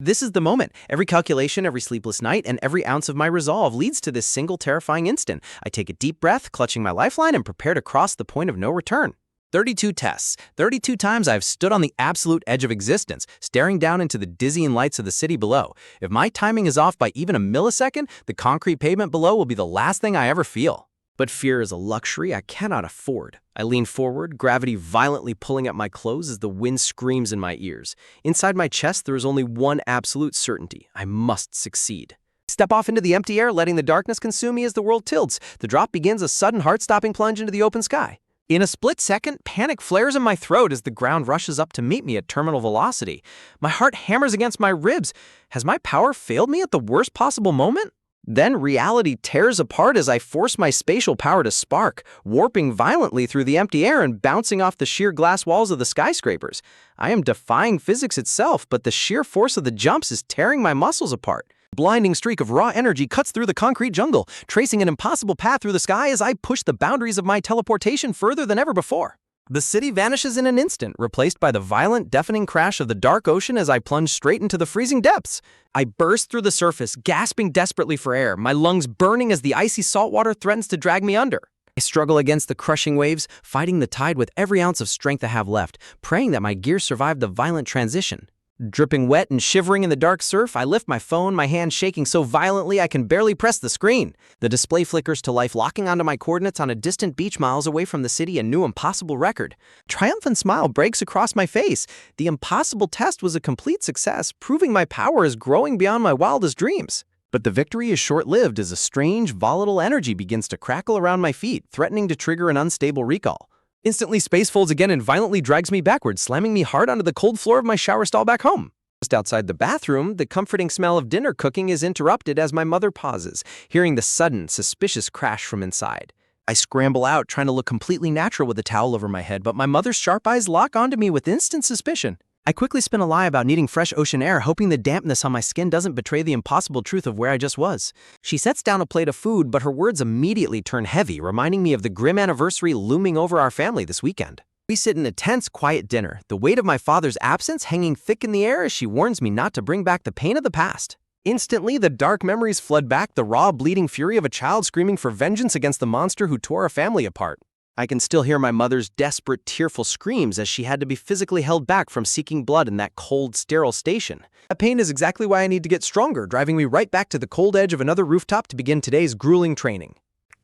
This is the moment. Every calculation, every sleepless night, and every ounce of my resolve leads to this single terrifying instant. I take a deep breath, clutching my lifeline, and prepare to cross the point of no return. 32 tests. 32 times I've stood on the absolute edge of existence, staring down into the dizzying lights of the city below. If my timing is off by even a millisecond, the concrete pavement below will be the last thing I ever feel. But fear is a luxury I cannot afford. I lean forward, gravity violently pulling at my clothes as the wind screams in my ears. Inside my chest, there is only one absolute certainty. I must succeed. Step off into the empty air, letting the darkness consume me as the world tilts. The drop begins a sudden heart-stopping plunge into the open sky. In a split second, panic flares in my throat as the ground rushes up to meet me at terminal velocity. My heart hammers against my ribs. Has my power failed me at the worst possible moment? Then reality tears apart as I force my spatial power to spark, warping violently through the empty air and bouncing off the sheer glass walls of the skyscrapers. I am defying physics itself, but the sheer force of the jumps is tearing my muscles apart. A blinding streak of raw energy cuts through the concrete jungle, tracing an impossible path through the sky as I push the boundaries of my teleportation further than ever before. The city vanishes in an instant, replaced by the violent, deafening crash of the dark ocean as I plunge straight into the freezing depths. I burst through the surface, gasping desperately for air, my lungs burning as the icy salt water threatens to drag me under. I struggle against the crushing waves, fighting the tide with every ounce of strength I have left, praying that my gear survive the violent transition. Dripping wet and shivering in the dark surf, I lift my phone, my hand shaking so violently I can barely press the screen. The display flickers to life, locking onto my coordinates on a distant beach miles away from the city, a new impossible record. A triumphant smile breaks across my face. The impossible test was a complete success, proving my power is growing beyond my wildest dreams. But the victory is short-lived as a strange, volatile energy begins to crackle around my feet, threatening to trigger an unstable recall. Instantly, space folds again and violently drags me backward, slamming me hard onto the cold floor of my shower stall back home. Just outside the bathroom, the comforting smell of dinner cooking is interrupted as my mother pauses, hearing the sudden, suspicious crash from inside. I scramble out, trying to look completely natural with a towel over my head, but my mother's sharp eyes lock onto me with instant suspicion. I quickly spin a lie about needing fresh ocean air, hoping the dampness on my skin doesn't betray the impossible truth of where I just was. She sets down a plate of food, but her words immediately turn heavy, reminding me of the grim anniversary looming over our family this weekend. We sit in a tense, quiet dinner, the weight of my father's absence hanging thick in the air as she warns me not to bring back the pain of the past. Instantly, the dark memories flood back, the raw, bleeding fury of a child screaming for vengeance against the monster who tore our family apart. I can still hear my mother's desperate, tearful screams as she had to be physically held back from seeking blood in that cold, sterile station. That pain is exactly why I need to get stronger, driving me right back to the cold edge of another rooftop to begin today's grueling training.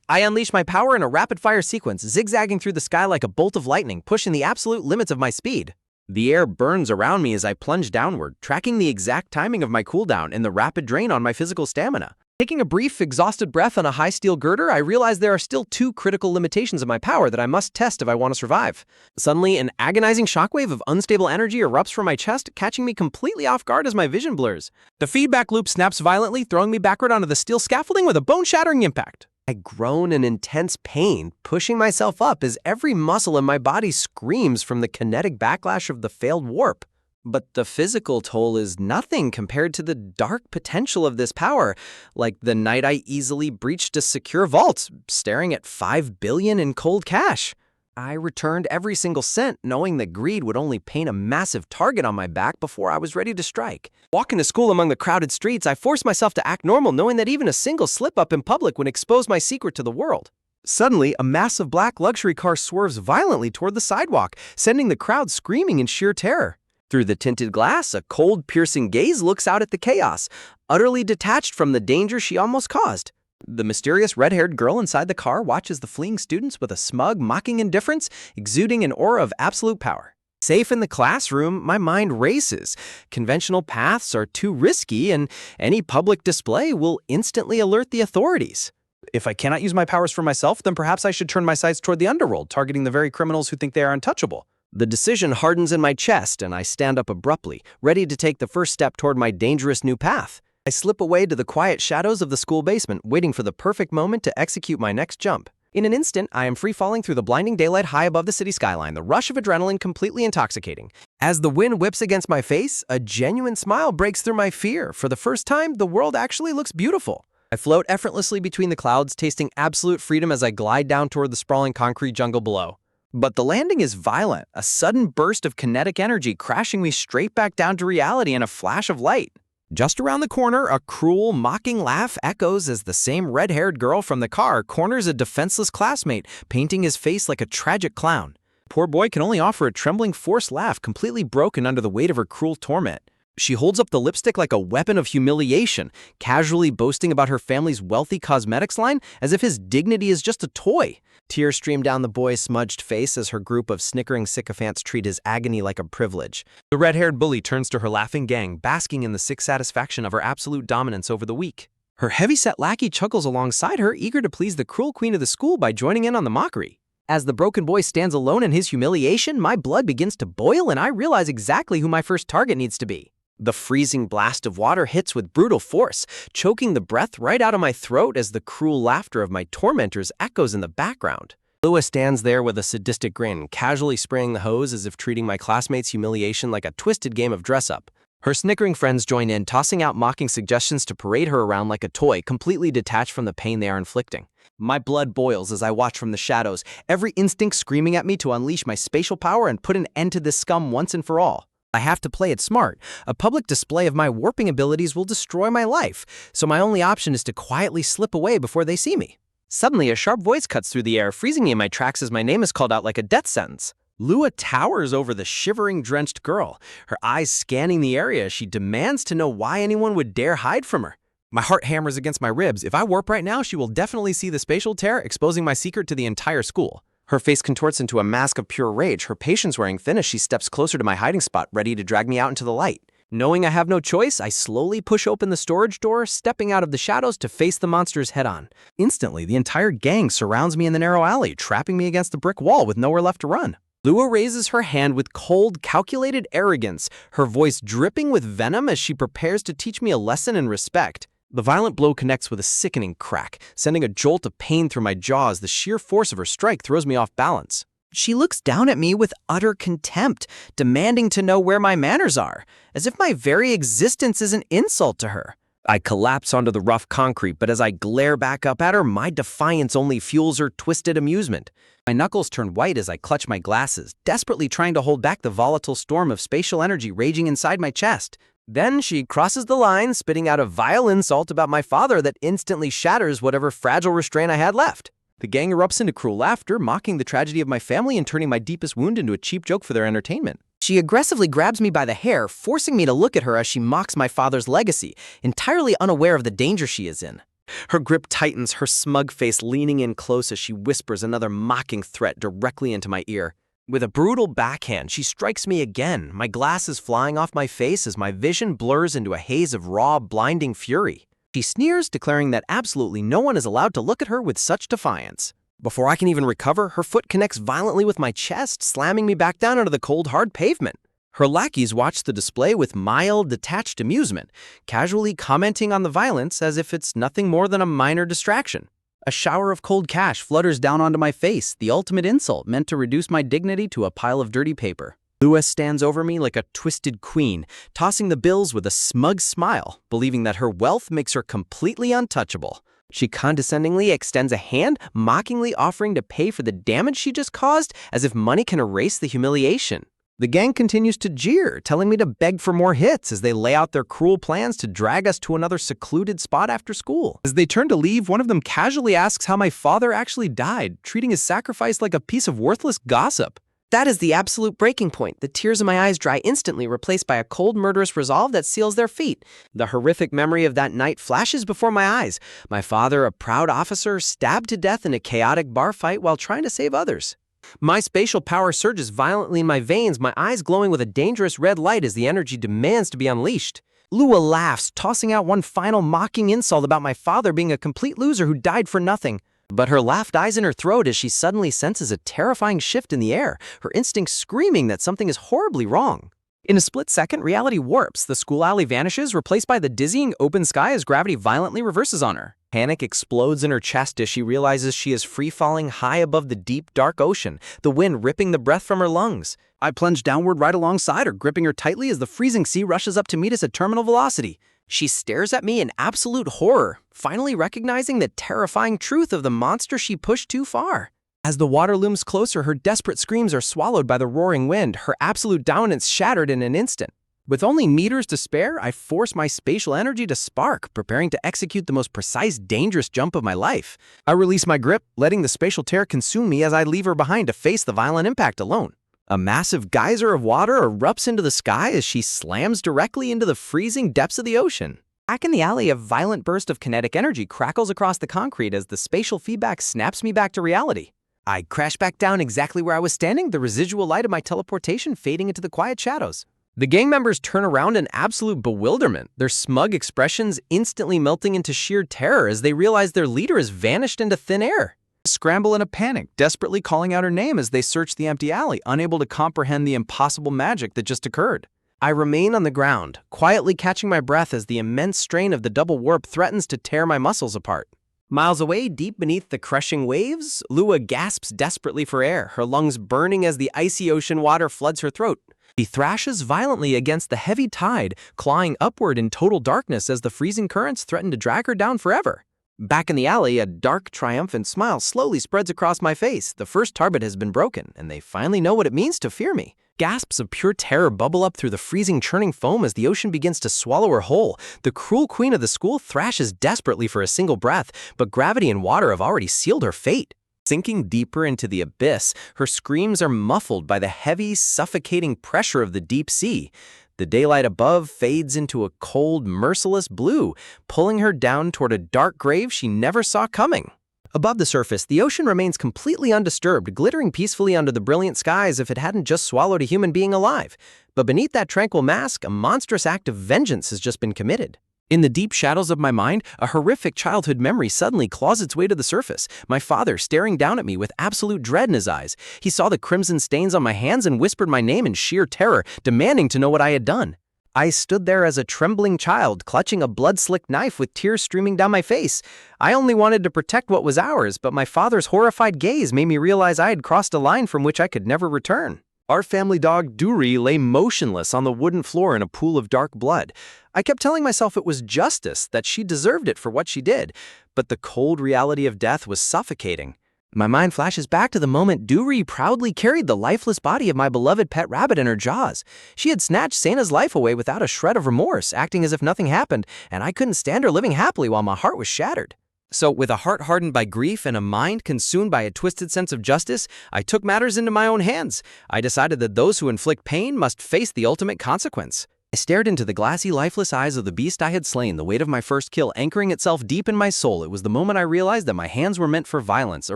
I unleash my power in a rapid-fire sequence, zigzagging through the sky like a bolt of lightning, pushing the absolute limits of my speed. The air burns around me as I plunge downward, tracking the exact timing of my cooldown and the rapid drain on my physical stamina. Taking a brief, exhausted breath on a high steel girder, I realize there are still two critical limitations of my power that I must test if I want to survive. Suddenly, an agonizing shockwave of unstable energy erupts from my chest, catching me completely off guard as my vision blurs. The feedback loop snaps violently, throwing me backward onto the steel scaffolding with a bone-shattering impact. I groan in intense pain, pushing myself up as every muscle in my body screams from the kinetic backlash of the failed warp. But the physical toll is nothing compared to the dark potential of this power, like the night I easily breached a secure vault, staring at $5 billion in cold cash. I returned every single cent, knowing that greed would only paint a massive target on my back before I was ready to strike. Walking to school among the crowded streets, I forced myself to act normal, knowing that even a single slip-up in public would expose my secret to the world. Suddenly, a massive black luxury car swerves violently toward the sidewalk, sending the crowd screaming in sheer terror. Through the tinted glass, a cold, piercing gaze looks out at the chaos, utterly detached from the danger she almost caused. The mysterious red-haired girl inside the car watches the fleeing students with a smug, mocking indifference, exuding an aura of absolute power. Safe in the classroom, my mind races. Conventional paths are too risky, and any public display will instantly alert the authorities. If I cannot use my powers for myself, then perhaps I should turn my sights toward the underworld, targeting the very criminals who think they are untouchable. The decision hardens in my chest, and I stand up abruptly, ready to take the first step toward my dangerous new path. I slip away to the quiet shadows of the school basement, waiting for the perfect moment to execute my next jump. In an instant, I am free-falling through the blinding daylight high above the city skyline, the rush of adrenaline completely intoxicating. As the wind whips against my face, a genuine smile breaks through my fear. For the first time, the world actually looks beautiful. I float effortlessly between the clouds, tasting absolute freedom as I glide down toward the sprawling concrete jungle below. But the landing is violent, a sudden burst of kinetic energy crashing me straight back down to reality in a flash of light. Just around the corner, a cruel, mocking laugh echoes as the same red-haired girl from the car corners a defenseless classmate, painting his face like a tragic clown. Poor boy can only offer a trembling, forced laugh, completely broken under the weight of her cruel torment. She holds up the lipstick like a weapon of humiliation, casually boasting about her family's wealthy cosmetics line as if his dignity is just a toy. Tears stream down the boy's smudged face as her group of snickering sycophants treat his agony like a privilege. The red-haired bully turns to her laughing gang, basking in the sick satisfaction of her absolute dominance over the weak. Her heavy-set lackey chuckles alongside her, eager to please the cruel queen of the school by joining in on the mockery. As the broken boy stands alone in his humiliation, my blood begins to boil and I realize exactly who my first target needs to be. The freezing blast of water hits with brutal force, choking the breath right out of my throat as the cruel laughter of my tormentors echoes in the background. Lua stands there with a sadistic grin, casually spraying the hose as if treating my classmates' humiliation like a twisted game of dress-up. Her snickering friends join in, tossing out mocking suggestions to parade her around like a toy, completely detached from the pain they are inflicting. My blood boils as I watch from the shadows, every instinct screaming at me to unleash my spatial power and put an end to this scum once and for all. I have to play it smart. A public display of my warping abilities will destroy my life, so my only option is to quietly slip away before they see me. Suddenly, a sharp voice cuts through the air, freezing me in my tracks as my name is called out like a death sentence. Lua towers over the shivering, drenched girl, her eyes scanning the area as she demands to know why anyone would dare hide from her. My heart hammers against my ribs. If I warp right now, she will definitely see the spatial tear, exposing my secret to the entire school. Her face contorts into a mask of pure rage, her patience wearing thin as she steps closer to my hiding spot, ready to drag me out into the light. Knowing I have no choice, I slowly push open the storage door, stepping out of the shadows to face the monsters head-on. Instantly, the entire gang surrounds me in the narrow alley, trapping me against the brick wall with nowhere left to run. Lua raises her hand with cold, calculated arrogance, her voice dripping with venom as she prepares to teach me a lesson in respect. The violent blow connects with a sickening crack, sending a jolt of pain through my jaw as the sheer force of her strike throws me off balance. She looks down at me with utter contempt, demanding to know where my manners are, as if my very existence is an insult to her. I collapse onto the rough concrete, but as I glare back up at her, my defiance only fuels her twisted amusement. My knuckles turn white as I clutch my glasses, desperately trying to hold back the volatile storm of spatial energy raging inside my chest. Then she crosses the line, spitting out a vile insult about my father that instantly shatters whatever fragile restraint I had left. The gang erupts into cruel laughter, mocking the tragedy of my family and turning my deepest wound into a cheap joke for their entertainment. She aggressively grabs me by the hair, forcing me to look at her as she mocks my father's legacy, entirely unaware of the danger she is in. Her grip tightens, her smug face leaning in close as she whispers another mocking threat directly into my ear. With a brutal backhand, she strikes me again, my glasses flying off my face as my vision blurs into a haze of raw, blinding fury. She sneers, declaring that absolutely no one is allowed to look at her with such defiance. Before I can even recover, her foot connects violently with my chest, slamming me back down onto the cold, hard pavement. Her lackeys watch the display with mild, detached amusement, casually commenting on the violence as if it's nothing more than a minor distraction. A shower of cold cash flutters down onto my face, the ultimate insult meant to reduce my dignity to a pile of dirty paper. Lua stands over me like a twisted queen, tossing the bills with a smug smile, believing that her wealth makes her completely untouchable. She condescendingly extends a hand, mockingly offering to pay for the damage she just caused, as if money can erase the humiliation. The gang continues to jeer, telling me to beg for more hits as they lay out their cruel plans to drag us to another secluded spot after school. As they turn to leave, one of them casually asks how my father actually died, treating his sacrifice like a piece of worthless gossip. That is the absolute breaking point. The tears in my eyes dry instantly, replaced by a cold, murderous resolve that seals their fate. The horrific memory of that night flashes before my eyes. My father, a proud officer, stabbed to death in a chaotic bar fight while trying to save others. My spatial power surges violently in my veins, my eyes glowing with a dangerous red light as the energy demands to be unleashed. Lua laughs, tossing out one final mocking insult about my father being a complete loser who died for nothing. But her laugh dies in her throat as she suddenly senses a terrifying shift in the air, her instincts screaming that something is horribly wrong. In a split second, reality warps. The school alley vanishes, replaced by the dizzying open sky as gravity violently reverses on her. Panic explodes in her chest as she realizes she is free-falling high above the deep, dark ocean, the wind ripping the breath from her lungs. I plunge downward right alongside her, gripping her tightly as the freezing sea rushes up to meet us at terminal velocity. She stares at me in absolute horror, finally recognizing the terrifying truth of the monster she pushed too far. As the water looms closer, her desperate screams are swallowed by the roaring wind, her absolute dominance shattered in an instant. With only meters to spare, I force my spatial energy to spark, preparing to execute the most precise, dangerous jump of my life. I release my grip, letting the spatial tear consume me as I leave her behind to face the violent impact alone. A massive geyser of water erupts into the sky as she slams directly into the freezing depths of the ocean. Back in the alley, a violent burst of kinetic energy crackles across the concrete as the spatial feedback snaps me back to reality. I crash back down exactly where I was standing, the residual light of my teleportation fading into the quiet shadows. The gang members turn around in absolute bewilderment, their smug expressions instantly melting into sheer terror as they realize their leader has vanished into thin air. They scramble in a panic, desperately calling out her name as they search the empty alley, unable to comprehend the impossible magic that just occurred. I remain on the ground, quietly catching my breath as the immense strain of the double warp threatens to tear my muscles apart. Miles away, deep beneath the crushing waves, Lua gasps desperately for air, her lungs burning as the icy ocean water floods her throat. She thrashes violently against the heavy tide, clawing upward in total darkness as the freezing currents threaten to drag her down forever. Back in the alley, a dark, triumphant smile slowly spreads across my face. The first target has been broken, and they finally know what it means to fear me. Gasps of pure terror bubble up through the freezing, churning foam as the ocean begins to swallow her whole. The cruel queen of the school thrashes desperately for a single breath, but gravity and water have already sealed her fate. Sinking deeper into the abyss, her screams are muffled by the heavy, suffocating pressure of the deep sea. The daylight above fades into a cold, merciless blue, pulling her down toward a dark grave she never saw coming. Above the surface, the ocean remains completely undisturbed, glittering peacefully under the brilliant sky as if it hadn't just swallowed a human being alive. But beneath that tranquil mask, a monstrous act of vengeance has just been committed. In the deep shadows of my mind, a horrific childhood memory suddenly claws its way to the surface. My father staring down at me with absolute dread in his eyes. He saw the crimson stains on my hands and whispered my name in sheer terror, demanding to know what I had done. I stood there as a trembling child, clutching a blood-slicked knife with tears streaming down my face. I only wanted to protect what was ours, but my father's horrified gaze made me realize I had crossed a line from which I could never return. Our family dog, Duri, lay motionless on the wooden floor in a pool of dark blood. I kept telling myself it was justice, that she deserved it for what she did, but the cold reality of death was suffocating. My mind flashes back to the moment Duri proudly carried the lifeless body of my beloved pet rabbit in her jaws. She had snatched Sana's life away without a shred of remorse, acting as if nothing happened, and I couldn't stand her living happily while my heart was shattered. So, with a heart hardened by grief and a mind consumed by a twisted sense of justice, I took matters into my own hands. I decided that those who inflict pain must face the ultimate consequence. I stared into the glassy, lifeless eyes of the beast I had slain, the weight of my first kill anchoring itself deep in my soul. It was the moment I realized that my hands were meant for violence, a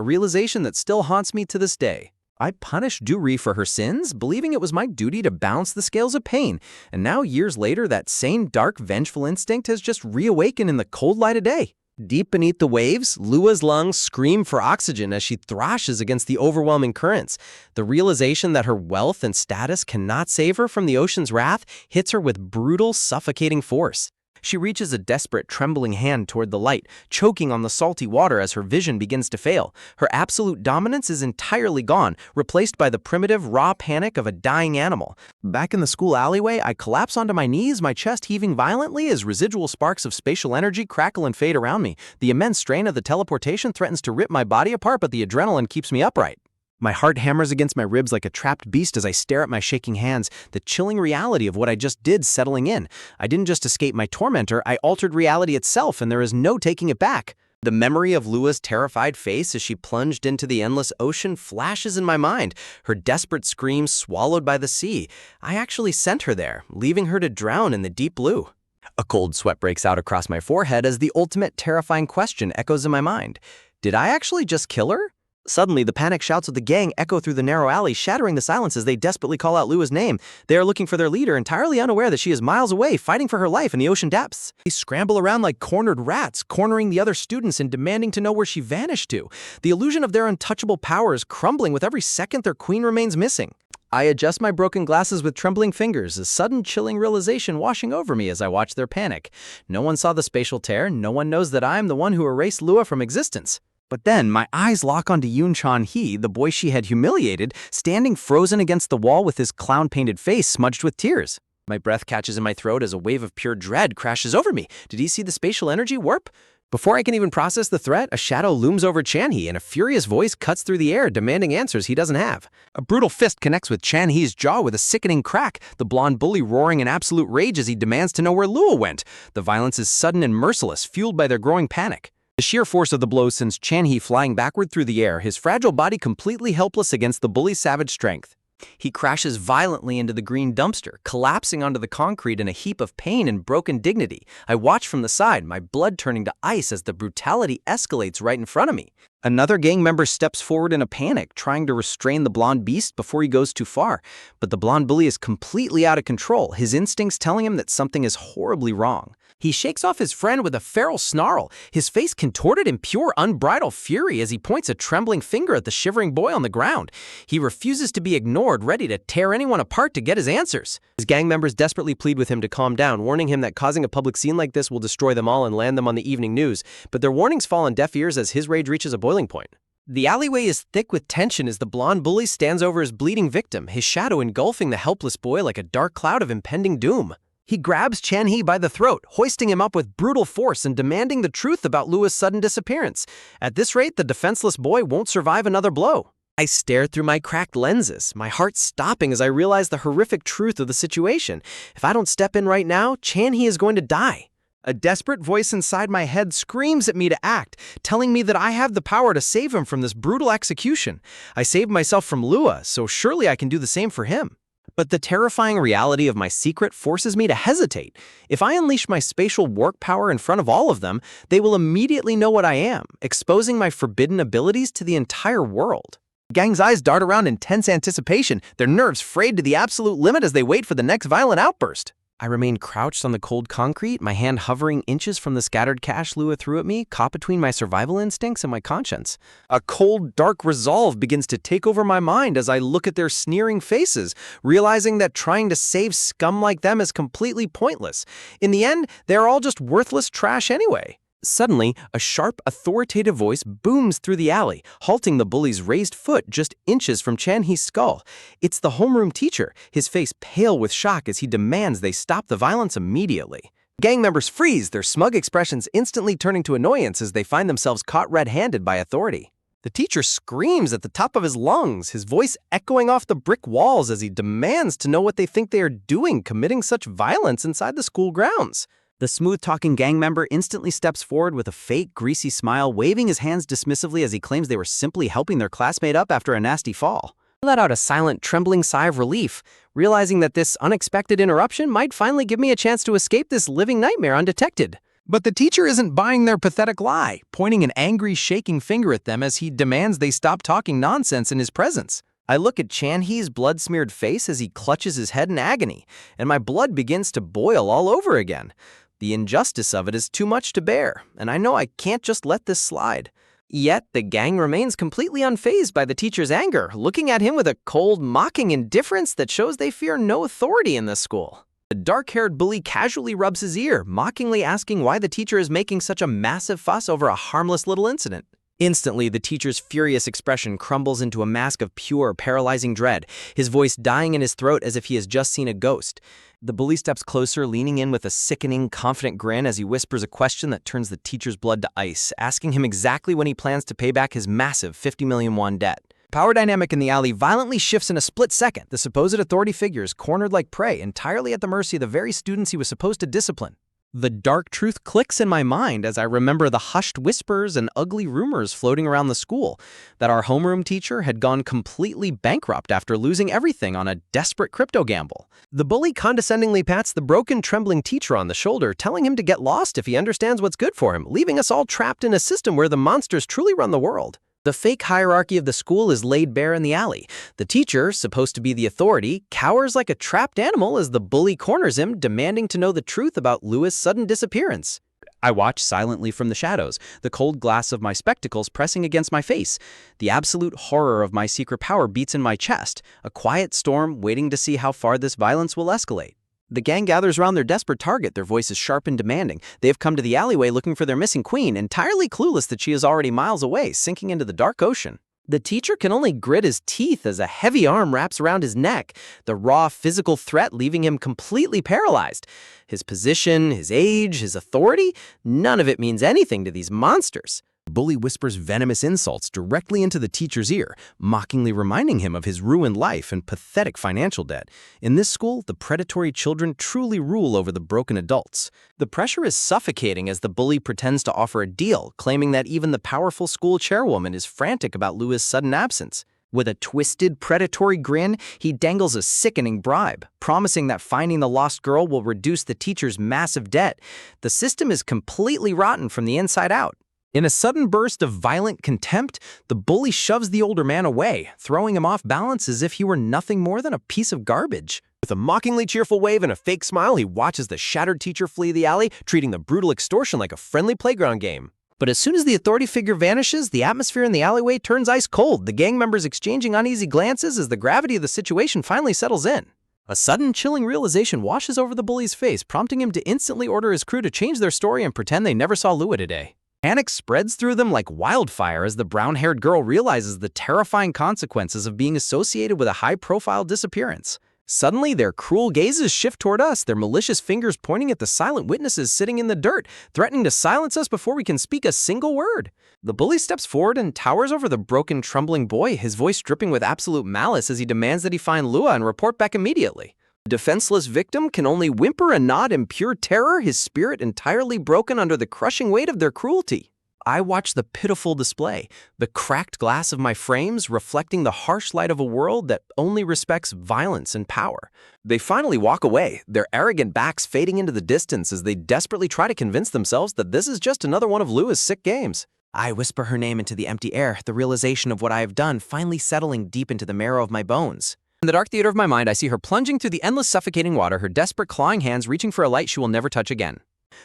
realization that still haunts me to this day. I punished Duri for her sins, believing it was my duty to balance the scales of pain, and now years later, that same dark, vengeful instinct has just reawakened in the cold light of day. Deep beneath the waves, Lua's lungs scream for oxygen as she thrashes against the overwhelming currents. The realization that her wealth and status cannot save her from the ocean's wrath hits her with brutal, suffocating force. She reaches a desperate, trembling hand toward the light, choking on the salty water as her vision begins to fail. Her absolute dominance is entirely gone, replaced by the primitive, raw panic of a dying animal. Back in the school alleyway, I collapse onto my knees, my chest heaving violently as residual sparks of spatial energy crackle and fade around me. The immense strain of the teleportation threatens to rip my body apart, but the adrenaline keeps me upright. My heart hammers against my ribs like a trapped beast as I stare at my shaking hands, the chilling reality of what I just did settling in. I didn't just escape my tormentor, I altered reality itself, and there is no taking it back. The memory of Lua's terrified face as she plunged into the endless ocean flashes in my mind, her desperate screams swallowed by the sea. I actually sent her there, leaving her to drown in the deep blue. A cold sweat breaks out across my forehead as the ultimate terrifying question echoes in my mind. Did I actually just kill her? Suddenly, the panic shouts of the gang echo through the narrow alley, shattering the silence as they desperately call out Lua's name. They are looking for their leader, entirely unaware that she is miles away, fighting for her life in the ocean depths. They scramble around like cornered rats, cornering the other students and demanding to know where she vanished to. The illusion of their untouchable power is crumbling with every second their queen remains missing. I adjust my broken glasses with trembling fingers, a sudden chilling realization washing over me as I watch their panic. No one saw the spatial tear, no one knows that I am the one who erased Lua from existence. But then, my eyes lock onto Yoon Chan-hee, the boy she had humiliated, standing frozen against the wall with his clown-painted face smudged with tears. My breath catches in my throat as a wave of pure dread crashes over me. Did he see the spatial energy warp? Before I can even process the threat, a shadow looms over Chan-hee and a furious voice cuts through the air demanding answers he doesn't have. A brutal fist connects with Chan-hee's jaw with a sickening crack, the blonde bully roaring in absolute rage as he demands to know where Lua went. The violence is sudden and merciless, fueled by their growing panic. The sheer force of the blow sends Chan-hee flying backward through the air, his fragile body completely helpless against the bully's savage strength. He crashes violently into the green dumpster, collapsing onto the concrete in a heap of pain and broken dignity. I watch from the side, my blood turning to ice as the brutality escalates right in front of me. Another gang member steps forward in a panic, trying to restrain the blonde beast before he goes too far. But the blonde bully is completely out of control, his instincts telling him that something is horribly wrong. He shakes off his friend with a feral snarl, his face contorted in pure unbridled fury as he points a trembling finger at the shivering boy on the ground. He refuses to be ignored, ready to tear anyone apart to get his answers. His gang members desperately plead with him to calm down, warning him that causing a public scene like this will destroy them all and land them on the evening news. But their warnings fall on deaf ears as his rage reaches a boiling point. The alleyway is thick with tension as the blonde bully stands over his bleeding victim, his shadow engulfing the helpless boy like a dark cloud of impending doom. He grabs Chan-hee by the throat, hoisting him up with brutal force and demanding the truth about Lua's sudden disappearance. At this rate, the defenseless boy won't survive another blow. I stare through my cracked lenses, my heart stopping as I realize the horrific truth of the situation. If I don't step in right now, Chan-hee is going to die. A desperate voice inside my head screams at me to act, telling me that I have the power to save him from this brutal execution. I saved myself from Lua, so surely I can do the same for him. But the terrifying reality of my secret forces me to hesitate. If I unleash my spatial work power in front of all of them, they will immediately know what I am, exposing my forbidden abilities to the entire world. The gang's eyes dart around in tense anticipation, their nerves frayed to the absolute limit as they wait for the next violent outburst. I remain crouched on the cold concrete, my hand hovering inches from the scattered cash Lua threw at me, caught between my survival instincts and my conscience. A cold, dark resolve begins to take over my mind as I look at their sneering faces, realizing that trying to save scum like them is completely pointless. In the end, they're all just worthless trash anyway. Suddenly, a sharp, authoritative voice booms through the alley, halting the bully's raised foot just inches from Chan-hee's skull. It's the homeroom teacher, his face pale with shock as he demands they stop the violence immediately. Gang members freeze, their smug expressions instantly turning to annoyance as they find themselves caught red-handed by authority. The teacher screams at the top of his lungs, his voice echoing off the brick walls as he demands to know what they think they are doing committing such violence inside the school grounds. The smooth-talking gang member instantly steps forward with a fake, greasy smile, waving his hands dismissively as he claims they were simply helping their classmate up after a nasty fall. I let out a silent, trembling sigh of relief, realizing that this unexpected interruption might finally give me a chance to escape this living nightmare undetected. But the teacher isn't buying their pathetic lie, pointing an angry, shaking finger at them as he demands they stop talking nonsense in his presence. I look at Chan-hee's blood-smeared face as he clutches his head in agony, and my blood begins to boil all over again. The injustice of it is too much to bear, and I know I can't just let this slide. Yet, the gang remains completely unfazed by the teacher's anger, looking at him with a cold, mocking indifference that shows they fear no authority in this school. The dark-haired bully casually rubs his ear, mockingly asking why the teacher is making such a massive fuss over a harmless little incident. Instantly, the teacher's furious expression crumbles into a mask of pure, paralyzing dread, his voice dying in his throat as if he has just seen a ghost. The bully steps closer, leaning in with a sickening, confident grin as he whispers a question that turns the teacher's blood to ice, asking him exactly when he plans to pay back his massive 50 million won debt. Power dynamic in the alley violently shifts in a split second, the supposed authority figures cornered like prey, entirely at the mercy of the very students he was supposed to discipline. The dark truth clicks in my mind as I remember the hushed whispers and ugly rumors floating around the school that our homeroom teacher had gone completely bankrupt after losing everything on a desperate crypto gamble. The bully condescendingly pats the broken, trembling teacher on the shoulder, telling him to get lost if he understands what's good for him, leaving us all trapped in a system where the monsters truly run the world. The fake hierarchy of the school is laid bare in the alley. The teacher, supposed to be the authority, cowers like a trapped animal as the bully corners him, demanding to know the truth about Lua's sudden disappearance. I watch silently from the shadows, the cold glass of my spectacles pressing against my face. The absolute horror of my secret power beats in my chest, a quiet storm waiting to see how far this violence will escalate. The gang gathers around their desperate target, their voices sharp and demanding. They have come to the alleyway looking for their missing queen, entirely clueless that she is already miles away, sinking into the dark ocean. The teacher can only grit his teeth as a heavy arm wraps around his neck, the raw physical threat leaving him completely paralyzed. His position, his age, his authority, none of it means anything to these monsters. The bully whispers venomous insults directly into the teacher's ear, mockingly reminding him of his ruined life and pathetic financial debt. In this school, the predatory children truly rule over the broken adults. The pressure is suffocating as the bully pretends to offer a deal, claiming that even the powerful school chairwoman is frantic about Lua's sudden absence. With a twisted, predatory grin, he dangles a sickening bribe, promising that finding the lost girl will reduce the teacher's massive debt. The system is completely rotten from the inside out. In a sudden burst of violent contempt, the bully shoves the older man away, throwing him off balance as if he were nothing more than a piece of garbage. With a mockingly cheerful wave and a fake smile, he watches the shattered teacher flee the alley, treating the brutal extortion like a friendly playground game. But as soon as the authority figure vanishes, the atmosphere in the alleyway turns ice cold, the gang members exchanging uneasy glances as the gravity of the situation finally settles in. A sudden, chilling realization washes over the bully's face, prompting him to instantly order his crew to change their story and pretend they never saw Lua today. Panic spreads through them like wildfire as the brown-haired girl realizes the terrifying consequences of being associated with a high-profile disappearance. Suddenly, their cruel gazes shift toward us, their malicious fingers pointing at the silent witnesses sitting in the dirt, threatening to silence us before we can speak a single word. The bully steps forward and towers over the broken, trembling boy, his voice dripping with absolute malice as he demands that he find Lua and report back immediately. The defenseless victim can only whimper and nod in pure terror, his spirit entirely broken under the crushing weight of their cruelty. I watch the pitiful display, the cracked glass of my frames reflecting the harsh light of a world that only respects violence and power. They finally walk away, their arrogant backs fading into the distance as they desperately try to convince themselves that this is just another one of Lua's sick games. I whisper her name into the empty air, the realization of what I have done finally settling deep into the marrow of my bones. In the dark theater of my mind, I see her plunging through the endless suffocating water, her desperate clawing hands reaching for a light she will never touch again.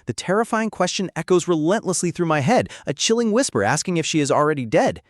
The terrifying question echoes relentlessly through my head, a chilling whisper asking if she is already dead.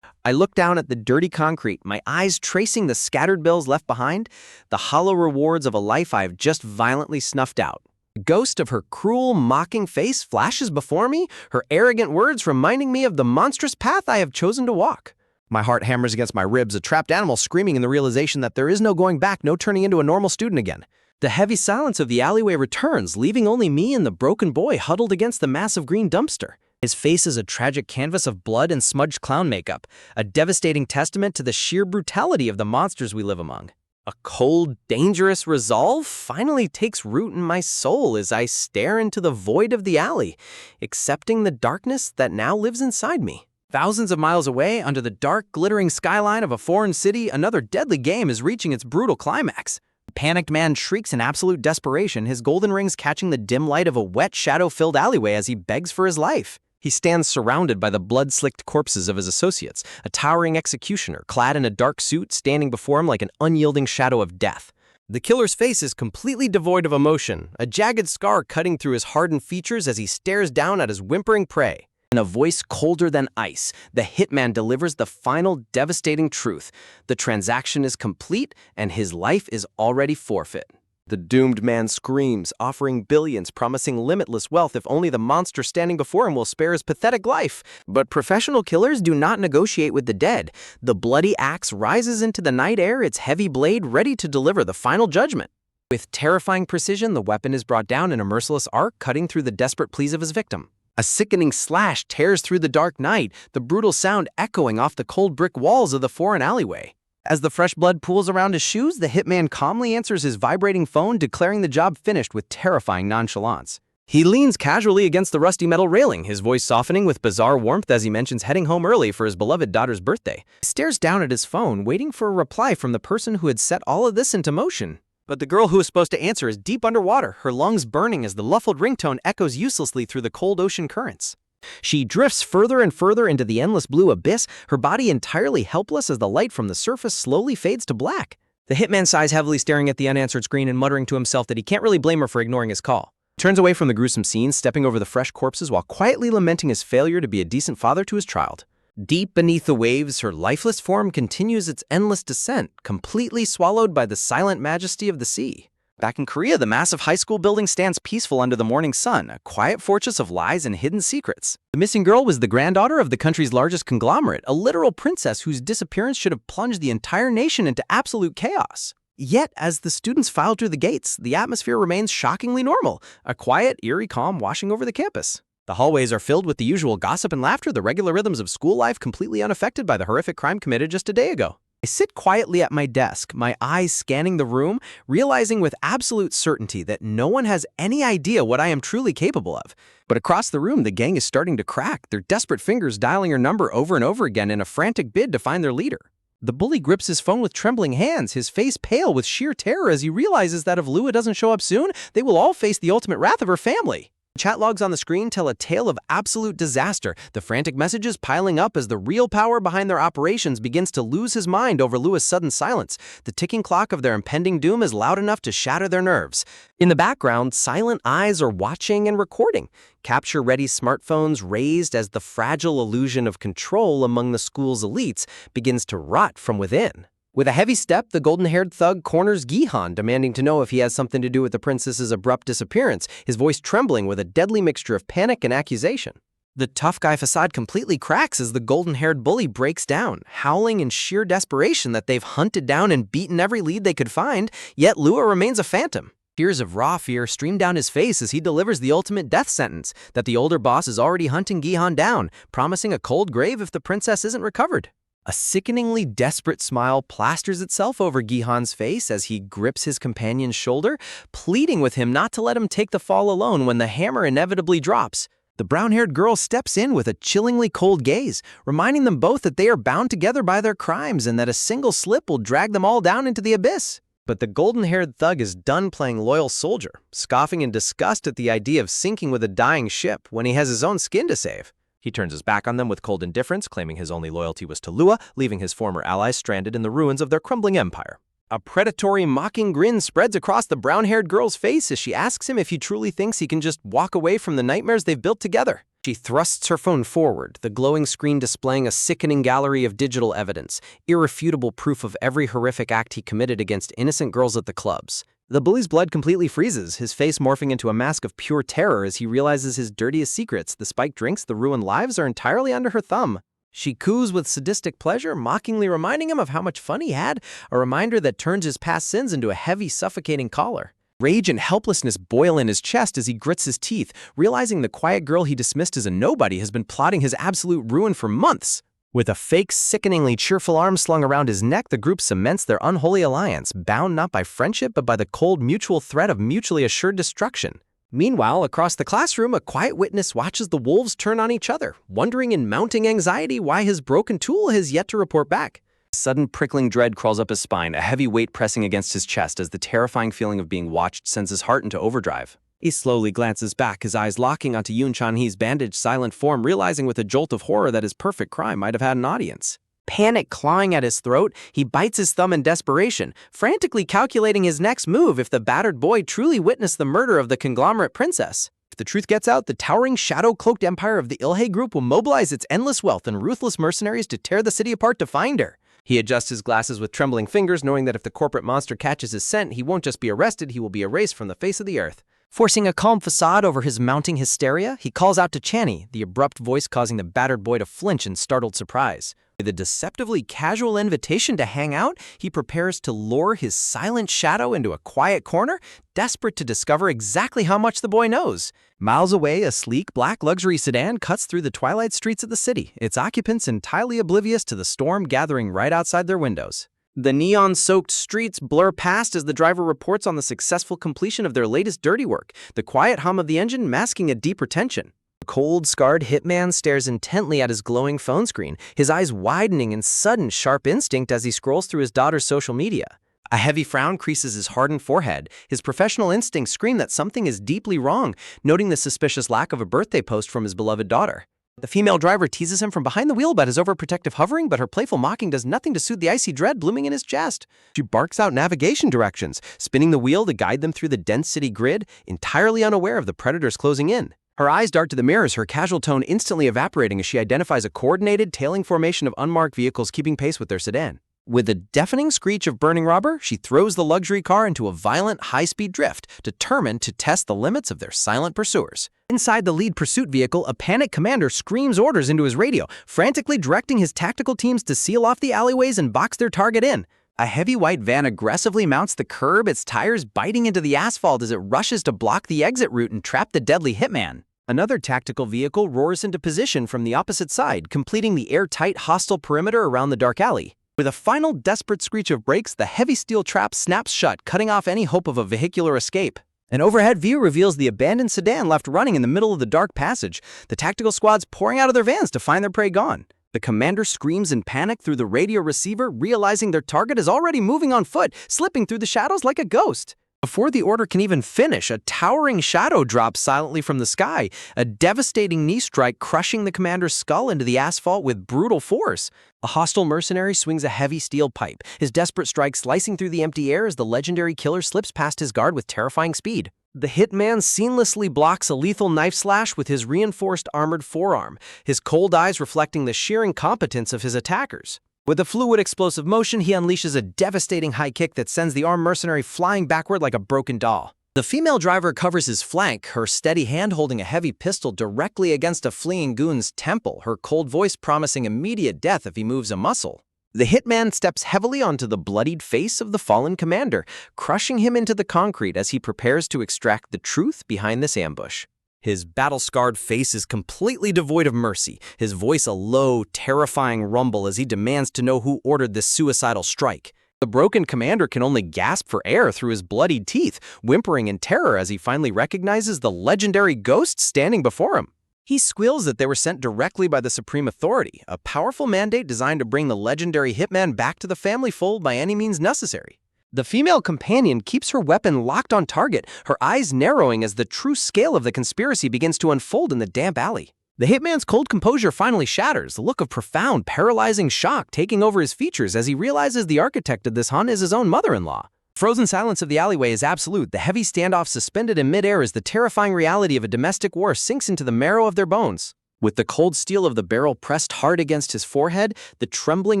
I look down at the dirty concrete, my eyes tracing the scattered bills left behind, the hollow rewards of a life I have just violently snuffed out. The ghost of her cruel, mocking face flashes before me, her arrogant words reminding me of the monstrous path I have chosen to walk. My heart hammers against my ribs, a trapped animal screaming in the realization that there is no going back, no turning into a normal student again. The heavy silence of the alleyway returns, leaving only me and the broken boy huddled against the massive green dumpster. His face is a tragic canvas of blood and smudged clown makeup, a devastating testament to the sheer brutality of the monsters we live among. A cold, dangerous resolve finally takes root in my soul as I stare into the void of the alley, accepting the darkness that now lives inside me. Thousands of miles away, under the dark, glittering skyline of a foreign city, another deadly game is reaching its brutal climax. The panicked man shrieks in absolute desperation, his golden rings catching the dim light of a wet, shadow-filled alleyway as he begs for his life. He stands surrounded by the blood-slicked corpses of his associates, a towering executioner, clad in a dark suit, standing before him like an unyielding shadow of death. The killer's face is completely devoid of emotion, a jagged scar cutting through his hardened features as he stares down at his whimpering prey. In a voice colder than ice, the hitman delivers the final devastating truth. The transaction is complete, and his life is already forfeit. The doomed man screams, offering billions, promising limitless wealth if only the monster standing before him will spare his pathetic life. But professional killers do not negotiate with the dead. The bloody axe rises into the night air, its heavy blade ready to deliver the final judgment. With terrifying precision, the weapon is brought down in a merciless arc, cutting through the desperate pleas of his victim. A sickening slash tears through the dark night, the brutal sound echoing off the cold brick walls of the foreign alleyway. As the fresh blood pools around his shoes, the hitman calmly answers his vibrating phone, declaring the job finished with terrifying nonchalance. He leans casually against the rusty metal railing, his voice softening with bizarre warmth as he mentions heading home early for his beloved daughter's birthday. He stares down at his phone, waiting for a reply from the person who had set all of this into motion. But the girl who is supposed to answer is deep underwater, her lungs burning as the muffled ringtone echoes uselessly through the cold ocean currents. She drifts further and further into the endless blue abyss, her body entirely helpless as the light from the surface slowly fades to black. The hitman sighs heavily, staring at the unanswered screen and muttering to himself that he can't really blame her for ignoring his call. He turns away from the gruesome scene, stepping over the fresh corpses while quietly lamenting his failure to be a decent father to his child. Deep beneath the waves, her lifeless form continues its endless descent, completely swallowed by the silent majesty of the sea. Back in Korea, the massive high school building stands peaceful under the morning sun, a quiet fortress of lies and hidden secrets. The missing girl was the granddaughter of the country's largest conglomerate, a literal princess whose disappearance should have plunged the entire nation into absolute chaos. Yet, as the students filed through the gates, the atmosphere remains shockingly normal, a quiet, eerie calm washing over the campus. The hallways are filled with the usual gossip and laughter, the regular rhythms of school life completely unaffected by the horrific crime committed just a day ago. I sit quietly at my desk, my eyes scanning the room, realizing with absolute certainty that no one has any idea what I am truly capable of. But across the room, the gang is starting to crack, their desperate fingers dialing her number over and over again in a frantic bid to find their leader. The bully grips his phone with trembling hands, his face pale with sheer terror as he realizes that if Lua doesn't show up soon, they will all face the ultimate wrath of her family. Chat logs on the screen tell a tale of absolute disaster, the frantic messages piling up as the real power behind their operations begins to lose his mind over Lua's sudden silence. The ticking clock of their impending doom is loud enough to shatter their nerves. In the background, silent eyes are watching and recording, capture-ready smartphones raised as the fragile illusion of control among the school's elites begins to rot from within. With a heavy step, the golden-haired thug corners Gihan, demanding to know if he has something to do with the princess's abrupt disappearance, his voice trembling with a deadly mixture of panic and accusation. The tough guy facade completely cracks as the golden-haired bully breaks down, howling in sheer desperation that they've hunted down and beaten every lead they could find, yet Lua remains a phantom. Tears of raw fear stream down his face as he delivers the ultimate death sentence, that the older boss is already hunting Gihan down, promising a cold grave if the princess isn't recovered. A sickeningly desperate smile plasters itself over Gihan's face as he grips his companion's shoulder, pleading with him not to let him take the fall alone when the hammer inevitably drops. The brown-haired girl steps in with a chillingly cold gaze, reminding them both that they are bound together by their crimes and that a single slip will drag them all down into the abyss. But the golden-haired thug is done playing loyal soldier, scoffing in disgust at the idea of sinking with a dying ship when he has his own skin to save. He turns his back on them with cold indifference, claiming his only loyalty was to Lua, leaving his former allies stranded in the ruins of their crumbling empire. A predatory, mocking grin spreads across the brown-haired girl's face as she asks him if he truly thinks he can just walk away from the nightmares they've built together. She thrusts her phone forward, the glowing screen displaying a sickening gallery of digital evidence, irrefutable proof of every horrific act he committed against innocent girls at the clubs. The bully's blood completely freezes, his face morphing into a mask of pure terror as he realizes his dirtiest secrets, the spiked drinks, the ruined lives, are entirely under her thumb. She coos with sadistic pleasure, mockingly reminding him of how much fun he had, a reminder that turns his past sins into a heavy, suffocating collar. Rage and helplessness boil in his chest as he grits his teeth, realizing the quiet girl he dismissed as a nobody has been plotting his absolute ruin for months. With a fake, sickeningly cheerful arm slung around his neck, the group cements their unholy alliance, bound not by friendship but by the cold mutual threat of mutually assured destruction. Meanwhile, across the classroom, a quiet witness watches the wolves turn on each other, wondering in mounting anxiety why his broken tool has yet to report back. A sudden prickling dread crawls up his spine, a heavy weight pressing against his chest as the terrifying feeling of being watched sends his heart into overdrive. He slowly glances back, his eyes locking onto Yoon Chan-hee's bandaged, silent form, realizing with a jolt of horror that his perfect crime might have had an audience. Panic clawing at his throat, he bites his thumb in desperation, frantically calculating his next move if the battered boy truly witnessed the murder of the conglomerate princess. If the truth gets out, the towering, shadow-cloaked empire of the Ilhe Group will mobilize its endless wealth and ruthless mercenaries to tear the city apart to find her. He adjusts his glasses with trembling fingers, knowing that if the corporate monster catches his scent, he won't just be arrested, he will be erased from the face of the earth. Forcing a calm facade over his mounting hysteria, he calls out to Channy, the abrupt voice causing the battered boy to flinch in startled surprise. With a deceptively casual invitation to hang out, he prepares to lure his silent shadow into a quiet corner, desperate to discover exactly how much the boy knows. Miles away, a sleek black luxury sedan cuts through the twilight streets of the city, its occupants entirely oblivious to the storm gathering right outside their windows. The neon-soaked streets blur past as the driver reports on the successful completion of their latest dirty work, the quiet hum of the engine masking a deeper tension. The cold, scarred hitman stares intently at his glowing phone screen, his eyes widening in sudden, sharp instinct as he scrolls through his daughter's social media. A heavy frown creases his hardened forehead. His professional instincts scream that something is deeply wrong, noting the suspicious lack of a birthday post from his beloved daughter. The female driver teases him from behind the wheel about his overprotective hovering, but her playful mocking does nothing to soothe the icy dread blooming in his chest. She barks out navigation directions, spinning the wheel to guide them through the dense city grid, entirely unaware of the predators closing in. Her eyes dart to the mirrors, her casual tone instantly evaporating as she identifies a coordinated, tailing formation of unmarked vehicles keeping pace with their sedan. With a deafening screech of burning rubber, she throws the luxury car into a violent, high-speed drift, determined to test the limits of their silent pursuers. Inside the lead pursuit vehicle, a panicked commander screams orders into his radio, frantically directing his tactical teams to seal off the alleyways and box their target in. A heavy white van aggressively mounts the curb, its tires biting into the asphalt as it rushes to block the exit route and trap the deadly hitman. Another tactical vehicle roars into position from the opposite side, completing the airtight, hostile perimeter around the dark alley. With a final desperate screech of brakes, the heavy steel trap snaps shut, cutting off any hope of a vehicular escape. An overhead view reveals the abandoned sedan left running in the middle of the dark passage, the tactical squads pouring out of their vans to find their prey gone. The commander screams in panic through the radio receiver, realizing their target is already moving on foot, slipping through the shadows like a ghost. Before the order can even finish, a towering shadow drops silently from the sky, a devastating knee strike crushing the commander's skull into the asphalt with brutal force. A hostile mercenary swings a heavy steel pipe, his desperate strike slicing through the empty air as the legendary killer slips past his guard with terrifying speed. The hitman seamlessly blocks a lethal knife slash with his reinforced armored forearm, his cold eyes reflecting the sheer incompetence of his attackers. With a fluid, explosive motion, he unleashes a devastating high kick that sends the armed mercenary flying backward like a broken doll. The female driver covers his flank, her steady hand holding a heavy pistol directly against a fleeing goon's temple, her cold voice promising immediate death if he moves a muscle. The hitman steps heavily onto the bloodied face of the fallen commander, crushing him into the concrete as he prepares to extract the truth behind this ambush. His battle-scarred face is completely devoid of mercy, his voice a low, terrifying rumble as he demands to know who ordered this suicidal strike. The broken commander can only gasp for air through his bloodied teeth, whimpering in terror as he finally recognizes the legendary ghost standing before him. He squeals that they were sent directly by the Supreme Authority, a powerful mandate designed to bring the legendary hitman back to the family fold by any means necessary. The female companion keeps her weapon locked on target, her eyes narrowing as the true scale of the conspiracy begins to unfold in the damp alley. The hitman's cold composure finally shatters, the look of profound, paralyzing shock taking over his features as he realizes the architect of this hunt is his own mother-in-law. Frozen silence of the alleyway is absolute, the heavy standoff suspended in midair as the terrifying reality of a domestic war sinks into the marrow of their bones. With the cold steel of the barrel pressed hard against his forehead, the trembling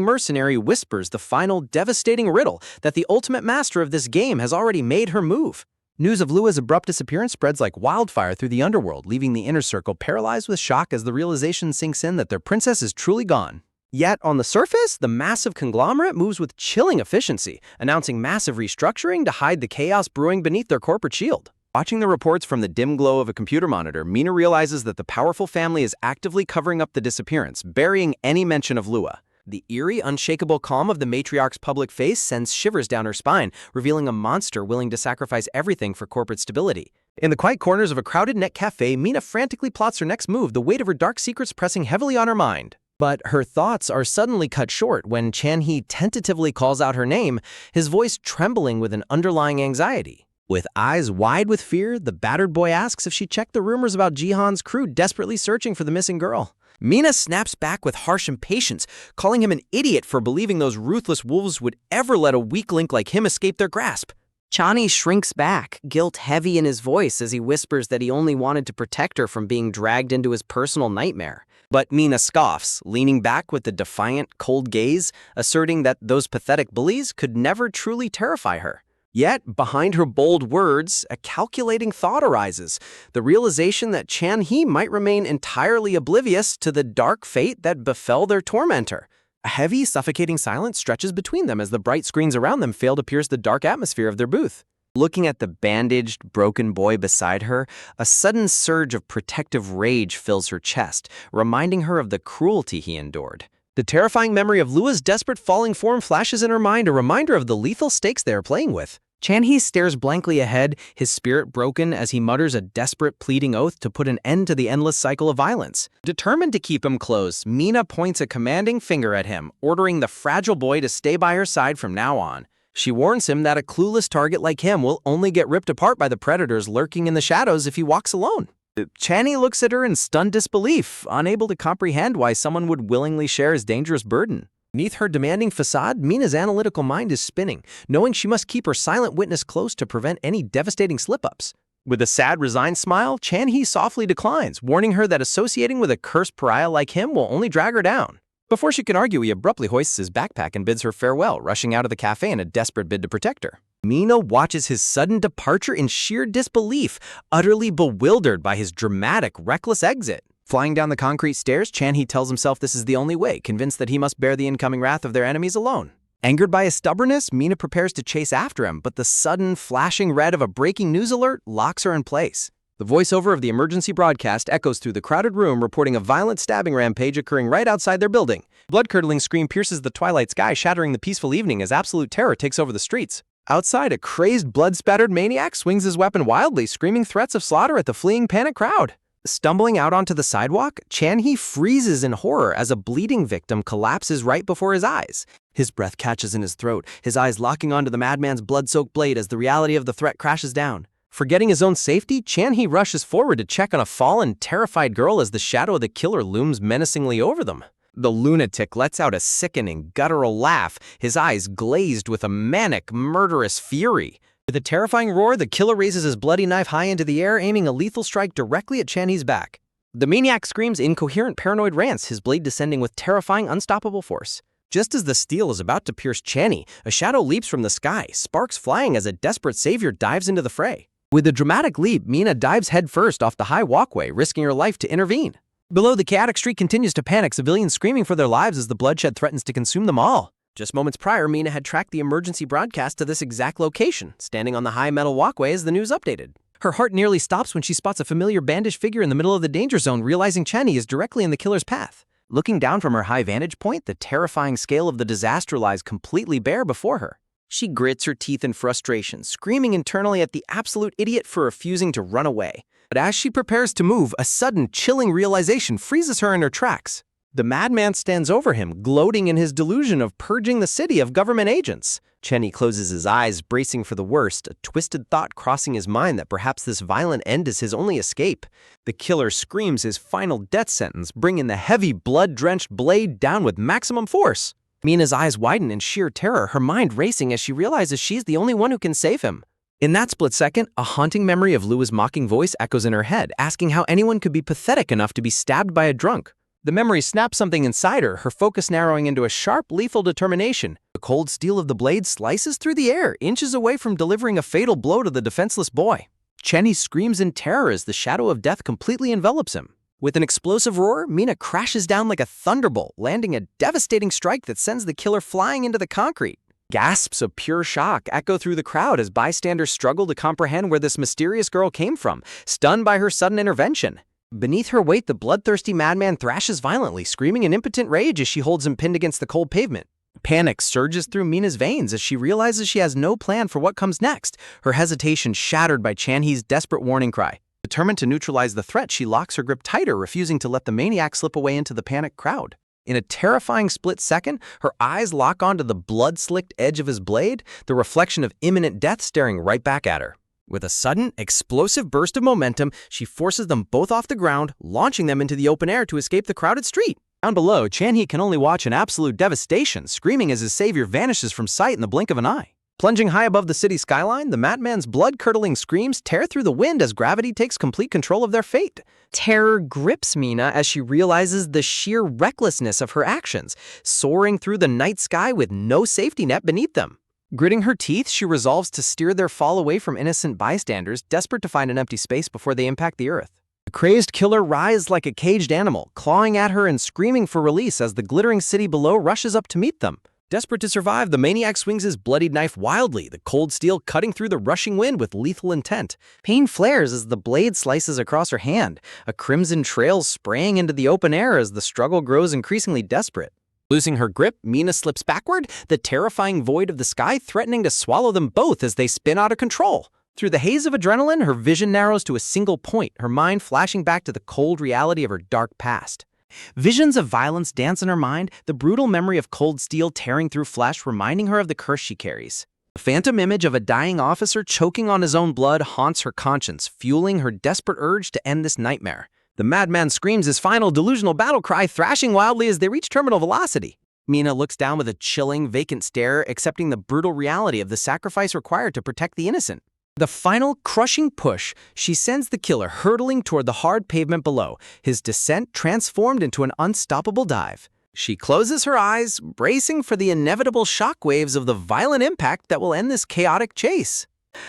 mercenary whispers the final devastating riddle that the ultimate master of this game has already made her move. News of Lua's abrupt disappearance spreads like wildfire through the underworld, leaving the inner circle paralyzed with shock as the realization sinks in that their princess is truly gone. Yet, on the surface, the massive conglomerate moves with chilling efficiency, announcing massive restructuring to hide the chaos brewing beneath their corporate shield. Watching the reports from the dim glow of a computer monitor, Mina realizes that the powerful family is actively covering up the disappearance, burying any mention of Lua. The eerie, unshakable calm of the matriarch's public face sends shivers down her spine, revealing a monster willing to sacrifice everything for corporate stability. In the quiet corners of a crowded net cafe, Mina frantically plots her next move, the weight of her dark secrets pressing heavily on her mind. But her thoughts are suddenly cut short when Chan-hee tentatively calls out her name, his voice trembling with an underlying anxiety. With eyes wide with fear, the battered boy asks if she checked the rumors about Jihan's crew desperately searching for the missing girl. Mina snaps back with harsh impatience, calling him an idiot for believing those ruthless wolves would ever let a weak link like him escape their grasp. Chani shrinks back, guilt heavy in his voice as he whispers that he only wanted to protect her from being dragged into his personal nightmare. But Mina scoffs, leaning back with a defiant, cold gaze, asserting that those pathetic bullies could never truly terrify her. Yet, behind her bold words, a calculating thought arises, the realization that Chan-hee might remain entirely oblivious to the dark fate that befell their tormentor. A heavy, suffocating silence stretches between them as the bright screens around them fail to pierce the dark atmosphere of their booth. Looking at the bandaged, broken boy beside her, a sudden surge of protective rage fills her chest, reminding her of the cruelty he endured. The terrifying memory of Lua's desperate falling form flashes in her mind, a reminder of the lethal stakes they are playing with. Chan-hee stares blankly ahead, his spirit broken as he mutters a desperate pleading oath to put an end to the endless cycle of violence. Determined to keep him close, Mina points a commanding finger at him, ordering the fragile boy to stay by her side from now on. She warns him that a clueless target like him will only get ripped apart by the predators lurking in the shadows if he walks alone. Chan-hee looks at her in stunned disbelief, unable to comprehend why someone would willingly share his dangerous burden. Beneath her demanding facade, Mina's analytical mind is spinning, knowing she must keep her silent witness close to prevent any devastating slip-ups. With a sad, resigned smile, Chan-hee softly declines, warning her that associating with a cursed pariah like him will only drag her down. Before she can argue, he abruptly hoists his backpack and bids her farewell, rushing out of the cafe in a desperate bid to protect her. Mina watches his sudden departure in sheer disbelief, utterly bewildered by his dramatic, reckless exit. Flying down the concrete stairs, Chan-hee tells himself this is the only way, convinced that he must bear the incoming wrath of their enemies alone. Angered by his stubbornness, Mina prepares to chase after him, but the sudden, flashing red of a breaking news alert locks her in place. The voiceover of the emergency broadcast echoes through the crowded room, reporting a violent stabbing rampage occurring right outside their building. A blood-curdling scream pierces the twilight sky, shattering the peaceful evening as absolute terror takes over the streets. Outside, a crazed, blood-spattered maniac swings his weapon wildly, screaming threats of slaughter at the fleeing panicked crowd. Stumbling out onto the sidewalk, Chan-hee freezes in horror as a bleeding victim collapses right before his eyes. His breath catches in his throat, his eyes locking onto the madman's blood-soaked blade as the reality of the threat crashes down. Forgetting his own safety, Chan-hee rushes forward to check on a fallen, terrified girl as the shadow of the killer looms menacingly over them. The lunatic lets out a sickening, guttural laugh, his eyes glazed with a manic, murderous fury. With a terrifying roar, the killer raises his bloody knife high into the air, aiming a lethal strike directly at Chan-hee's back. The maniac screams incoherent, paranoid rants, his blade descending with terrifying, unstoppable force. Just as the steel is about to pierce Chan-hee, a shadow leaps from the sky, sparks flying as a desperate savior dives into the fray. With a dramatic leap, Mina dives headfirst off the high walkway, risking her life to intervene. Below, the chaotic street continues to panic, civilians screaming for their lives as the bloodshed threatens to consume them all. Just moments prior, Mina had tracked the emergency broadcast to this exact location, standing on the high metal walkway as the news updated. Her heart nearly stops when she spots a familiar bandaged figure in the middle of the danger zone, realizing Chan-hee is directly in the killer's path. Looking down from her high vantage point, the terrifying scale of the disaster lies completely bare before her. She grits her teeth in frustration, screaming internally at the absolute idiot for refusing to run away. But as she prepares to move, a sudden, chilling realization freezes her in her tracks. The madman stands over him, gloating in his delusion of purging the city of government agents. Chan-hee closes his eyes, bracing for the worst, a twisted thought crossing his mind that perhaps this violent end is his only escape. The killer screams his final death sentence, bringing the heavy, blood-drenched blade down with maximum force. Mina's eyes widen in sheer terror, her mind racing as she realizes she's the only one who can save him. In that split second, a haunting memory of Lua's mocking voice echoes in her head, asking how anyone could be pathetic enough to be stabbed by a drunk. The memory snaps something inside her, her focus narrowing into a sharp, lethal determination. The cold steel of the blade slices through the air, inches away from delivering a fatal blow to the defenseless boy. Chan-hee screams in terror as the shadow of death completely envelops him. With an explosive roar, Mina crashes down like a thunderbolt, landing a devastating strike that sends the killer flying into the concrete. Gasps of pure shock echo through the crowd as bystanders struggle to comprehend where this mysterious girl came from, stunned by her sudden intervention. Beneath her weight, the bloodthirsty madman thrashes violently, screaming in impotent rage as she holds him pinned against the cold pavement. Panic surges through Mina's veins as she realizes she has no plan for what comes next, her hesitation shattered by Chan-hee's desperate warning cry. Determined to neutralize the threat, she locks her grip tighter, refusing to let the maniac slip away into the panicked crowd. In a terrifying split second, her eyes lock onto the blood-slicked edge of his blade, the reflection of imminent death staring right back at her. With a sudden, explosive burst of momentum, she forces them both off the ground, launching them into the open air to escape the crowded street. Down below, Chan-hee can only watch in absolute devastation, screaming as his savior vanishes from sight in the blink of an eye. Plunging high above the city skyline, the madman's blood-curdling screams tear through the wind as gravity takes complete control of their fate. Terror grips Mina as she realizes the sheer recklessness of her actions, soaring through the night sky with no safety net beneath them. Gritting her teeth, she resolves to steer their fall away from innocent bystanders, desperate to find an empty space before they impact the earth. The crazed killer writhes like a caged animal, clawing at her and screaming for release as the glittering city below rushes up to meet them. Desperate to survive, the maniac swings his bloodied knife wildly, the cold steel cutting through the rushing wind with lethal intent. Pain flares as the blade slices across her hand, a crimson trail spraying into the open air as the struggle grows increasingly desperate. Losing her grip, Mina slips backward, the terrifying void of the sky threatening to swallow them both as they spin out of control. Through the haze of adrenaline, her vision narrows to a single point, her mind flashing back to the cold reality of her dark past. Visions of violence dance in her mind, the brutal memory of cold steel tearing through flesh, reminding her of the curse she carries. The phantom image of a dying officer choking on his own blood haunts her conscience, fueling her desperate urge to end this nightmare. The madman screams his final delusional battle cry, thrashing wildly as they reach terminal velocity. Mina looks down with a chilling, vacant stare, accepting the brutal reality of the sacrifice required to protect the innocent. The final, crushing push, she sends the killer hurtling toward the hard pavement below, his descent transformed into an unstoppable dive. She closes her eyes, bracing for the inevitable shockwaves of the violent impact that will end this chaotic chase.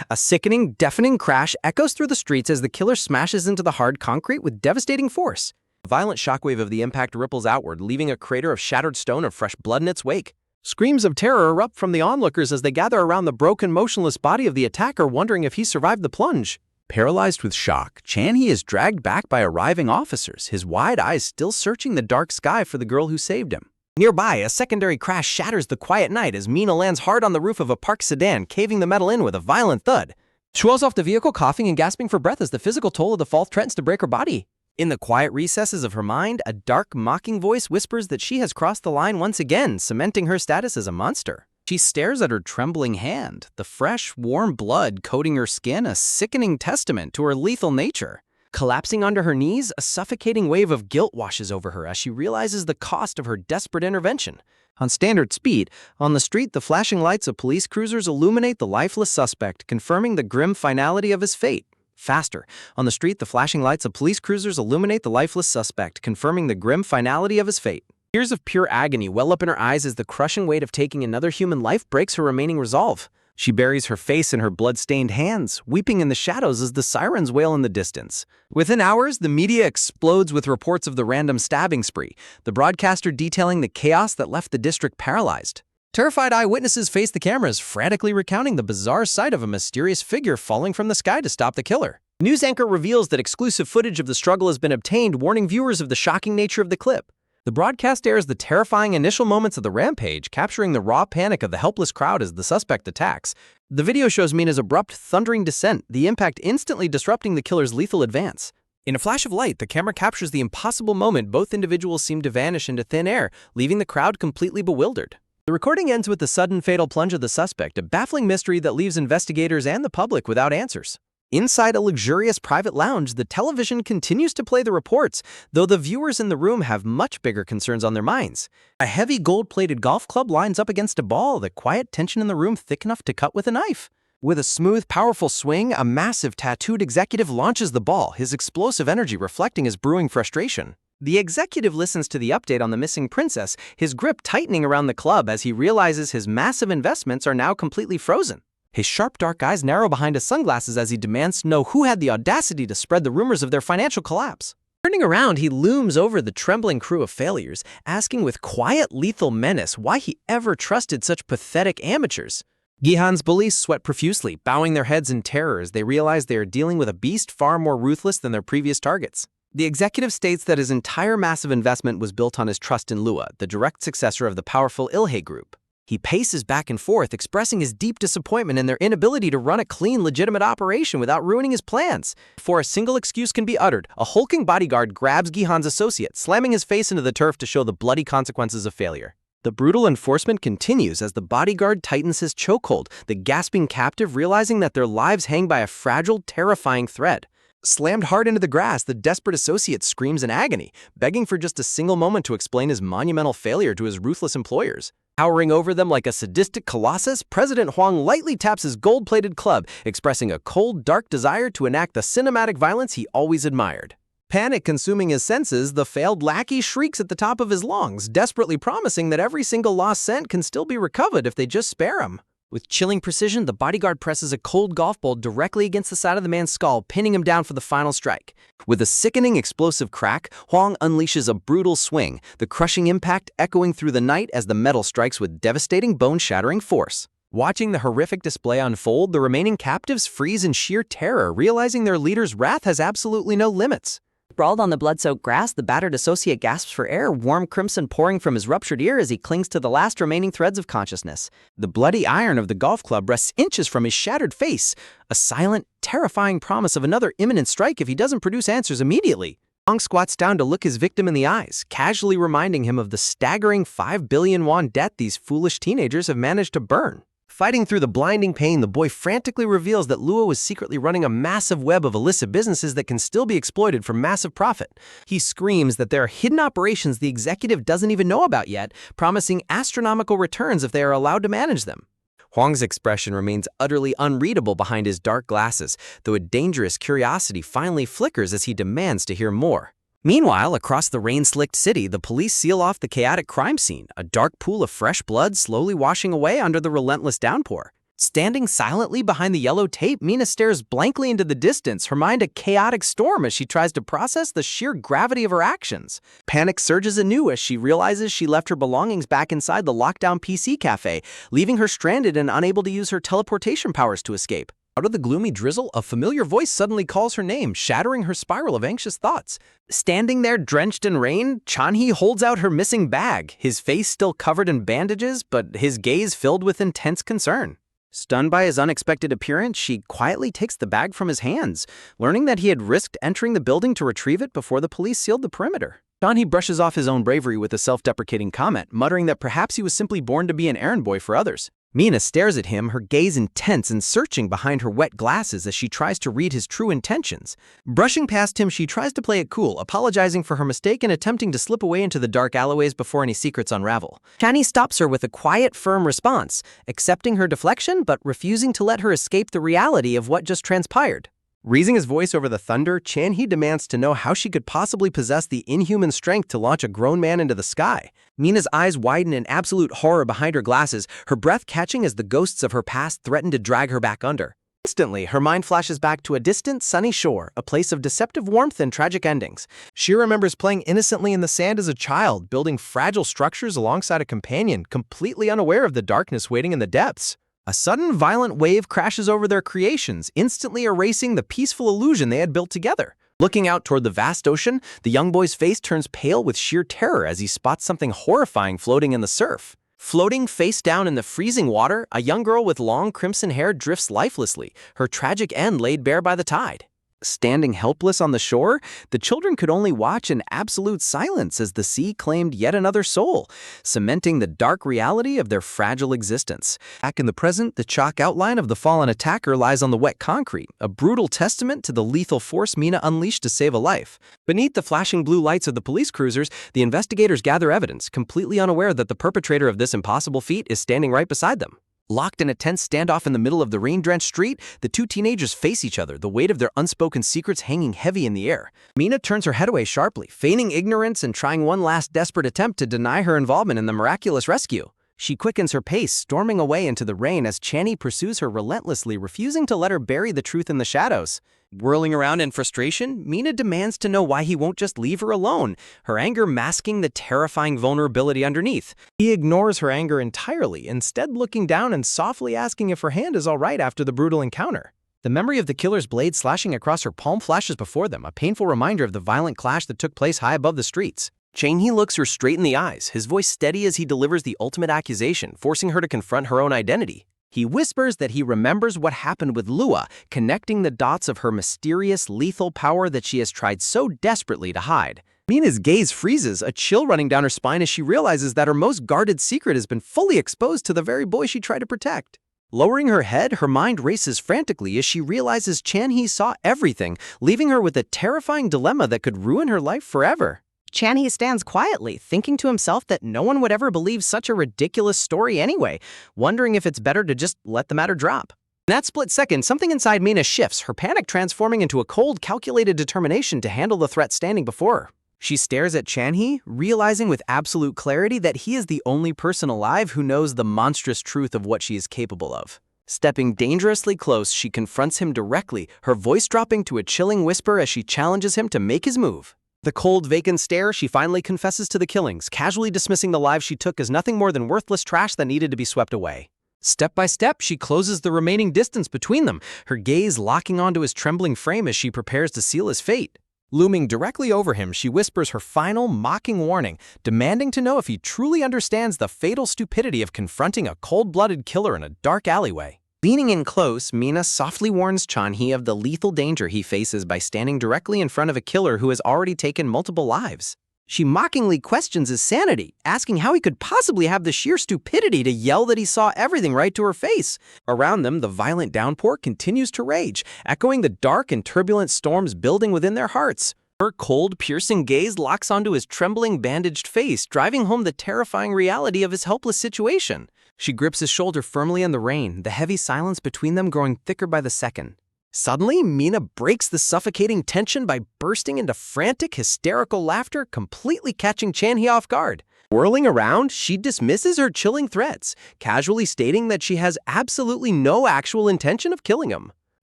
A sickening, deafening crash echoes through the streets as the killer smashes into the hard concrete with devastating force. The violent shockwave of the impact ripples outward, leaving a crater of shattered stone and fresh blood in its wake. Screams of terror erupt from the onlookers as they gather around the broken, motionless body of the attacker, wondering if he survived the plunge. Paralyzed with shock, Chan-hee is dragged back by arriving officers, his wide eyes still searching the dark sky for the girl who saved him. Nearby, a secondary crash shatters the quiet night as Mina lands hard on the roof of a parked sedan, caving the metal in with a violent thud. She rolls off the vehicle, coughing and gasping for breath as the physical toll of the fall threatens to break her body. In the quiet recesses of her mind, a dark, mocking voice whispers that she has crossed the line once again, cementing her status as a monster. She stares at her trembling hand, the fresh, warm blood coating her skin, a sickening testament to her lethal nature. Collapsing onto her knees, a suffocating wave of guilt washes over her as she realizes the cost of her desperate intervention. On standard speed, on the street, the flashing lights of police cruisers illuminate the lifeless suspect, confirming the grim finality of his fate. Faster. On the street, the flashing lights of police cruisers illuminate the lifeless suspect, confirming the grim finality of his fate. Tears of pure agony well up in her eyes as the crushing weight of taking another human life breaks her remaining resolve. She buries her face in her blood-stained hands, weeping in the shadows as the sirens wail in the distance. Within hours, the media explodes with reports of the random stabbing spree, the broadcaster detailing the chaos that left the district paralyzed. Terrified eyewitnesses face the cameras, frantically recounting the bizarre sight of a mysterious figure falling from the sky to stop the killer. News anchor reveals that exclusive footage of the struggle has been obtained, warning viewers of the shocking nature of the clip. The broadcast airs the terrifying initial moments of the rampage, capturing the raw panic of the helpless crowd as the suspect attacks. The video shows Mina's abrupt, thundering descent, the impact instantly disrupting the killer's lethal advance. In a flash of light, the camera captures the impossible moment both individuals seem to vanish into thin air, leaving the crowd completely bewildered. The recording ends with the sudden fatal plunge of the suspect, a baffling mystery that leaves investigators and the public without answers. Inside a luxurious private lounge, the television continues to play the reports, though the viewers in the room have much bigger concerns on their minds. A heavy gold-plated golf club lines up against a ball, the quiet tension in the room thick enough to cut with a knife. With a smooth, powerful swing, a massive tattooed executive launches the ball, his explosive energy reflecting his brewing frustration. The executive listens to the update on the missing princess, his grip tightening around the club as he realizes his massive investments are now completely frozen. His sharp dark eyes narrow behind his sunglasses as he demands to know who had the audacity to spread the rumors of their financial collapse. Turning around, he looms over the trembling crew of failures, asking with quiet, lethal menace why he ever trusted such pathetic amateurs. Gihan's bullies sweat profusely, bowing their heads in terror as they realize they are dealing with a beast far more ruthless than their previous targets. The executive states that his entire massive investment was built on his trust in Lua, the direct successor of the powerful Ilhe group. He paces back and forth, expressing his deep disappointment in their inability to run a clean, legitimate operation without ruining his plans. Before a single excuse can be uttered, a hulking bodyguard grabs Gihan's associate, slamming his face into the turf to show the bloody consequences of failure. The brutal enforcement continues as the bodyguard tightens his chokehold, the gasping captive realizing that their lives hang by a fragile, terrifying thread. Slammed hard into the grass, the desperate associate screams in agony, begging for just a single moment to explain his monumental failure to his ruthless employers. Towering over them like a sadistic colossus, President Huang lightly taps his gold-plated club, expressing a cold, dark desire to enact the cinematic violence he always admired. Panic consuming his senses, the failed lackey shrieks at the top of his lungs, desperately promising that every single lost cent can still be recovered if they just spare him. With chilling precision, the bodyguard presses a cold golf ball directly against the side of the man's skull, pinning him down for the final strike. With a sickening explosive crack, Huang unleashes a brutal swing, the crushing impact echoing through the night as the metal strikes with devastating, bone-shattering force. Watching the horrific display unfold, the remaining captives freeze in sheer terror, realizing their leader's wrath has absolutely no limits. Sprawled on the blood-soaked grass, the battered associate gasps for air, warm crimson pouring from his ruptured ear as he clings to the last remaining threads of consciousness. The bloody iron of the golf club rests inches from his shattered face, a silent, terrifying promise of another imminent strike if he doesn't produce answers immediately. Huang squats down to look his victim in the eyes, casually reminding him of the staggering 5 billion won debt these foolish teenagers have managed to burn. Fighting through the blinding pain, the boy frantically reveals that Lua was secretly running a massive web of illicit businesses that can still be exploited for massive profit. He screams that there are hidden operations the executive doesn't even know about yet, promising astronomical returns if they are allowed to manage them. Huang's expression remains utterly unreadable behind his dark glasses, though a dangerous curiosity finally flickers as he demands to hear more. Meanwhile, across the rain-slicked city, the police seal off the chaotic crime scene, a dark pool of fresh blood slowly washing away under the relentless downpour. Standing silently behind the yellow tape, Mina stares blankly into the distance, her mind a chaotic storm as she tries to process the sheer gravity of her actions. Panic surges anew as she realizes she left her belongings back inside the lockdown PC cafe, leaving her stranded and unable to use her teleportation powers to escape. Out of the gloomy drizzle, a familiar voice suddenly calls her name, shattering her spiral of anxious thoughts. Standing there drenched in rain, Chanhee holds out her missing bag, his face still covered in bandages, but his gaze filled with intense concern. Stunned by his unexpected appearance, she quietly takes the bag from his hands, learning that he had risked entering the building to retrieve it before the police sealed the perimeter. Chanhee brushes off his own bravery with a self-deprecating comment, muttering that perhaps he was simply born to be an errand boy for others. Mina stares at him, her gaze intense and searching behind her wet glasses as she tries to read his true intentions. Brushing past him, she tries to play it cool, apologizing for her mistake and attempting to slip away into the dark alleyways before any secrets unravel. Chanhee stops her with a quiet, firm response, accepting her deflection but refusing to let her escape the reality of what just transpired. Raising his voice over the thunder, Chanhee demands to know how she could possibly possess the inhuman strength to launch a grown man into the sky. Mina's eyes widen in absolute horror behind her glasses, her breath catching as the ghosts of her past threaten to drag her back under. Instantly, her mind flashes back to a distant, sunny shore, a place of deceptive warmth and tragic endings. She remembers playing innocently in the sand as a child, building fragile structures alongside a companion, completely unaware of the darkness waiting in the depths. A sudden, violent wave crashes over their creations, instantly erasing the peaceful illusion they had built together. Looking out toward the vast ocean, the young boy's face turns pale with sheer terror as he spots something horrifying floating in the surf. Floating face down in the freezing water, a young girl with long crimson hair drifts lifelessly, her tragic end laid bare by the tide. Standing helpless on the shore, the children could only watch in absolute silence as the sea claimed yet another soul, cementing the dark reality of their fragile existence. Back in the present, the chalk outline of the fallen attacker lies on the wet concrete, a brutal testament to the lethal force Mina unleashed to save a life. Beneath the flashing blue lights of the police cruisers, the investigators gather evidence, completely unaware that the perpetrator of this impossible feat is standing right beside them. Locked in a tense standoff in the middle of the rain-drenched street, the two teenagers face each other, the weight of their unspoken secrets hanging heavy in the air. Mina turns her head away sharply, feigning ignorance and trying one last desperate attempt to deny her involvement in the miraculous rescue. She quickens her pace, storming away into the rain as Chanhee pursues her relentlessly, refusing to let her bury the truth in the shadows. Whirling around in frustration, Mina demands to know why he won't just leave her alone, her anger masking the terrifying vulnerability underneath. He ignores her anger entirely, instead looking down and softly asking if her hand is all right after the brutal encounter. The memory of the killer's blade slashing across her palm flashes before them, a painful reminder of the violent clash that took place high above the streets. Chanhee looks her straight in the eyes, his voice steady as he delivers the ultimate accusation, forcing her to confront her own identity. He whispers that he remembers what happened with Lua, connecting the dots of her mysterious, lethal power that she has tried so desperately to hide. Mina's gaze freezes, a chill running down her spine as she realizes that her most guarded secret has been fully exposed to the very boy she tried to protect. Lowering her head, her mind races frantically as she realizes Chanhee saw everything, leaving her with a terrifying dilemma that could ruin her life forever. Chanhee stands quietly, thinking to himself that no one would ever believe such a ridiculous story anyway, wondering if it's better to just let the matter drop. In that split second, something inside Mina shifts, her panic transforming into a cold, calculated determination to handle the threat standing before her. She stares at Chanhee, realizing with absolute clarity that he is the only person alive who knows the monstrous truth of what she is capable of. Stepping dangerously close, she confronts him directly, her voice dropping to a chilling whisper as she challenges him to make his move. The cold, vacant stare, she finally confesses to the killings, casually dismissing the lives she took as nothing more than worthless trash that needed to be swept away. Step by step, she closes the remaining distance between them, her gaze locking onto his trembling frame as she prepares to seal his fate. Looming directly over him, she whispers her final, mocking warning, demanding to know if he truly understands the fatal stupidity of confronting a cold-blooded killer in a dark alleyway. Leaning in close, Mina softly warns Chanhee of the lethal danger he faces by standing directly in front of a killer who has already taken multiple lives. She mockingly questions his sanity, asking how he could possibly have the sheer stupidity to yell that he saw everything right to her face. Around them, the violent downpour continues to rage, echoing the dark and turbulent storms building within their hearts. Her cold, piercing gaze locks onto his trembling, bandaged face, driving home the terrifying reality of his helpless situation. She grips his shoulder firmly in the rain, the heavy silence between them growing thicker by the second. Suddenly, Mina breaks the suffocating tension by bursting into frantic, hysterical laughter, completely catching Chanhee off guard. Whirling around, she dismisses her chilling threats, casually stating that she has absolutely no actual intention of killing him.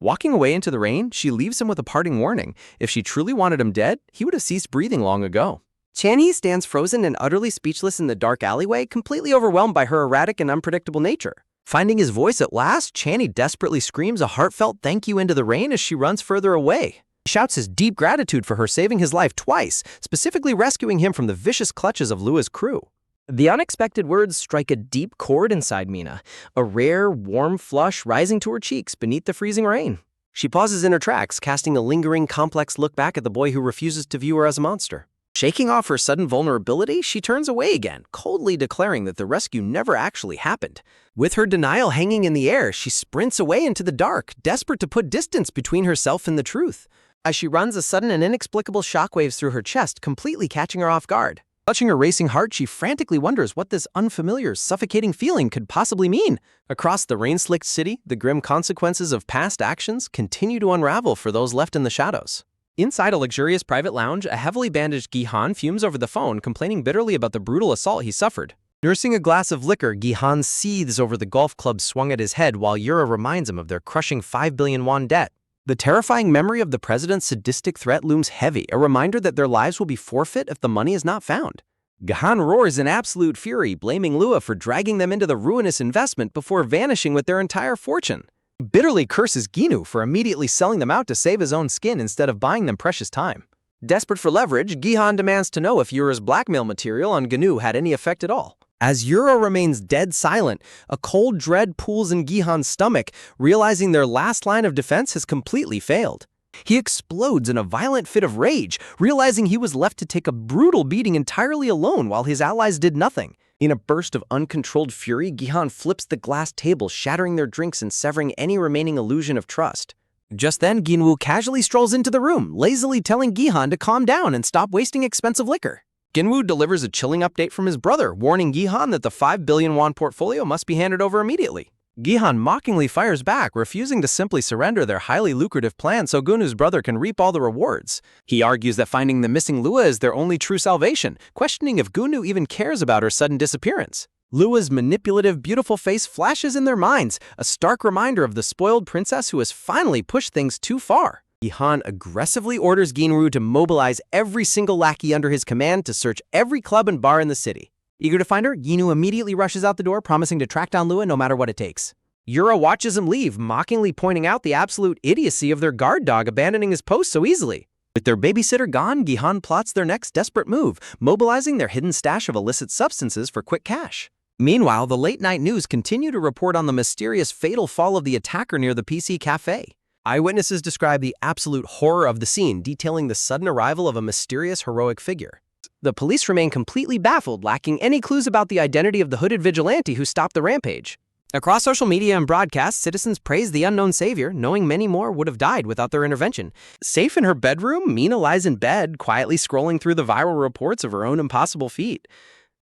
Walking away into the rain, she leaves him with a parting warning. If she truly wanted him dead, he would have ceased breathing long ago. Chanhee stands frozen and utterly speechless in the dark alleyway, completely overwhelmed by her erratic and unpredictable nature. Finding his voice at last, Chanhee desperately screams a heartfelt thank you into the rain as she runs further away. He shouts his deep gratitude for her saving his life twice, specifically rescuing him from the vicious clutches of Lua's crew. The unexpected words strike a deep chord inside Mina, a rare, warm flush rising to her cheeks beneath the freezing rain. She pauses in her tracks, casting a lingering, complex look back at the boy who refuses to view her as a monster. Shaking off her sudden vulnerability, she turns away again, coldly declaring that the rescue never actually happened. With her denial hanging in the air, she sprints away into the dark, desperate to put distance between herself and the truth. As she runs, a sudden and inexplicable shockwaves through her chest, completely catching her off guard. Clutching her racing heart, she frantically wonders what this unfamiliar, suffocating feeling could possibly mean. Across the rain-slicked city, the grim consequences of past actions continue to unravel for those left in the shadows. Inside a luxurious private lounge, a heavily bandaged Gi-han fumes over the phone, complaining bitterly about the brutal assault he suffered. Nursing a glass of liquor, Gi-han seethes over the golf club swung at his head while Yura reminds him of their crushing 5 billion won debt. The terrifying memory of the president's sadistic threat looms heavy, a reminder that their lives will be forfeit if the money is not found. Gi-han roars in absolute fury, blaming Lua for dragging them into the ruinous investment before vanishing with their entire fortune. He bitterly curses Ginu for immediately selling them out to save his own skin instead of buying them precious time. Desperate for leverage, Gi-han demands to know if Yura's blackmail material on Gnu had any effect at all. As Yura remains dead silent, a cold dread pools in Gi-han's stomach, realizing their last line of defense has completely failed. He explodes in a violent fit of rage, realizing he was left to take a brutal beating entirely alone while his allies did nothing. In a burst of uncontrolled fury, Gi-han flips the glass table, shattering their drinks and severing any remaining illusion of trust. Just then, Ginwoo casually strolls into the room, lazily telling Gi-han to calm down and stop wasting expensive liquor. Ginwoo delivers a chilling update from his brother, warning Gi-han that the 5 billion won portfolio must be handed over immediately. Gi-han mockingly fires back, refusing to simply surrender their highly lucrative plan so Gunwoo's brother can reap all the rewards. He argues that finding the missing Lua is their only true salvation, questioning if Gunwoo even cares about her sudden disappearance. Lua's manipulative, beautiful face flashes in their minds, a stark reminder of the spoiled princess who has finally pushed things too far. Gi-han aggressively orders Ginwoo to mobilize every single lackey under his command to search every club and bar in the city. Eager to find her, Ginwoo immediately rushes out the door, promising to track down Lua no matter what it takes. Yura watches him leave, mockingly pointing out the absolute idiocy of their guard dog abandoning his post so easily. With their babysitter gone, Gi-han plots their next desperate move, mobilizing their hidden stash of illicit substances for quick cash. Meanwhile, the late-night news continue to report on the mysterious fatal fall of the attacker near the PC cafe. Eyewitnesses describe the absolute horror of the scene, detailing the sudden arrival of a mysterious heroic figure. The police remain completely baffled, lacking any clues about the identity of the hooded vigilante who stopped the rampage. Across social media and broadcasts, citizens praise the unknown savior, knowing many more would have died without their intervention. Safe in her bedroom, Mina lies in bed, quietly scrolling through the viral reports of her own impossible feat.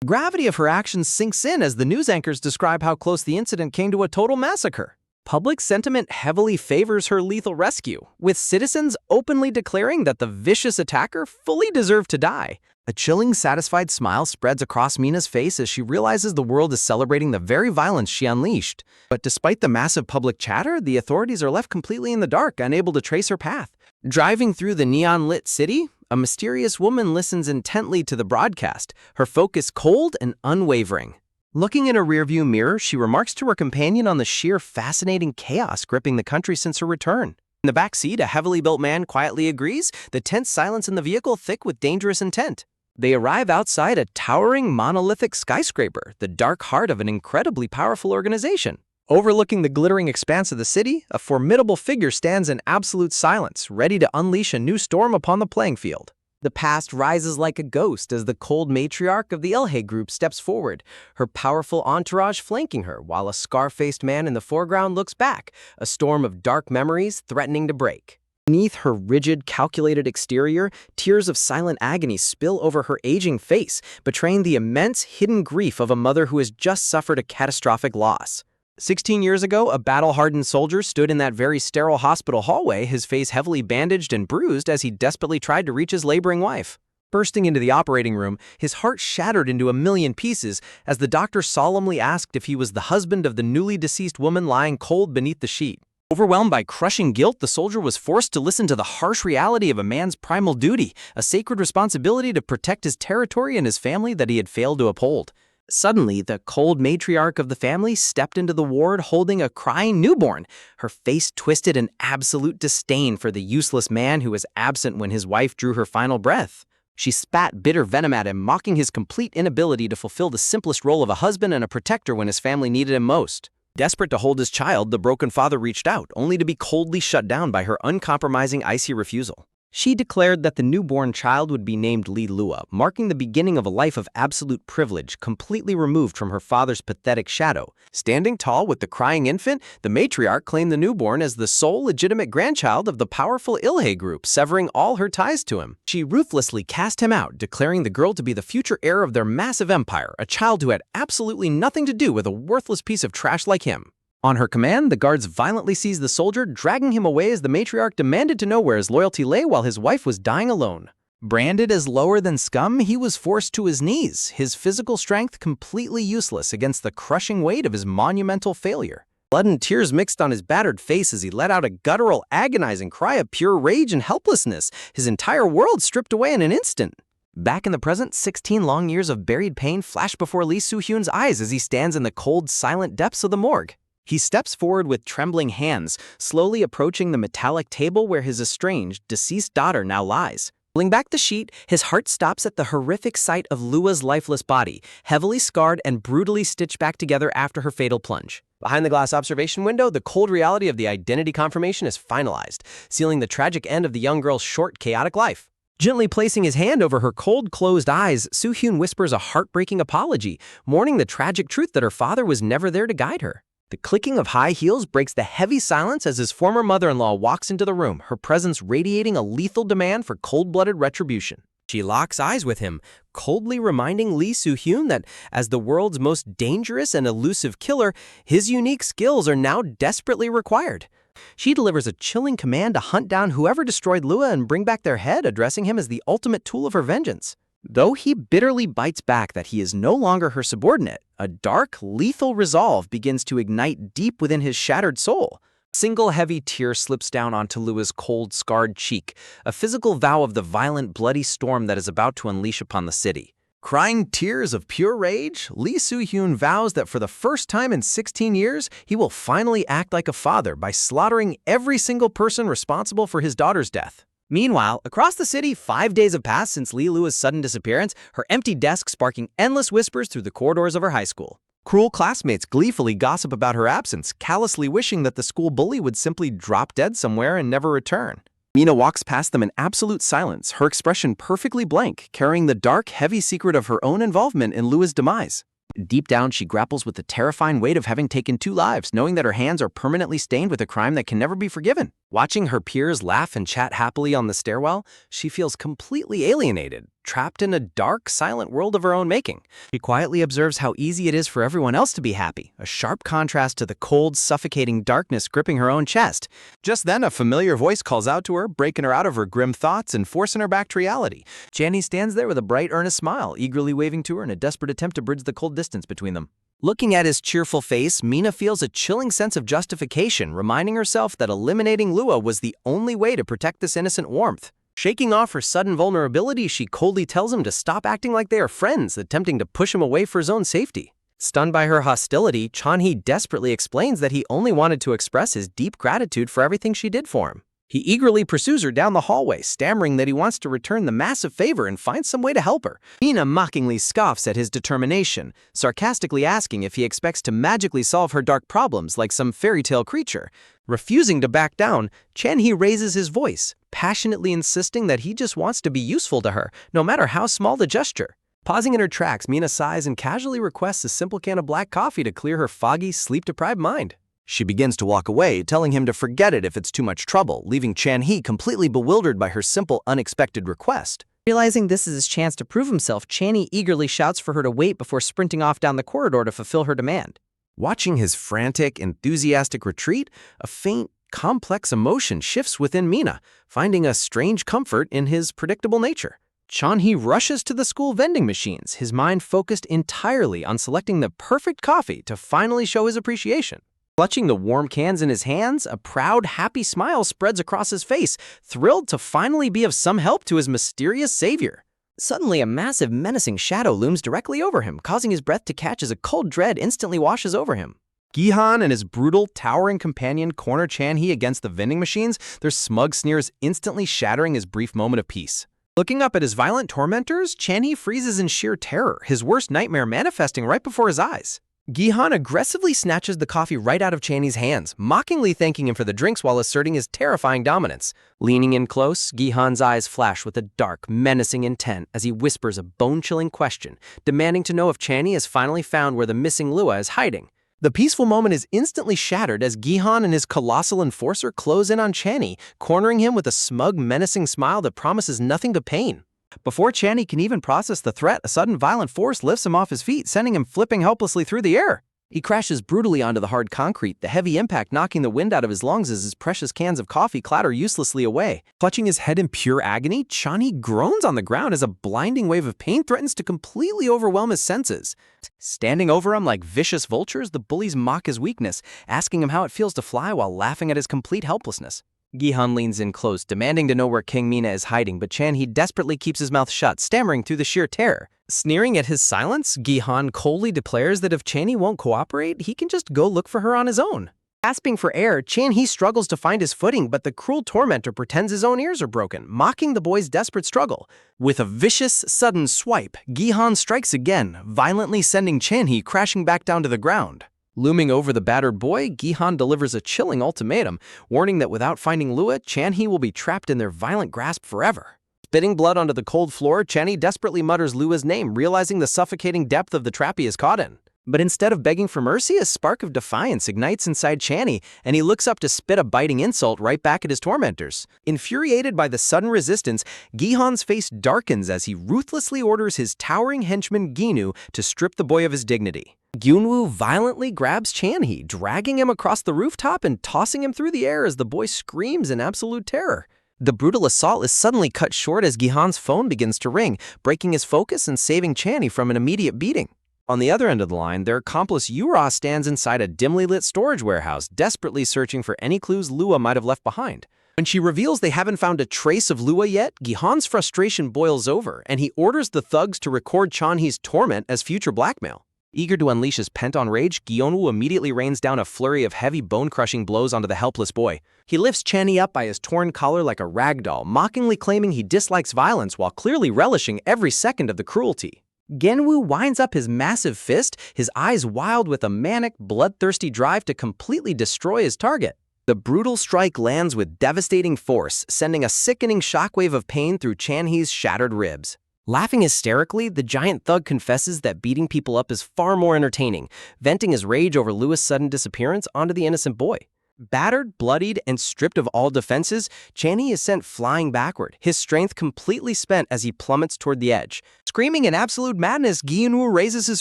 The gravity of her actions sinks in as the news anchors describe how close the incident came to a total massacre. Public sentiment heavily favors her lethal rescue, with citizens openly declaring that the vicious attacker fully deserved to die. A chilling, satisfied smile spreads across Mina's face as she realizes the world is celebrating the very violence she unleashed. But despite the massive public chatter, the authorities are left completely in the dark, unable to trace her path. Driving through the neon-lit city, a mysterious woman listens intently to the broadcast, her focus cold and unwavering. Looking in a rearview mirror, she remarks to her companion on the sheer fascinating chaos gripping the country since her return. In the back seat, a heavily built man quietly agrees, the tense silence in the vehicle thick with dangerous intent. They arrive outside a towering monolithic skyscraper, the dark heart of an incredibly powerful organization. Overlooking the glittering expanse of the city, a formidable figure stands in absolute silence, ready to unleash a new storm upon the playing field. The past rises like a ghost as the cold matriarch of the Ilhe group steps forward, her powerful entourage flanking her, while a scar-faced man in the foreground looks back, a storm of dark memories threatening to break. Beneath her rigid, calculated exterior, tears of silent agony spill over her aging face, betraying the immense, hidden grief of a mother who has just suffered a catastrophic loss. 16 years ago, a battle-hardened soldier stood in that very sterile hospital hallway, his face heavily bandaged and bruised as he desperately tried to reach his laboring wife. Bursting into the operating room, his heart shattered into a million pieces as the doctor solemnly asked if he was the husband of the newly deceased woman lying cold beneath the sheet. Overwhelmed by crushing guilt, the soldier was forced to listen to the harsh reality of a man's primal duty, a sacred responsibility to protect his territory and his family that he had failed to uphold. Suddenly, the cold matriarch of the family stepped into the ward holding a crying newborn, her face twisted in absolute disdain for the useless man who was absent when his wife drew her final breath. She spat bitter venom at him, mocking his complete inability to fulfill the simplest role of a husband and a protector when his family needed him most. Desperate to hold his child, the broken father reached out, only to be coldly shut down by her uncompromising icy refusal. She declared that the newborn child would be named Lee Lua, marking the beginning of a life of absolute privilege, completely removed from her father's pathetic shadow. Standing tall with the crying infant, the matriarch claimed the newborn as the sole legitimate grandchild of the powerful Ilhe group, severing all her ties to him. She ruthlessly cast him out, declaring the girl to be the future heir of their massive empire, a child who had absolutely nothing to do with a worthless piece of trash like him. On her command, the guards violently seized the soldier, dragging him away as the matriarch demanded to know where his loyalty lay while his wife was dying alone. Branded as lower than scum, he was forced to his knees, his physical strength completely useless against the crushing weight of his monumental failure. Blood and tears mixed on his battered face as he let out a guttural, agonizing cry of pure rage and helplessness, his entire world stripped away in an instant. Back in the present, 16 long years of buried pain flash before Lee Soo-hyun's eyes as he stands in the cold, silent depths of the morgue. He steps forward with trembling hands, slowly approaching the metallic table where his estranged, deceased daughter now lies. Pulling back the sheet, his heart stops at the horrific sight of Lua's lifeless body, heavily scarred and brutally stitched back together after her fatal plunge. Behind the glass observation window, the cold reality of the identity confirmation is finalized, sealing the tragic end of the young girl's short, chaotic life. Gently placing his hand over her cold, closed eyes, Soo-hyun whispers a heartbreaking apology, mourning the tragic truth that her father was never there to guide her. The clicking of high heels breaks the heavy silence as his former mother-in-law walks into the room, her presence radiating a lethal demand for cold-blooded retribution. She locks eyes with him, coldly reminding Lee Soo-hyun that, as the world's most dangerous and elusive killer, his unique skills are now desperately required. She delivers a chilling command to hunt down whoever destroyed Lua and bring back their head, addressing him as the ultimate tool of her vengeance. Though he bitterly bites back that he is no longer her subordinate, a dark, lethal resolve begins to ignite deep within his shattered soul. A single heavy tear slips down onto Lua's cold, scarred cheek, a physical vow of the violent, bloody storm that is about to unleash upon the city. Crying tears of pure rage, Lee Soo-hyun vows that for the first time in 16 years, he will finally act like a father by slaughtering every single person responsible for his daughter's death. Meanwhile, across the city, 5 days have passed since Lee Lua's sudden disappearance, her empty desk sparking endless whispers through the corridors of her high school. Cruel classmates gleefully gossip about her absence, callously wishing that the school bully would simply drop dead somewhere and never return. Mina walks past them in absolute silence, her expression perfectly blank, carrying the dark, heavy secret of her own involvement in Lua's demise. Deep down, she grapples with the terrifying weight of having taken 2 lives, knowing that her hands are permanently stained with a crime that can never be forgiven. Watching her peers laugh and chat happily on the stairwell, she feels completely alienated, trapped in a dark, silent world of her own making. She quietly observes how easy it is for everyone else to be happy, a sharp contrast to the cold, suffocating darkness gripping her own chest. Just then, a familiar voice calls out to her, breaking her out of her grim thoughts and forcing her back to reality. Channy stands there with a bright, earnest smile, eagerly waving to her in a desperate attempt to bridge the cold distance between them. Looking at his cheerful face, Mina feels a chilling sense of justification, reminding herself that eliminating Lua was the only way to protect this innocent warmth. Shaking off her sudden vulnerability, she coldly tells him to stop acting like they are friends, attempting to push him away for his own safety. Stunned by her hostility, Chan-hee desperately explains that he only wanted to express his deep gratitude for everything she did for him. He eagerly pursues her down the hallway, stammering that he wants to return the massive favor and find some way to help her. Mina mockingly scoffs at his determination, sarcastically asking if he expects to magically solve her dark problems like some fairy tale creature. Refusing to back down, Chan-hee raises his voice, passionately insisting that he just wants to be useful to her, no matter how small the gesture. Pausing in her tracks, Mina sighs and casually requests a simple can of black coffee to clear her foggy, sleep-deprived mind. She begins to walk away, telling him to forget it if it's too much trouble, leaving Chan-hee completely bewildered by her simple, unexpected request. Realizing this is his chance to prove himself, Chan-hee eagerly shouts for her to wait before sprinting off down the corridor to fulfill her demand. Watching his frantic, enthusiastic retreat, a faint, complex emotion shifts within Mina, finding a strange comfort in his predictable nature. Chan-hee rushes to the school vending machines, his mind focused entirely on selecting the perfect coffee to finally show his appreciation. Clutching the warm cans in his hands, a proud, happy smile spreads across his face, thrilled to finally be of some help to his mysterious savior. Suddenly, a massive, menacing shadow looms directly over him, causing his breath to catch as a cold dread instantly washes over him. Gi-han and his brutal, towering companion corner Chan-hee against the vending machines, their smug sneers instantly shattering his brief moment of peace. Looking up at his violent tormentors, Chan-hee freezes in sheer terror, his worst nightmare manifesting right before his eyes. Gi-han aggressively snatches the coffee right out of Chan-hee's hands, mockingly thanking him for the drinks while asserting his terrifying dominance. Leaning in close, Gi-han's eyes flash with a dark, menacing intent as he whispers a bone-chilling question, demanding to know if Chan-hee has finally found where the missing Lua is hiding. The peaceful moment is instantly shattered as Gi-han and his colossal enforcer close in on Chan-hee, cornering him with a smug, menacing smile that promises nothing but pain. Before Chan-hee can even process the threat, a sudden violent force lifts him off his feet, sending him flipping helplessly through the air. He crashes brutally onto the hard concrete, the heavy impact knocking the wind out of his lungs as his precious cans of coffee clatter uselessly away. Clutching his head in pure agony, Chan-hee groans on the ground as a blinding wave of pain threatens to completely overwhelm his senses. Standing over him like vicious vultures, the bullies mock his weakness, asking him how it feels to fly while laughing at his complete helplessness. Gi-han leans in close, demanding to know where King Mina is hiding, but Chan-hee desperately keeps his mouth shut, stammering through the sheer terror. Sneering at his silence, Gi-han coldly declares that if Chan-hee won't cooperate, he can just go look for her on his own. Gasping for air, Chan-hee struggles to find his footing, but the cruel tormentor pretends his own ears are broken, mocking the boy's desperate struggle. With a vicious, sudden swipe, Gi-han strikes again, violently sending Chan-hee crashing back down to the ground. Looming over the battered boy, Gi-han delivers a chilling ultimatum, warning that without finding Lua, Chan-hee will be trapped in their violent grasp forever. Spitting blood onto the cold floor, Chan-hee desperately mutters Lua's name, realizing the suffocating depth of the trap he is caught in. But instead of begging for mercy, a spark of defiance ignites inside Chan-hee, and he looks up to spit a biting insult right back at his tormentors. Infuriated by the sudden resistance, Gi-han's face darkens as he ruthlessly orders his towering henchman Gi-nu to strip the boy of his dignity. Gyunwoo violently grabs Chan-hee, dragging him across the rooftop and tossing him through the air as the boy screams in absolute terror. The brutal assault is suddenly cut short as Gi-han's phone begins to ring, breaking his focus and saving Chan-hee from an immediate beating. On the other end of the line, their accomplice Ura stands inside a dimly lit storage warehouse, desperately searching for any clues Lua might have left behind. When she reveals they haven't found a trace of Lua yet, Gi-han's frustration boils over, and he orders the thugs to record Chan-hee's torment as future blackmail. Eager to unleash his pent-on rage, Gyunwoo immediately rains down a flurry of heavy bone-crushing blows onto the helpless boy. He lifts Chan-hee up by his torn collar like a rag doll, mockingly claiming he dislikes violence while clearly relishing every second of the cruelty. Gyunwoo winds up his massive fist, his eyes wild with a manic, bloodthirsty drive to completely destroy his target. The brutal strike lands with devastating force, sending a sickening shockwave of pain through Chan-hee's shattered ribs. Laughing hysterically, the giant thug confesses that beating people up is far more entertaining, venting his rage over Lua's sudden disappearance onto the innocent boy. Battered, bloodied, and stripped of all defenses, Chan-hee is sent flying backward, his strength completely spent as he plummets toward the edge. Screaming in absolute madness, Gyunwoo raises his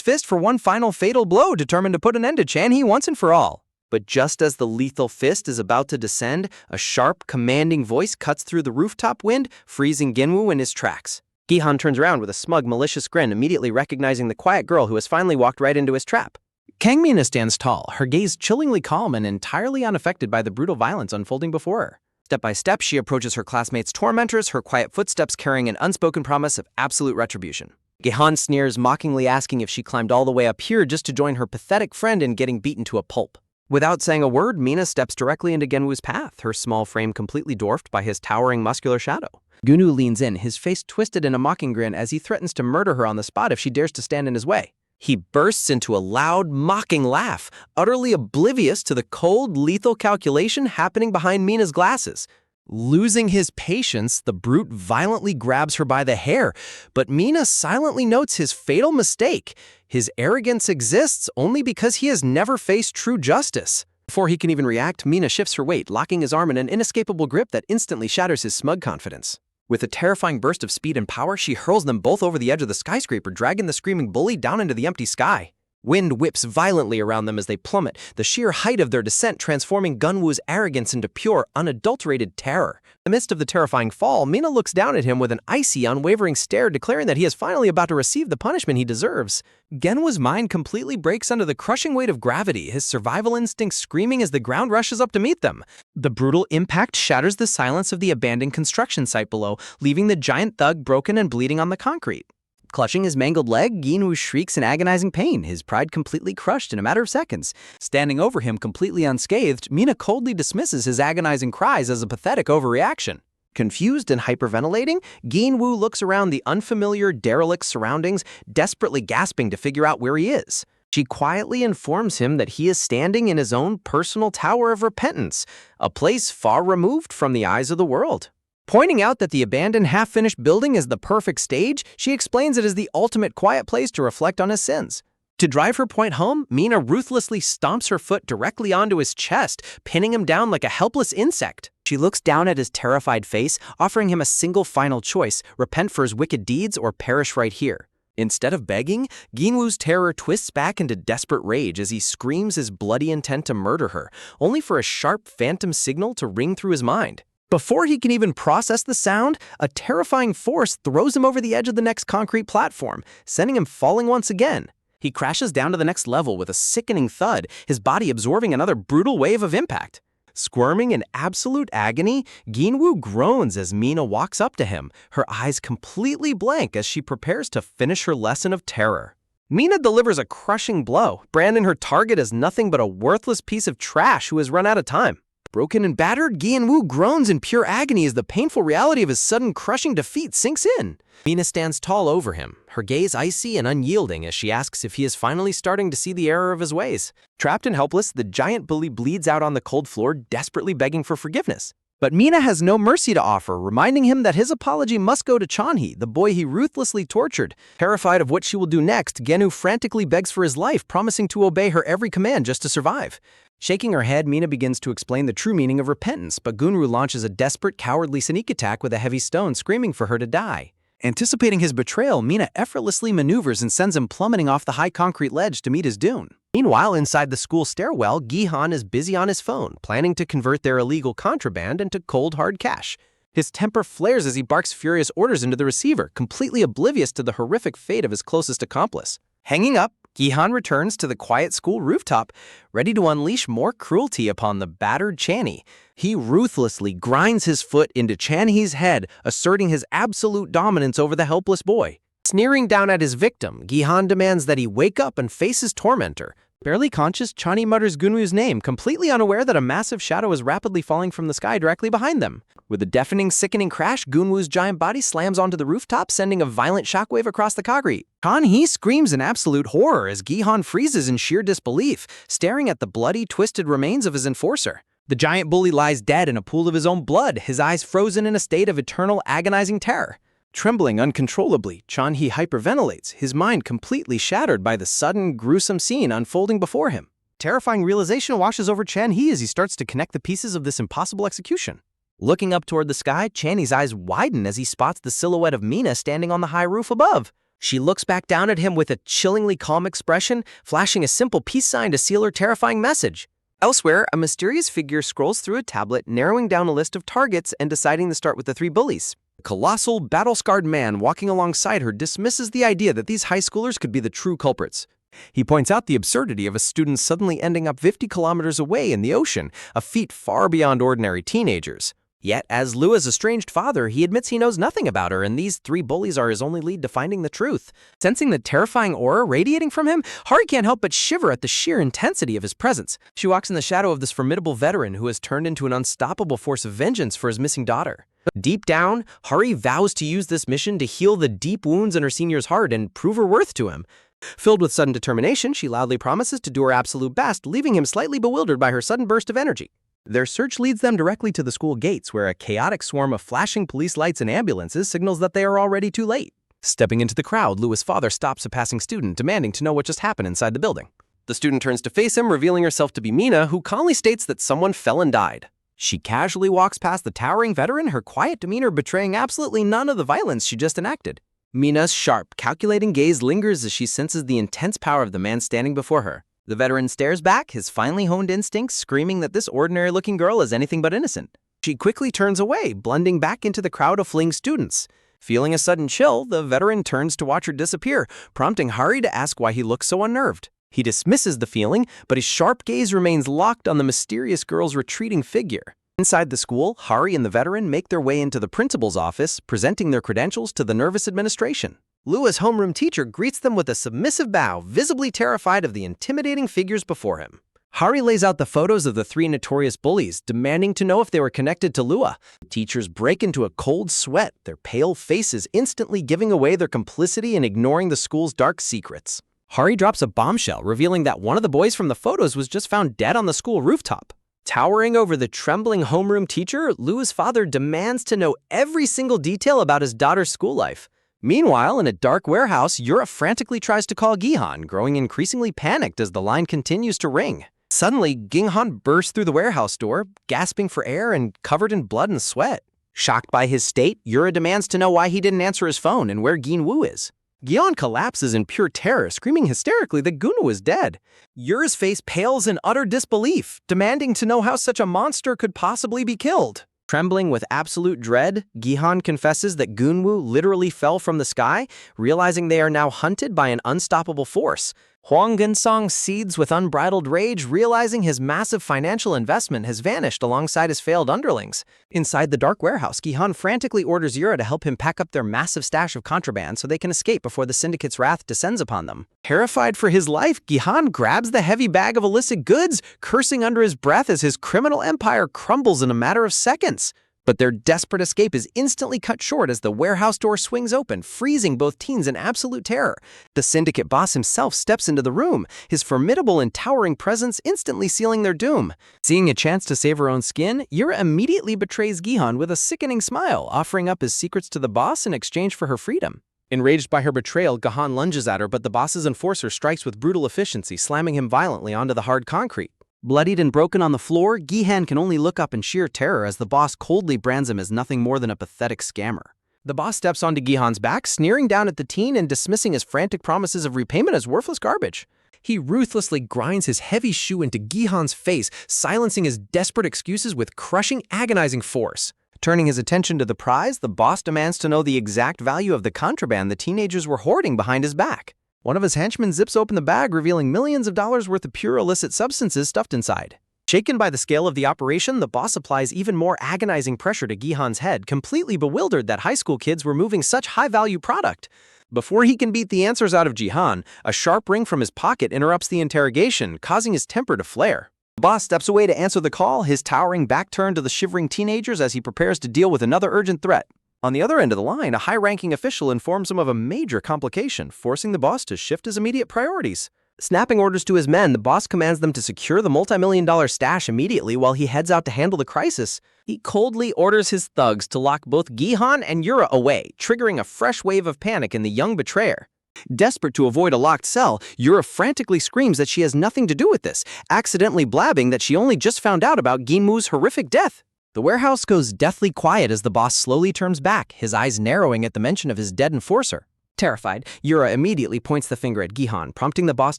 fist for one final fatal blow, determined to put an end to Chan-hee once and for all. But just as the lethal fist is about to descend, a sharp, commanding voice cuts through the rooftop wind, freezing Gyunwoo in his tracks. Gi-han turns around with a smug, malicious grin, immediately recognizing the quiet girl who has finally walked right into his trap. Kang Mina stands tall, her gaze chillingly calm and entirely unaffected by the brutal violence unfolding before her. Step by step, she approaches her classmates' tormentors, her quiet footsteps carrying an unspoken promise of absolute retribution. Gi-han sneers, mockingly asking if she climbed all the way up here just to join her pathetic friend in getting beaten to a pulp. Without saying a word, Mina steps directly into Genwoo's path, her small frame completely dwarfed by his towering muscular shadow. Gyunwoo leans in, his face twisted in a mocking grin as he threatens to murder her on the spot if she dares to stand in his way. He bursts into a loud, mocking laugh, utterly oblivious to the cold, lethal calculation happening behind Mina's glasses. Losing his patience, the brute violently grabs her by the hair, but Mina silently notes his fatal mistake. His arrogance exists only because he has never faced true justice. Before he can even react, Mina shifts her weight, locking his arm in an inescapable grip that instantly shatters his smug confidence. With a terrifying burst of speed and power, she hurls them both over the edge of the skyscraper, dragging the screaming bully down into the empty sky. Wind whips violently around them as they plummet, the sheer height of their descent transforming Gunwoo's arrogance into pure, unadulterated terror. In the midst of the terrifying fall, Mina looks down at him with an icy, unwavering stare, declaring that he is finally about to receive the punishment he deserves. Genwoo's mind completely breaks under the crushing weight of gravity, his survival instincts screaming as the ground rushes up to meet them. The brutal impact shatters the silence of the abandoned construction site below, leaving the giant thug broken and bleeding on the concrete. Clutching his mangled leg, Ginwoo shrieks in agonizing pain, his pride completely crushed in a matter of seconds. Standing over him completely unscathed, Mina coldly dismisses his agonizing cries as a pathetic overreaction. Confused and hyperventilating, Ginwoo looks around the unfamiliar, derelict surroundings, desperately gasping to figure out where he is. She quietly informs him that he is standing in his own personal tower of repentance, a place far removed from the eyes of the world. Pointing out that the abandoned half-finished building is the perfect stage, she explains it is the ultimate quiet place to reflect on his sins. To drive her point home, Mina ruthlessly stomps her foot directly onto his chest, pinning him down like a helpless insect. She looks down at his terrified face, offering him a single final choice: repent for his wicked deeds or perish right here. Instead of begging, Ginwoo's terror twists back into desperate rage as he screams his bloody intent to murder her, only for a sharp phantom signal to ring through his mind. Before he can even process the sound, a terrifying force throws him over the edge of the next concrete platform, sending him falling once again. He crashes down to the next level with a sickening thud, his body absorbing another brutal wave of impact. Squirming in absolute agony, Ginwoo groans as Mina walks up to him, her eyes completely blank as she prepares to finish her lesson of terror. Mina delivers a crushing blow, branding her target as nothing but a worthless piece of trash who has run out of time. Broken and battered, Ginwoo groans in pure agony as the painful reality of his sudden crushing defeat sinks in. Mina stands tall over him, her gaze icy and unyielding as she asks if he is finally starting to see the error of his ways. Trapped and helpless, the giant bully bleeds out on the cold floor, desperately begging for forgiveness. But Mina has no mercy to offer, reminding him that his apology must go to Chanhee, the boy he ruthlessly tortured. Terrified of what she will do next, Ginwoo frantically begs for his life, promising to obey her every command just to survive. Shaking her head, Mina begins to explain the true meaning of repentance, but Gunwoo launches a desperate, cowardly sneak attack with a heavy stone, screaming for her to die. Anticipating his betrayal, Mina effortlessly maneuvers and sends him plummeting off the high concrete ledge to meet his doom. Meanwhile, inside the school stairwell, Gihan is busy on his phone, planning to convert their illegal contraband into cold, hard cash. His temper flares as he barks furious orders into the receiver, completely oblivious to the horrific fate of his closest accomplice. Hanging up, Gihan returns to the quiet school rooftop, ready to unleash more cruelty upon the battered Chanhee. He ruthlessly grinds his foot into Chanhee's head, asserting his absolute dominance over the helpless boy. Sneering down at his victim, Gihan demands that he wake up and face his tormentor. Barely conscious, Chanhee mutters Gunwoo's name, completely unaware that a massive shadow is rapidly falling from the sky directly behind them. With a deafening, sickening crash, Gunwoo's giant body slams onto the rooftop, sending a violent shockwave across the concrete. Chanhee screams in absolute horror as Gihan freezes in sheer disbelief, staring at the bloody, twisted remains of his enforcer. The giant bully lies dead in a pool of his own blood, his eyes frozen in a state of eternal, agonizing terror. Trembling uncontrollably, Chanhee hyperventilates, his mind completely shattered by the sudden, gruesome scene unfolding before him. Terrifying realization washes over Chanhee as he starts to connect the pieces of this impossible execution. Looking up toward the sky, Chanhee's eyes widen as he spots the silhouette of Mina standing on the high roof above. She looks back down at him with a chillingly calm expression, flashing a simple peace sign to seal her terrifying message. Elsewhere, a mysterious figure scrolls through a tablet, narrowing down a list of targets and deciding to start with the 3 bullies. A colossal, battle-scarred man walking alongside her dismisses the idea that these high schoolers could be the true culprits. He points out the absurdity of a student suddenly ending up 50 kilometers away in the ocean, a feat far beyond ordinary teenagers. Yet, as Lua's estranged father, he admits he knows nothing about her, and these 3 bullies are his only lead to finding the truth. Sensing the terrifying aura radiating from him, Hari can't help but shiver at the sheer intensity of his presence. She walks in the shadow of this formidable veteran who has turned into an unstoppable force of vengeance for his missing daughter. Deep down, Hari vows to use this mission to heal the deep wounds in her senior's heart and prove her worth to him. Filled with sudden determination, she loudly promises to do her absolute best, leaving him slightly bewildered by her sudden burst of energy. Their search leads them directly to the school gates, where a chaotic swarm of flashing police lights and ambulances signals that they are already too late. Stepping into the crowd, Lua's father stops a passing student, demanding to know what just happened inside the building. The student turns to face him, revealing herself to be Mina, who calmly states that someone fell and died. She casually walks past the towering veteran, her quiet demeanor betraying absolutely none of the violence she just enacted. Mina's sharp, calculating gaze lingers as she senses the intense power of the man standing before her. The veteran stares back, his finely honed instincts screaming that this ordinary-looking girl is anything but innocent. She quickly turns away, blending back into the crowd of fleeing students. Feeling a sudden chill, the veteran turns to watch her disappear, prompting Hari to ask why he looks so unnerved. He dismisses the feeling, but his sharp gaze remains locked on the mysterious girl's retreating figure. Inside the school, Hari and the veteran make their way into the principal's office, presenting their credentials to the nervous administration. Lua's homeroom teacher greets them with a submissive bow, visibly terrified of the intimidating figures before him. Hari lays out the photos of the 3 notorious bullies, demanding to know if they were connected to Lua. Teachers break into a cold sweat, their pale faces instantly giving away their complicity in ignoring the school's dark secrets. Hari drops a bombshell, revealing that one of the boys from the photos was just found dead on the school rooftop. Towering over the trembling homeroom teacher, Lua's father demands to know every single detail about his daughter's school life. Meanwhile, in a dark warehouse, Yura frantically tries to call Gihan, growing increasingly panicked as the line continues to ring. Suddenly, Gihan bursts through the warehouse door, gasping for air and covered in blood and sweat. Shocked by his state, Yura demands to know why he didn't answer his phone and where Ginwoo is. Gihan collapses in pure terror, screaming hysterically that Gunwoo is dead. Yura's face pales in utter disbelief, demanding to know how such a monster could possibly be killed. Trembling with absolute dread, Gihan confesses that Gunwoo literally fell from the sky, realizing they are now hunted by an unstoppable force. Hwang Geun-song seethes with unbridled rage, realizing his massive financial investment has vanished alongside his failed underlings. Inside the dark warehouse, Gihan frantically orders Yura to help him pack up their massive stash of contraband so they can escape before the syndicate's wrath descends upon them. Terrified for his life, Gihan grabs the heavy bag of illicit goods, cursing under his breath as his criminal empire crumbles in a matter of seconds. But their desperate escape is instantly cut short as the warehouse door swings open, freezing both teens in absolute terror. The syndicate boss himself steps into the room, his formidable and towering presence instantly sealing their doom. Seeing a chance to save her own skin, Yura immediately betrays Gihan with a sickening smile, offering up his secrets to the boss in exchange for her freedom. Enraged by her betrayal, Gihan lunges at her, but the boss's enforcer strikes with brutal efficiency, slamming him violently onto the hard concrete. Bloodied and broken on the floor, Gihan can only look up in sheer terror as the boss coldly brands him as nothing more than a pathetic scammer. The boss steps onto Gihan's back, sneering down at the teen and dismissing his frantic promises of repayment as worthless garbage. He ruthlessly grinds his heavy shoe into Gihan's face, silencing his desperate excuses with crushing, agonizing force. Turning his attention to the prize, the boss demands to know the exact value of the contraband the teenagers were hoarding behind his back. One of his henchmen zips open the bag, revealing millions of dollars worth of pure illicit substances stuffed inside. Shaken by the scale of the operation, the boss applies even more agonizing pressure to Gihan's head, completely bewildered that high school kids were moving such high-value product. Before he can beat the answers out of Gihan, a sharp ring from his pocket interrupts the interrogation, causing his temper to flare. The boss steps away to answer the call, his towering back turned to the shivering teenagers as he prepares to deal with another urgent threat. On the other end of the line, a high-ranking official informs him of a major complication, forcing the boss to shift his immediate priorities. Snapping orders to his men, the boss commands them to secure the multi-million-dollar stash immediately while he heads out to handle the crisis. He coldly orders his thugs to lock both Gihan and Yura away, triggering a fresh wave of panic in the young betrayer. Desperate to avoid a locked cell, Yura frantically screams that she has nothing to do with this, accidentally blabbing that she only just found out about Ginwoo's horrific death. The warehouse goes deathly quiet as the boss slowly turns back, his eyes narrowing at the mention of his dead enforcer. Terrified, Yura immediately points the finger at Gihan, prompting the boss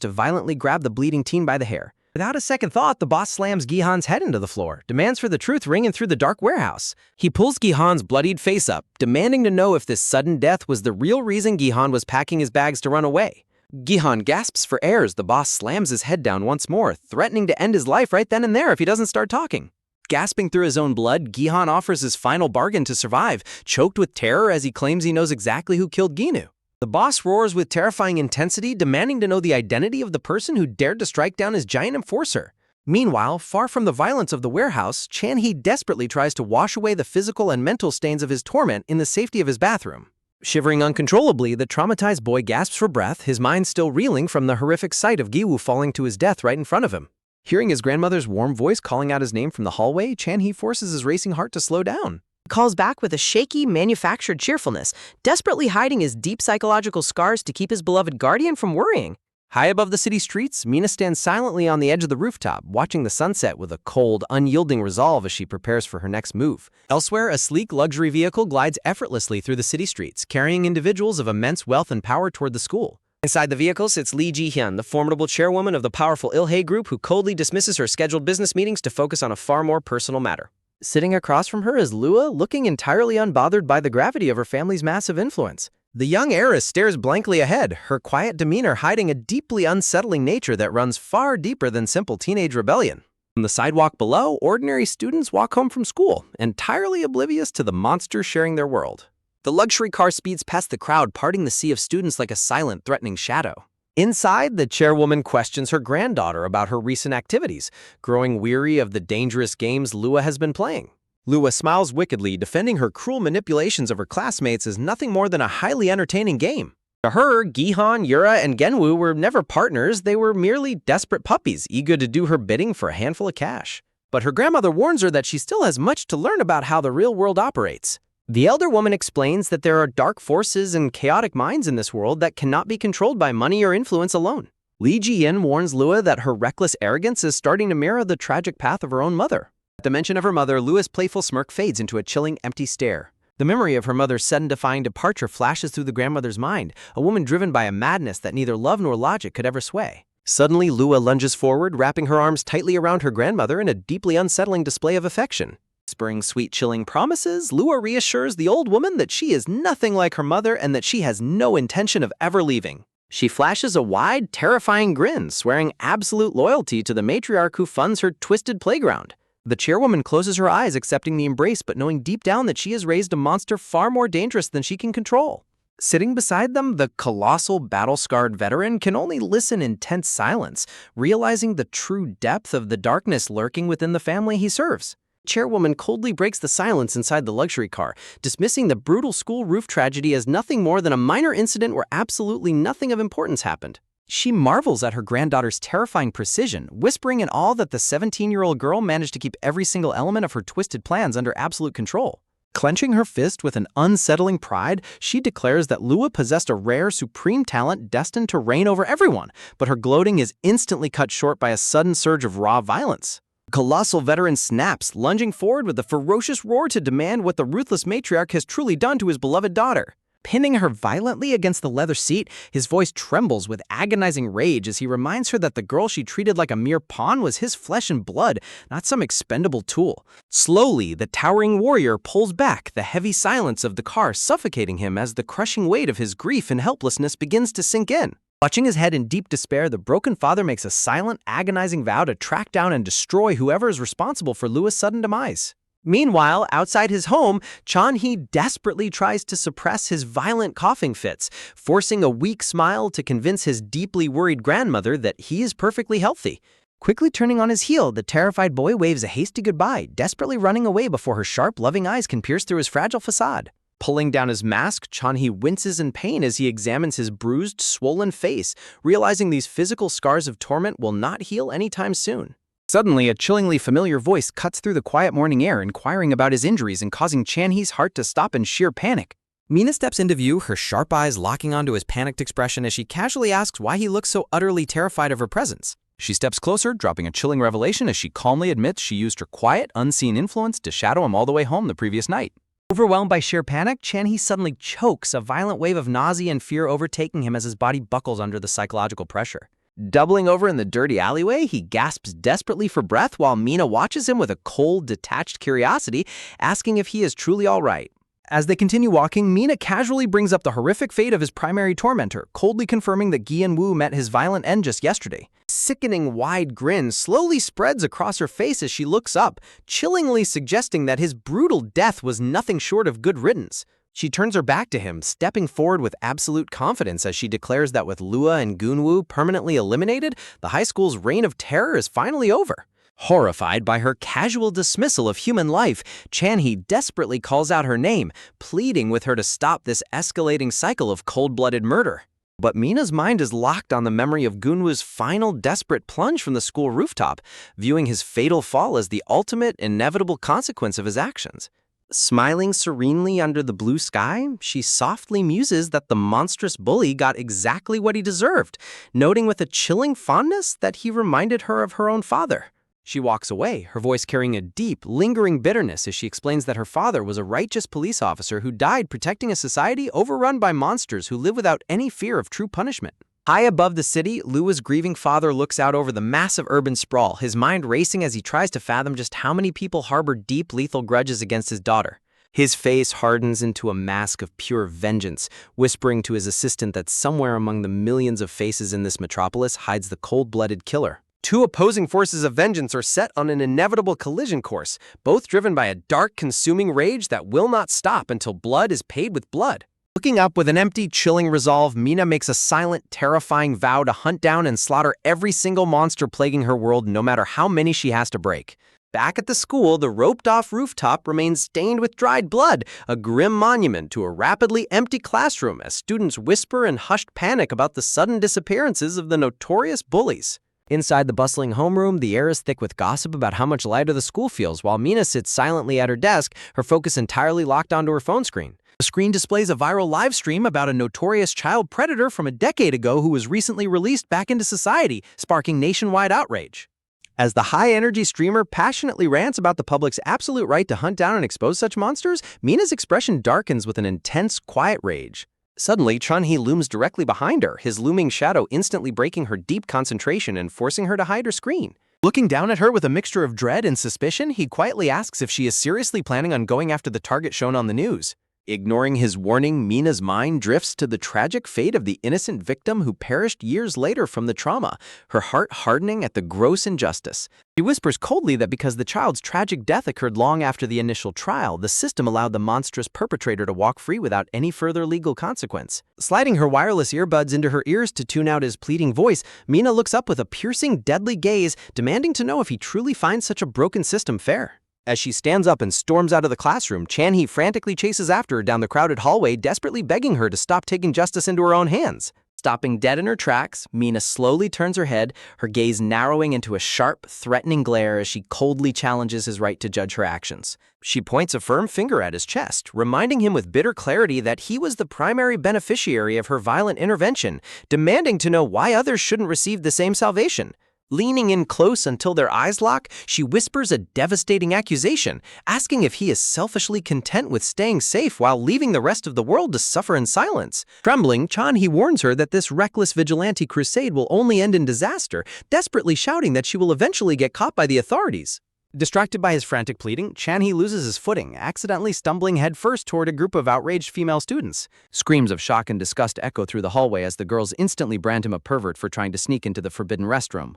to violently grab the bleeding teen by the hair. Without a second thought, the boss slams Gihan's head into the floor, demands for the truth ringing through the dark warehouse. He pulls Gihan's bloodied face up, demanding to know if this sudden death was the real reason Gihan was packing his bags to run away. Gihan gasps for air as the boss slams his head down once more, threatening to end his life right then and there if he doesn't start talking. Gasping through his own blood, Gihan offers his final bargain to survive, choked with terror as he claims he knows exactly who killed Ginwoo. The boss roars with terrifying intensity, demanding to know the identity of the person who dared to strike down his giant enforcer. Meanwhile, far from the violence of the warehouse, Chan-hee desperately tries to wash away the physical and mental stains of his torment in the safety of his bathroom. Shivering uncontrollably, the traumatized boy gasps for breath, his mind still reeling from the horrific sight of Ginwoo falling to his death right in front of him. Hearing his grandmother's warm voice calling out his name from the hallway, Chan-hee forces his racing heart to slow down. He calls back with a shaky, manufactured cheerfulness, desperately hiding his deep psychological scars to keep his beloved guardian from worrying. High above the city streets, Mina stands silently on the edge of the rooftop, watching the sunset with a cold, unyielding resolve as she prepares for her next move. Elsewhere, a sleek luxury vehicle glides effortlessly through the city streets, carrying individuals of immense wealth and power toward the school. Inside the vehicle sits Lee Ji-hyun, the formidable chairwoman of the powerful Il-hae group who coldly dismisses her scheduled business meetings to focus on a far more personal matter. Sitting across from her is Lua, looking entirely unbothered by the gravity of her family's massive influence. The young heiress stares blankly ahead, her quiet demeanor hiding a deeply unsettling nature that runs far deeper than simple teenage rebellion. On the sidewalk below, ordinary students walk home from school, entirely oblivious to the monsters sharing their world. The luxury car speeds past the crowd, parting the sea of students like a silent, threatening shadow. Inside, the chairwoman questions her granddaughter about her recent activities, growing weary of the dangerous games Lua has been playing. Lua smiles wickedly, defending her cruel manipulations of her classmates as nothing more than a highly entertaining game. To her, Gihan, Yura, and Genwoo were never partners, they were merely desperate puppies, eager to do her bidding for a handful of cash. But her grandmother warns her that she still has much to learn about how the real world operates. The elder woman explains that there are dark forces and chaotic minds in this world that cannot be controlled by money or influence alone. Lee Ji-hyun warns Lua that her reckless arrogance is starting to mirror the tragic path of her own mother. At the mention of her mother, Lua's playful smirk fades into a chilling, empty stare. The memory of her mother's sudden defying departure flashes through the grandmother's mind, a woman driven by a madness that neither love nor logic could ever sway. Suddenly, Lua lunges forward, wrapping her arms tightly around her grandmother in a deeply unsettling display of affection. Whispering sweet, chilling promises, Lua reassures the old woman that she is nothing like her mother and that she has no intention of ever leaving. She flashes a wide, terrifying grin, swearing absolute loyalty to the matriarch who funds her twisted playground. The chairwoman closes her eyes, accepting the embrace, but knowing deep down that she has raised a monster far more dangerous than she can control. Sitting beside them, the colossal, battle-scarred veteran can only listen in tense silence, realizing the true depth of the darkness lurking within the family he serves. The chairwoman coldly breaks the silence inside the luxury car, dismissing the brutal school roof tragedy as nothing more than a minor incident where absolutely nothing of importance happened. She marvels at her granddaughter's terrifying precision, whispering in awe that the 17-year-old girl managed to keep every single element of her twisted plans under absolute control. Clenching her fist with an unsettling pride, she declares that Lua possessed a rare, supreme talent destined to reign over everyone, but her gloating is instantly cut short by a sudden surge of raw violence. The colossal veteran snaps, lunging forward with a ferocious roar to demand what the ruthless matriarch has truly done to his beloved daughter. Pinning her violently against the leather seat, his voice trembles with agonizing rage as he reminds her that the girl she treated like a mere pawn was his flesh and blood, not some expendable tool. Slowly, the towering warrior pulls back, the heavy silence of the car suffocating him as the crushing weight of his grief and helplessness begins to sink in. Clutching his head in deep despair, the broken father makes a silent, agonizing vow to track down and destroy whoever is responsible for Lua's sudden demise. Meanwhile, outside his home, Chan-hee desperately tries to suppress his violent coughing fits, forcing a weak smile to convince his deeply worried grandmother that he is perfectly healthy. Quickly turning on his heel, the terrified boy waves a hasty goodbye, desperately running away before her sharp, loving eyes can pierce through his fragile facade. Pulling down his mask, Chan-hee winces in pain as he examines his bruised, swollen face, realizing these physical scars of torment will not heal anytime soon. Suddenly, a chillingly familiar voice cuts through the quiet morning air, inquiring about his injuries and causing Chan-hee's heart to stop in sheer panic. Mina steps into view, her sharp eyes locking onto his panicked expression as she casually asks why he looks so utterly terrified of her presence. She steps closer, dropping a chilling revelation as she calmly admits she used her quiet, unseen influence to shadow him all the way home the previous night. Overwhelmed by sheer panic, Chan-hee suddenly chokes, a violent wave of nausea and fear overtaking him as his body buckles under the psychological pressure. Doubling over in the dirty alleyway, he gasps desperately for breath while Mina watches him with a cold, detached curiosity, asking if he is truly all right. As they continue walking, Mina casually brings up the horrific fate of his primary tormentor, coldly confirming that Gi-woo met his violent end just yesterday. A sickening wide grin slowly spreads across her face as she looks up, chillingly suggesting that his brutal death was nothing short of good riddance. She turns her back to him, stepping forward with absolute confidence as she declares that with Lua and Gunwoo permanently eliminated, the high school's reign of terror is finally over. Horrified by her casual dismissal of human life, Chan-hee desperately calls out her name, pleading with her to stop this escalating cycle of cold-blooded murder. But Mina's mind is locked on the memory of Gunwoo's final desperate plunge from the school rooftop, viewing his fatal fall as the ultimate, inevitable consequence of his actions. Smiling serenely under the blue sky, she softly muses that the monstrous bully got exactly what he deserved, noting with a chilling fondness that he reminded her of her own father. She walks away, her voice carrying a deep, lingering bitterness as she explains that her father was a righteous police officer who died protecting a society overrun by monsters who live without any fear of true punishment. High above the city, Lua's grieving father looks out over the massive urban sprawl, his mind racing as he tries to fathom just how many people harbor deep, lethal grudges against his daughter. His face hardens into a mask of pure vengeance, whispering to his assistant that somewhere among the millions of faces in this metropolis hides the cold-blooded killer. Two opposing forces of vengeance are set on an inevitable collision course, both driven by a dark, consuming rage that will not stop until blood is paid with blood. Looking up with an empty, chilling resolve, Mina makes a silent, terrifying vow to hunt down and slaughter every single monster plaguing her world, no matter how many she has to break. Back at the school, the roped-off rooftop remains stained with dried blood, a grim monument to a rapidly empty classroom as students whisper in hushed panic about the sudden disappearances of the notorious bullies. Inside the bustling homeroom, the air is thick with gossip about how much lighter the school feels, while Mina sits silently at her desk, her focus entirely locked onto her phone screen. The screen displays a viral live stream about a notorious child predator from a decade ago who was recently released back into society, sparking nationwide outrage. As the high-energy streamer passionately rants about the public's absolute right to hunt down and expose such monsters, Mina's expression darkens with an intense, quiet rage. Suddenly, Chun-hee looms directly behind her, his looming shadow instantly breaking her deep concentration and forcing her to hide her screen. Looking down at her with a mixture of dread and suspicion, he quietly asks if she is seriously planning on going after the target shown on the news. Ignoring his warning, Mina's mind drifts to the tragic fate of the innocent victim who perished years later from the trauma, her heart hardening at the gross injustice. She whispers coldly that because the child's tragic death occurred long after the initial trial, the system allowed the monstrous perpetrator to walk free without any further legal consequence. Sliding her wireless earbuds into her ears to tune out his pleading voice, Mina looks up with a piercing, deadly gaze, demanding to know if he truly finds such a broken system fair. As she stands up and storms out of the classroom, Chan-hee frantically chases after her down the crowded hallway, desperately begging her to stop taking justice into her own hands. Stopping dead in her tracks, Mina slowly turns her head, her gaze narrowing into a sharp, threatening glare as she coldly challenges his right to judge her actions. She points a firm finger at his chest, reminding him with bitter clarity that he was the primary beneficiary of her violent intervention, demanding to know why others shouldn't receive the same salvation. Leaning in close until their eyes lock, she whispers a devastating accusation, asking if he is selfishly content with staying safe while leaving the rest of the world to suffer in silence. Trembling, Chan-hee warns her that this reckless vigilante crusade will only end in disaster, desperately shouting that she will eventually get caught by the authorities. Distracted by his frantic pleading, Chan-hee loses his footing, accidentally stumbling headfirst toward a group of outraged female students. Screams of shock and disgust echo through the hallway as the girls instantly brand him a pervert for trying to sneak into the forbidden restroom.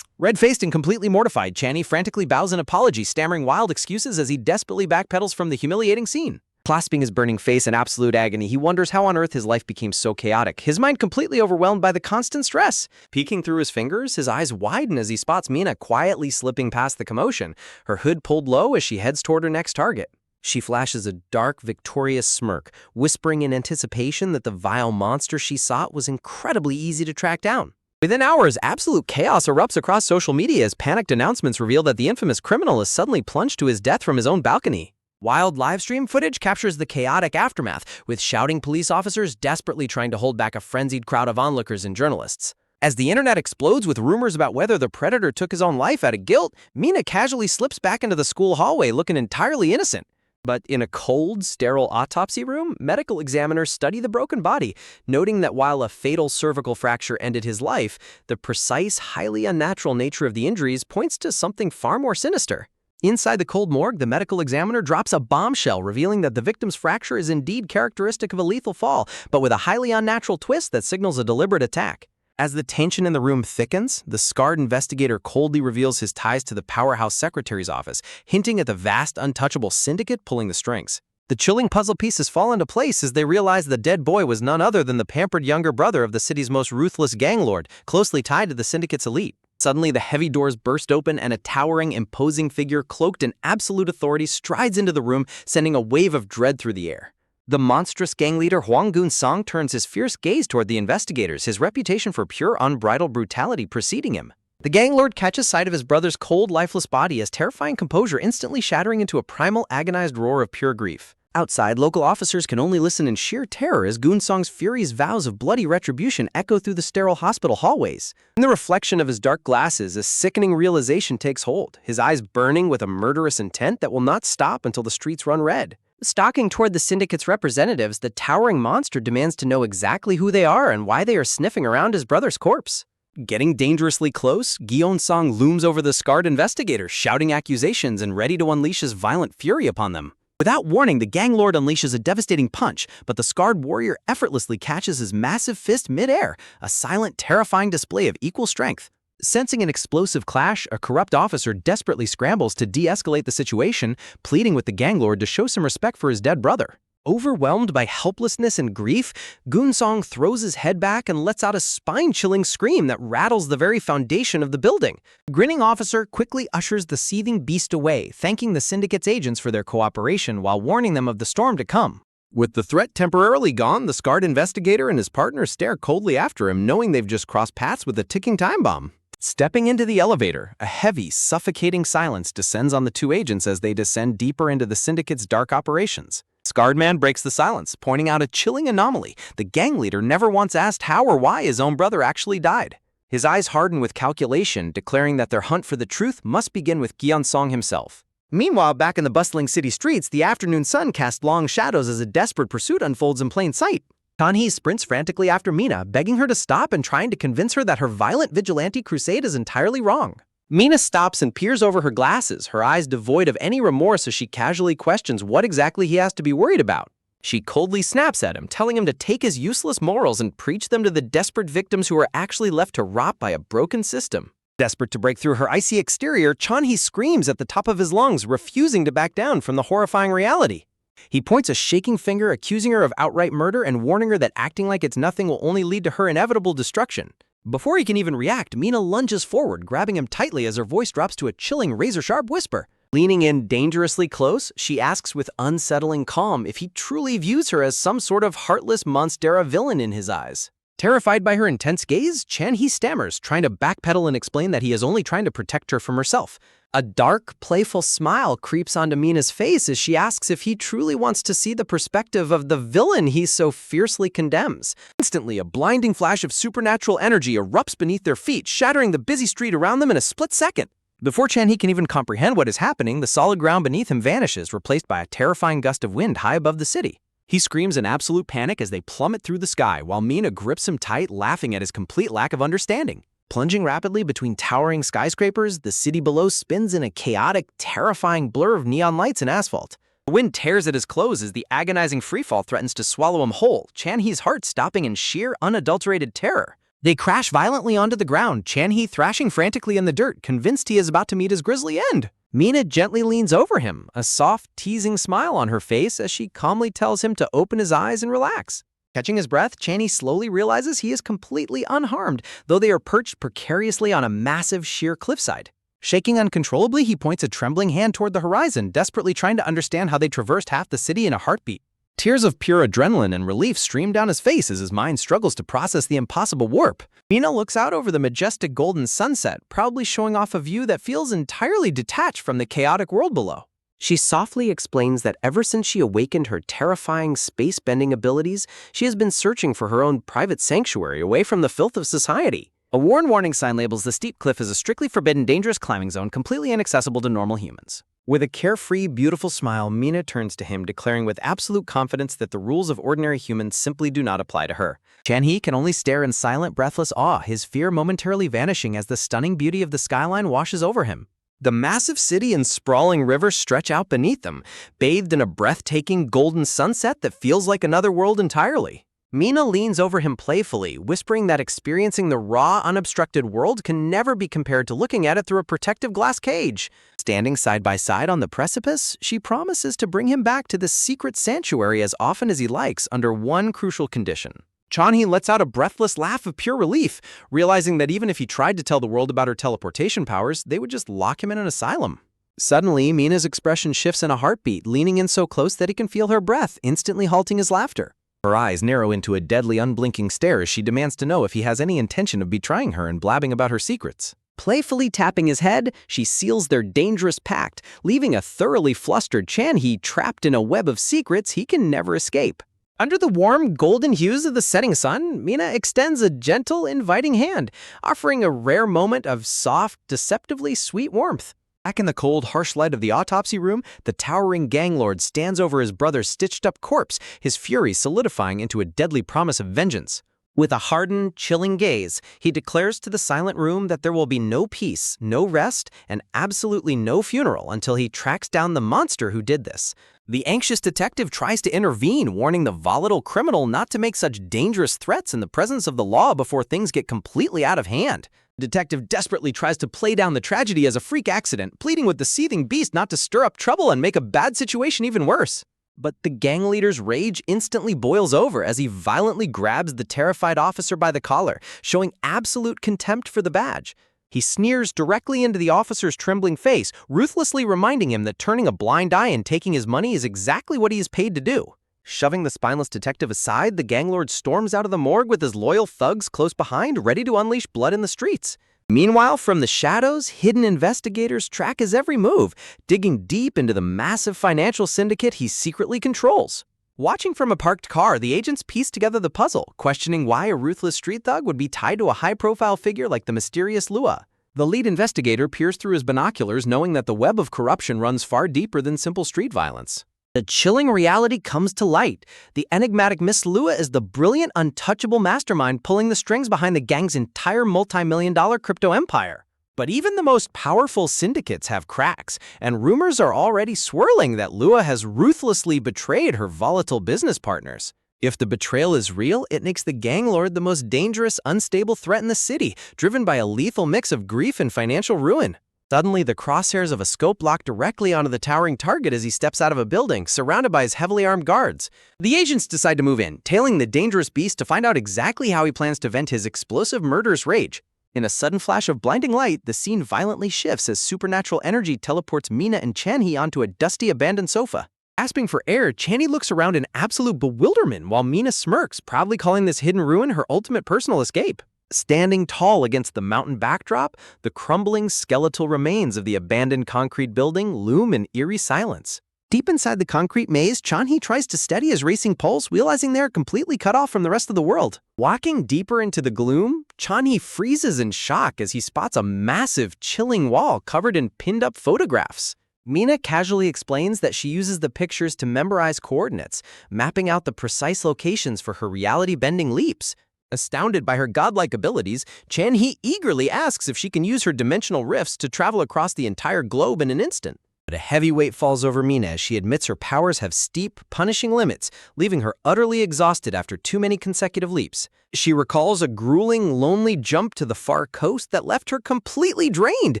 Red-faced and completely mortified, Chan-hee frantically bows an apology, stammering wild excuses as he desperately backpedals from the humiliating scene. Clasping his burning face in absolute agony, he wonders how on earth his life became so chaotic, his mind completely overwhelmed by the constant stress. Peeking through his fingers, his eyes widen as he spots Mina quietly slipping past the commotion, her hood pulled low as she heads toward her next target. She flashes a dark, victorious smirk, whispering in anticipation that the vile monster she sought was incredibly easy to track down. Within hours, absolute chaos erupts across social media as panicked announcements reveal that the infamous criminal is suddenly plunged to his death from his own balcony. Wild livestream footage captures the chaotic aftermath, with shouting police officers desperately trying to hold back a frenzied crowd of onlookers and journalists. As the internet explodes with rumors about whether the predator took his own life out of guilt, Mina casually slips back into the school hallway looking entirely innocent. But in a cold, sterile autopsy room, medical examiners study the broken body, noting that while a fatal cervical fracture ended his life, the precise, highly unnatural nature of the injuries points to something far more sinister. Inside the cold morgue, the medical examiner drops a bombshell, revealing that the victim's fracture is indeed characteristic of a lethal fall, but with a highly unnatural twist that signals a deliberate attack. As the tension in the room thickens, the scarred investigator coldly reveals his ties to the powerhouse secretary's office, hinting at the vast, untouchable syndicate pulling the strings. The chilling puzzle pieces fall into place as they realize the dead boy was none other than the pampered younger brother of the city's most ruthless gang lord, closely tied to the syndicate's elite. Suddenly, the heavy doors burst open and a towering, imposing figure cloaked in absolute authority strides into the room, sending a wave of dread through the air. The monstrous gang leader Hwang Gun-song turns his fierce gaze toward the investigators, his reputation for pure unbridled brutality preceding him. The gang lord catches sight of his brother's cold, lifeless body as terrifying composure instantly shattering into a primal, agonized roar of pure grief. Outside, local officers can only listen in sheer terror as Goonsong's furious vows of bloody retribution echo through the sterile hospital hallways. In the reflection of his dark glasses, a sickening realization takes hold, his eyes burning with a murderous intent that will not stop until the streets run red. Stalking toward the syndicate's representatives, the towering monster demands to know exactly who they are and why they are sniffing around his brother's corpse. Getting dangerously close, Gyeon-song looms over the scarred investigators, shouting accusations and ready to unleash his violent fury upon them. Without warning, the gang lord unleashes a devastating punch, but the scarred warrior effortlessly catches his massive fist mid-air, a silent, terrifying display of equal strength. Sensing an explosive clash, a corrupt officer desperately scrambles to de-escalate the situation, pleading with the gang lord to show some respect for his dead brother. Overwhelmed by helplessness and grief, Goonsong throws his head back and lets out a spine-chilling scream that rattles the very foundation of the building. The grinning officer quickly ushers the seething beast away, thanking the syndicate's agents for their cooperation while warning them of the storm to come. With the threat temporarily gone, the scarred investigator and his partner stare coldly after him, knowing they've just crossed paths with a ticking time bomb. Stepping into the elevator, a heavy, suffocating silence descends on the two agents as they descend deeper into the syndicate's dark operations. Scarred Man breaks the silence, pointing out a chilling anomaly. The gang leader never once asked how or why his own brother actually died. His eyes harden with calculation, declaring that their hunt for the truth must begin with Gyeon-song himself. Meanwhile, back in the bustling city streets, the afternoon sun casts long shadows as a desperate pursuit unfolds in plain sight. Chan-hee sprints frantically after Mina, begging her to stop and trying to convince her that her violent vigilante crusade is entirely wrong. Mina stops and peers over her glasses, her eyes devoid of any remorse as she casually questions what exactly he has to be worried about. She coldly snaps at him, telling him to take his useless morals and preach them to the desperate victims who are actually left to rot by a broken system. Desperate to break through her icy exterior, Chan-hee screams at the top of his lungs, refusing to back down from the horrifying reality. He points a shaking finger, accusing her of outright murder and warning her that acting like it's nothing will only lead to her inevitable destruction. Before he can even react, Mina lunges forward, grabbing him tightly as her voice drops to a chilling, razor-sharp whisper. Leaning in dangerously close, she asks with unsettling calm if he truly views her as some sort of heartless monstera villain in his eyes. Terrified by her intense gaze, Chan-hee stammers, trying to backpedal and explain that he is only trying to protect her from herself. A dark, playful smile creeps onto Mina's face as she asks if he truly wants to see the perspective of the villain he so fiercely condemns. Instantly, a blinding flash of supernatural energy erupts beneath their feet, shattering the busy street around them in a split second. Before Chan-hee can even comprehend what is happening, the solid ground beneath him vanishes, replaced by a terrifying gust of wind high above the city. He screams in absolute panic as they plummet through the sky, while Mina grips him tight, laughing at his complete lack of understanding. Plunging rapidly between towering skyscrapers, the city below spins in a chaotic, terrifying blur of neon lights and asphalt. The wind tears at his clothes as the agonizing freefall threatens to swallow him whole, Chan-hee's heart stopping in sheer, unadulterated terror. They crash violently onto the ground, Chan-hee thrashing frantically in the dirt, convinced he is about to meet his grisly end. Mina gently leans over him, a soft, teasing smile on her face as she calmly tells him to open his eyes and relax. Catching his breath, Chan-hee slowly realizes he is completely unharmed, though they are perched precariously on a massive, sheer cliffside. Shaking uncontrollably, he points a trembling hand toward the horizon, desperately trying to understand how they traversed half the city in a heartbeat. Tears of pure adrenaline and relief stream down his face as his mind struggles to process the impossible warp. Mina looks out over the majestic golden sunset, proudly showing off a view that feels entirely detached from the chaotic world below. She softly explains that ever since she awakened her terrifying space-bending abilities, she has been searching for her own private sanctuary away from the filth of society. A warning sign labels the steep cliff as a strictly forbidden, dangerous climbing zone completely inaccessible to normal humans. With a carefree, beautiful smile, Mina turns to him, declaring with absolute confidence that the rules of ordinary humans simply do not apply to her. Chan-hee can only stare in silent, breathless awe, his fear momentarily vanishing as the stunning beauty of the skyline washes over him. The massive city and sprawling river stretch out beneath them, bathed in a breathtaking golden sunset that feels like another world entirely. Mina leans over him playfully, whispering that experiencing the raw, unobstructed world can never be compared to looking at it through a protective glass cage. Standing side by side on the precipice, she promises to bring him back to this secret sanctuary as often as he likes under one crucial condition. Chan-hee lets out a breathless laugh of pure relief, realizing that even if he tried to tell the world about her teleportation powers, they would just lock him in an asylum. Suddenly, Mina's expression shifts in a heartbeat, leaning in so close that he can feel her breath, instantly halting his laughter. Her eyes narrow into a deadly, unblinking stare as she demands to know if he has any intention of betraying her and blabbing about her secrets. Playfully tapping his head, she seals their dangerous pact, leaving a thoroughly flustered Chan-hee trapped in a web of secrets he can never escape. Under the warm, golden hues of the setting sun, Mina extends a gentle, inviting hand, offering a rare moment of soft, deceptively sweet warmth. Back in the cold, harsh light of the autopsy room, the towering gang lord stands over his brother's stitched-up corpse, his fury solidifying into a deadly promise of vengeance. With a hardened, chilling gaze, he declares to the silent room that there will be no peace, no rest, and absolutely no funeral until he tracks down the monster who did this. The anxious detective tries to intervene, warning the volatile criminal not to make such dangerous threats in the presence of the law before things get completely out of hand. The detective desperately tries to play down the tragedy as a freak accident, pleading with the seething beast not to stir up trouble and make a bad situation even worse. But the gang leader's rage instantly boils over as he violently grabs the terrified officer by the collar, showing absolute contempt for the badge. He sneers directly into the officer's trembling face, ruthlessly reminding him that turning a blind eye and taking his money is exactly what he is paid to do. Shoving the spineless detective aside, the gang lord storms out of the morgue with his loyal thugs close behind, ready to unleash blood in the streets. Meanwhile, from the shadows, hidden investigators track his every move, digging deep into the massive financial syndicate he secretly controls. Watching from a parked car, the agents piece together the puzzle, questioning why a ruthless street thug would be tied to a high-profile figure like the mysterious Lua. The lead investigator peers through his binoculars, knowing that the web of corruption runs far deeper than simple street violence. The chilling reality comes to light. The enigmatic Miss Lua is the brilliant, untouchable mastermind pulling the strings behind the gang's entire multi-million-dollar crypto empire. But even the most powerful syndicates have cracks, and rumors are already swirling that Lua has ruthlessly betrayed her volatile business partners. If the betrayal is real, it makes the gang lord the most dangerous, unstable threat in the city, driven by a lethal mix of grief and financial ruin. Suddenly, the crosshairs of a scope lock directly onto the towering target as he steps out of a building, surrounded by his heavily armed guards. The agents decide to move in, tailing the dangerous beast to find out exactly how he plans to vent his explosive murderous rage. In a sudden flash of blinding light, the scene violently shifts as supernatural energy teleports Mina and Chan-hee onto a dusty, abandoned sofa. Gasping for air, Chan-hee looks around in absolute bewilderment while Mina smirks, proudly calling this hidden ruin her ultimate personal escape. Standing tall against the mountain backdrop, the crumbling skeletal remains of the abandoned concrete building loom in eerie silence. Deep inside the concrete maze, Chan-hee tries to steady his racing pulse, realizing they are completely cut off from the rest of the world. Walking deeper into the gloom, Chan-hee freezes in shock as he spots a massive, chilling wall covered in pinned-up photographs. Mina casually explains that she uses the pictures to memorize coordinates, mapping out the precise locations for her reality-bending leaps. Astounded by her godlike abilities, Chan-hee eagerly asks if she can use her dimensional rifts to travel across the entire globe in an instant. But a heavy weight falls over Mina as she admits her powers have steep, punishing limits, leaving her utterly exhausted after too many consecutive leaps. She recalls a grueling, lonely jump to the far coast that left her completely drained,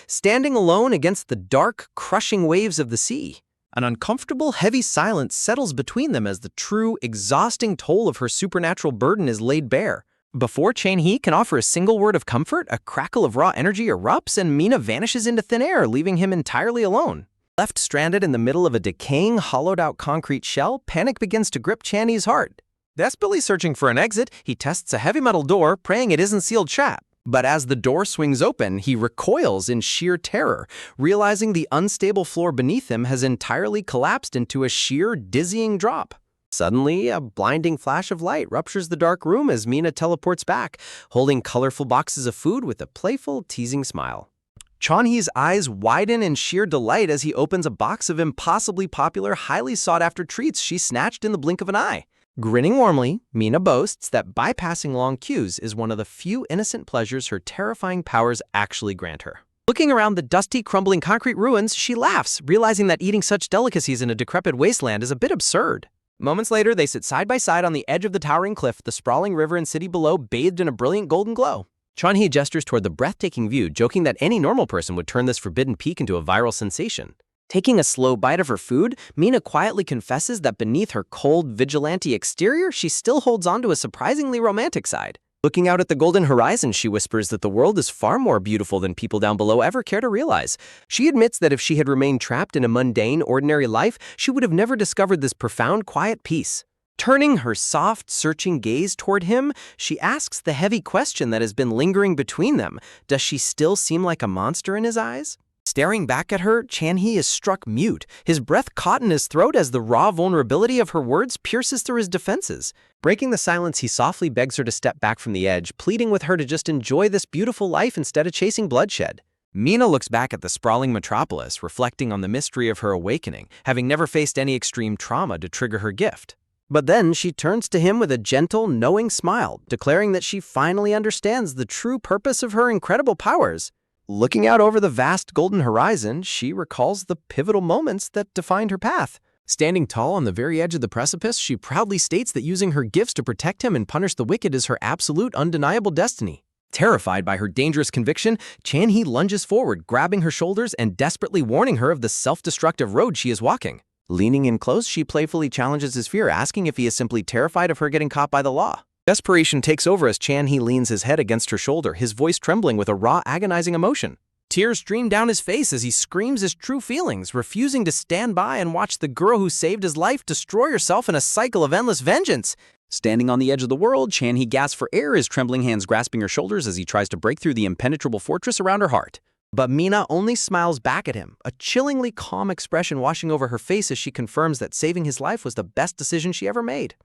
standing alone against the dark, crushing waves of the sea. An uncomfortable, heavy silence settles between them as the true, exhausting toll of her supernatural burden is laid bare. Before Chan-hee can offer a single word of comfort, a crackle of raw energy erupts and Mina vanishes into thin air, leaving him entirely alone. Left stranded in the middle of a decaying, hollowed-out concrete shell, panic begins to grip Chan-hee's heart. Desperately searching for an exit, he tests a heavy metal door, praying it isn't sealed shut. But as the door swings open, he recoils in sheer terror, realizing the unstable floor beneath him has entirely collapsed into a sheer, dizzying drop. Suddenly, a blinding flash of light ruptures the dark room as Mina teleports back, holding colorful boxes of food with a playful, teasing smile. Chan-hee's eyes widen in sheer delight as he opens a box of impossibly popular, highly sought-after treats she snatched in the blink of an eye. Grinning warmly, Mina boasts that bypassing long queues is one of the few innocent pleasures her terrifying powers actually grant her. Looking around the dusty, crumbling concrete ruins, she laughs, realizing that eating such delicacies in a decrepit wasteland is a bit absurd. Moments later, they sit side by side on the edge of the towering cliff, the sprawling river and city below bathed in a brilliant golden glow. Chan-hee gestures toward the breathtaking view, joking that any normal person would turn this forbidden peak into a viral sensation. Taking a slow bite of her food, Mina quietly confesses that beneath her cold, vigilante exterior, she still holds on to a surprisingly romantic side. Looking out at the golden horizon, she whispers that the world is far more beautiful than people down below ever care to realize. She admits that if she had remained trapped in a mundane, ordinary life, she would have never discovered this profound, quiet peace. Turning her soft, searching gaze toward him, she asks the heavy question that has been lingering between them. Does she still seem like a monster in his eyes? Staring back at her, Chan-hee is struck mute, his breath caught in his throat as the raw vulnerability of her words pierces through his defenses. Breaking the silence, he softly begs her to step back from the edge, pleading with her to just enjoy this beautiful life instead of chasing bloodshed. Mina looks back at the sprawling metropolis, reflecting on the mystery of her awakening, having never faced any extreme trauma to trigger her gift. But then she turns to him with a gentle, knowing smile, declaring that she finally understands the true purpose of her incredible powers. Looking out over the vast golden horizon, she recalls the pivotal moments that defined her path. Standing tall on the very edge of the precipice, she proudly states that using her gifts to protect him and punish the wicked is her absolute, undeniable destiny. Terrified by her dangerous conviction, Chan-hee lunges forward, grabbing her shoulders and desperately warning her of the self-destructive road she is walking. Leaning in close, she playfully challenges his fear, asking if he is simply terrified of her getting caught by the law. Desperation takes over as Chan-hee leans his head against her shoulder, his voice trembling with a raw, agonizing emotion. Tears stream down his face as he screams his true feelings, refusing to stand by and watch the girl who saved his life destroy herself in a cycle of endless vengeance. Standing on the edge of the world, Chan-hee gasps for air, his trembling hands grasping her shoulders as he tries to break through the impenetrable fortress around her heart. But Mina only smiles back at him, a chillingly calm expression washing over her face as she confirms that saving his life was the best decision she ever made.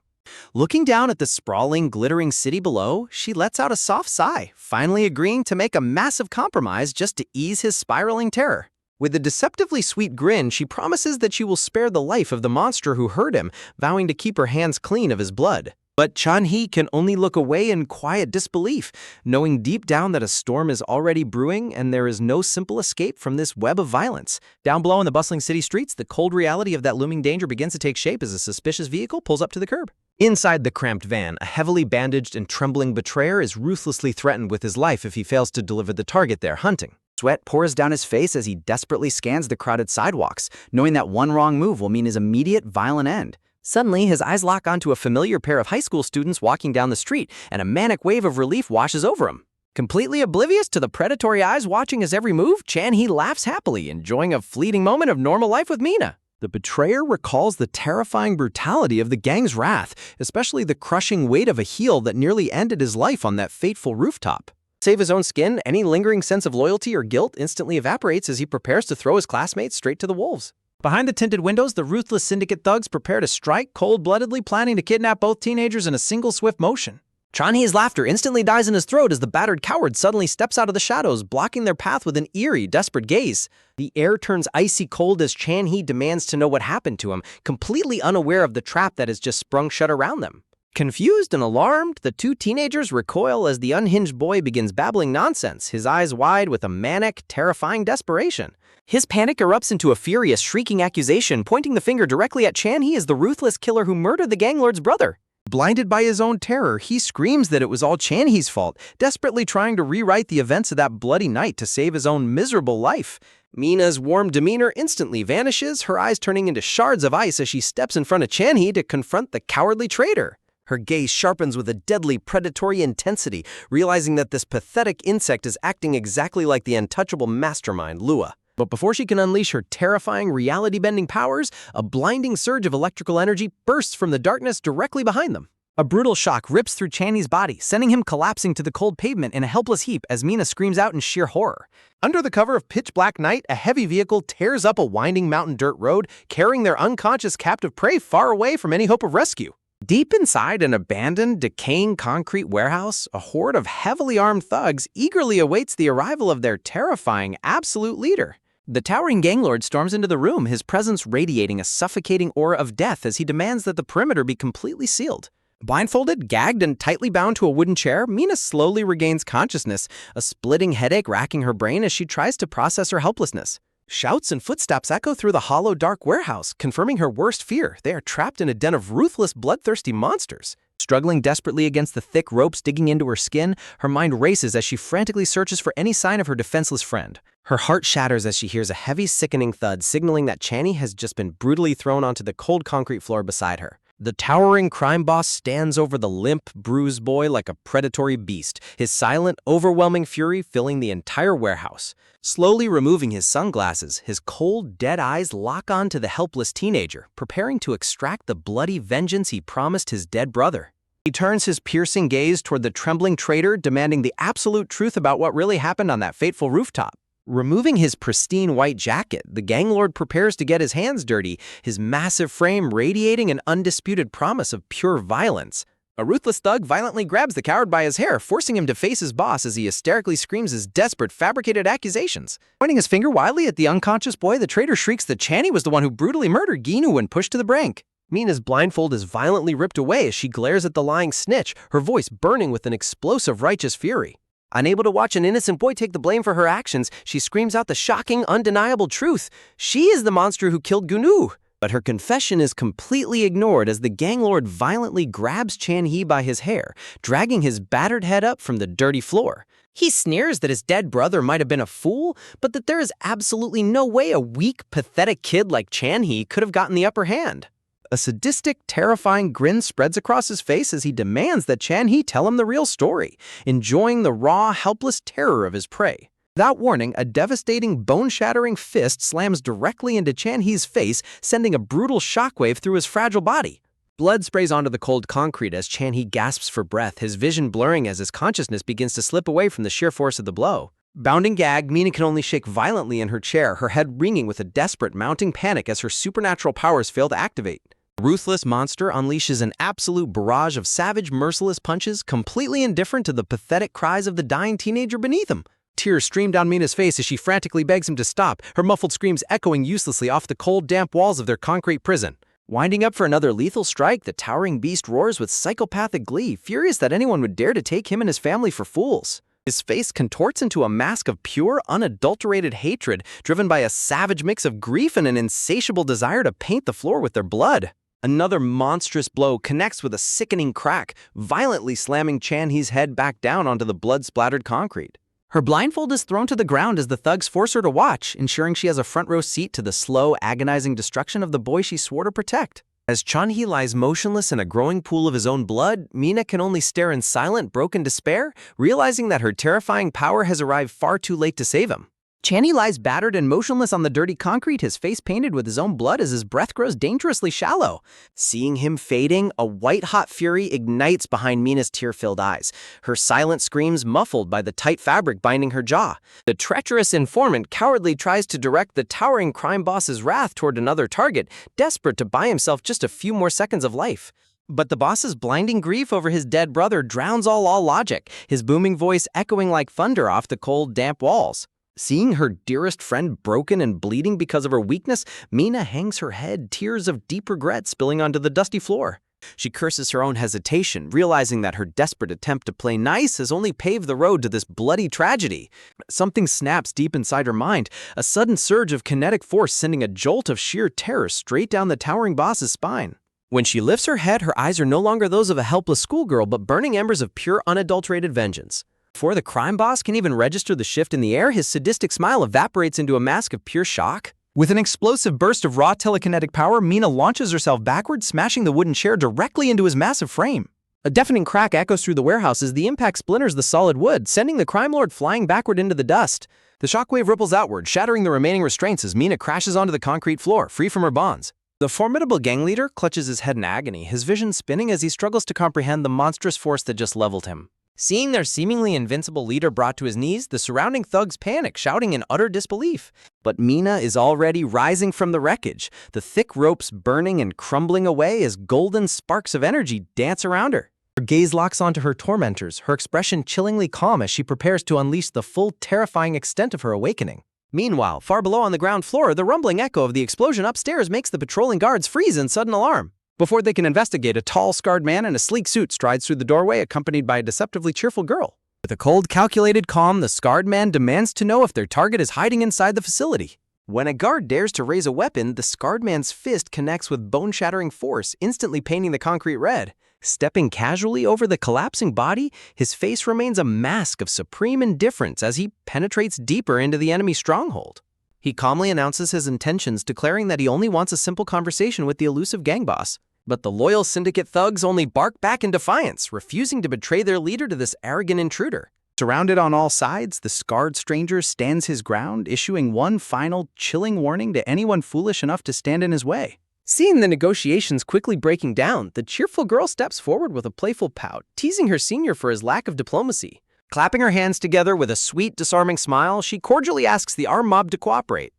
Looking down at the sprawling, glittering city below, she lets out a soft sigh, finally agreeing to make a massive compromise just to ease his spiraling terror. With a deceptively sweet grin, she promises that she will spare the life of the monster who hurt him, vowing to keep her hands clean of his blood. But Chan-hee can only look away in quiet disbelief, knowing deep down that a storm is already brewing and there is no simple escape from this web of violence. Down below in the bustling city streets, the cold reality of that looming danger begins to take shape as a suspicious vehicle pulls up to the curb. Inside the cramped van, a heavily bandaged and trembling betrayer is ruthlessly threatened with his life if he fails to deliver the target they're hunting. Sweat pours down his face as he desperately scans the crowded sidewalks, knowing that one wrong move will mean his immediate violent end. Suddenly, his eyes lock onto a familiar pair of high school students walking down the street, and a manic wave of relief washes over him. Completely oblivious to the predatory eyes watching his every move, Chan-hee laughs happily, enjoying a fleeting moment of normal life with Mina. The betrayer recalls the terrifying brutality of the gang's wrath, especially the crushing weight of a heel that nearly ended his life on that fateful rooftop. Save his own skin, any lingering sense of loyalty or guilt instantly evaporates as he prepares to throw his classmates straight to the wolves. Behind the tinted windows, the ruthless syndicate thugs prepare to strike, cold-bloodedly planning to kidnap both teenagers in a single swift motion. Chan-hee's laughter instantly dies in his throat as the battered coward suddenly steps out of the shadows, blocking their path with an eerie, desperate gaze. The air turns icy cold as Chan-hee demands to know what happened to him, completely unaware of the trap that has just sprung shut around them. Confused and alarmed, the two teenagers recoil as the unhinged boy begins babbling nonsense, his eyes wide with a manic, terrifying desperation. His panic erupts into a furious, shrieking accusation, pointing the finger directly at Chan-hee as the ruthless killer who murdered the gang lord's brother. Blinded by his own terror, he screams that it was all Chan-hee's fault, desperately trying to rewrite the events of that bloody night to save his own miserable life. Mina's warm demeanor instantly vanishes, her eyes turning into shards of ice as she steps in front of Chan-hee to confront the cowardly traitor. Her gaze sharpens with a deadly, predatory intensity, realizing that this pathetic insect is acting exactly like the untouchable mastermind, Lua. But before she can unleash her terrifying, reality-bending powers, a blinding surge of electrical energy bursts from the darkness directly behind them. A brutal shock rips through Chan-hee's body, sending him collapsing to the cold pavement in a helpless heap as Mina screams out in sheer horror. Under the cover of pitch-black night, a heavy vehicle tears up a winding mountain dirt road, carrying their unconscious captive prey far away from any hope of rescue. Deep inside an abandoned, decaying concrete warehouse, a horde of heavily armed thugs eagerly awaits the arrival of their terrifying, absolute leader. The towering gang lord storms into the room, his presence radiating a suffocating aura of death as he demands that the perimeter be completely sealed. Blindfolded, gagged, and tightly bound to a wooden chair, Mina slowly regains consciousness, a splitting headache racking her brain as she tries to process her helplessness. Shouts and footsteps echo through the hollow, dark warehouse, confirming her worst fear. They are trapped in a den of ruthless, bloodthirsty monsters. Struggling desperately against the thick ropes digging into her skin, her mind races as she frantically searches for any sign of her defenseless friend. Her heart shatters as she hears a heavy, sickening thud, signaling that Chan-hee has just been brutally thrown onto the cold concrete floor beside her. The towering crime boss stands over the limp, bruised boy like a predatory beast, his silent, overwhelming fury filling the entire warehouse. Slowly removing his sunglasses, his cold, dead eyes lock on to the helpless teenager, preparing to extract the bloody vengeance he promised his dead brother. He turns his piercing gaze toward the trembling traitor, demanding the absolute truth about what really happened on that fateful rooftop. Removing his pristine white jacket, the gang lord prepares to get his hands dirty, his massive frame radiating an undisputed promise of pure violence. A ruthless thug violently grabs the coward by his hair, forcing him to face his boss as he hysterically screams his desperate, fabricated accusations. Pointing his finger wildly at the unconscious boy, the traitor shrieks that Channy was the one who brutally murdered Ginu when pushed to the brink. Mina's blindfold is violently ripped away as she glares at the lying snitch, her voice burning with an explosive righteous fury. Unable to watch an innocent boy take the blame for her actions, she screams out the shocking, undeniable truth. She is the monster who killed Gunu. But her confession is completely ignored as the gang lord violently grabs Chan-hee by his hair, dragging his battered head up from the dirty floor. He sneers that his dead brother might have been a fool, but that there is absolutely no way a weak, pathetic kid like Chan-hee could have gotten the upper hand. A sadistic, terrifying grin spreads across his face as he demands that Chan-hee tell him the real story, enjoying the raw, helpless terror of his prey. Without warning, a devastating, bone-shattering fist slams directly into Chan-hee's face, sending a brutal shockwave through his fragile body. Blood sprays onto the cold concrete as Chan-hee gasps for breath, his vision blurring as his consciousness begins to slip away from the sheer force of the blow. Bound and gagged, Mina can only shake violently in her chair, her head ringing with a desperate, mounting panic as her supernatural powers fail to activate. The ruthless monster unleashes an absolute barrage of savage, merciless punches, completely indifferent to the pathetic cries of the dying teenager beneath him. Tears stream down Mina's face as she frantically begs him to stop, her muffled screams echoing uselessly off the cold, damp walls of their concrete prison. Winding up for another lethal strike, the towering beast roars with psychopathic glee, furious that anyone would dare to take him and his family for fools. His face contorts into a mask of pure, unadulterated hatred, driven by a savage mix of grief and an insatiable desire to paint the floor with their blood. Another monstrous blow connects with a sickening crack, violently slamming Chan-hee's head back down onto the blood-splattered concrete. Her blindfold is thrown to the ground as the thugs force her to watch, ensuring she has a front-row seat to the slow, agonizing destruction of the boy she swore to protect. As Chan-hee lies motionless in a growing pool of his own blood, Mina can only stare in silent, broken despair, realizing that her terrifying power has arrived far too late to save him. Chan-hee lies battered and motionless on the dirty concrete, his face painted with his own blood as his breath grows dangerously shallow. Seeing him fading, a white-hot fury ignites behind Mina's tear-filled eyes, her silent screams muffled by the tight fabric binding her jaw. The treacherous informant cowardly tries to direct the towering crime boss's wrath toward another target, desperate to buy himself just a few more seconds of life. But the boss's blinding grief over his dead brother drowns all logic, his booming voice echoing like thunder off the cold, damp walls. Seeing her dearest friend broken and bleeding because of her weakness, Mina hangs her head, tears of deep regret spilling onto the dusty floor. She curses her own hesitation, realizing that her desperate attempt to play nice has only paved the road to this bloody tragedy. Something snaps deep inside her mind, a sudden surge of kinetic force sending a jolt of sheer terror straight down the towering boss's spine. When she lifts her head, her eyes are no longer those of a helpless schoolgirl, but burning embers of pure, unadulterated vengeance. Before the crime boss can even register the shift in the air, his sadistic smile evaporates into a mask of pure shock. With an explosive burst of raw telekinetic power, Mina launches herself backward, smashing the wooden chair directly into his massive frame. A deafening crack echoes through the warehouse as the impact splinters the solid wood, sending the crime lord flying backward into the dust. The shockwave ripples outward, shattering the remaining restraints as Mina crashes onto the concrete floor, free from her bonds. The formidable gang leader clutches his head in agony, his vision spinning as he struggles to comprehend the monstrous force that just leveled him. Seeing their seemingly invincible leader brought to his knees, the surrounding thugs panic, shouting in utter disbelief. But Mina is already rising from the wreckage, the thick ropes burning and crumbling away as golden sparks of energy dance around her. Her gaze locks onto her tormentors, her expression chillingly calm as she prepares to unleash the full, terrifying extent of her awakening. Meanwhile, far below on the ground floor, the rumbling echo of the explosion upstairs makes the patrolling guards freeze in sudden alarm. Before they can investigate, a tall, scarred man in a sleek suit strides through the doorway, accompanied by a deceptively cheerful girl. With a cold, calculated calm, the scarred man demands to know if their target is hiding inside the facility. When a guard dares to raise a weapon, the scarred man's fist connects with bone-shattering force, instantly painting the concrete red. Stepping casually over the collapsing body, his face remains a mask of supreme indifference as he penetrates deeper into the enemy stronghold. He calmly announces his intentions, declaring that he only wants a simple conversation with the elusive gang boss. But the loyal syndicate thugs only bark back in defiance, refusing to betray their leader to this arrogant intruder. Surrounded on all sides, the scarred stranger stands his ground, issuing one final, chilling warning to anyone foolish enough to stand in his way. Seeing the negotiations quickly breaking down, the cheerful girl steps forward with a playful pout, teasing her senior for his lack of diplomacy. Clapping her hands together with a sweet, disarming smile, she cordially asks the armed mob to cooperate.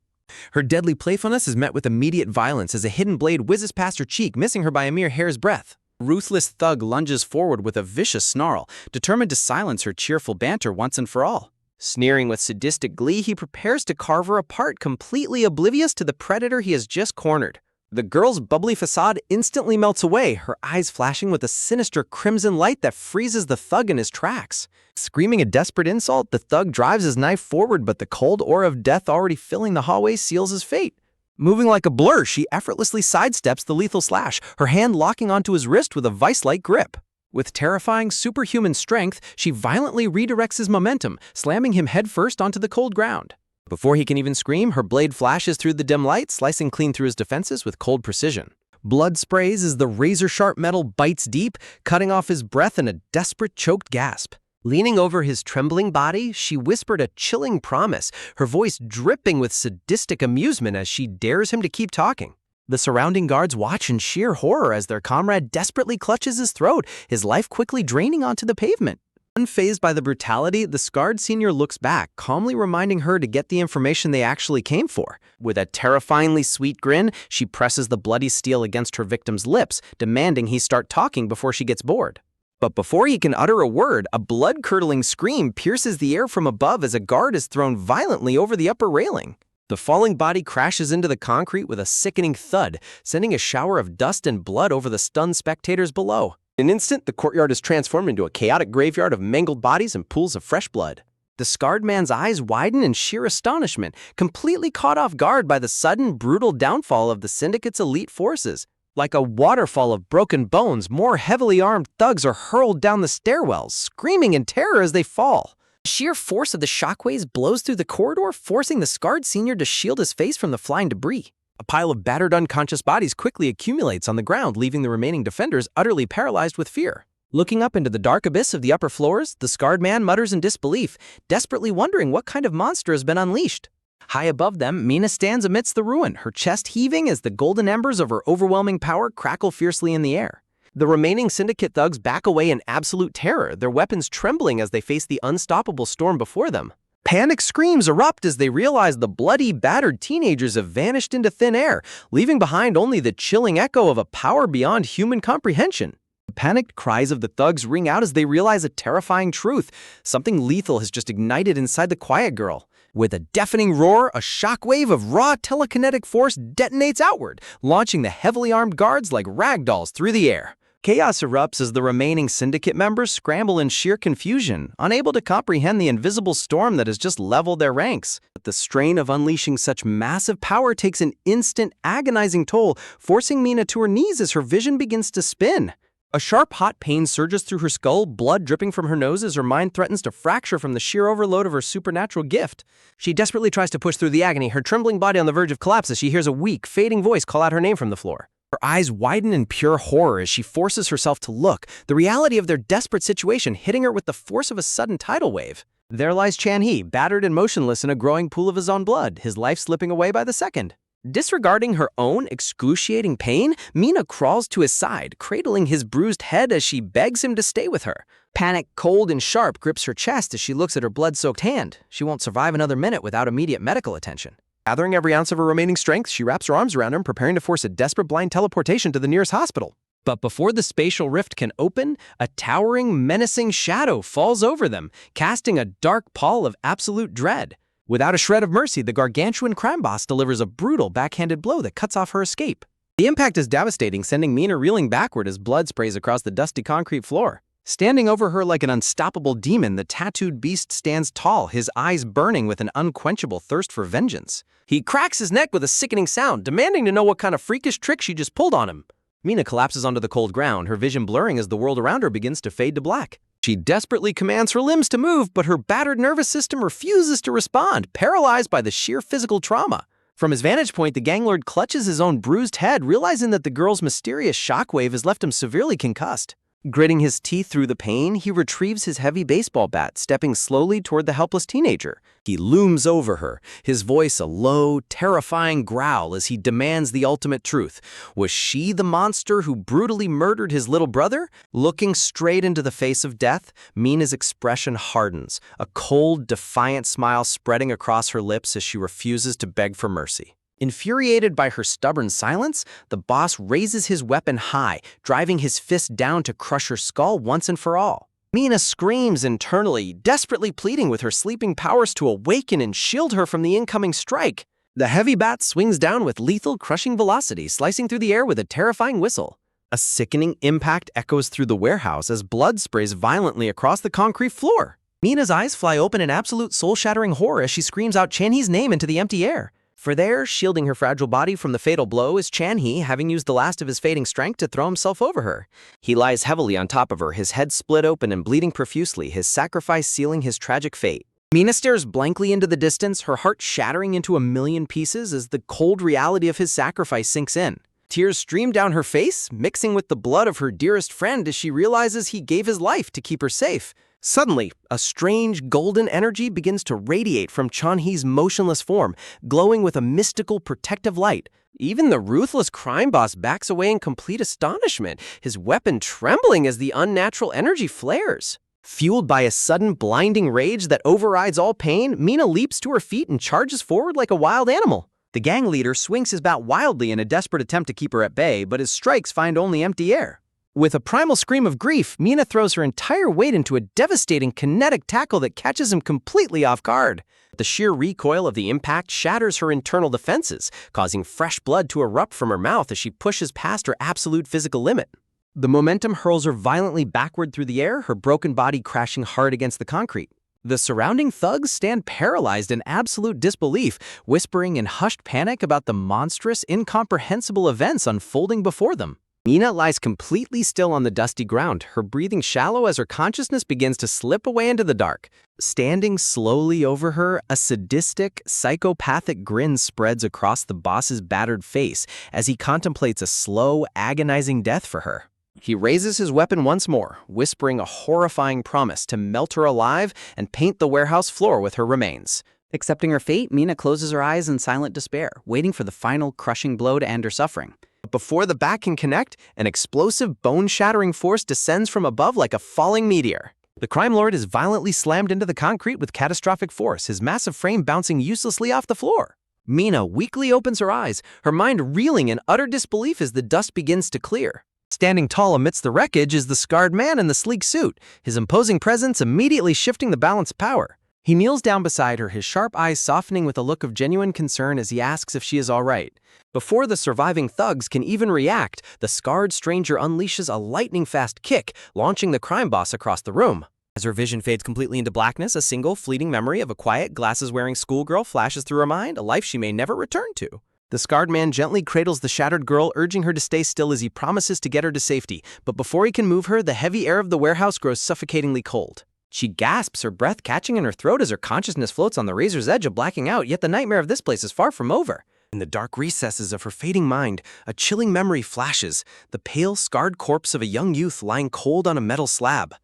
Her deadly playfulness is met with immediate violence as a hidden blade whizzes past her cheek, missing her by a mere hair's breadth. A ruthless thug lunges forward with a vicious snarl, determined to silence her cheerful banter once and for all. Sneering with sadistic glee, he prepares to carve her apart, completely oblivious to the predator he has just cornered. The girl's bubbly facade instantly melts away, her eyes flashing with a sinister crimson light that freezes the thug in his tracks. Screaming a desperate insult, the thug drives his knife forward, but the cold aura of death already filling the hallway seals his fate. Moving like a blur, she effortlessly sidesteps the lethal slash, her hand locking onto his wrist with a vice-like grip. With terrifying superhuman strength, she violently redirects his momentum, slamming him headfirst onto the cold ground. Before he can even scream, her blade flashes through the dim light, slicing clean through his defenses with cold precision. Blood sprays as the razor-sharp metal bites deep, cutting off his breath in a desperate, choked gasp. Leaning over his trembling body, she whispered a chilling promise, her voice dripping with sadistic amusement as she dares him to keep talking. The surrounding guards watch in sheer horror as their comrade desperately clutches his throat, his life quickly draining onto the pavement. Unfazed by the brutality, the scarred senior looks back, calmly reminding her to get the information they actually came for. With a terrifyingly sweet grin, she presses the bloody steel against her victim's lips, demanding he start talking before she gets bored. But before he can utter a word, a blood-curdling scream pierces the air from above as a guard is thrown violently over the upper railing. The falling body crashes into the concrete with a sickening thud, sending a shower of dust and blood over the stunned spectators below. In an instant, the courtyard is transformed into a chaotic graveyard of mangled bodies and pools of fresh blood. The scarred man's eyes widen in sheer astonishment, completely caught off guard by the sudden, brutal downfall of the Syndicate's elite forces. Like a waterfall of broken bones, more heavily armed thugs are hurled down the stairwells, screaming in terror as they fall. The sheer force of the shockwaves blows through the corridor, forcing the scarred senior to shield his face from the flying debris. A pile of battered, unconscious bodies quickly accumulates on the ground, leaving the remaining defenders utterly paralyzed with fear. Looking up into the dark abyss of the upper floors, the scarred man mutters in disbelief, desperately wondering what kind of monster has been unleashed. High above them, Mina stands amidst the ruin, her chest heaving as the golden embers of her overwhelming power crackle fiercely in the air. The remaining syndicate thugs back away in absolute terror, their weapons trembling as they face the unstoppable storm before them. Panic screams erupt as they realize the bloody, battered teenagers have vanished into thin air, leaving behind only the chilling echo of a power beyond human comprehension. The panicked cries of the thugs ring out as they realize a terrifying truth. Something lethal has just ignited inside the quiet girl. With a deafening roar, a shockwave of raw telekinetic force detonates outward, launching the heavily armed guards like ragdolls through the air. Chaos erupts as the remaining syndicate members scramble in sheer confusion, unable to comprehend the invisible storm that has just leveled their ranks. But the strain of unleashing such massive power takes an instant, agonizing toll, forcing Mina to her knees as her vision begins to spin. A sharp, hot pain surges through her skull, blood dripping from her nose as her mind threatens to fracture from the sheer overload of her supernatural gift. She desperately tries to push through the agony, her trembling body on the verge of collapse as she hears a weak, fading voice call out her name from the floor. Her eyes widen in pure horror as she forces herself to look, the reality of their desperate situation hitting her with the force of a sudden tidal wave. There lies Chan-hee, battered and motionless in a growing pool of his own blood, his life slipping away by the second. Disregarding her own excruciating pain, Mina crawls to his side, cradling his bruised head as she begs him to stay with her. Panic, cold and sharp, grips her chest as she looks at her blood-soaked hand. She won't survive another minute without immediate medical attention. Gathering every ounce of her remaining strength, she wraps her arms around him, preparing to force a desperate blind teleportation to the nearest hospital. But before the spatial rift can open, a towering, menacing shadow falls over them, casting a dark pall of absolute dread. Without a shred of mercy, the gargantuan crime boss delivers a brutal backhanded blow that cuts off her escape. The impact is devastating, sending Mina reeling backward as blood sprays across the dusty concrete floor. Standing over her like an unstoppable demon, the tattooed beast stands tall, his eyes burning with an unquenchable thirst for vengeance. He cracks his neck with a sickening sound, demanding to know what kind of freakish trick she just pulled on him. Mina collapses onto the cold ground, her vision blurring as the world around her begins to fade to black. She desperately commands her limbs to move, but her battered nervous system refuses to respond, paralyzed by the sheer physical trauma. From his vantage point, the gang lord clutches his own bruised head, realizing that the girl's mysterious shockwave has left him severely concussed. Gritting his teeth through the pain, he retrieves his heavy baseball bat, stepping slowly toward the helpless teenager. He looms over her, his voice a low, terrifying growl as he demands the ultimate truth. Was she the monster who brutally murdered his little brother? Looking straight into the face of death, Mina's expression hardens, a cold, defiant smile spreading across her lips as she refuses to beg for mercy. Infuriated by her stubborn silence, the boss raises his weapon high, driving his fist down to crush her skull once and for all. Mina screams internally, desperately pleading with her sleeping powers to awaken and shield her from the incoming strike. The heavy bat swings down with lethal, crushing velocity, slicing through the air with a terrifying whistle. A sickening impact echoes through the warehouse as blood sprays violently across the concrete floor. Mina's eyes fly open in absolute soul-shattering horror as she screams out Chan-hee's name into the empty air. For there, shielding her fragile body from the fatal blow, is Chan-hee, having used the last of his fading strength to throw himself over her. He lies heavily on top of her, his head split open and bleeding profusely, his sacrifice sealing his tragic fate. Mina stares blankly into the distance, her heart shattering into a million pieces as the cold reality of his sacrifice sinks in. Tears stream down her face, mixing with the blood of her dearest friend as she realizes he gave his life to keep her safe. Suddenly, a strange golden energy begins to radiate from Chan-hee's motionless form, glowing with a mystical protective light. Even the ruthless crime boss backs away in complete astonishment, his weapon trembling as the unnatural energy flares. Fueled by a sudden blinding rage that overrides all pain, Mina leaps to her feet and charges forward like a wild animal. The gang leader swings his bat wildly in a desperate attempt to keep her at bay, but his strikes find only empty air. With a primal scream of grief, Mina throws her entire weight into a devastating kinetic tackle that catches him completely off guard. The sheer recoil of the impact shatters her internal defenses, causing fresh blood to erupt from her mouth as she pushes past her absolute physical limit. The momentum hurls her violently backward through the air, her broken body crashing hard against the concrete. The surrounding thugs stand paralyzed in absolute disbelief, whispering in hushed panic about the monstrous, incomprehensible events unfolding before them. Mina lies completely still on the dusty ground, her breathing shallow as her consciousness begins to slip away into the dark. Standing slowly over her, a sadistic, psychopathic grin spreads across the boss's battered face as he contemplates a slow, agonizing death for her. He raises his weapon once more, whispering a horrifying promise to melt her alive and paint the warehouse floor with her remains. Accepting her fate, Mina closes her eyes in silent despair, waiting for the final crushing blow to end her suffering. Before the bat can connect, an explosive, bone-shattering force descends from above like a falling meteor. The crime lord is violently slammed into the concrete with catastrophic force, his massive frame bouncing uselessly off the floor. Mina weakly opens her eyes, her mind reeling in utter disbelief as the dust begins to clear. Standing tall amidst the wreckage is the scarred man in the sleek suit, his imposing presence immediately shifting the balance of power. He kneels down beside her, his sharp eyes softening with a look of genuine concern as he asks if she is all right. Before the surviving thugs can even react, the scarred stranger unleashes a lightning-fast kick, launching the crime boss across the room. As her vision fades completely into blackness, a single fleeting memory of a quiet, glasses-wearing schoolgirl flashes through her mind, a life she may never return to. The scarred man gently cradles the shattered girl, urging her to stay still as he promises to get her to safety. But before he can move her, the heavy air of the warehouse grows suffocatingly cold. She gasps, her breath catching in her throat as her consciousness floats on the razor's edge of blacking out, yet the nightmare of this place is far from over. In the dark recesses of her fading mind, a chilling memory flashes, the pale, scarred corpse of a young youth lying cold on a metal slab.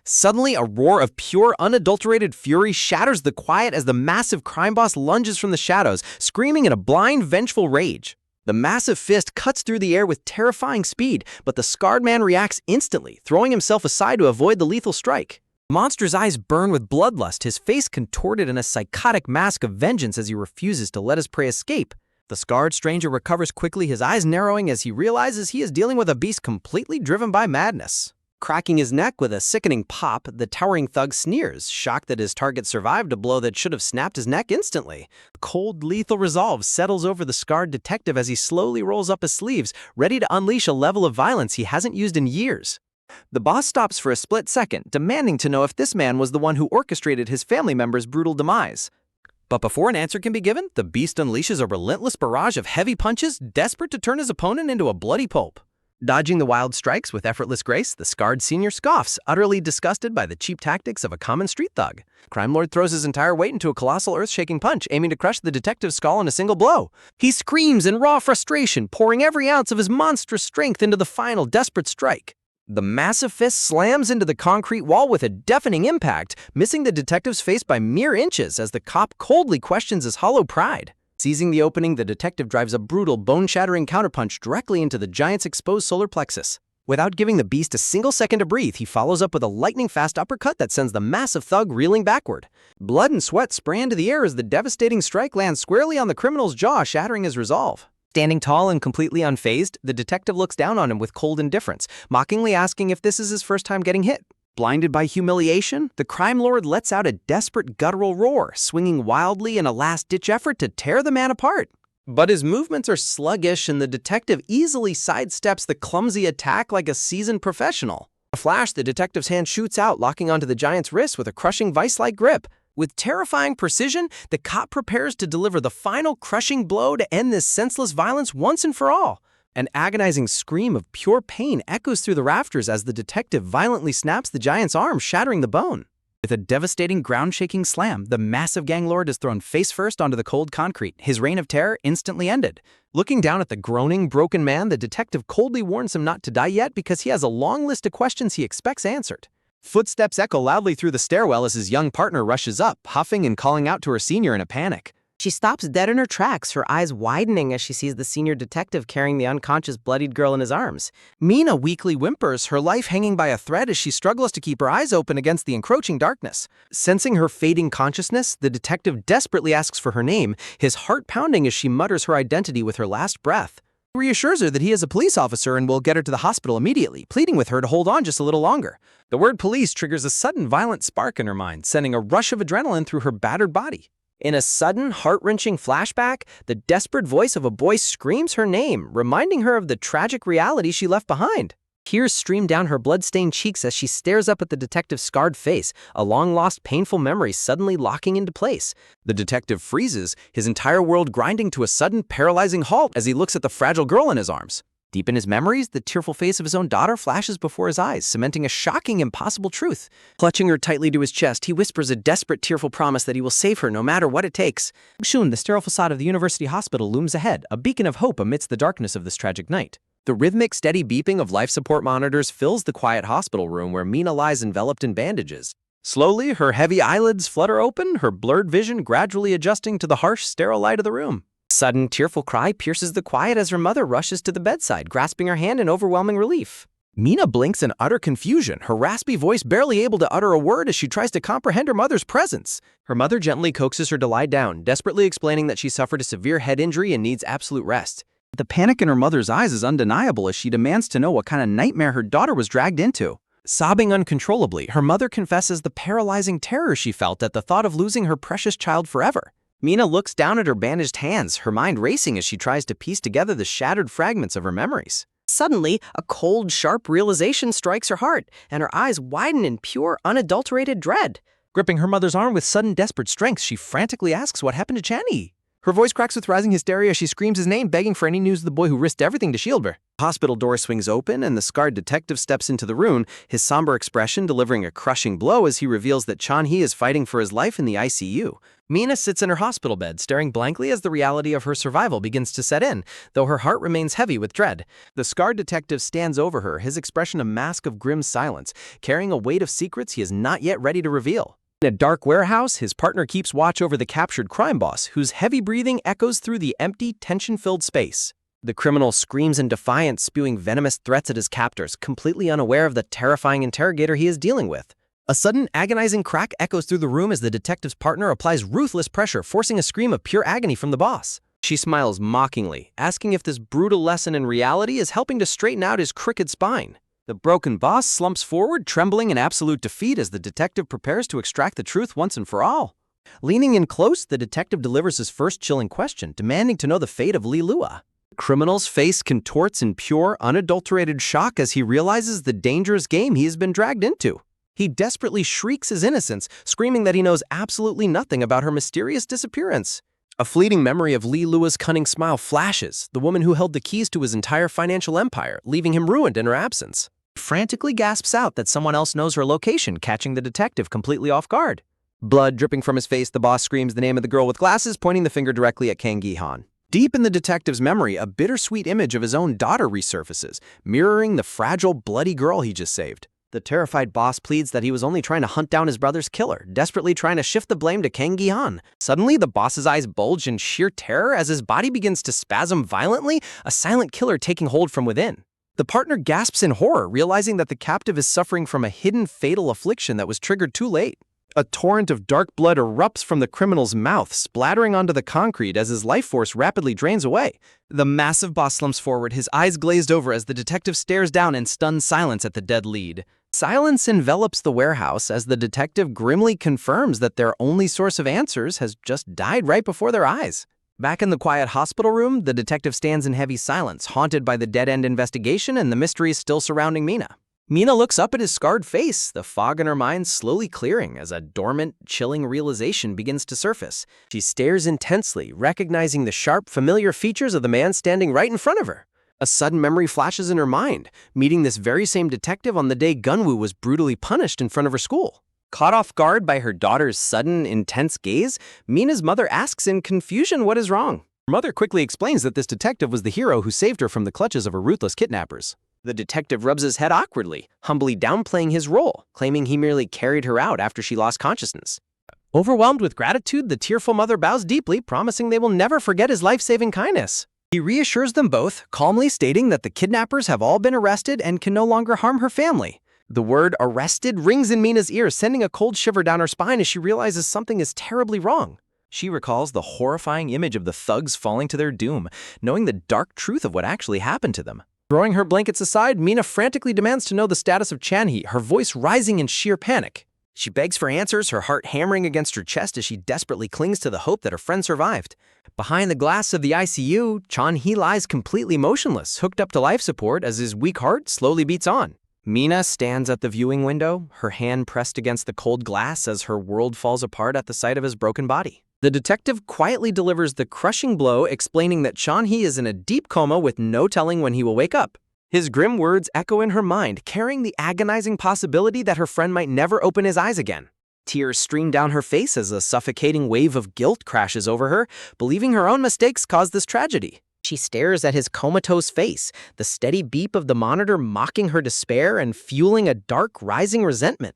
Suddenly, a roar of pure, unadulterated fury shatters the quiet as the massive crime boss lunges from the shadows, screaming in a blind, vengeful rage. The massive fist cuts through the air with terrifying speed, but the scarred man reacts instantly, throwing himself aside to avoid the lethal strike. The monster's eyes burn with bloodlust, his face contorted in a psychotic mask of vengeance as he refuses to let his prey escape. The scarred stranger recovers quickly, his eyes narrowing as he realizes he is dealing with a beast completely driven by madness. Cracking his neck with a sickening pop, the towering thug sneers, shocked that his target survived a blow that should have snapped his neck instantly. Cold, lethal resolve settles over the scarred detective as he slowly rolls up his sleeves, ready to unleash a level of violence he hasn't used in years. The boss stops for a split second, demanding to know if this man was the one who orchestrated his family member's brutal demise. But before an answer can be given, the beast unleashes a relentless barrage of heavy punches, desperate to turn his opponent into a bloody pulp. Dodging the wild strikes with effortless grace, the scarred senior scoffs, utterly disgusted by the cheap tactics of a common street thug. Crime lord throws his entire weight into a colossal earth-shaking punch, aiming to crush the detective's skull in a single blow. He screams in raw frustration, pouring every ounce of his monstrous strength into the final desperate strike. The massive fist slams into the concrete wall with a deafening impact, missing the detective's face by mere inches as the cop coldly questions his hollow pride. Seizing the opening, the detective drives a brutal, bone-shattering counterpunch directly into the giant's exposed solar plexus. Without giving the beast a single second to breathe, he follows up with a lightning-fast uppercut that sends the massive thug reeling backward. Blood and sweat spray into the air as the devastating strike lands squarely on the criminal's jaw, shattering his resolve. Standing tall and completely unfazed, the detective looks down on him with cold indifference, mockingly asking if this is his first time getting hit. Blinded by humiliation, the crime lord lets out a desperate guttural roar, swinging wildly in a last-ditch effort to tear the man apart. But his movements are sluggish, and the detective easily sidesteps the clumsy attack like a seasoned professional. In a flash, the detective's hand shoots out, locking onto the giant's wrist with a crushing vice-like grip. With terrifying precision, the cop prepares to deliver the final crushing blow to end this senseless violence once and for all. An agonizing scream of pure pain echoes through the rafters as the detective violently snaps the giant's arm, shattering the bone. With a devastating ground-shaking slam, the massive gang lord is thrown face-first onto the cold concrete, his reign of terror instantly ended. Looking down at the groaning, broken man, the detective coldly warns him not to die yet because he has a long list of questions he expects answered. Footsteps echo loudly through the stairwell as his young partner rushes up, huffing and calling out to her senior in a panic. She stops dead in her tracks, her eyes widening as she sees the senior detective carrying the unconscious, bloodied girl in his arms. Mina weakly whimpers, her life hanging by a thread as she struggles to keep her eyes open against the encroaching darkness. Sensing her fading consciousness, the detective desperately asks for her name, his heart pounding as she mutters her identity with her last breath. He reassures her that he is a police officer and will get her to the hospital immediately, pleading with her to hold on just a little longer. The word police triggers a sudden violent spark in her mind, sending a rush of adrenaline through her battered body. In a sudden, heart-wrenching flashback, the desperate voice of a boy screams her name, reminding her of the tragic reality she left behind. Tears stream down her blood-stained cheeks as she stares up at the detective's scarred face, a long-lost painful memory suddenly locking into place. The detective freezes, his entire world grinding to a sudden, paralyzing halt as he looks at the fragile girl in his arms. Deep in his memories, the tearful face of his own daughter flashes before his eyes, cementing a shocking, impossible truth. Clutching her tightly to his chest, he whispers a desperate, tearful promise that he will save her no matter what it takes. Soon, the sterile facade of the university hospital looms ahead, a beacon of hope amidst the darkness of this tragic night. The rhythmic, steady beeping of life support monitors fills the quiet hospital room where Mina lies enveloped in bandages. Slowly, her heavy eyelids flutter open, her blurred vision gradually adjusting to the harsh, sterile light of the room. A sudden, tearful cry pierces the quiet as her mother rushes to the bedside, grasping her hand in overwhelming relief. Mina blinks in utter confusion, her raspy voice barely able to utter a word as she tries to comprehend her mother's presence. Her mother gently coaxes her to lie down, desperately explaining that she suffered a severe head injury and needs absolute rest. The panic in her mother's eyes is undeniable as she demands to know what kind of nightmare her daughter was dragged into. Sobbing uncontrollably, her mother confesses the paralyzing terror she felt at the thought of losing her precious child forever. Mina looks down at her bandaged hands, her mind racing as she tries to piece together the shattered fragments of her memories. Suddenly, a cold, sharp realization strikes her heart, and her eyes widen in pure, unadulterated dread. Gripping her mother's arm with sudden, desperate strength, she frantically asks what happened to Channy. Her voice cracks with rising hysteria as she screams his name, begging for any news of the boy who risked everything to shield her. The hospital door swings open, and the scarred detective steps into the room, his somber expression delivering a crushing blow as he reveals that Chan-hee is fighting for his life in the ICU. Mina sits in her hospital bed, staring blankly as the reality of her survival begins to set in, though her heart remains heavy with dread. The scarred detective stands over her, his expression a mask of grim silence, carrying a weight of secrets he is not yet ready to reveal. In a dark warehouse, his partner keeps watch over the captured crime boss, whose heavy breathing echoes through the empty, tension-filled space. The criminal screams in defiance, spewing venomous threats at his captors, completely unaware of the terrifying interrogator he is dealing with. A sudden, agonizing crack echoes through the room as the detective's partner applies ruthless pressure, forcing a scream of pure agony from the boss. She smiles mockingly, asking if this brutal lesson in reality is helping to straighten out his crooked spine. The broken boss slumps forward, trembling in absolute defeat as the detective prepares to extract the truth once and for all. Leaning in close, the detective delivers his first chilling question, demanding to know the fate of Li Lua. The criminal's face contorts in pure, unadulterated shock as he realizes the dangerous game he has been dragged into. He desperately shrieks his innocence, screaming that he knows absolutely nothing about her mysterious disappearance. A fleeting memory of Lee Lua's cunning smile flashes, the woman who held the keys to his entire financial empire, leaving him ruined in her absence. He frantically gasps out that someone else knows her location, catching the detective completely off guard. Blood dripping from his face, the boss screams the name of the girl with glasses, pointing the finger directly at Kang Gi-han. Deep in the detective's memory, a bittersweet image of his own daughter resurfaces, mirroring the fragile, bloody girl he just saved. The terrified boss pleads that he was only trying to hunt down his brother's killer, desperately trying to shift the blame to Kang Gi-han. Suddenly, the boss's eyes bulge in sheer terror as his body begins to spasm violently, a silent killer taking hold from within. The partner gasps in horror, realizing that the captive is suffering from a hidden fatal affliction that was triggered too late. A torrent of dark blood erupts from the criminal's mouth, splattering onto the concrete as his life force rapidly drains away. The massive boss slumps forward, his eyes glazed over as the detective stares down in stunned silence at the dead lead. Silence envelops the warehouse as the detective grimly confirms that their only source of answers has just died right before their eyes. Back in the quiet hospital room, the detective stands in heavy silence, haunted by the dead-end investigation and the mysteries still surrounding Mina. Mina looks up at his scarred face, the fog in her mind slowly clearing as a dormant, chilling realization begins to surface. She stares intensely, recognizing the sharp, familiar features of the man standing right in front of her. A sudden memory flashes in her mind, meeting this very same detective on the day Gunwoo was brutally punished in front of her school. Caught off guard by her daughter's sudden, intense gaze, Mina's mother asks in confusion what is wrong. Her mother quickly explains that this detective was the hero who saved her from the clutches of her ruthless kidnappers. The detective rubs his head awkwardly, humbly downplaying his role, claiming he merely carried her out after she lost consciousness. Overwhelmed with gratitude, the tearful mother bows deeply, promising they will never forget his life-saving kindness. He reassures them both, calmly stating that the kidnappers have all been arrested and can no longer harm her family. The word arrested rings in Mina's ears, sending a cold shiver down her spine as she realizes something is terribly wrong. She recalls the horrifying image of the thugs falling to their doom, knowing the dark truth of what actually happened to them. Throwing her blankets aside, Mina frantically demands to know the status of Chanhee, her voice rising in sheer panic. She begs for answers, her heart hammering against her chest as she desperately clings to the hope that her friend survived. Behind the glass of the ICU, Chanhee lies completely motionless, hooked up to life support as his weak heart slowly beats on. Mina stands at the viewing window, her hand pressed against the cold glass as her world falls apart at the sight of his broken body. The detective quietly delivers the crushing blow, explaining that Chanhee is in a deep coma with no telling when he will wake up. His grim words echo in her mind, carrying the agonizing possibility that her friend might never open his eyes again. Tears stream down her face as a suffocating wave of guilt crashes over her, believing her own mistakes caused this tragedy. She stares at his comatose face, the steady beep of the monitor mocking her despair and fueling a dark, rising resentment.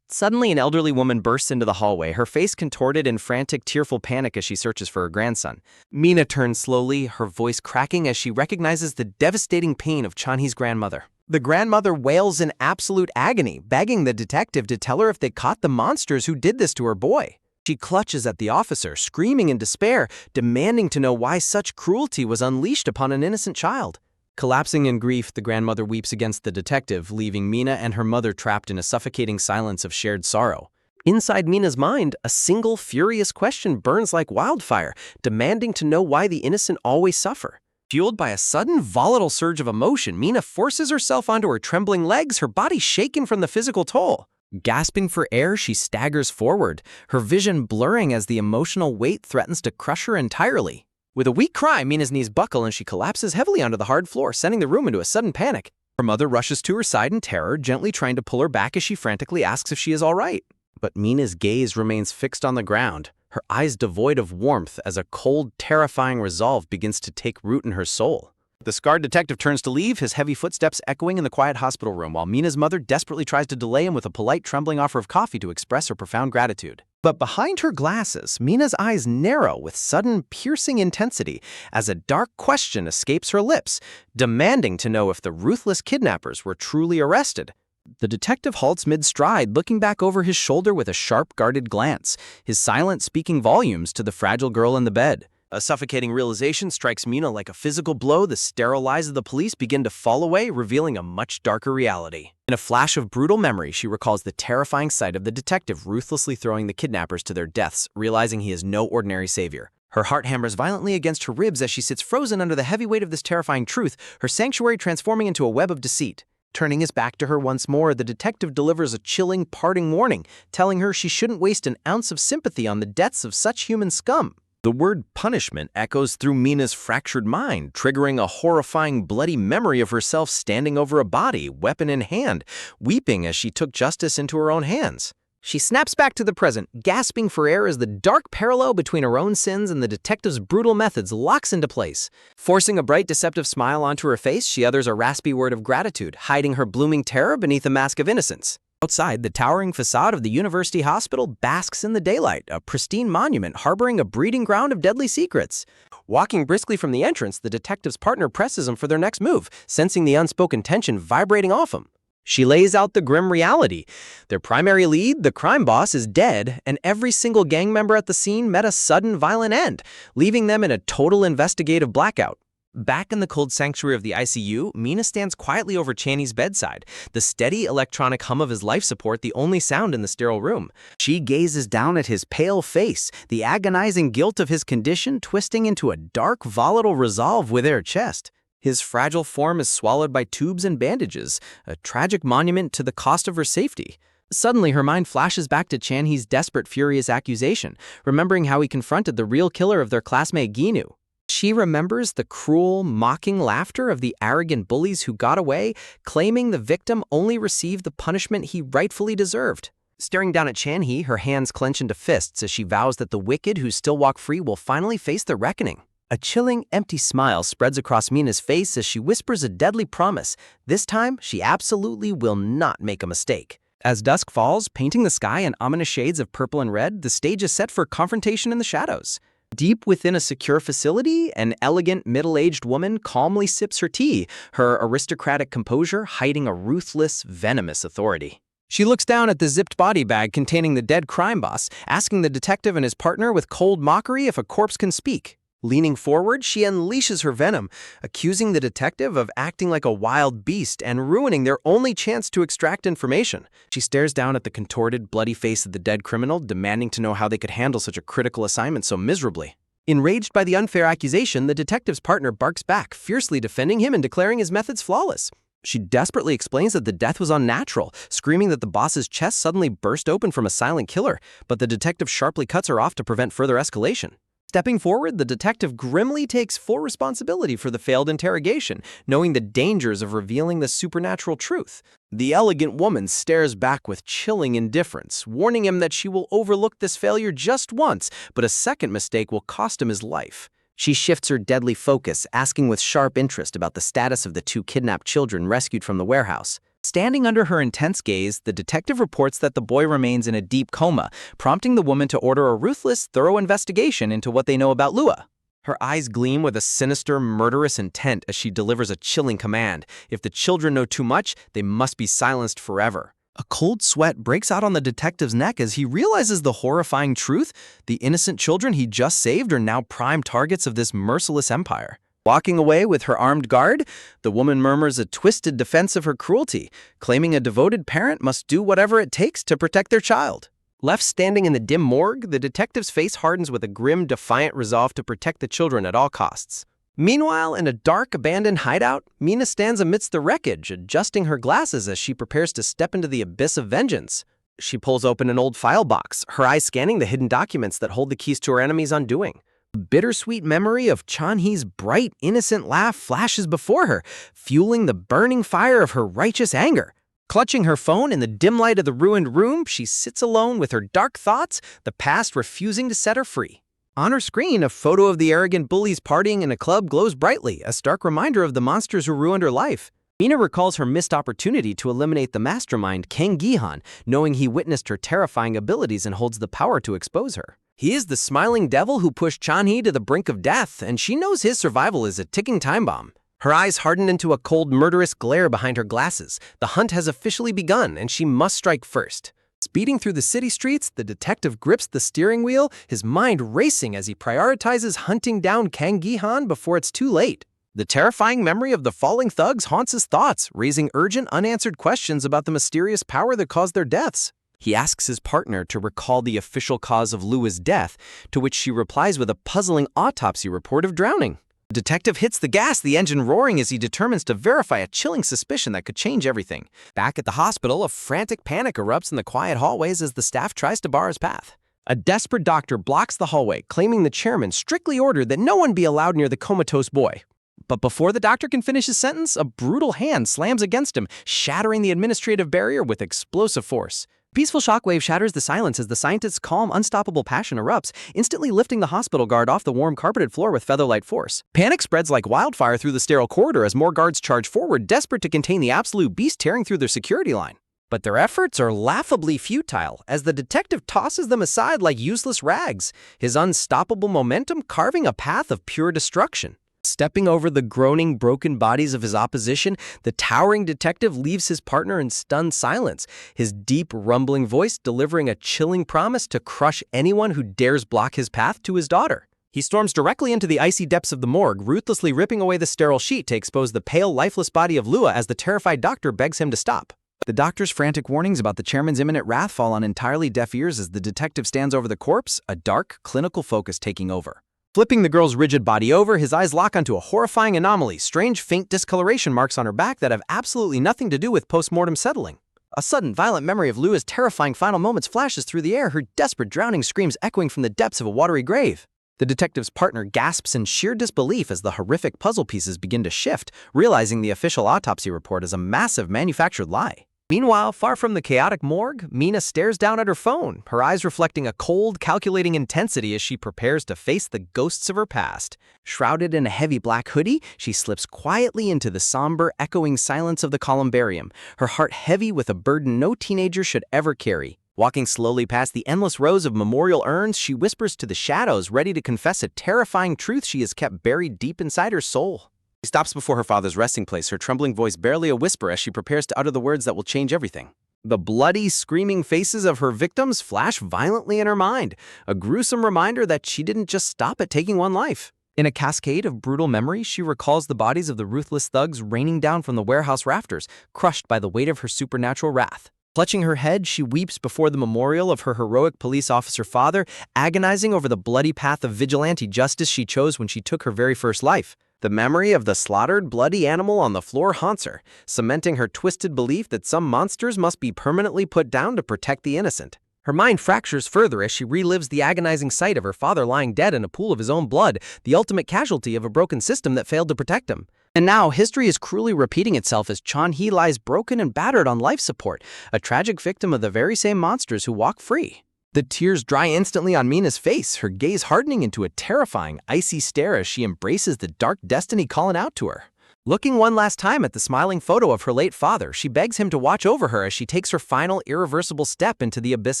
Suddenly, an elderly woman bursts into the hallway, her face contorted in frantic, tearful panic as she searches for her grandson. Mina turns slowly, her voice cracking as she recognizes the devastating pain of Chanhee's grandmother. The grandmother wails in absolute agony, begging the detective to tell her if they caught the monsters who did this to her boy. She clutches at the officer, screaming in despair, demanding to know why such cruelty was unleashed upon an innocent child. Collapsing in grief, the grandmother weeps against the detective, leaving Mina and her mother trapped in a suffocating silence of shared sorrow. Inside Mina's mind, a single furious question burns like wildfire, demanding to know why the innocent always suffer. Fueled by a sudden, volatile surge of emotion, Mina forces herself onto her trembling legs, her body shaken from the physical toll. Gasping for air, she staggers forward, her vision blurring as the emotional weight threatens to crush her entirely. With a weak cry, Mina's knees buckle and she collapses heavily onto the hard floor, sending the room into a sudden panic. Her mother rushes to her side in terror, gently trying to pull her back as she frantically asks if she is all right. But Mina's gaze remains fixed on the ground, her eyes devoid of warmth as a cold, terrifying resolve begins to take root in her soul. The scarred detective turns to leave, his heavy footsteps echoing in the quiet hospital room, while Mina's mother desperately tries to delay him with a polite, trembling offer of coffee to express her profound gratitude. But behind her glasses, Mina's eyes narrow with sudden, piercing intensity as a dark question escapes her lips, demanding to know if the ruthless kidnappers were truly arrested. The detective halts mid-stride, looking back over his shoulder with a sharp, guarded glance, his silence speaking volumes to the fragile girl in the bed. A suffocating realization strikes Mina like a physical blow. The sterile lies of the police begin to fall away, revealing a much darker reality. In a flash of brutal memory, she recalls the terrifying sight of the detective ruthlessly throwing the kidnappers to their deaths, realizing he is no ordinary savior. Her heart hammers violently against her ribs as she sits frozen under the heavy weight of this terrifying truth, her sanctuary transforming into a web of deceit. Turning his back to her once more, the detective delivers a chilling, parting warning, telling her she shouldn't waste an ounce of sympathy on the deaths of such human scum. The word punishment echoes through Mina's fractured mind, triggering a horrifying, bloody memory of herself standing over a body, weapon in hand, weeping as she took justice into her own hands. She snaps back to the present, gasping for air as the dark parallel between her own sins and the detective's brutal methods locks into place. Forcing a bright, deceptive smile onto her face, she utters a raspy word of gratitude, hiding her blooming terror beneath a mask of innocence. Outside, the towering facade of the university hospital basks in the daylight, a pristine monument harboring a breeding ground of deadly secrets. Walking briskly from the entrance, the detective's partner presses him for their next move, sensing the unspoken tension vibrating off him. She lays out the grim reality. Their primary lead, the crime boss, is dead, and every single gang member at the scene met a sudden violent end, leaving them in a total investigative blackout. Back in the cold sanctuary of the ICU, Mina stands quietly over Channy's bedside, the steady electronic hum of his life support the only sound in the sterile room. She gazes down at his pale face, the agonizing guilt of his condition twisting into a dark, volatile resolve within her chest. His fragile form is swallowed by tubes and bandages, a tragic monument to the cost of her safety. Suddenly, her mind flashes back to Chan-hee's desperate, furious accusation, remembering how he confronted the real killer of their classmate Ginu. She remembers the cruel, mocking laughter of the arrogant bullies who got away, claiming the victim only received the punishment he rightfully deserved. Staring down at Chan-hee, her hands clench into fists as she vows that the wicked who still walk free will finally face their reckoning. A chilling, empty smile spreads across Mina's face as she whispers a deadly promise. This time, she absolutely will not make a mistake. As dusk falls, painting the sky in ominous shades of purple and red, the stage is set for confrontation in the shadows. Deep within a secure facility, an elegant, middle-aged woman calmly sips her tea, her aristocratic composure hiding a ruthless, venomous authority. She looks down at the zipped body bag containing the dead crime boss, asking the detective and his partner with cold mockery if a corpse can speak. Leaning forward, she unleashes her venom, accusing the detective of acting like a wild beast and ruining their only chance to extract information. She stares down at the contorted, bloody face of the dead criminal, demanding to know how they could handle such a critical assignment so miserably. Enraged by the unfair accusation, the detective's partner barks back, fiercely defending him and declaring his methods flawless. She desperately explains that the death was unnatural, screaming that the boss's chest suddenly burst open from a silent killer, but the detective sharply cuts her off to prevent further escalation. Stepping forward, the detective grimly takes full responsibility for the failed interrogation, knowing the dangers of revealing the supernatural truth. The elegant woman stares back with chilling indifference, warning him that she will overlook this failure just once, but a second mistake will cost him his life. She shifts her deadly focus, asking with sharp interest about the status of the two kidnapped children rescued from the warehouse. Standing under her intense gaze, the detective reports that the boy remains in a deep coma, prompting the woman to order a ruthless, thorough investigation into what they know about Lua. Her eyes gleam with a sinister, murderous intent as she delivers a chilling command. If the children know too much, they must be silenced forever. A cold sweat breaks out on the detective's neck as he realizes the horrifying truth. The innocent children he just saved are now prime targets of this merciless empire. Walking away with her armed guard, the woman murmurs a twisted defense of her cruelty, claiming a devoted parent must do whatever it takes to protect their child. Left standing in the dim morgue, the detective's face hardens with a grim, defiant resolve to protect the children at all costs. Meanwhile, in a dark, abandoned hideout, Mina stands amidst the wreckage, adjusting her glasses as she prepares to step into the abyss of vengeance. She pulls open an old file box, her eyes scanning the hidden documents that hold the keys to her enemy's undoing. A bittersweet memory of Chan-hee's bright, innocent laugh flashes before her, fueling the burning fire of her righteous anger. Clutching her phone in the dim light of the ruined room, she sits alone with her dark thoughts, the past refusing to set her free. On her screen, a photo of the arrogant bullies partying in a club glows brightly, a stark reminder of the monsters who ruined her life. Mina recalls her missed opportunity to eliminate the mastermind, Kang Gi-han, knowing he witnessed her terrifying abilities and holds the power to expose her. He is the smiling devil who pushed Chan-hee to the brink of death, and she knows his survival is a ticking time bomb. Her eyes harden into a cold, murderous glare behind her glasses. The hunt has officially begun, and she must strike first. Speeding through the city streets, the detective grips the steering wheel, his mind racing as he prioritizes hunting down Kang Gi-han before it's too late. The terrifying memory of the falling thugs haunts his thoughts, raising urgent, unanswered questions about the mysterious power that caused their deaths. He asks his partner to recall the official cause of Lua's death, to which she replies with a puzzling autopsy report of drowning. The detective hits the gas, the engine roaring as he determines to verify a chilling suspicion that could change everything. Back at the hospital, a frantic panic erupts in the quiet hallways as the staff tries to bar his path. A desperate doctor blocks the hallway, claiming the chairman strictly ordered that no one be allowed near the comatose boy. But before the doctor can finish his sentence, a brutal hand slams against him, shattering the administrative barrier with explosive force. A peaceful shockwave shatters the silence as the scientist's calm, unstoppable passion erupts, instantly lifting the hospital guard off the warm carpeted floor with feather-light force. Panic spreads like wildfire through the sterile corridor as more guards charge forward, desperate to contain the absolute beast tearing through their security line. But their efforts are laughably futile as the detective tosses them aside like useless rags, his unstoppable momentum carving a path of pure destruction. Stepping over the groaning, broken bodies of his opposition, the towering detective leaves his partner in stunned silence, his deep, rumbling voice delivering a chilling promise to crush anyone who dares block his path to his daughter. He storms directly into the icy depths of the morgue, ruthlessly ripping away the sterile sheet to expose the pale, lifeless body of Lua as the terrified doctor begs him to stop. The doctor's frantic warnings about the chairman's imminent wrath fall on entirely deaf ears as the detective stands over the corpse, a dark, clinical focus taking over. Flipping the girl's rigid body over, his eyes lock onto a horrifying anomaly, strange faint discoloration marks on her back that have absolutely nothing to do with post-mortem settling. A sudden, violent memory of Lua's terrifying final moments flashes through the air, her desperate drowning screams echoing from the depths of a watery grave. The detective's partner gasps in sheer disbelief as the horrific puzzle pieces begin to shift, realizing the official autopsy report is a massive manufactured lie. Meanwhile, far from the chaotic morgue, Mina stares down at her phone, her eyes reflecting a cold, calculating intensity as she prepares to face the ghosts of her past. Shrouded in a heavy black hoodie, she slips quietly into the somber, echoing silence of the columbarium, her heart heavy with a burden no teenager should ever carry. Walking slowly past the endless rows of memorial urns, she whispers to the shadows, ready to confess a terrifying truth she has kept buried deep inside her soul. She stops before her father's resting place, her trembling voice barely a whisper as she prepares to utter the words that will change everything. The bloody, screaming faces of her victims flash violently in her mind, a gruesome reminder that she didn't just stop at taking one life. In a cascade of brutal memories, she recalls the bodies of the ruthless thugs raining down from the warehouse rafters, crushed by the weight of her supernatural wrath. Clutching her head, she weeps before the memorial of her heroic police officer father, agonizing over the bloody path of vigilante justice she chose when she took her very first life. The memory of the slaughtered, bloody animal on the floor haunts her, cementing her twisted belief that some monsters must be permanently put down to protect the innocent. Her mind fractures further as she relives the agonizing sight of her father lying dead in a pool of his own blood, the ultimate casualty of a broken system that failed to protect him. And now, history is cruelly repeating itself as Chan-hee lies broken and battered on life support, a tragic victim of the very same monsters who walk free. The tears dry instantly on Mina's face, her gaze hardening into a terrifying, icy stare as she embraces the dark destiny calling out to her. Looking one last time at the smiling photo of her late father, she begs him to watch over her as she takes her final, irreversible step into the abyss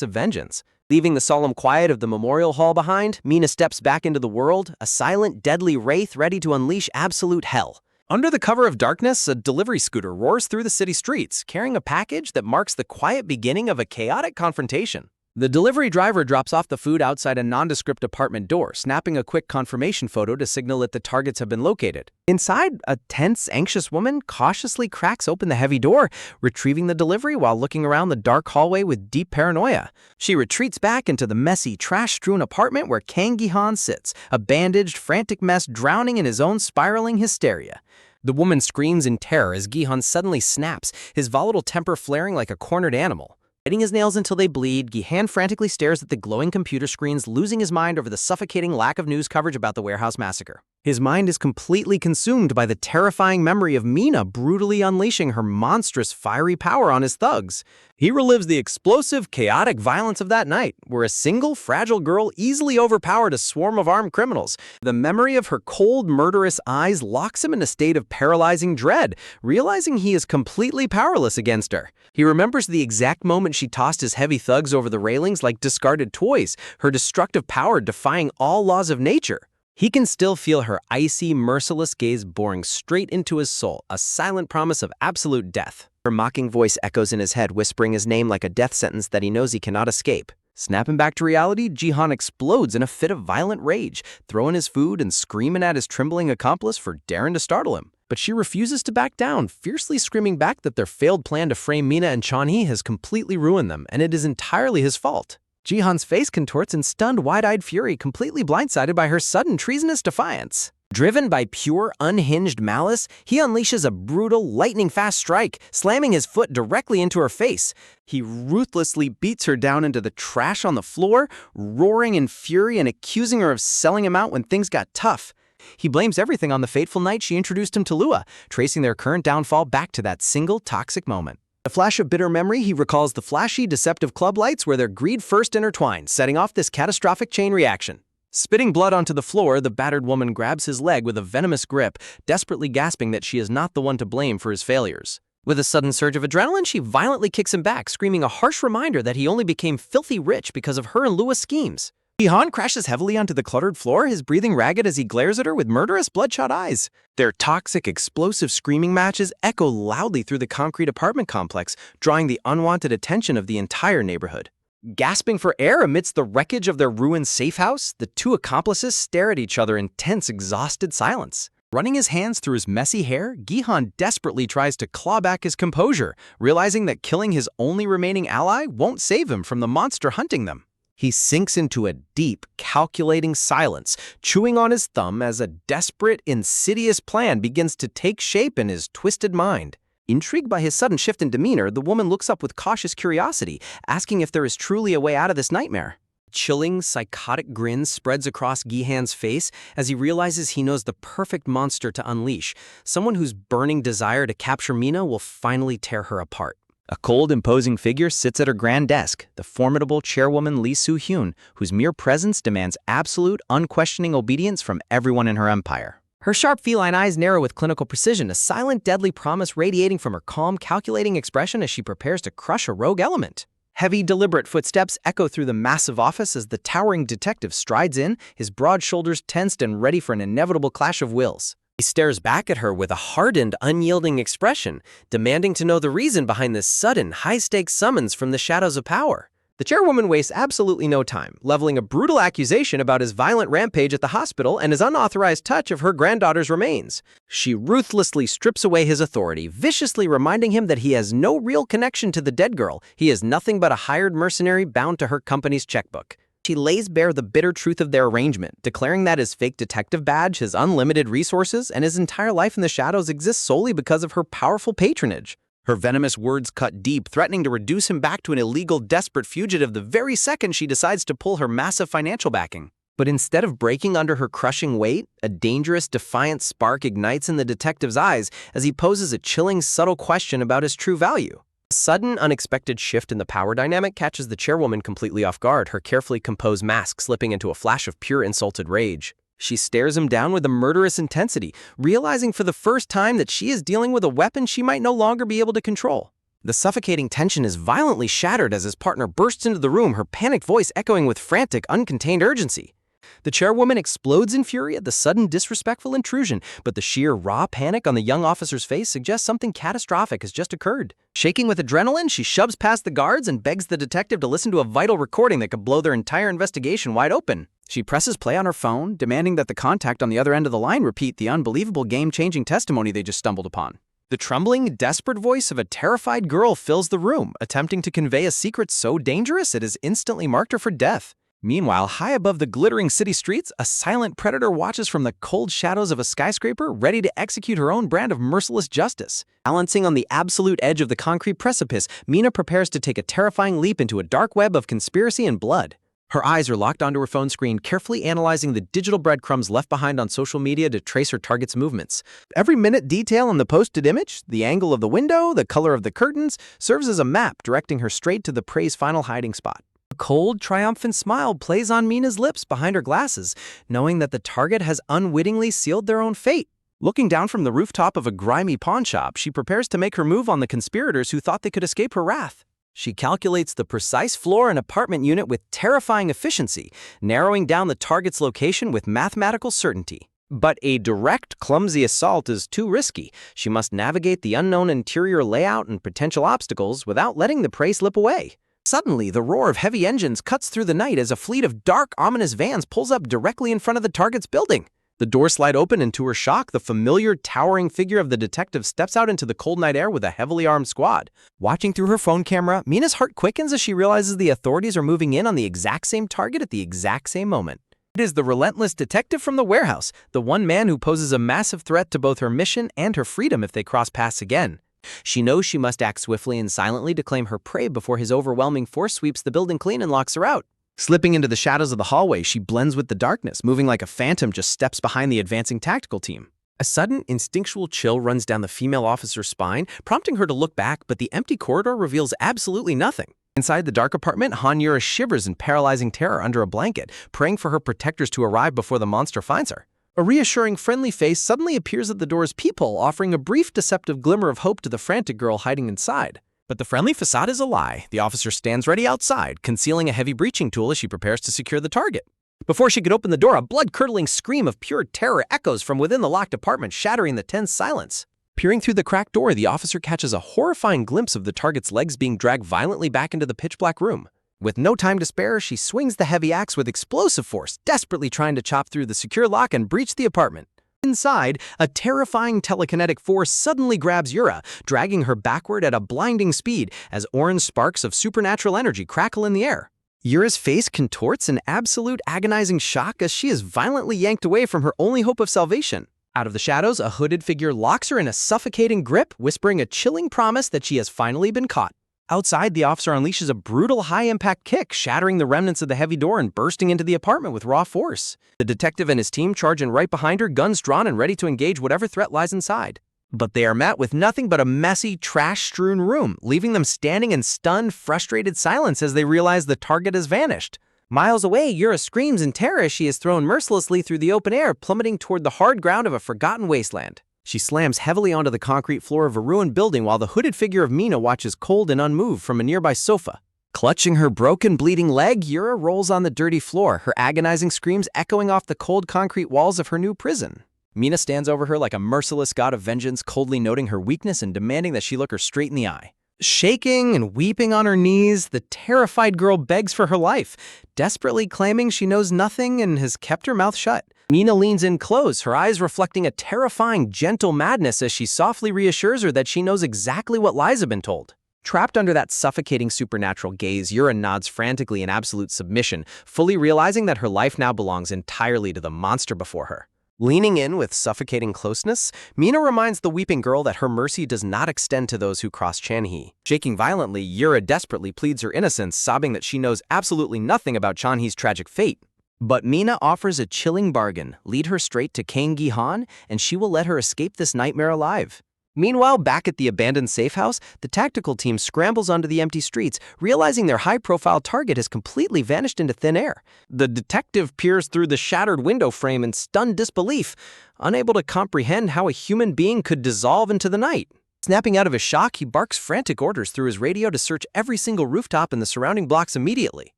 of vengeance. Leaving the solemn quiet of the memorial hall behind, Mina steps back into the world, a silent, deadly wraith ready to unleash absolute hell. Under the cover of darkness, a delivery scooter roars through the city streets, carrying a package that marks the quiet beginning of a chaotic confrontation. The delivery driver drops off the food outside a nondescript apartment door, snapping a quick confirmation photo to signal that the targets have been located. Inside, a tense, anxious woman cautiously cracks open the heavy door, retrieving the delivery while looking around the dark hallway with deep paranoia. She retreats back into the messy, trash-strewn apartment where Kang Gi-han sits, a bandaged, frantic mess drowning in his own spiraling hysteria. The woman screams in terror as Gi-han suddenly snaps, his volatile temper flaring like a cornered animal. Biting his nails until they bleed, Gi-han frantically stares at the glowing computer screens, losing his mind over the suffocating lack of news coverage about the warehouse massacre. His mind is completely consumed by the terrifying memory of Mina brutally unleashing her monstrous, fiery power on his thugs. He relives the explosive, chaotic violence of that night, where a single, fragile girl easily overpowered a swarm of armed criminals. The memory of her cold, murderous eyes locks him in a state of paralyzing dread, realizing he is completely powerless against her. He remembers the exact moment she tossed his heavy thugs over the railings like discarded toys, her destructive power defying all laws of nature. He can still feel her icy, merciless gaze boring straight into his soul, a silent promise of absolute death. Her mocking voice echoes in his head, whispering his name like a death sentence that he knows he cannot escape. Snapping back to reality, Gi-han explodes in a fit of violent rage, throwing his food and screaming at his trembling accomplice for daring to startle him. But she refuses to back down, fiercely screaming back that their failed plan to frame Mina and Chan-hee has completely ruined them, and it is entirely his fault. Gi-han's face contorts in stunned, wide-eyed fury, completely blindsided by her sudden treasonous defiance. Driven by pure, unhinged malice, he unleashes a brutal, lightning-fast strike, slamming his foot directly into her face. He ruthlessly beats her down into the trash on the floor, roaring in fury and accusing her of selling him out when things got tough. He blames everything on the fateful night she introduced him to Lua, tracing their current downfall back to that single toxic moment. A flash of bitter memory, he recalls the flashy, deceptive club lights where their greed first intertwined, setting off this catastrophic chain reaction. Spitting blood onto the floor, the battered woman grabs his leg with a venomous grip, desperately gasping that she is not the one to blame for his failures. With a sudden surge of adrenaline, she violently kicks him back, screaming a harsh reminder that he only became filthy rich because of her and Lua's schemes. Jihan crashes heavily onto the cluttered floor, his breathing ragged as he glares at her with murderous, bloodshot eyes. Their toxic, explosive screaming matches echo loudly through the concrete apartment complex, drawing the unwanted attention of the entire neighborhood. Gasping for air amidst the wreckage of their ruined safe house, the two accomplices stare at each other in tense, exhausted silence. Running his hands through his messy hair, Gihan desperately tries to claw back his composure, realizing that killing his only remaining ally won't save him from the monster hunting them. He sinks into a deep, calculating silence, chewing on his thumb as a desperate, insidious plan begins to take shape in his twisted mind. Intrigued by his sudden shift in demeanor, the woman looks up with cautious curiosity, asking if there is truly a way out of this nightmare. A chilling, psychotic grin spreads across Gihan's face as he realizes he knows the perfect monster to unleash, someone whose burning desire to capture Mina will finally tear her apart. A cold, imposing figure sits at her grand desk, the formidable chairwoman Lee Soo-hyun, whose mere presence demands absolute, unquestioning obedience from everyone in her empire. Her sharp feline eyes narrow with clinical precision, a silent, deadly promise radiating from her calm, calculating expression as she prepares to crush a rogue element. Heavy, deliberate footsteps echo through the massive office as the towering detective strides in, his broad shoulders tensed and ready for an inevitable clash of wills. He stares back at her with a hardened, unyielding expression, demanding to know the reason behind this sudden, high-stakes summons from the shadows of power. The chairwoman wastes absolutely no time, leveling a brutal accusation about his violent rampage at the hospital and his unauthorized touch of her granddaughter's remains. She ruthlessly strips away his authority, viciously reminding him that he has no real connection to the dead girl. He is nothing but a hired mercenary bound to her company's checkbook. She lays bare the bitter truth of their arrangement, declaring that his fake detective badge, his unlimited resources, and his entire life in the shadows exist solely because of her powerful patronage. Her venomous words cut deep, threatening to reduce him back to an illegal, desperate fugitive the very second she decides to pull her massive financial backing. But instead of breaking under her crushing weight, a dangerous, defiant spark ignites in the detective's eyes as he poses a chilling, subtle question about his true value. A sudden, unexpected shift in the power dynamic catches the chairwoman completely off guard, her carefully composed mask slipping into a flash of pure insulted rage. She stares him down with a murderous intensity, realizing for the first time that she is dealing with a weapon she might no longer be able to control. The suffocating tension is violently shattered as his partner bursts into the room, her panicked voice echoing with frantic, uncontained urgency. The chairwoman explodes in fury at the sudden disrespectful intrusion, but the sheer raw panic on the young officer's face suggests something catastrophic has just occurred. Shaking with adrenaline, she shoves past the guards and begs the detective to listen to a vital recording that could blow their entire investigation wide open. She presses play on her phone, demanding that the contact on the other end of the line repeat the unbelievable game-changing testimony they just stumbled upon. The trembling, desperate voice of a terrified girl fills the room, attempting to convey a secret so dangerous it has instantly marked her for death. Meanwhile, high above the glittering city streets, a silent predator watches from the cold shadows of a skyscraper, ready to execute her own brand of merciless justice. Balancing on the absolute edge of the concrete precipice, Mina prepares to take a terrifying leap into a dark web of conspiracy and blood. Her eyes are locked onto her phone screen, carefully analyzing the digital breadcrumbs left behind on social media to trace her target's movements. Every minute detail on the posted image, the angle of the window, the color of the curtains, serves as a map directing her straight to the prey's final hiding spot. A cold, triumphant smile plays on Mina's lips behind her glasses, knowing that the target has unwittingly sealed their own fate. Looking down from the rooftop of a grimy pawn shop, she prepares to make her move on the conspirators who thought they could escape her wrath. She calculates the precise floor and apartment unit with terrifying efficiency, narrowing down the target's location with mathematical certainty. But a direct, clumsy assault is too risky. She must navigate the unknown interior layout and potential obstacles without letting the prey slip away. Suddenly, the roar of heavy engines cuts through the night as a fleet of dark, ominous vans pulls up directly in front of the target's building. The doors slide open, and to her shock, the familiar, towering figure of the detective steps out into the cold night air with a heavily armed squad. Watching through her phone camera, Mina's heart quickens as she realizes the authorities are moving in on the exact same target at the exact same moment. It is the relentless detective from the warehouse, the one man who poses a massive threat to both her mission and her freedom if they cross paths again. She knows she must act swiftly and silently to claim her prey before his overwhelming force sweeps the building clean and locks her out. Slipping into the shadows of the hallway, she blends with the darkness, moving like a phantom just steps behind the advancing tactical team. A sudden, instinctual chill runs down the female officer's spine, prompting her to look back, but the empty corridor reveals absolutely nothing. Inside the dark apartment, Han shivers in paralyzing terror under a blanket, praying for her protectors to arrive before the monster finds her. A reassuring, friendly face suddenly appears at the door's peephole, offering a brief, deceptive glimmer of hope to the frantic girl hiding inside. But the friendly facade is a lie. The officer stands ready outside, concealing a heavy breaching tool as she prepares to secure the target. Before she could open the door, a blood-curdling scream of pure terror echoes from within the locked apartment, shattering the tense silence. Peering through the cracked door, the officer catches a horrifying glimpse of the target's legs being dragged violently back into the pitch-black room. With no time to spare, she swings the heavy axe with explosive force, desperately trying to chop through the secure lock and breach the apartment. Inside, a terrifying telekinetic force suddenly grabs Yura, dragging her backward at a blinding speed as orange sparks of supernatural energy crackle in the air. Yura's face contorts in absolute agonizing shock as she is violently yanked away from her only hope of salvation. Out of the shadows, a hooded figure locks her in a suffocating grip, whispering a chilling promise that she has finally been caught. Outside, the officer unleashes a brutal high-impact kick, shattering the remnants of the heavy door and bursting into the apartment with raw force. The detective and his team charge in right behind her, guns drawn and ready to engage whatever threat lies inside. But they are met with nothing but a messy, trash-strewn room, leaving them standing in stunned, frustrated silence as they realize the target has vanished. Miles away, Yura screams in terror as she is thrown mercilessly through the open air, plummeting toward the hard ground of a forgotten wasteland. She slams heavily onto the concrete floor of a ruined building while the hooded figure of Mina watches cold and unmoved from a nearby sofa. Clutching her broken, bleeding leg, Yura rolls on the dirty floor, her agonizing screams echoing off the cold concrete walls of her new prison. Mina stands over her like a merciless god of vengeance, coldly noting her weakness and demanding that she look her straight in the eye. Shaking and weeping on her knees, the terrified girl begs for her life, desperately claiming she knows nothing and has kept her mouth shut. Mina leans in close, her eyes reflecting a terrifying, gentle madness as she softly reassures her that she knows exactly what lies have been told. Trapped under that suffocating supernatural gaze, Yura nods frantically in absolute submission, fully realizing that her life now belongs entirely to the monster before her. Leaning in with suffocating closeness, Mina reminds the weeping girl that her mercy does not extend to those who cross Chanhee. Shaking violently, Yura desperately pleads her innocence, sobbing that she knows absolutely nothing about Chanhee's tragic fate. But Mina offers a chilling bargain: lead her straight to Kang Gi-han, and she will let her escape this nightmare alive. Meanwhile, back at the abandoned safe house, the tactical team scrambles onto the empty streets, realizing their high-profile target has completely vanished into thin air. The detective peers through the shattered window frame in stunned disbelief, unable to comprehend how a human being could dissolve into the night. Snapping out of his shock, he barks frantic orders through his radio to search every single rooftop in the surrounding blocks immediately.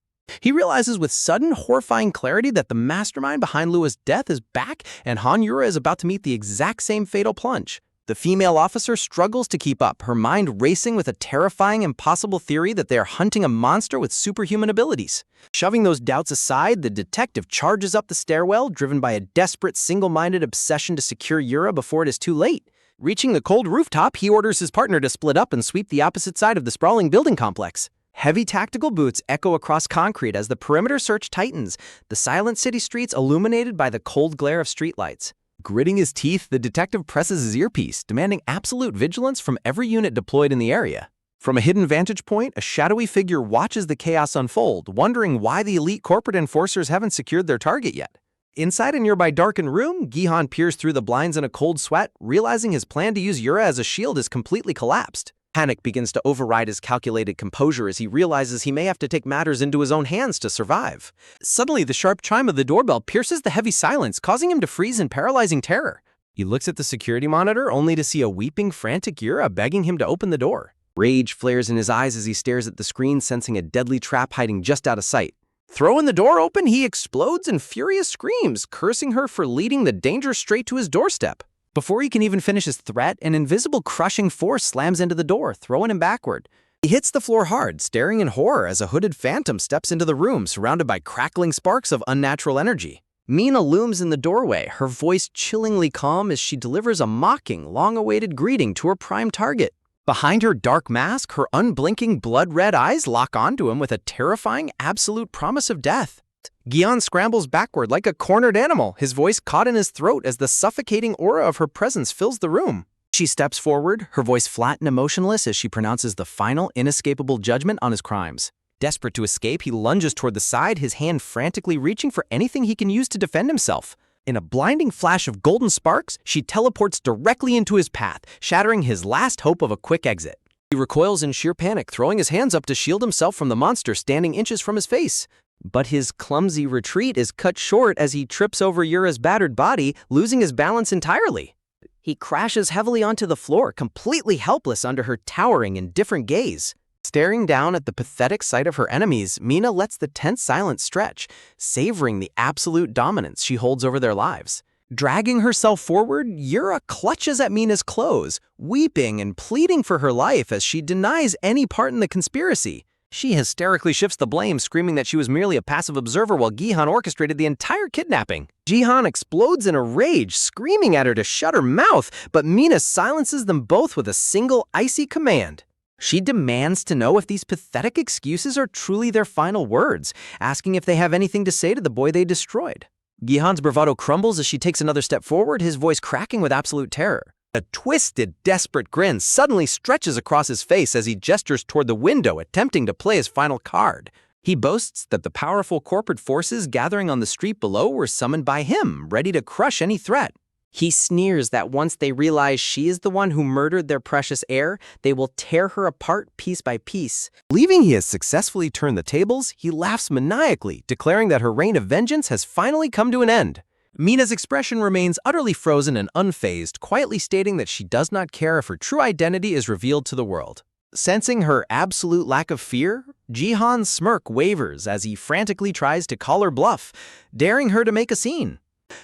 He realizes with sudden, horrifying clarity that the mastermind behind Lua's death is back, and Han Yura is about to meet the exact same fatal plunge. The female officer struggles to keep up, her mind racing with a terrifying, impossible theory that they are hunting a monster with superhuman abilities. Shoving those doubts aside, the detective charges up the stairwell, driven by a desperate, single-minded obsession to secure Yura before it is too late. Reaching the cold rooftop, he orders his partner to split up and sweep the opposite side of the sprawling building complex. Heavy tactical boots echo across concrete as the perimeter search tightens, the silent city streets illuminated by the cold glare of streetlights. Gritting his teeth, the detective presses his earpiece, demanding absolute vigilance from every unit deployed in the area. From a hidden vantage point, a shadowy figure watches the chaos unfold, wondering why the elite corporate enforcers haven't secured their target yet. Inside a nearby darkened room, Gi-han peers through the blinds in a cold sweat, realizing his plan to use Yura as a shield has completely collapsed. Panic begins to override his calculated composure as he realizes he may have to take matters into his own hands to survive. Suddenly, the sharp chime of the doorbell pierces the heavy silence, causing him to freeze in paralyzing terror. He looks at the security monitor, only to see a weeping, frantic Yura begging him to open the door. Rage flares in his eyes as he stares at the screen, sensing a deadly trap hiding just out of sight. Throwing the door open, he explodes in furious screams, cursing her for leading the danger straight to his doorstep. Before he can even finish his threat, an invisible crushing force slams into the door, throwing him backward. He hits the floor hard, staring in horror as a hooded phantom steps into the room, surrounded by crackling sparks of unnatural energy. Mina looms in the doorway, her voice chillingly calm as she delivers a mocking, long-awaited greeting to her prime target. Behind her dark mask, her unblinking blood-red eyes lock onto him with a terrifying, absolute promise of death. Gihan scrambles backward like a cornered animal, his voice caught in his throat as the suffocating aura of her presence fills the room. She steps forward, her voice flat and emotionless as she pronounces the final, inescapable judgment on his crimes. Desperate to escape, he lunges toward the side, his hand frantically reaching for anything he can use to defend himself. In a blinding flash of golden sparks, she teleports directly into his path, shattering his last hope of a quick exit. He recoils in sheer panic, throwing his hands up to shield himself from the monster standing inches from his face. But his clumsy retreat is cut short as he trips over Yura's battered body, losing his balance entirely. He crashes heavily onto the floor, completely helpless under her towering, indifferent gaze. Staring down at the pathetic sight of her enemies, Mina lets the tense silence stretch, savoring the absolute dominance she holds over their lives. Dragging herself forward, Yura clutches at Mina's clothes, weeping and pleading for her life as she denies any part in the conspiracy. She hysterically shifts the blame, screaming that she was merely a passive observer while Gihan orchestrated the entire kidnapping. Jihan explodes in a rage, screaming at her to shut her mouth, but Mina silences them both with a single icy command. She demands to know if these pathetic excuses are truly their final words, asking if they have anything to say to the boy they destroyed. Gihan's bravado crumbles as she takes another step forward, his voice cracking with absolute terror. A twisted, desperate grin suddenly stretches across his face as he gestures toward the window, attempting to play his final card. He boasts that the powerful corporate forces gathering on the street below were summoned by him, ready to crush any threat. He sneers that once they realize she is the one who murdered their precious heir, they will tear her apart piece by piece. Believing he has successfully turned the tables, he laughs maniacally, declaring that her reign of vengeance has finally come to an end. Mina's expression remains utterly frozen and unfazed, quietly stating that she does not care if her true identity is revealed to the world. Sensing her absolute lack of fear, Jihan's smirk wavers as he frantically tries to call her bluff, daring her to make a scene.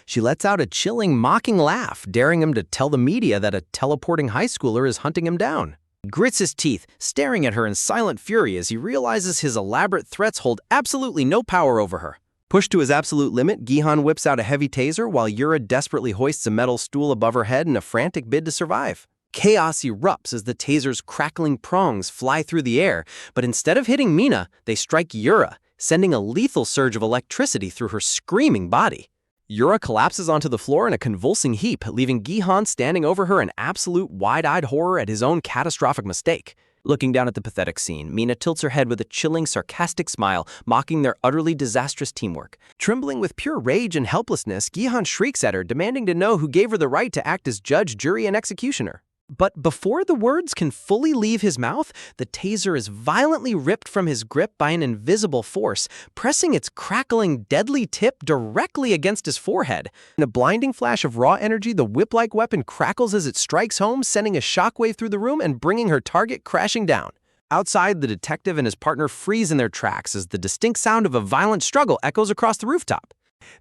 She lets out a chilling, mocking laugh, daring him to tell the media that a teleporting high schooler is hunting him down. He grits his teeth, staring at her in silent fury as he realizes his elaborate threats hold absolutely no power over her. Pushed to his absolute limit, Gihan whips out a heavy taser while Yura desperately hoists a metal stool above her head in a frantic bid to survive. Chaos erupts as the taser's crackling prongs fly through the air, but instead of hitting Mina, they strike Yura, sending a lethal surge of electricity through her screaming body. Yura collapses onto the floor in a convulsing heap, leaving Gihan standing over her in absolute wide-eyed horror at his own catastrophic mistake. Looking down at the pathetic scene, Mina tilts her head with a chilling, sarcastic smile, mocking their utterly disastrous teamwork. Trembling with pure rage and helplessness, Gihan shrieks at her, demanding to know who gave her the right to act as judge, jury, and executioner. But before the words can fully leave his mouth, the taser is violently ripped from his grip by an invisible force, pressing its crackling, deadly tip directly against his forehead. In a blinding flash of raw energy, the whip-like weapon crackles as it strikes home, sending a shockwave through the room and bringing her target crashing down. Outside, the detective and his partner freeze in their tracks as the distinct sound of a violent struggle echoes across the rooftop.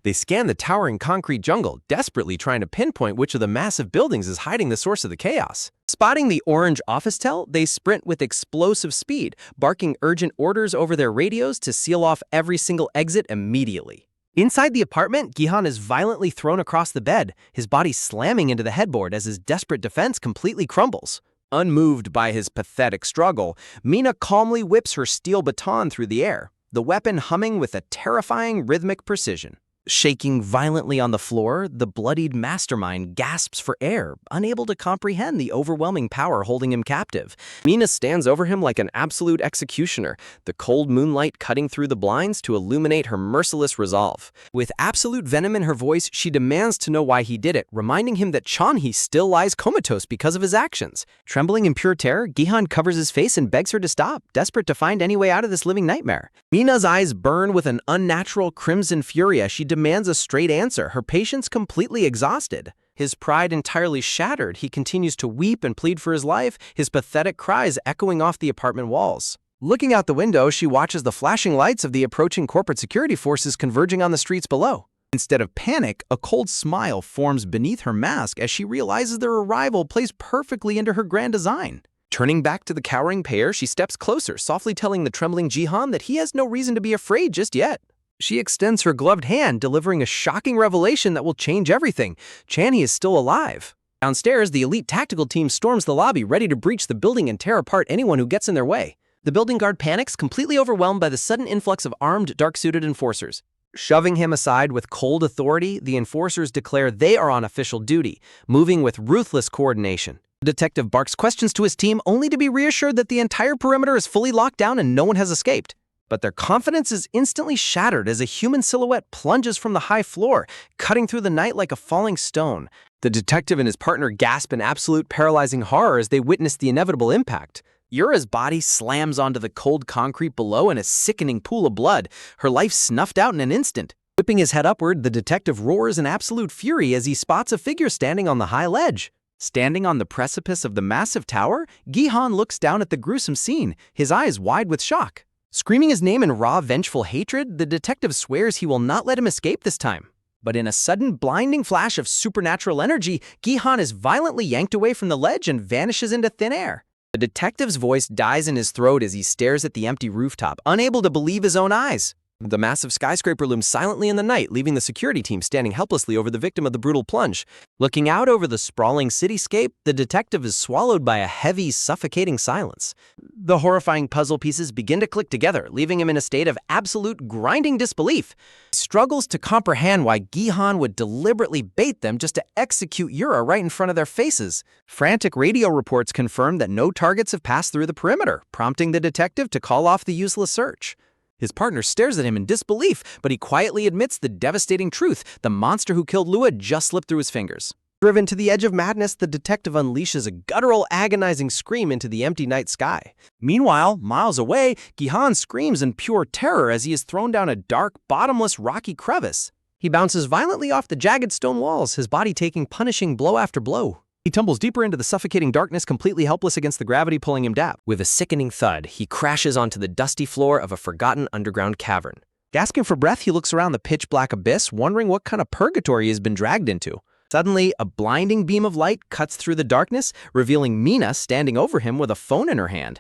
They scan the towering concrete jungle, desperately trying to pinpoint which of the massive buildings is hiding the source of the chaos. Spotting the orange office tel, they sprint with explosive speed, barking urgent orders over their radios to seal off every single exit immediately. Inside the apartment, Gihan is violently thrown across the bed, his body slamming into the headboard as his desperate defense completely crumbles. Unmoved by his pathetic struggle, Mina calmly whips her steel baton through the air, the weapon humming with a terrifying rhythmic precision. Shaking violently on the floor, the bloodied mastermind gasps for air, unable to comprehend the overwhelming power holding him captive. Mina stands over him like an absolute executioner, the cold moonlight cutting through the blinds to illuminate her merciless resolve. With absolute venom in her voice, she demands to know why he did it, reminding him that Chanhee still lies comatose because of his actions. Trembling in pure terror, Gihan covers his face and begs her to stop, desperate to find any way out of this living nightmare. Mina's eyes burn with an unnatural crimson fury as she demands a straight answer, her patience completely exhausted. His pride entirely shattered, he continues to weep and plead for his life, his pathetic cries echoing off the apartment walls. Looking out the window, she watches the flashing lights of the approaching corporate security forces converging on the streets below. Instead of panic, a cold smile forms beneath her mask as she realizes their arrival plays perfectly into her grand design. Turning back to the cowering pair, she steps closer, softly telling the trembling Jihan that he has no reason to be afraid just yet. She extends her gloved hand, delivering a shocking revelation that will change everything. Chanhee is still alive. Downstairs, the elite tactical team storms the lobby, ready to breach the building and tear apart anyone who gets in their way. The building guard panics, completely overwhelmed by the sudden influx of armed, dark-suited enforcers. Shoving him aside with cold authority, the enforcers declare they are on official duty, moving with ruthless coordination. The detective barks questions to his team only to be reassured that the entire perimeter is fully locked down and no one has escaped. But their confidence is instantly shattered as a human silhouette plunges from the high floor, cutting through the night like a falling stone. The detective and his partner gasp in absolute paralyzing horror as they witness the inevitable impact. Yura's body slams onto the cold concrete below in a sickening pool of blood, her life snuffed out in an instant. Whipping his head upward, the detective roars in absolute fury as he spots a figure standing on the high ledge. Standing on the precipice of the massive tower, Gi-han looks down at the gruesome scene, his eyes wide with shock. Screaming his name in raw, vengeful hatred, the detective swears he will not let him escape this time. But in a sudden, blinding flash of supernatural energy, Gi-han is violently yanked away from the ledge and vanishes into thin air. The detective's voice dies in his throat as he stares at the empty rooftop, unable to believe his own eyes. The massive skyscraper looms silently in the night, leaving the security team standing helplessly over the victim of the brutal plunge. Looking out over the sprawling cityscape, the detective is swallowed by a heavy, suffocating silence. The horrifying puzzle pieces begin to click together, leaving him in a state of absolute grinding disbelief. He struggles to comprehend why Gi-han would deliberately bait them just to execute Yura right in front of their faces. Frantic radio reports confirm that no targets have passed through the perimeter, prompting the detective to call off the useless search. His partner stares at him in disbelief, but he quietly admits the devastating truth: the monster who killed Lua just slipped through his fingers. Driven to the edge of madness, the detective unleashes a guttural, agonizing scream into the empty night sky. Meanwhile, miles away, Gi-han screams in pure terror as he is thrown down a dark, bottomless, rocky crevice. He bounces violently off the jagged stone walls, his body taking punishing blow after blow. He tumbles deeper into the suffocating darkness, completely helpless against the gravity pulling him down. With a sickening thud, he crashes onto the dusty floor of a forgotten underground cavern. Gasping for breath, he looks around the pitch-black abyss, wondering what kind of purgatory he has been dragged into. Suddenly, a blinding beam of light cuts through the darkness, revealing Mina standing over him with a phone in her hand.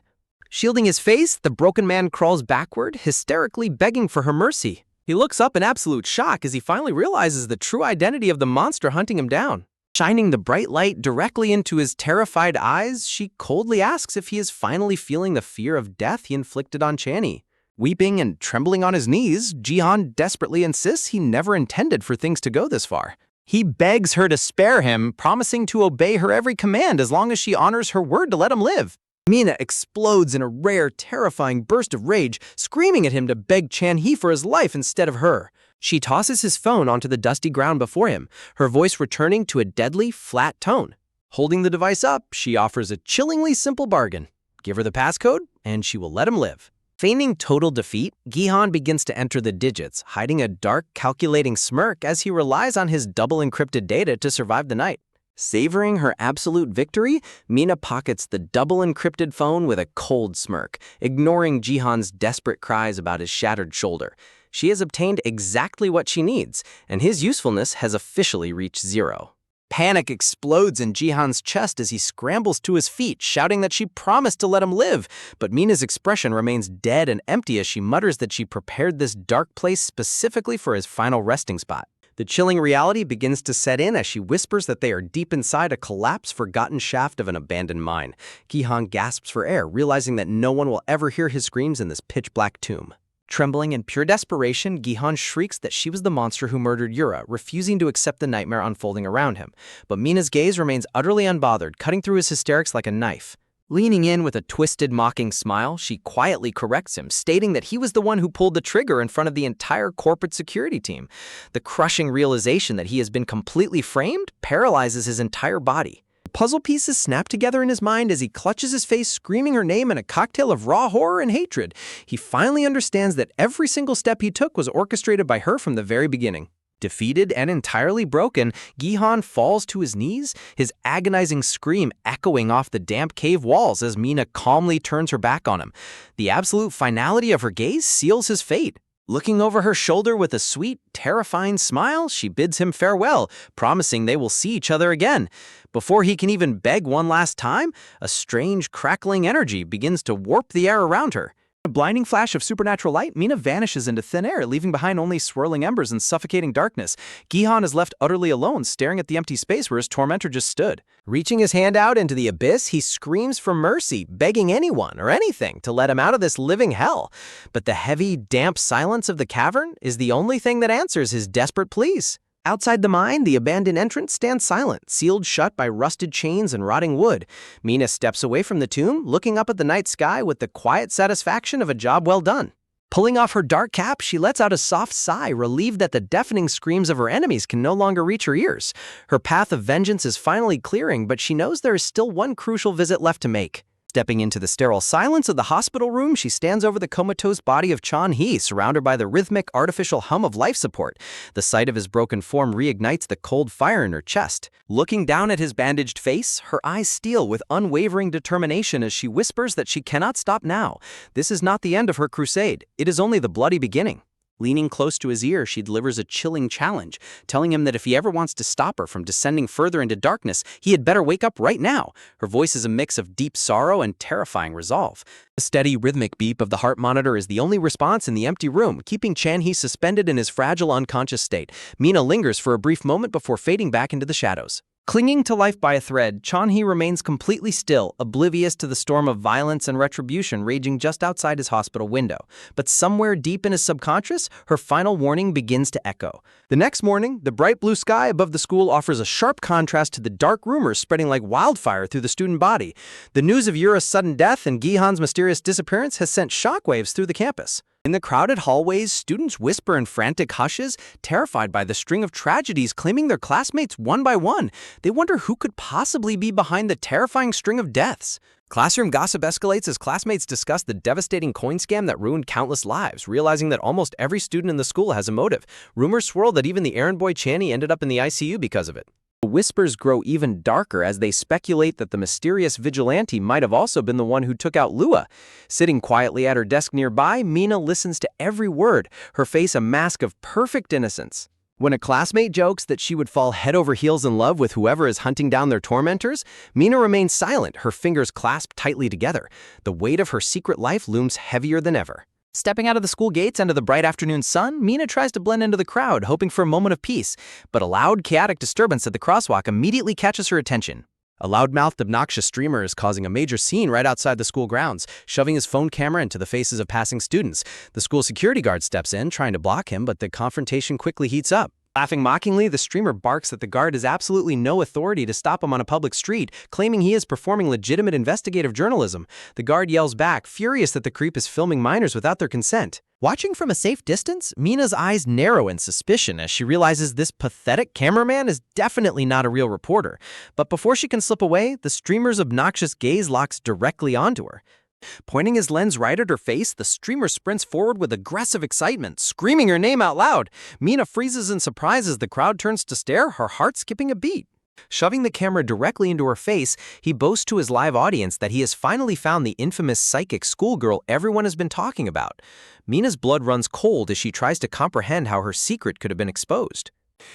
Shielding his face, the broken man crawls backward, hysterically begging for her mercy. He looks up in absolute shock as he finally realizes the true identity of the monster hunting him down. Shining the bright light directly into his terrified eyes, she coldly asks if he is finally feeling the fear of death he inflicted on Channy. Weeping and trembling on his knees, Gi-han desperately insists he never intended for things to go this far. He begs her to spare him, promising to obey her every command as long as she honors her word to let him live. Mina explodes in a rare, terrifying burst of rage, screaming at him to beg Chan-hee for his life instead of her. She tosses his phone onto the dusty ground before him, her voice returning to a deadly, flat tone. Holding the device up, she offers a chillingly simple bargain. Give her the passcode, and she will let him live. Feigning total defeat, Gi-han begins to enter the digits, hiding a dark, calculating smirk as he relies on his double-encrypted data to survive the night. Savoring her absolute victory, Mina pockets the double-encrypted phone with a cold smirk, ignoring Gi-han's desperate cries about his shattered shoulder. She has obtained exactly what she needs, and his usefulness has officially reached zero. Panic explodes in Gi-han's chest as he scrambles to his feet, shouting that she promised to let him live, but Mina's expression remains dead and empty as she mutters that she prepared this dark place specifically for his final resting spot. The chilling reality begins to set in as she whispers that they are deep inside a collapsed, forgotten shaft of an abandoned mine. Gi-han gasps for air, realizing that no one will ever hear his screams in this pitch-black tomb. Trembling in pure desperation, Gi-han shrieks that she was the monster who murdered Yura, refusing to accept the nightmare unfolding around him. But Mina's gaze remains utterly unbothered, cutting through his hysterics like a knife. Leaning in with a twisted, mocking smile, she quietly corrects him, stating that he was the one who pulled the trigger in front of the entire corporate security team. The crushing realization that he has been completely framed paralyzes his entire body. Puzzle pieces snap together in his mind as he clutches his face, screaming her name in a cocktail of raw horror and hatred. He finally understands that every single step he took was orchestrated by her from the very beginning. Defeated and entirely broken, Gi-han falls to his knees, his agonizing scream echoing off the damp cave walls as Mina calmly turns her back on him. The absolute finality of her gaze seals his fate. Looking over her shoulder with a sweet, terrifying smile, she bids him farewell, promising they will see each other again. Before he can even beg one last time, a strange, crackling energy begins to warp the air around her. A blinding flash of supernatural light, Mina vanishes into thin air, leaving behind only swirling embers and suffocating darkness. Gihan is left utterly alone, staring at the empty space where his tormentor just stood. Reaching his hand out into the abyss, he screams for mercy, begging anyone or anything to let him out of this living hell. But the heavy, damp silence of the cavern is the only thing that answers his desperate pleas. Outside the mine, the abandoned entrance stands silent, sealed shut by rusted chains and rotting wood. Mina steps away from the tomb, looking up at the night sky with the quiet satisfaction of a job well done. Pulling off her dark cap, she lets out a soft sigh, relieved that the deafening screams of her enemies can no longer reach her ears. Her path of vengeance is finally clearing, but she knows there is still one crucial visit left to make. Stepping into the sterile silence of the hospital room, she stands over the comatose body of Chan-hee, surrounded by the rhythmic, artificial hum of life support. The sight of his broken form reignites the cold fire in her chest. Looking down at his bandaged face, her eyes steel with unwavering determination as she whispers that she cannot stop now. This is not the end of her crusade. It is only the bloody beginning. Leaning close to his ear, she delivers a chilling challenge, telling him that if he ever wants to stop her from descending further into darkness, he had better wake up right now. Her voice is a mix of deep sorrow and terrifying resolve. The steady, rhythmic beep of the heart monitor is the only response in the empty room, keeping Chan-hee suspended in his fragile, unconscious state. Mina lingers for a brief moment before fading back into the shadows. Clinging to life by a thread, Chan-hee remains completely still, oblivious to the storm of violence and retribution raging just outside his hospital window. But somewhere deep in his subconscious, her final warning begins to echo. The next morning, the bright blue sky above the school offers a sharp contrast to the dark rumors spreading like wildfire through the student body. The news of Yura's sudden death and Gihan's mysterious disappearance has sent shockwaves through the campus. In the crowded hallways, students whisper in frantic hushes, terrified by the string of tragedies claiming their classmates one by one. They wonder who could possibly be behind the terrifying string of deaths. Classroom gossip escalates as classmates discuss the devastating coin scam that ruined countless lives, realizing that almost every student in the school has a motive. Rumors swirl that even the errand boy Channy ended up in the ICU because of it. The whispers grow even darker as they speculate that the mysterious vigilante might have also been the one who took out Lua. Sitting quietly at her desk nearby, Mina listens to every word, her face a mask of perfect innocence. When a classmate jokes that she would fall head over heels in love with whoever is hunting down their tormentors, Mina remains silent, her fingers clasped tightly together. The weight of her secret life looms heavier than ever. Stepping out of the school gates under the bright afternoon sun, Mina tries to blend into the crowd, hoping for a moment of peace. But a loud, chaotic disturbance at the crosswalk immediately catches her attention. A loud-mouthed, obnoxious streamer is causing a major scene right outside the school grounds, shoving his phone camera into the faces of passing students. The school security guard steps in, trying to block him, but the confrontation quickly heats up. Laughing mockingly, the streamer barks that the guard has absolutely no authority to stop him on a public street, claiming he is performing legitimate investigative journalism. The guard yells back, furious that the creep is filming minors without their consent. Watching from a safe distance, Mina's eyes narrow in suspicion as she realizes this pathetic cameraman is definitely not a real reporter. But before she can slip away, the streamer's obnoxious gaze locks directly onto her. Pointing his lens right at her face, the streamer sprints forward with aggressive excitement, screaming her name out loud. Mina freezes in surprise as the crowd turns to stare, her heart skipping a beat. Shoving the camera directly into her face, he boasts to his live audience that he has finally found the infamous psychic schoolgirl everyone has been talking about. Mina's blood runs cold as she tries to comprehend how her secret could have been exposed.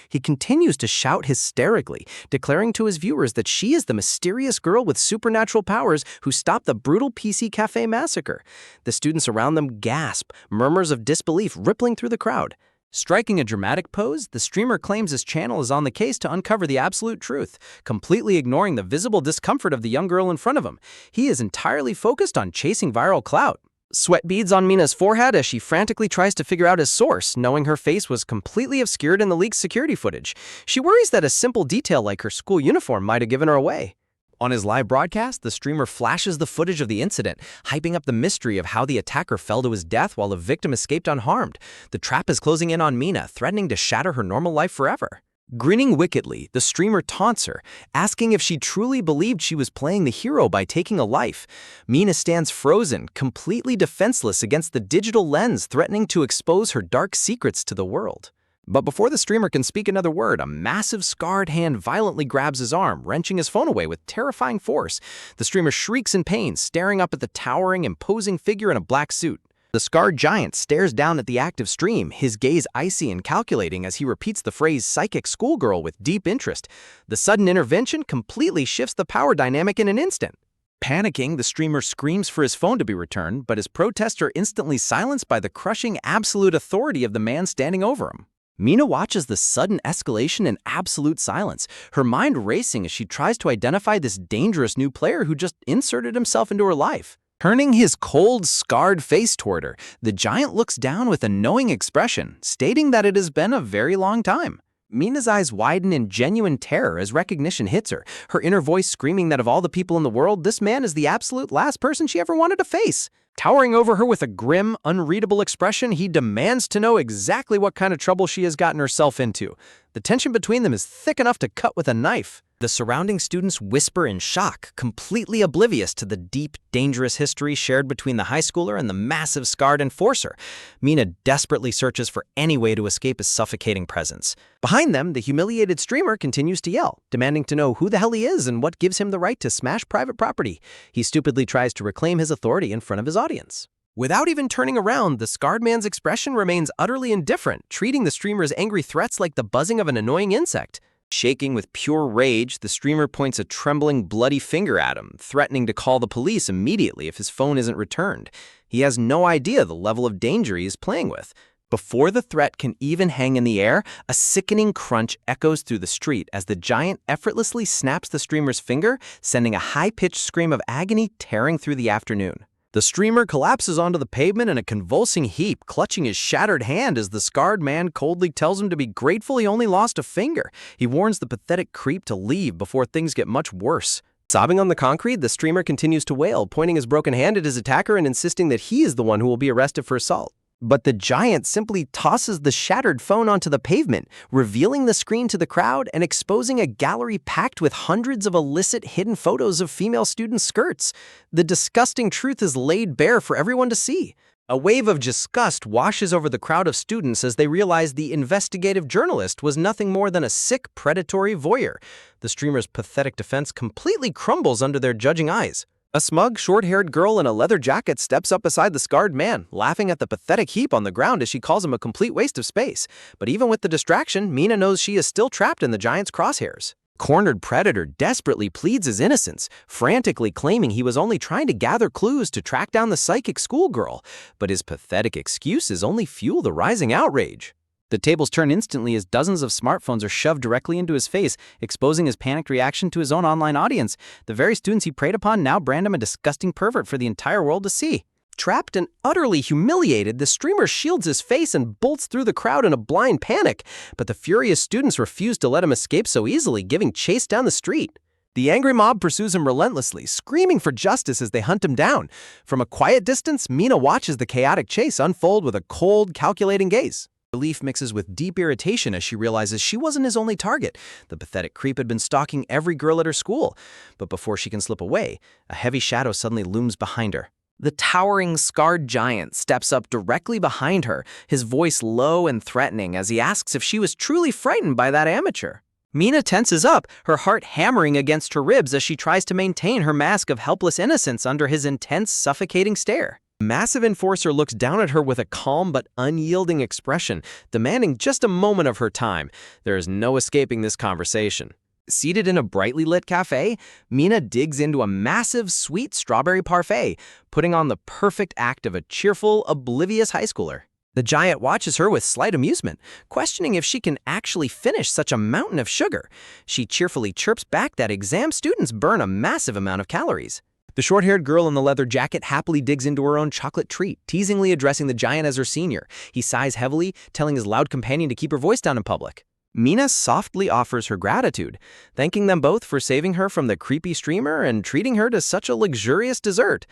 He continues to shout hysterically, declaring to his viewers that she is the mysterious girl with supernatural powers who stopped the brutal PC Cafe massacre. The students around them gasp, murmurs of disbelief rippling through the crowd. Striking a dramatic pose, the streamer claims his channel is on the case to uncover the absolute truth, completely ignoring the visible discomfort of the young girl in front of him. He is entirely focused on chasing viral clout. Sweat beads on Mina's forehead as she frantically tries to figure out his source, knowing her face was completely obscured in the leaked security footage. She worries that a simple detail like her school uniform might have given her away. On his live broadcast, the streamer flashes the footage of the incident, hyping up the mystery of how the attacker fell to his death while the victim escaped unharmed. The trap is closing in on Mina, threatening to shatter her normal life forever. Grinning wickedly, the streamer taunts her, asking if she truly believed she was playing the hero by taking a life. Mina stands frozen, completely defenseless against the digital lens threatening to expose her dark secrets to the world. But before the streamer can speak another word, a massive scarred hand violently grabs his arm, wrenching his phone away with terrifying force. The streamer shrieks in pain, staring up at the towering, imposing figure in a black suit. The scarred giant stares down at the active stream, his gaze icy and calculating as he repeats the phrase psychic schoolgirl with deep interest. The sudden intervention completely shifts the power dynamic in an instant. Panicking, the streamer screams for his phone to be returned, but his protests are instantly silenced by the crushing absolute authority of the man standing over him. Mina watches the sudden escalation in absolute silence, her mind racing as she tries to identify this dangerous new player who just inserted himself into her life. Turning his cold, scarred face toward her, the giant looks down with a knowing expression, stating that it has been a very long time. Mina's eyes widen in genuine terror as recognition hits her, her inner voice screaming that of all the people in the world, this man is the absolute last person she ever wanted to face. Towering over her with a grim, unreadable expression, he demands to know exactly what kind of trouble she has gotten herself into. The tension between them is thick enough to cut with a knife. The surrounding students whisper in shock, completely oblivious to the deep, dangerous history shared between the high schooler and the massive scarred enforcer. Mina desperately searches for any way to escape his suffocating presence. Behind them, the humiliated streamer continues to yell, demanding to know who the hell he is and what gives him the right to smash private property. He stupidly tries to reclaim his authority in front of his audience. Without even turning around, the scarred man's expression remains utterly indifferent, treating the streamer's angry threats like the buzzing of an annoying insect. Shaking with pure rage, the streamer points a trembling, bloody finger at him, threatening to call the police immediately if his phone isn't returned. He has no idea the level of danger he is playing with. Before the threat can even hang in the air, a sickening crunch echoes through the street as the giant effortlessly snaps the streamer's finger, sending a high-pitched scream of agony tearing through the afternoon. The streamer collapses onto the pavement in a convulsing heap, clutching his shattered hand as the scarred man coldly tells him to be grateful he only lost a finger. He warns the pathetic creep to leave before things get much worse. Sobbing on the concrete, the streamer continues to wail, pointing his broken hand at his attacker and insisting that he is the one who will be arrested for assault. But the giant simply tosses the shattered phone onto the pavement, revealing the screen to the crowd and exposing a gallery packed with hundreds of illicit hidden photos of female students' skirts. The disgusting truth is laid bare for everyone to see. A wave of disgust washes over the crowd of students as they realize the investigative journalist was nothing more than a sick, predatory voyeur. The streamer's pathetic defense completely crumbles under their judging eyes. A smug, short-haired girl in a leather jacket steps up beside the scarred man, laughing at the pathetic heap on the ground as she calls him a complete waste of space. But even with the distraction, Mina knows she is still trapped in the giant's crosshairs. Cornered predator desperately pleads his innocence, frantically claiming he was only trying to gather clues to track down the psychic schoolgirl. But his pathetic excuses only fuel the rising outrage. The tables turn instantly as dozens of smartphones are shoved directly into his face, exposing his panicked reaction to his own online audience. The very students he preyed upon now brand him a disgusting pervert for the entire world to see. Trapped and utterly humiliated, the streamer shields his face and bolts through the crowd in a blind panic. But the furious students refuse to let him escape so easily, giving chase down the street. The angry mob pursues him relentlessly, screaming for justice as they hunt him down. From a quiet distance, Mina watches the chaotic chase unfold with a cold, calculating gaze. Relief mixes with deep irritation as she realizes she wasn't his only target. The pathetic creep had been stalking every girl at her school. But before she can slip away, a heavy shadow suddenly looms behind her. The towering, scarred giant steps up directly behind her, his voice low and threatening as he asks if she was truly frightened by that amateur. Mina tenses up, her heart hammering against her ribs as she tries to maintain her mask of helpless innocence under his intense, suffocating stare. The massive enforcer looks down at her with a calm but unyielding expression, demanding just a moment of her time. There is no escaping this conversation. Seated in a brightly lit cafe, Mina digs into a massive, sweet strawberry parfait, putting on the perfect act of a cheerful, oblivious high schooler. The giant watches her with slight amusement, questioning if she can actually finish such a mountain of sugar. She cheerfully chirps back that exam students burn a massive amount of calories. The short-haired girl in the leather jacket happily digs into her own chocolate treat, teasingly addressing the giant as her senior. He sighs heavily, telling his loud companion to keep her voice down in public. Mina softly offers her gratitude, thanking them both for saving her from the creepy streamer and treating her to such a luxurious dessert.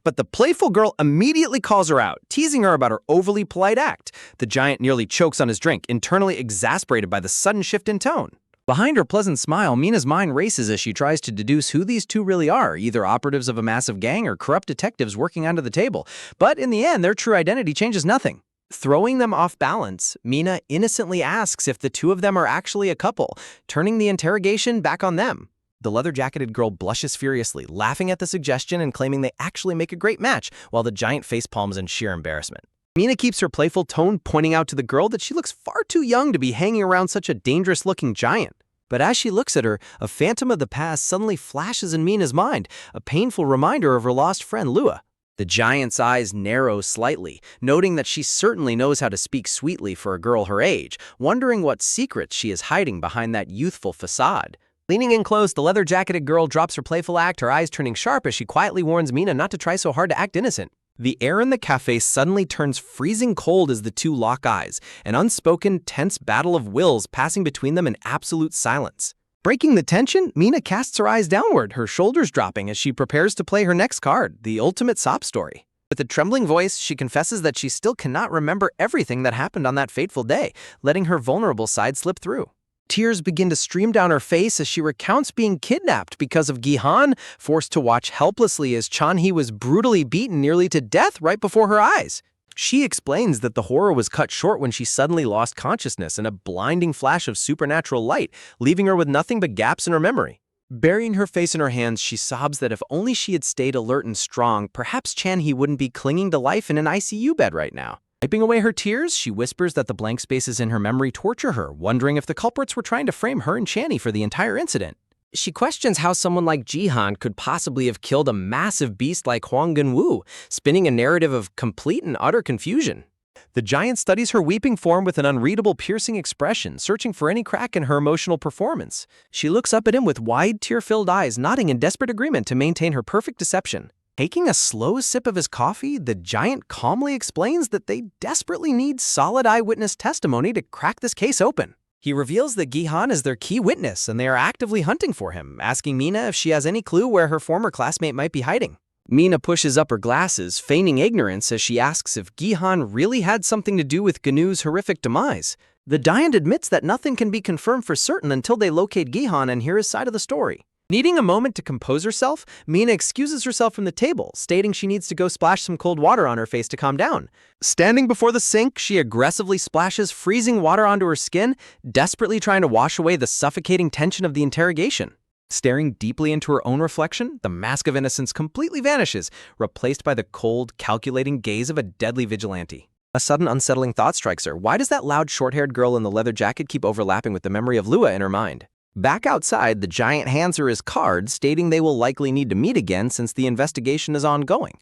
But the playful girl immediately calls her out, teasing her about her overly polite act. The giant nearly chokes on his drink, internally exasperated by the sudden shift in tone. Behind her pleasant smile, Mina's mind races as she tries to deduce who these two really are, either operatives of a massive gang or corrupt detectives working under the table. But in the end, their true identity changes nothing. Throwing them off balance, Mina innocently asks if the two of them are actually a couple, turning the interrogation back on them. The leather-jacketed girl blushes furiously, laughing at the suggestion and claiming they actually make a great match, while the giant facepalms in sheer embarrassment. Mina keeps her playful tone, pointing out to the girl that she looks far too young to be hanging around such a dangerous-looking giant. But as she looks at her, a phantom of the past suddenly flashes in Mina's mind, a painful reminder of her lost friend Lua. The giant's eyes narrow slightly, noting that she certainly knows how to speak sweetly for a girl her age, wondering what secrets she is hiding behind that youthful facade. Leaning in close, the leather-jacketed girl drops her playful act, her eyes turning sharp as she quietly warns Mina not to try so hard to act innocent. The air in the cafe suddenly turns freezing cold as the two lock eyes, an unspoken, tense battle of wills passing between them in absolute silence. Breaking the tension, Mina casts her eyes downward, her shoulders dropping as she prepares to play her next card, the ultimate sob story. With a trembling voice, she confesses that she still cannot remember everything that happened on that fateful day, letting her vulnerable side slip through. Tears begin to stream down her face as she recounts being kidnapped because of Gihan, forced to watch helplessly as Chanhee was brutally beaten nearly to death right before her eyes. She explains that the horror was cut short when she suddenly lost consciousness in a blinding flash of supernatural light, leaving her with nothing but gaps in her memory. Burying her face in her hands, she sobs that if only she had stayed alert and strong, perhaps Chanhee wouldn't be clinging to life in an ICU bed right now. Wiping away her tears, she whispers that the blank spaces in her memory torture her, wondering if the culprits were trying to frame her and Chanhee for the entire incident. She questions how someone like Jihan could possibly have killed a massive beast like Huang Genwu, spinning a narrative of complete and utter confusion. The giant studies her weeping form with an unreadable, piercing expression, searching for any crack in her emotional performance. She looks up at him with wide, tear-filled eyes, nodding in desperate agreement to maintain her perfect deception. Taking a slow sip of his coffee, the giant calmly explains that they desperately need solid eyewitness testimony to crack this case open. He reveals that Gihan is their key witness and they are actively hunting for him, asking Mina if she has any clue where her former classmate might be hiding. Mina pushes up her glasses, feigning ignorance as she asks if Gihan really had something to do with Ganu's horrific demise. The giant admits that nothing can be confirmed for certain until they locate Gihan and hear his side of the story. Needing a moment to compose herself, Mina excuses herself from the table, stating she needs to go splash some cold water on her face to calm down. Standing before the sink, she aggressively splashes freezing water onto her skin, desperately trying to wash away the suffocating tension of the interrogation. Staring deeply into her own reflection, the mask of innocence completely vanishes, replaced by the cold, calculating gaze of a deadly vigilante. A sudden unsettling thought strikes her. Why does that loud, short-haired girl in the leather jacket keep overlapping with the memory of Lua in her mind? Back outside, the giant hands her his card, stating they will likely need to meet again since the investigation is ongoing.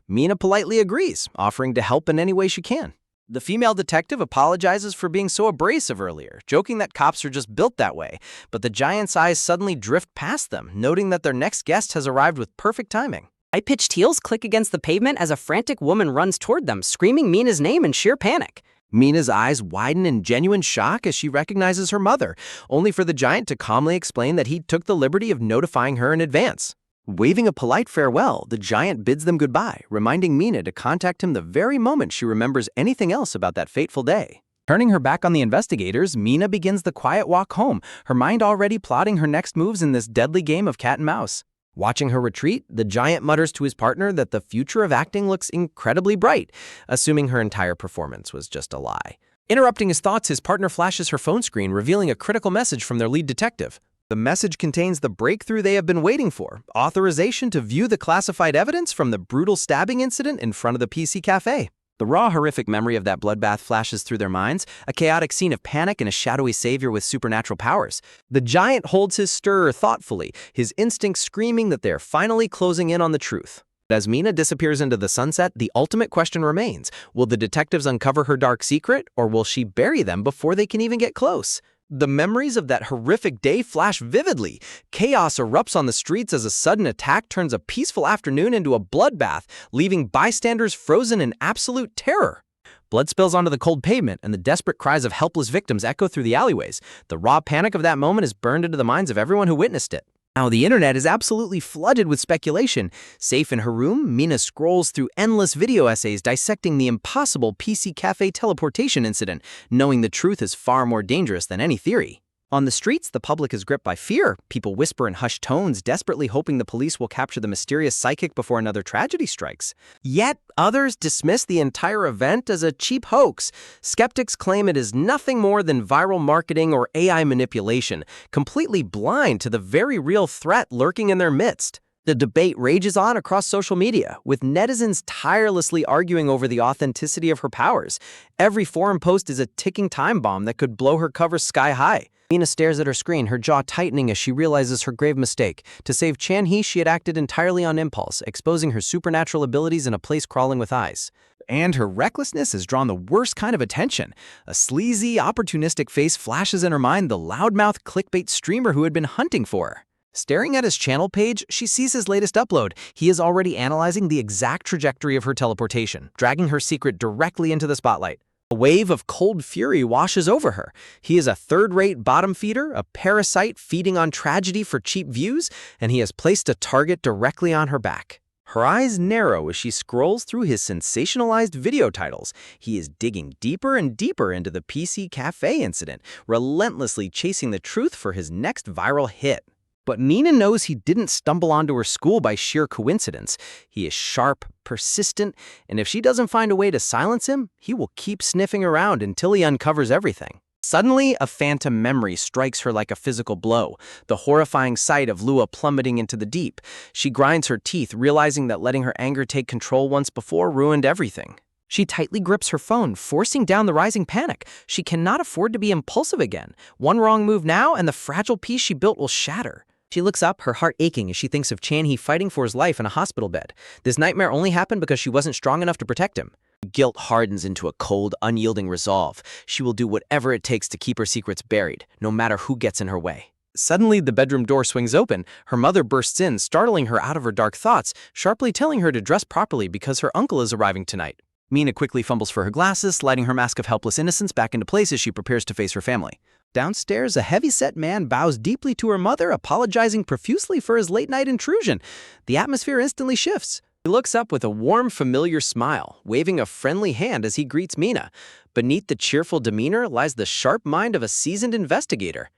Mina politely agrees, offering to help in any way she can. The female detective apologizes for being so abrasive earlier, joking that cops are just built that way, but the giant's eyes suddenly drift past them, noting that their next guest has arrived with perfect timing. High-pitched heels click against the pavement as a frantic woman runs toward them, screaming Mina's name in sheer panic. Mina's eyes widen in genuine shock as she recognizes her mother, only for the giant to calmly explain that he took the liberty of notifying her in advance. Waving a polite farewell, the giant bids them goodbye, reminding Mina to contact him the very moment she remembers anything else about that fateful day. Turning her back on the investigators, Mina begins the quiet walk home, her mind already plotting her next moves in this deadly game of cat and mouse. Watching her retreat, the giant mutters to his partner that the future of acting looks incredibly bright, assuming her entire performance was just a lie. Interrupting his thoughts, his partner flashes her phone screen, revealing a critical message from their lead detective. The message contains the breakthrough they have been waiting for, authorization to view the classified evidence from the brutal stabbing incident in front of the PC cafe. The raw, horrific memory of that bloodbath flashes through their minds, a chaotic scene of panic and a shadowy savior with supernatural powers. The giant holds his stirrer thoughtfully, his instincts screaming that they are finally closing in on the truth. As Mina disappears into the sunset, the ultimate question remains. Will the detectives uncover her dark secret, or will she bury them before they can even get close? The memories of that horrific day flash vividly. Chaos erupts on the streets as a sudden attack turns a peaceful afternoon into a bloodbath, leaving bystanders frozen in absolute terror. Blood spills onto the cold pavement, and the desperate cries of helpless victims echo through the alleyways. The raw panic of that moment is burned into the minds of everyone who witnessed it. Now, the internet is absolutely flooded with speculation. Safe in her room, Mina scrolls through endless video essays dissecting the impossible PC cafe teleportation incident, knowing the truth is far more dangerous than any theory. On the streets, the public is gripped by fear. People whisper in hushed tones, desperately hoping the police will capture the mysterious psychic before another tragedy strikes. Yet, others dismiss the entire event as a cheap hoax. Skeptics claim it is nothing more than viral marketing or AI manipulation, completely blind to the very real threat lurking in their midst. The debate rages on across social media, with netizens tirelessly arguing over the authenticity of her powers. Every forum post is a ticking time bomb that could blow her cover sky high. Mina stares at her screen, her jaw tightening as she realizes her grave mistake. To save Chan-hee, she had acted entirely on impulse, exposing her supernatural abilities in a place crawling with eyes. And her recklessness has drawn the worst kind of attention. A sleazy, opportunistic face flashes in her mind, the loudmouth clickbait streamer who had been hunting for her. Staring at his channel page, she sees his latest upload. He is already analyzing the exact trajectory of her teleportation, dragging her secret directly into the spotlight. A wave of cold fury washes over her. He is a third-rate bottom feeder, a parasite feeding on tragedy for cheap views, and he has placed a target directly on her back. Her eyes narrow as she scrolls through his sensationalized video titles. He is digging deeper and deeper into the PC Cafe incident, relentlessly chasing the truth for his next viral hit. But Mina knows he didn't stumble onto her school by sheer coincidence. He is sharp, persistent, and if she doesn't find a way to silence him, he will keep sniffing around until he uncovers everything. Suddenly, a phantom memory strikes her like a physical blow, the horrifying sight of Lua plummeting into the deep. She grinds her teeth, realizing that letting her anger take control once before ruined everything. She tightly grips her phone, forcing down the rising panic. She cannot afford to be impulsive again. One wrong move now, and the fragile piece she built will shatter. She looks up, her heart aching as she thinks of Chan-hee fighting for his life in a hospital bed. This nightmare only happened because she wasn't strong enough to protect him. Guilt hardens into a cold, unyielding resolve. She will do whatever it takes to keep her secrets buried, no matter who gets in her way. Suddenly, the bedroom door swings open. Her mother bursts in, startling her out of her dark thoughts, sharply telling her to dress properly because her uncle is arriving tonight. Mina quickly fumbles for her glasses, sliding her mask of helpless innocence back into place as she prepares to face her family. Downstairs, a heavy-set man bows deeply to her mother, apologizing profusely for his late-night intrusion. The atmosphere instantly shifts. He looks up with a warm, familiar smile, waving a friendly hand as he greets Mina. Beneath the cheerful demeanor lies the sharp mind of a seasoned investigator.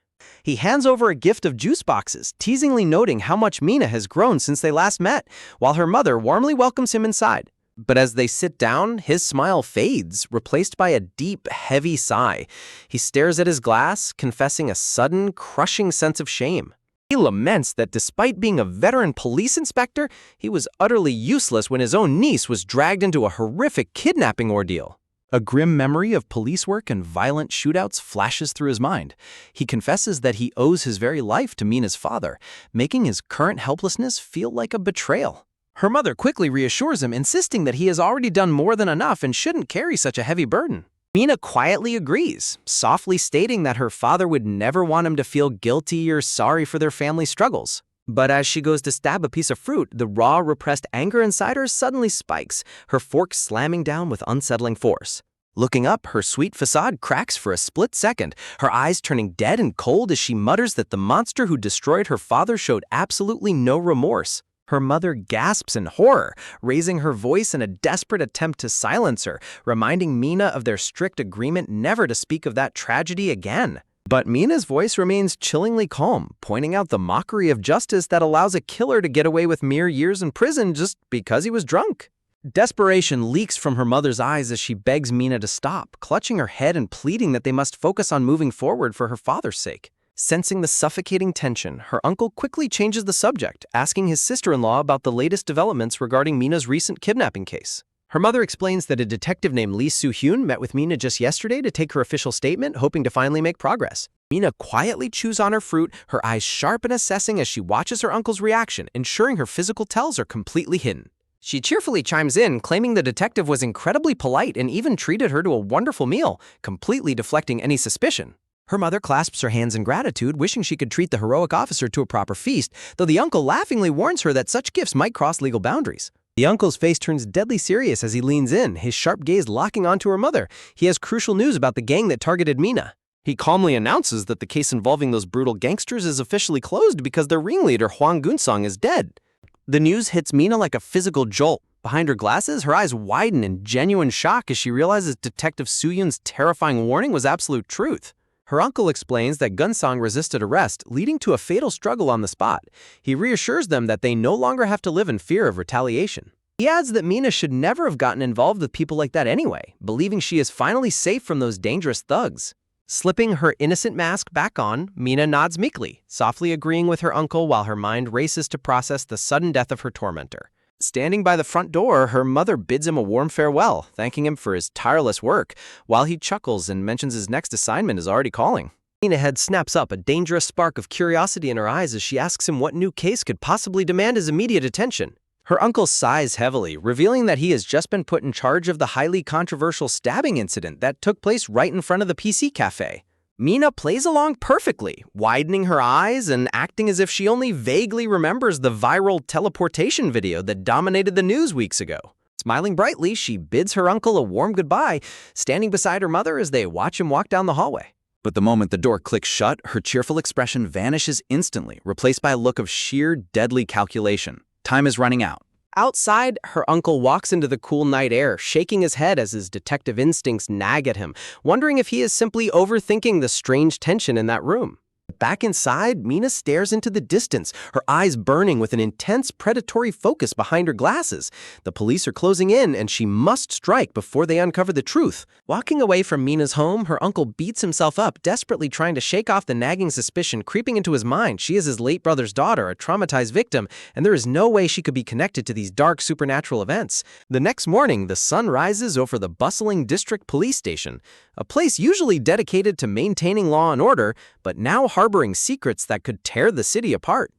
He hands over a gift of juice boxes, teasingly noting how much Mina has grown since they last met, while her mother warmly welcomes him inside. But as they sit down, his smile fades, replaced by a deep, heavy sigh. He stares at his glass, confessing a sudden, crushing sense of shame. He laments that despite being a veteran police inspector, he was utterly useless when his own niece was dragged into a horrific kidnapping ordeal. A grim memory of police work and violent shootouts flashes through his mind. He confesses that he owes his very life to Mina's father, making his current helplessness feel like a betrayal. Her mother quickly reassures him, insisting that he has already done more than enough and shouldn't carry such a heavy burden. Mina quietly agrees, softly stating that her father would never want him to feel guilty or sorry for their family struggles. But as she goes to stab a piece of fruit, the raw, repressed anger inside her suddenly spikes, her fork slamming down with unsettling force. Looking up, her sweet facade cracks for a split second, her eyes turning dead and cold as she mutters that the monster who destroyed her father showed absolutely no remorse. Her mother gasps in horror, raising her voice in a desperate attempt to silence her, reminding Mina of their strict agreement never to speak of that tragedy again. But Mina's voice remains chillingly calm, pointing out the mockery of justice that allows a killer to get away with mere years in prison just because he was drunk. Desperation leaks from her mother's eyes as she begs Mina to stop, clutching her head and pleading that they must focus on moving forward for her father's sake. Sensing the suffocating tension, her uncle quickly changes the subject, asking his sister-in-law about the latest developments regarding Mina's recent kidnapping case. Her mother explains that a detective named Lee Soo-hyun met with Mina just yesterday to take her official statement, hoping to finally make progress. Mina quietly chews on her fruit, her eyes sharp and assessing as she watches her uncle's reaction, ensuring her physical tells are completely hidden. She cheerfully chimes in, claiming the detective was incredibly polite and even treated her to a wonderful meal, completely deflecting any suspicion. Her mother clasps her hands in gratitude, wishing she could treat the heroic officer to a proper feast, though the uncle laughingly warns her that such gifts might cross legal boundaries. The uncle's face turns deadly serious as he leans in, his sharp gaze locking onto her mother. He has crucial news about the gang that targeted Mina. He calmly announces that the case involving those brutal gangsters is officially closed because their ringleader, Hwang Gunsong, is dead. The news hits Mina like a physical jolt. Behind her glasses, her eyes widen in genuine shock as she realizes Detective Soo-hyun's terrifying warning was absolute truth. Her uncle explains that Gunsong resisted arrest, leading to a fatal struggle on the spot. He reassures them that they no longer have to live in fear of retaliation. He adds that Mina should never have gotten involved with people like that anyway, believing she is finally safe from those dangerous thugs. Slipping her innocent mask back on, Mina nods meekly, softly agreeing with her uncle while her mind races to process the sudden death of her tormentor. Standing by the front door, her mother bids him a warm farewell, thanking him for his tireless work, while he chuckles and mentions his next assignment is already calling. Mina head snaps up, a dangerous spark of curiosity in her eyes as she asks him what new case could possibly demand his immediate attention. Her uncle sighs heavily, revealing that he has just been put in charge of the highly controversial stabbing incident that took place right in front of the PC cafe. Mina plays along perfectly, widening her eyes and acting as if she only vaguely remembers the viral teleportation video that dominated the news weeks ago. Smiling brightly, she bids her uncle a warm goodbye, standing beside her mother as they watch him walk down the hallway. But the moment the door clicks shut, her cheerful expression vanishes instantly, replaced by a look of sheer, deadly calculation. Time is running out. Outside, her uncle walks into the cool night air, shaking his head as his detective instincts nag at him, wondering if he is simply overthinking the strange tension in that room. Back inside, Mina stares into the distance, her eyes burning with an intense predatory focus behind her glasses. The police are closing in, and she must strike before they uncover the truth. Walking away from Mina's home, her uncle beats himself up, desperately trying to shake off the nagging suspicion creeping into his mind. She is his late brother's daughter, a traumatized victim, and there is no way she could be connected to these dark supernatural events. The next morning, the sun rises over the bustling district police station, a place usually dedicated to maintaining law and order, but now harboring secrets that could tear the city apart.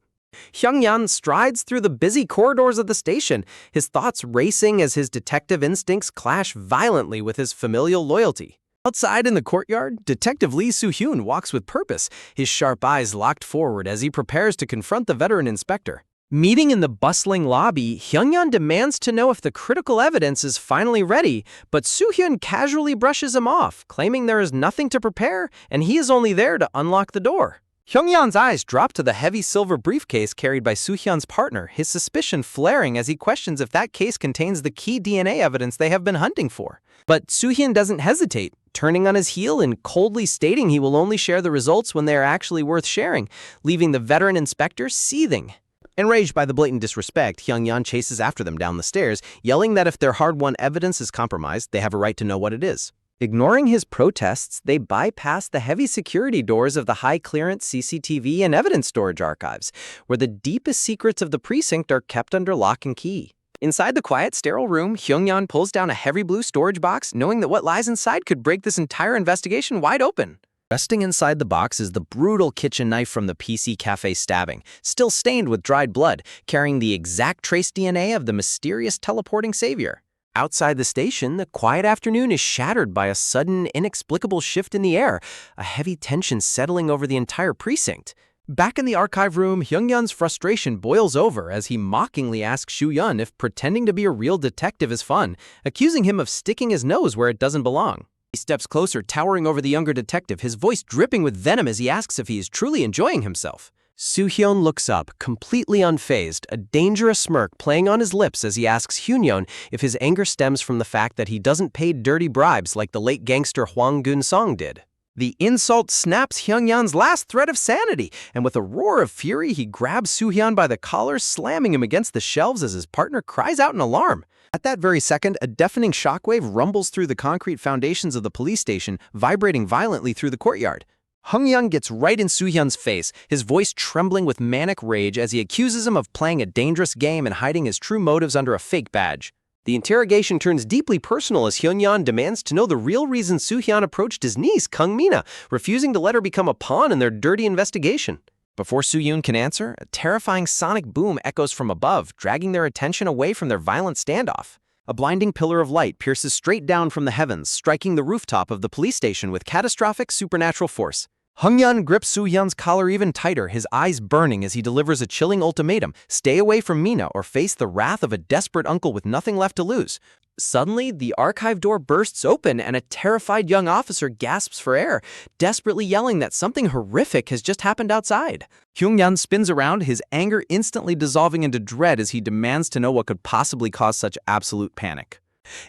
Hyung-yan strides through the busy corridors of the station, his thoughts racing as his detective instincts clash violently with his familial loyalty. Outside in the courtyard, Detective Lee Soo-hyun walks with purpose, his sharp eyes locked forward as he prepares to confront the veteran inspector. Meeting in the bustling lobby, Hyung-yan demands to know if the critical evidence is finally ready, but Soo-hyun casually brushes him off, claiming there is nothing to prepare and he is only there to unlock the door. Hyung-yan's eyes drop to the heavy silver briefcase carried by Soo-hyun's partner, his suspicion flaring as he questions if that case contains the key DNA evidence they have been hunting for. But Soo-hyun doesn't hesitate, turning on his heel and coldly stating he will only share the results when they are actually worth sharing, leaving the veteran inspector seething. Enraged by the blatant disrespect, Hyung-yan chases after them down the stairs, yelling that if their hard-won evidence is compromised, they have a right to know what it is. Ignoring his protests, they bypass the heavy security doors of the high-clearance CCTV and evidence storage archives, where the deepest secrets of the precinct are kept under lock and key. Inside the quiet, sterile room, Hyung-yan pulls down a heavy blue storage box, knowing that what lies inside could break this entire investigation wide open. Resting inside the box is the brutal kitchen knife from the PC cafe stabbing, still stained with dried blood, carrying the exact trace DNA of the mysterious teleporting savior. Outside the station, the quiet afternoon is shattered by a sudden, inexplicable shift in the air, a heavy tension settling over the entire precinct. Back in the archive room, Hyung-yan's frustration boils over as he mockingly asks Soo-hyun if pretending to be a real detective is fun, accusing him of sticking his nose where it doesn't belong. He steps closer, towering over the younger detective, his voice dripping with venom as he asks if he is truly enjoying himself. Soo-hyun looks up, completely unfazed, a dangerous smirk playing on his lips as he asks Hyun-yeon if his anger stems from the fact that he doesn't pay dirty bribes like the late gangster Hwang Gun-song did. The insult snaps Hyun-yeon's last thread of sanity, and with a roar of fury, he grabs Soo-hyun by the collar, slamming him against the shelves as his partner cries out in alarm. At that very second, a deafening shockwave rumbles through the concrete foundations of the police station, vibrating violently through the courtyard. Hyun-yeon gets right in Soo-hyun's face, his voice trembling with manic rage as he accuses him of playing a dangerous game and hiding his true motives under a fake badge. The interrogation turns deeply personal as Hyun-yeon demands to know the real reason Soo-hyun approached his niece, Kung Mina, refusing to let her become a pawn in their dirty investigation. Before Soo-hyun can answer, a terrifying sonic boom echoes from above, dragging their attention away from their violent standoff. A blinding pillar of light pierces straight down from the heavens, striking the rooftop of the police station with catastrophic supernatural force. Hyun-yeon grips Soo-hyun's collar even tighter, his eyes burning as he delivers a chilling ultimatum: stay away from Mina or face the wrath of a desperate uncle with nothing left to lose. Suddenly, the archive door bursts open and a terrified young officer gasps for air, desperately yelling that something horrific has just happened outside. Hyun-yeon spins around, his anger instantly dissolving into dread as he demands to know what could possibly cause such absolute panic.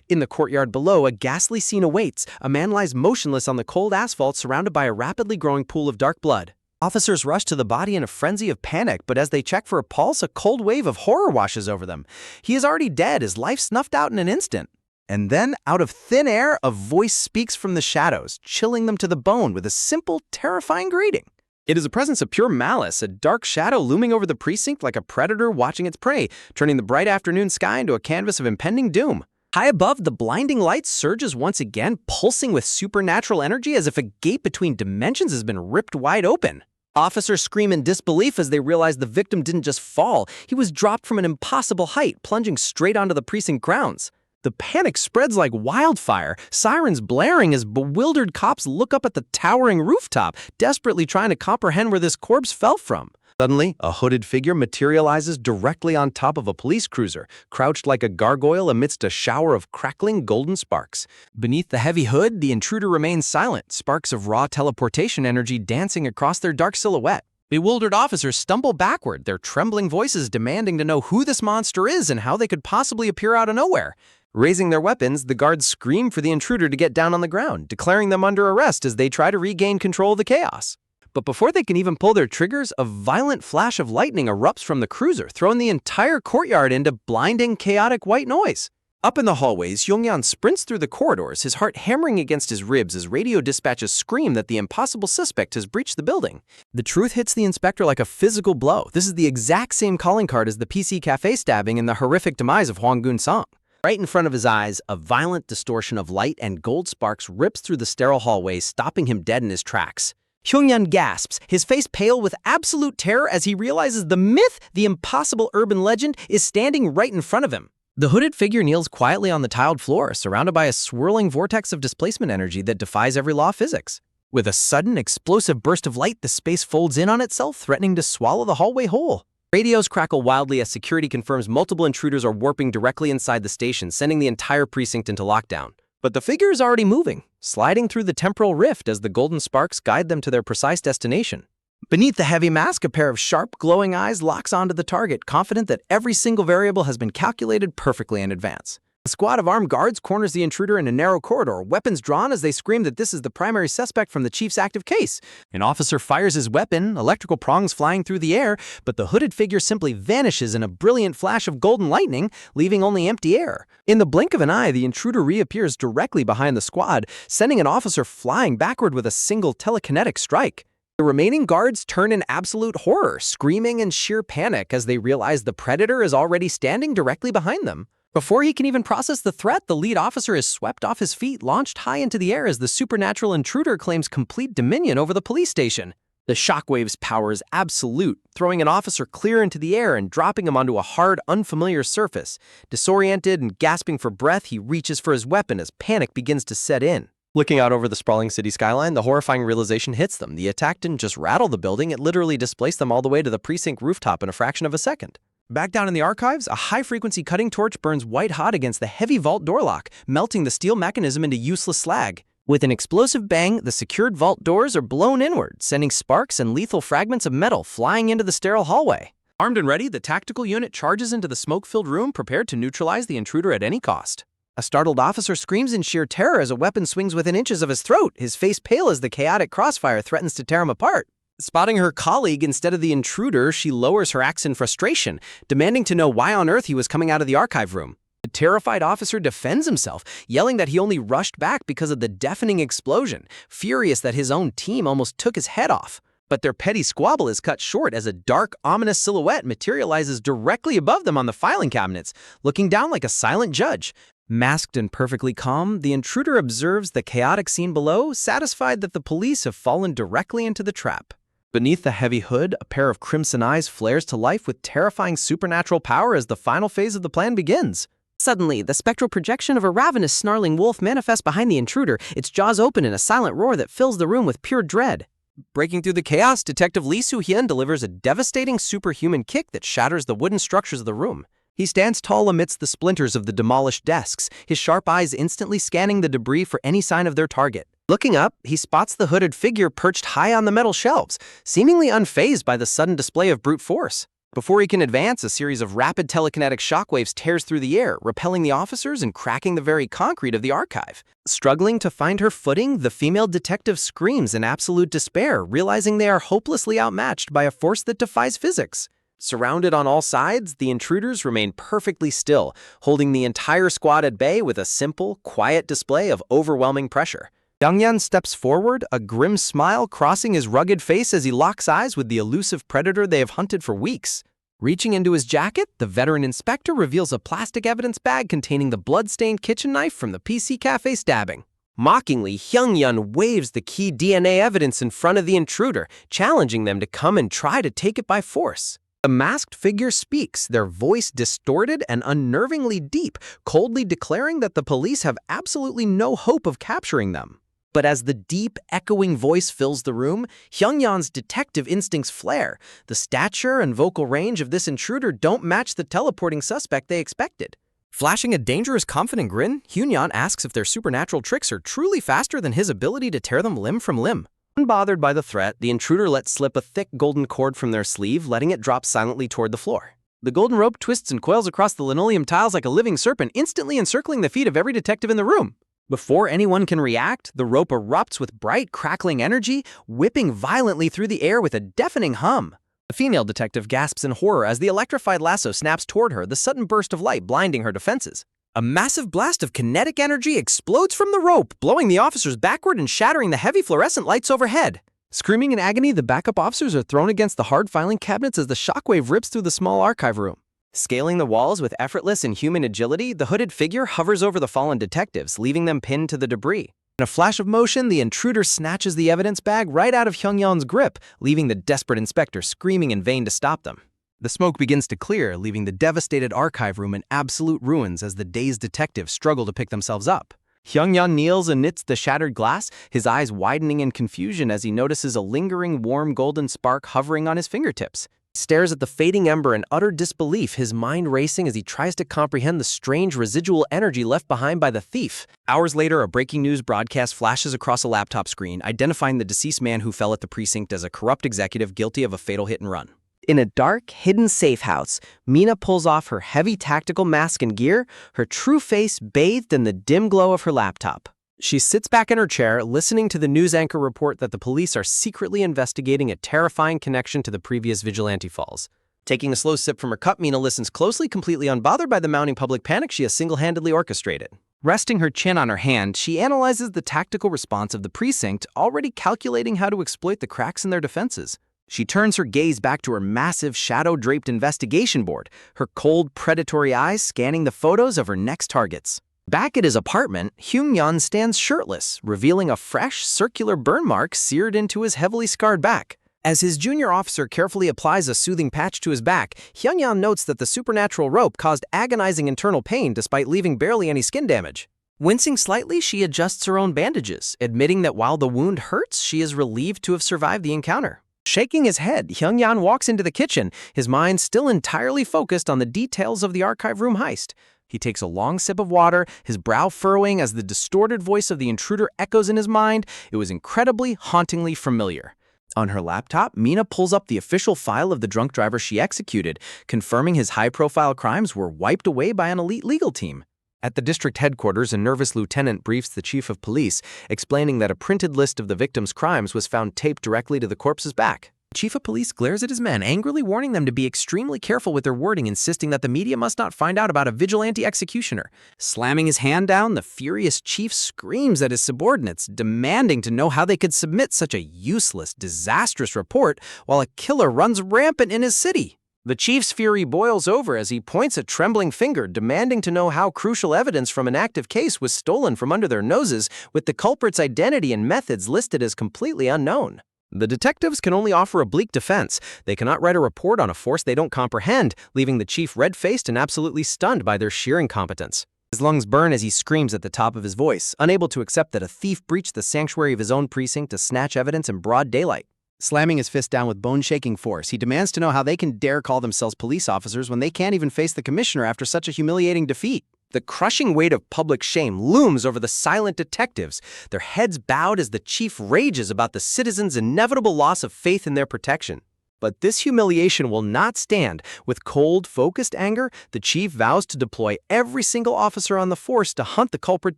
In the courtyard below, a ghastly scene awaits. A man lies motionless on the cold asphalt surrounded by a rapidly growing pool of dark blood. Officers rush to the body in a frenzy of panic, but as they check for a pulse, a cold wave of horror washes over them. He is already dead, his life snuffed out in an instant. And then, out of thin air, a voice speaks from the shadows, chilling them to the bone with a simple, terrifying greeting. It is a presence of pure malice, a dark shadow looming over the precinct like a predator watching its prey, turning the bright afternoon sky into a canvas of impending doom. High above, the blinding light surges once again, pulsing with supernatural energy as if a gate between dimensions has been ripped wide open. Officers scream in disbelief as they realize the victim didn't just fall, he was dropped from an impossible height, plunging straight onto the precinct grounds. The panic spreads like wildfire, sirens blaring as bewildered cops look up at the towering rooftop, desperately trying to comprehend where this corpse fell from. Suddenly, a hooded figure materializes directly on top of a police cruiser, crouched like a gargoyle amidst a shower of crackling golden sparks. Beneath the heavy hood, the intruder remains silent, sparks of raw teleportation energy dancing across their dark silhouette. Bewildered officers stumble backward, their trembling voices demanding to know who this monster is and how they could possibly appear out of nowhere. Raising their weapons, the guards scream for the intruder to get down on the ground, declaring them under arrest as they try to regain control of the chaos. But before they can even pull their triggers, a violent flash of lightning erupts from the cruiser, throwing the entire courtyard into blinding, chaotic white noise. Up in the hallways, Yongyan sprints through the corridors, his heart hammering against his ribs as radio dispatches scream that the impossible suspect has breached the building. The truth hits the inspector like a physical blow. This is the exact same calling card as the PC Cafe stabbing and the horrific demise of Hwang Gun-sung. Right in front of his eyes, a violent distortion of light and gold sparks rips through the sterile hallway, stopping him dead in his tracks. Hyungyan gasps, his face pale with absolute terror as he realizes the myth, the impossible urban legend, is standing right in front of him. The hooded figure kneels quietly on the tiled floor, surrounded by a swirling vortex of displacement energy that defies every law of physics. With a sudden, explosive burst of light, the space folds in on itself, threatening to swallow the hallway whole. Radios crackle wildly as security confirms multiple intruders are warping directly inside the station, sending the entire precinct into lockdown. But the figure is already moving, sliding through the temporal rift as the golden sparks guide them to their precise destination. Beneath the heavy mask, a pair of sharp, glowing eyes locks onto the target, confident that every single variable has been calculated perfectly in advance. A squad of armed guards corners the intruder in a narrow corridor, weapons drawn as they scream that this is the primary suspect from the chief's active case. An officer fires his weapon, electrical prongs flying through the air, but the hooded figure simply vanishes in a brilliant flash of golden lightning, leaving only empty air. In the blink of an eye, the intruder reappears directly behind the squad, sending an officer flying backward with a single telekinetic strike. The remaining guards turn in absolute horror, screaming in sheer panic as they realize the predator is already standing directly behind them. Before he can even process the threat, the lead officer is swept off his feet, launched high into the air as the supernatural intruder claims complete dominion over the police station. The shockwave's power is absolute, throwing an officer clear into the air and dropping him onto a hard, unfamiliar surface. Disoriented and gasping for breath, he reaches for his weapon as panic begins to set in. Looking out over the sprawling city skyline, the horrifying realization hits them. The attack didn't just rattle the building, it literally displaced them all the way to the precinct rooftop in a fraction of a second. Back down in the archives, a high-frequency cutting torch burns white-hot against the heavy vault door lock, melting the steel mechanism into useless slag. With an explosive bang, the secured vault doors are blown inward, sending sparks and lethal fragments of metal flying into the sterile hallway. Armed and ready, the tactical unit charges into the smoke-filled room, prepared to neutralize the intruder at any cost. A startled officer screams in sheer terror as a weapon swings within inches of his throat, his face pale as the chaotic crossfire threatens to tear him apart. Spotting her colleague instead of the intruder, she lowers her axe in frustration, demanding to know why on earth he was coming out of the archive room. The terrified officer defends himself, yelling that he only rushed back because of the deafening explosion, furious that his own team almost took his head off. But their petty squabble is cut short as a dark, ominous silhouette materializes directly above them on the filing cabinets, looking down like a silent judge. Masked and perfectly calm, the intruder observes the chaotic scene below, satisfied that the police have fallen directly into the trap. Beneath the heavy hood, a pair of crimson eyes flares to life with terrifying supernatural power as the final phase of the plan begins. Suddenly, the spectral projection of a ravenous, snarling wolf manifests behind the intruder, its jaws open in a silent roar that fills the room with pure dread. Breaking through the chaos, Detective Lee Soo-hyun delivers a devastating superhuman kick that shatters the wooden structures of the room. He stands tall amidst the splinters of the demolished desks, his sharp eyes instantly scanning the debris for any sign of their target. Looking up, he spots the hooded figure perched high on the metal shelves, seemingly unfazed by the sudden display of brute force. Before he can advance, a series of rapid telekinetic shockwaves tears through the air, repelling the officers and cracking the very concrete of the archive. Struggling to find her footing, the female detective screams in absolute despair, realizing they are hopelessly outmatched by a force that defies physics. Surrounded on all sides, the intruders remain perfectly still, holding the entire squad at bay with a simple, quiet display of overwhelming pressure. Youngyan steps forward, a grim smile crossing his rugged face as he locks eyes with the elusive predator they have hunted for weeks. Reaching into his jacket, the veteran inspector reveals a plastic evidence bag containing the blood-stained kitchen knife from the PC cafe stabbing. Mockingly, Hyung-yun waves the key DNA evidence in front of the intruder, challenging them to come and try to take it by force. The masked figure speaks, their voice distorted and unnervingly deep, coldly declaring that the police have absolutely no hope of capturing them. But as the deep, echoing voice fills the room, Hyung-yun's detective instincts flare. The stature and vocal range of this intruder don't match the teleporting suspect they expected. Flashing a dangerous, confident grin, Hyun-yun asks if their supernatural tricks are truly faster than his ability to tear them limb from limb. Unbothered by the threat, the intruder lets slip a thick golden cord from their sleeve, letting it drop silently toward the floor. The golden rope twists and coils across the linoleum tiles like a living serpent, instantly encircling the feet of every detective in the room. Before anyone can react, the rope erupts with bright, crackling energy, whipping violently through the air with a deafening hum. The female detective gasps in horror as the electrified lasso snaps toward her, the sudden burst of light blinding her defenses. A massive blast of kinetic energy explodes from the rope, blowing the officers backward and shattering the heavy fluorescent lights overhead. Screaming in agony, the backup officers are thrown against the hard filing cabinets as the shockwave rips through the small archive room. Scaling the walls with effortless and human agility, the hooded figure hovers over the fallen detectives, leaving them pinned to the debris. In a flash of motion, the intruder snatches the evidence bag right out of Hyung-yun's grip, leaving the desperate inspector screaming in vain to stop them. The smoke begins to clear, leaving the devastated archive room in absolute ruins as the dazed detectives struggle to pick themselves up. Hyung-yun kneels amidst the shattered glass, his eyes widening in confusion as he notices a lingering warm golden spark hovering on his fingertips. He stares at the fading ember in utter disbelief, his mind racing as he tries to comprehend the strange residual energy left behind by the thief. Hours later, a breaking news broadcast flashes across a laptop screen, identifying the deceased man who fell at the precinct as a corrupt executive guilty of a fatal hit-and-run. In a dark, hidden safe house, Mina pulls off her heavy tactical mask and gear, her true face bathed in the dim glow of her laptop. She sits back in her chair, listening to the news anchor report that the police are secretly investigating a terrifying connection to the previous vigilante falls. Taking a slow sip from her cup, Mina listens closely, completely unbothered by the mounting public panic she has single-handedly orchestrated. Resting her chin on her hand, she analyzes the tactical response of the precinct, already calculating how to exploit the cracks in their defenses. She turns her gaze back to her massive, shadow-draped investigation board, her cold, predatory eyes scanning the photos of her next targets. Back at his apartment, Hyung-yun stands shirtless, revealing a fresh, circular burn mark seared into his heavily scarred back. As his junior officer carefully applies a soothing patch to his back, Hyung-yun notes that the supernatural rope caused agonizing internal pain despite leaving barely any skin damage. Wincing slightly, she adjusts her own bandages, admitting that while the wound hurts, she is relieved to have survived the encounter. Shaking his head, Hyung-yun walks into the kitchen, his mind still entirely focused on the details of the archive room heist. He takes a long sip of water, his brow furrowing as the distorted voice of the intruder echoes in his mind. It was incredibly, hauntingly familiar. On her laptop, Mina pulls up the official file of the drunk driver she executed, confirming his high-profile crimes were wiped away by an elite legal team. At the district headquarters, a nervous lieutenant briefs the chief of police, explaining that a printed list of the victim's crimes was found taped directly to the corpse's back. The chief of police glares at his men, angrily warning them to be extremely careful with their wording, insisting that the media must not find out about a vigilante executioner. Slamming his hand down, the furious chief screams at his subordinates, demanding to know how they could submit such a useless, disastrous report while a killer runs rampant in his city. The chief's fury boils over as he points a trembling finger, demanding to know how crucial evidence from an active case was stolen from under their noses, with the culprit's identity and methods listed as completely unknown. The detectives can only offer a bleak defense. They cannot write a report on a force they don't comprehend, leaving the chief red-faced and absolutely stunned by their sheer incompetence. His lungs burn as he screams at the top of his voice, unable to accept that a thief breached the sanctuary of his own precinct to snatch evidence in broad daylight. Slamming his fist down with bone-shaking force, he demands to know how they can dare call themselves police officers when they can't even face the commissioner after such a humiliating defeat. The crushing weight of public shame looms over the silent detectives, their heads bowed as the chief rages about the citizens' inevitable loss of faith in their protection. But this humiliation will not stand. With cold, focused anger, the chief vows to deploy every single officer on the force to hunt the culprit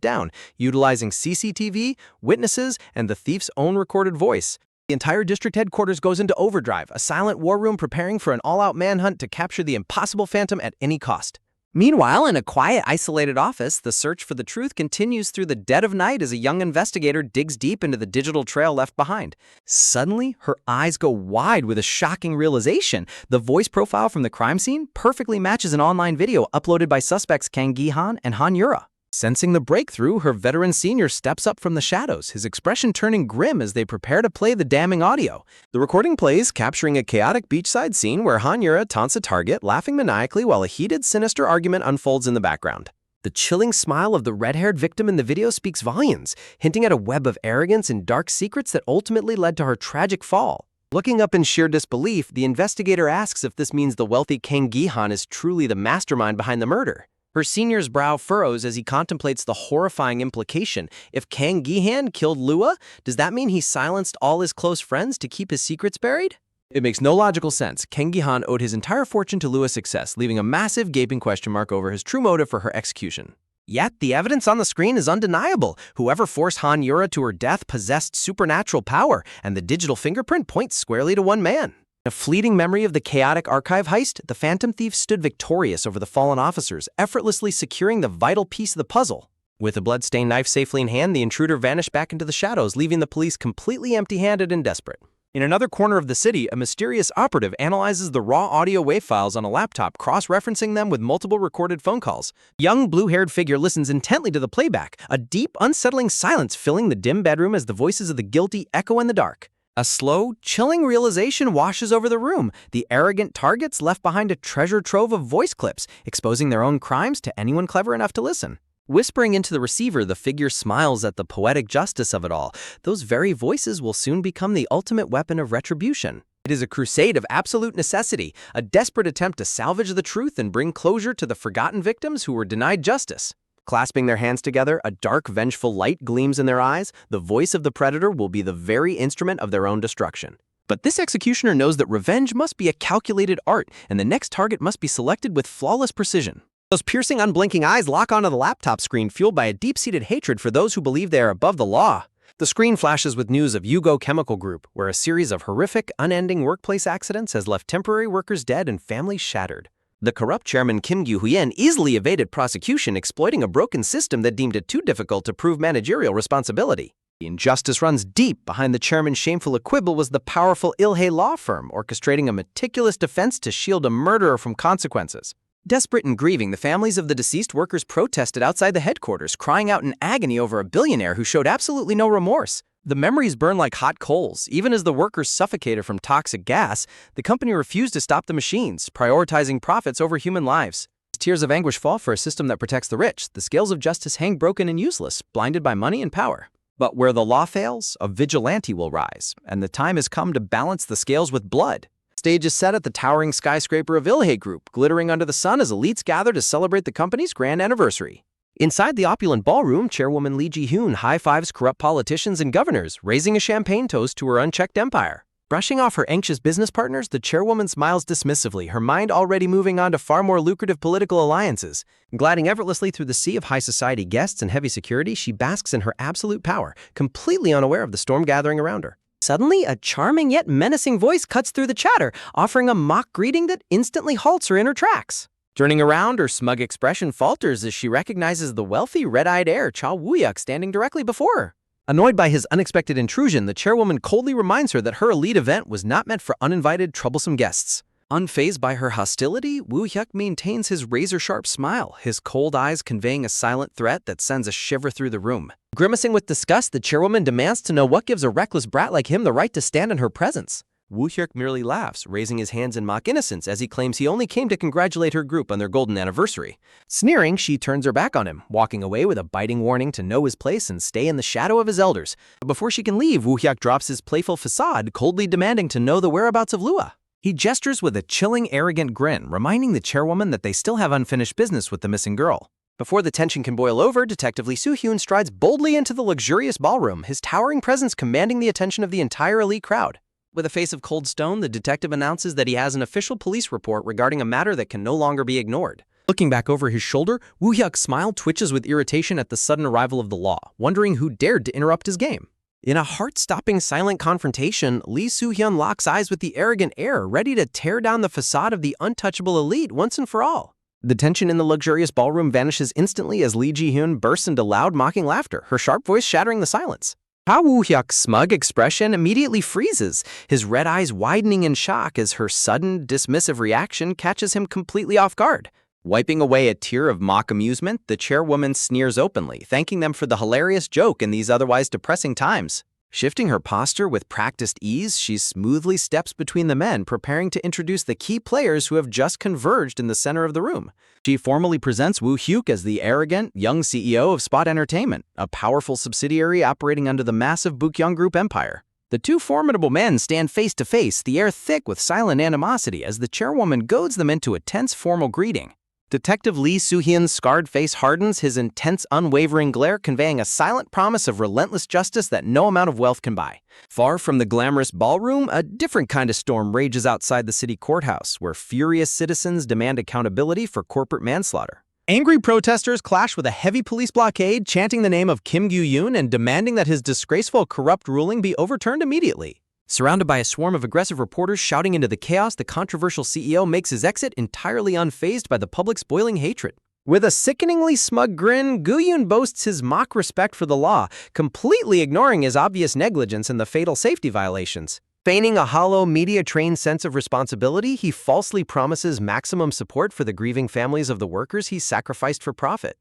down, utilizing CCTV, witnesses, and the thief's own recorded voice. The entire district headquarters goes into overdrive, a silent war room preparing for an all-out manhunt to capture the impossible phantom at any cost. Meanwhile, in a quiet, isolated office, the search for the truth continues through the dead of night as a young investigator digs deep into the digital trail left behind. Suddenly, her eyes go wide with a shocking realization. The voice profile from the crime scene perfectly matches an online video uploaded by suspects Kang Gi-han and Han Yura. Sensing the breakthrough, her veteran senior steps up from the shadows, his expression turning grim as they prepare to play the damning audio. The recording plays, capturing a chaotic beachside scene where Han Yura taunts a target, laughing maniacally while a heated, sinister argument unfolds in the background. The chilling smile of the red-haired victim in the video speaks volumes, hinting at a web of arrogance and dark secrets that ultimately led to her tragic fall. Looking up in sheer disbelief, the investigator asks if this means the wealthy Kang Gi-han is truly the mastermind behind the murder. Her senior's brow furrows as he contemplates the horrifying implication. If Kang Gi-han killed Lua, does that mean he silenced all his close friends to keep his secrets buried? It makes no logical sense. Kang Gi-han owed his entire fortune to Lua's success, leaving a massive gaping question mark over his true motive for her execution. Yet, the evidence on the screen is undeniable. Whoever forced Han Yura to her death possessed supernatural power, and the digital fingerprint points squarely to one man. In a fleeting memory of the chaotic archive heist, the Phantom Thief stood victorious over the fallen officers, effortlessly securing the vital piece of the puzzle. With a blood-stained knife safely in hand, the intruder vanished back into the shadows, leaving the police completely empty-handed and desperate. In another corner of the city, a mysterious operative analyzes the raw audio wave files on a laptop, cross-referencing them with multiple recorded phone calls. A young, blue-haired figure listens intently to the playback, a deep, unsettling silence filling the dim bedroom as the voices of the guilty echo in the dark. A slow, chilling realization washes over the room. The arrogant targets left behind a treasure trove of voice clips, exposing their own crimes to anyone clever enough to listen. Whispering into the receiver, the figure smiles at the poetic justice of it all. Those very voices will soon become the ultimate weapon of retribution. It is a crusade of absolute necessity, a desperate attempt to salvage the truth and bring closure to the forgotten victims who were denied justice. Clasping their hands together, a dark, vengeful light gleams in their eyes. The voice of the predator will be the very instrument of their own destruction. But this executioner knows that revenge must be a calculated art, and the next target must be selected with flawless precision. Those piercing, unblinking eyes lock onto the laptop screen, fueled by a deep-seated hatred for those who believe they are above the law. The screen flashes with news of Yugo Chemical Group, where a series of horrific, unending workplace accidents has left temporary workers dead and families shattered. The corrupt chairman Kim Gyu-hyen easily evaded prosecution, exploiting a broken system that deemed it too difficult to prove managerial responsibility. The injustice runs deep. Behind the chairman's shameful quibble was the powerful Ilhe law firm, orchestrating a meticulous defense to shield a murderer from consequences. Desperate and grieving, the families of the deceased workers protested outside the headquarters, crying out in agony over a billionaire who showed absolutely no remorse. The memories burn like hot coals. Even as the workers suffocated from toxic gas, the company refused to stop the machines, prioritizing profits over human lives. Tears of anguish fall for a system that protects the rich. The scales of justice hang broken and useless, blinded by money and power. But where the law fails, a vigilante will rise, and the time has come to balance the scales with blood. The stage is set at the towering skyscraper of Ilhe Group, glittering under the sun as elites gather to celebrate the company's grand anniversary. Inside the opulent ballroom, Chairwoman Lee Ji-hoon high-fives corrupt politicians and governors, raising a champagne toast to her unchecked empire. Brushing off her anxious business partners, the chairwoman smiles dismissively, her mind already moving on to far more lucrative political alliances. Gliding effortlessly through the sea of high society guests and heavy security, she basks in her absolute power, completely unaware of the storm gathering around her. Suddenly, a charming yet menacing voice cuts through the chatter, offering a mock greeting that instantly halts her in her tracks. Turning around, her smug expression falters as she recognizes the wealthy, red-eyed heir Cha Woo-hyuk standing directly before her. Annoyed by his unexpected intrusion, the chairwoman coldly reminds her that her elite event was not meant for uninvited, troublesome guests. Unfazed by her hostility, Woo-hyuk maintains his razor-sharp smile, his cold eyes conveying a silent threat that sends a shiver through the room. Grimacing with disgust, the chairwoman demands to know what gives a reckless brat like him the right to stand in her presence. Woo-hyuk merely laughs, raising his hands in mock innocence as he claims he only came to congratulate her group on their golden anniversary. Sneering, she turns her back on him, walking away with a biting warning to know his place and stay in the shadow of his elders. But before she can leave, Woo-hyuk drops his playful facade, coldly demanding to know the whereabouts of Lua. He gestures with a chilling, arrogant grin, reminding the chairwoman that they still have unfinished business with the missing girl. Before the tension can boil over, Detective Lee Soo-hyun strides boldly into the luxurious ballroom, his towering presence commanding the attention of the entire elite crowd. With a face of cold stone, the detective announces that he has an official police report regarding a matter that can no longer be ignored. Looking back over his shoulder, Woo-hyuk's smile twitches with irritation at the sudden arrival of the law, wondering who dared to interrupt his game. In a heart-stopping silent confrontation, Lee Soo-hyun locks eyes with the arrogant heir, ready to tear down the facade of the untouchable elite once and for all. The tension in the luxurious ballroom vanishes instantly as Lee Ji-hyun bursts into loud, mocking laughter, her sharp voice shattering the silence. Ha Woo-hyuk's smug expression immediately freezes, his red eyes widening in shock as her sudden, dismissive reaction catches him completely off guard. Wiping away a tear of mock amusement, the chairwoman sneers openly, thanking them for the hilarious joke in these otherwise depressing times. Shifting her posture with practiced ease, she smoothly steps between the men, preparing to introduce the key players who have just converged in the center of the room. She formally presents Woo-hyuk as the arrogant, young CEO of Spot Entertainment, a powerful subsidiary operating under the massive Bukyoung Group empire. The two formidable men stand face to face, the air thick with silent animosity as the chairwoman goads them into a tense formal greeting. Detective Lee Soo-hyun's scarred face hardens, his intense, unwavering glare conveying a silent promise of relentless justice that no amount of wealth can buy. Far from the glamorous ballroom, a different kind of storm rages outside the city courthouse, where furious citizens demand accountability for corporate manslaughter. Angry protesters clash with a heavy police blockade, chanting the name of Kim Gyu-yoon and demanding that his disgraceful, corrupt ruling be overturned immediately. Surrounded by a swarm of aggressive reporters shouting into the chaos, the controversial CEO makes his exit entirely unfazed by the public's boiling hatred. With a sickeningly smug grin, Gyu-yoon boasts his mock respect for the law, completely ignoring his obvious negligence in the fatal safety violations. Feigning a hollow, media-trained sense of responsibility, he falsely promises maximum support for the grieving families of the workers he sacrificed for profit.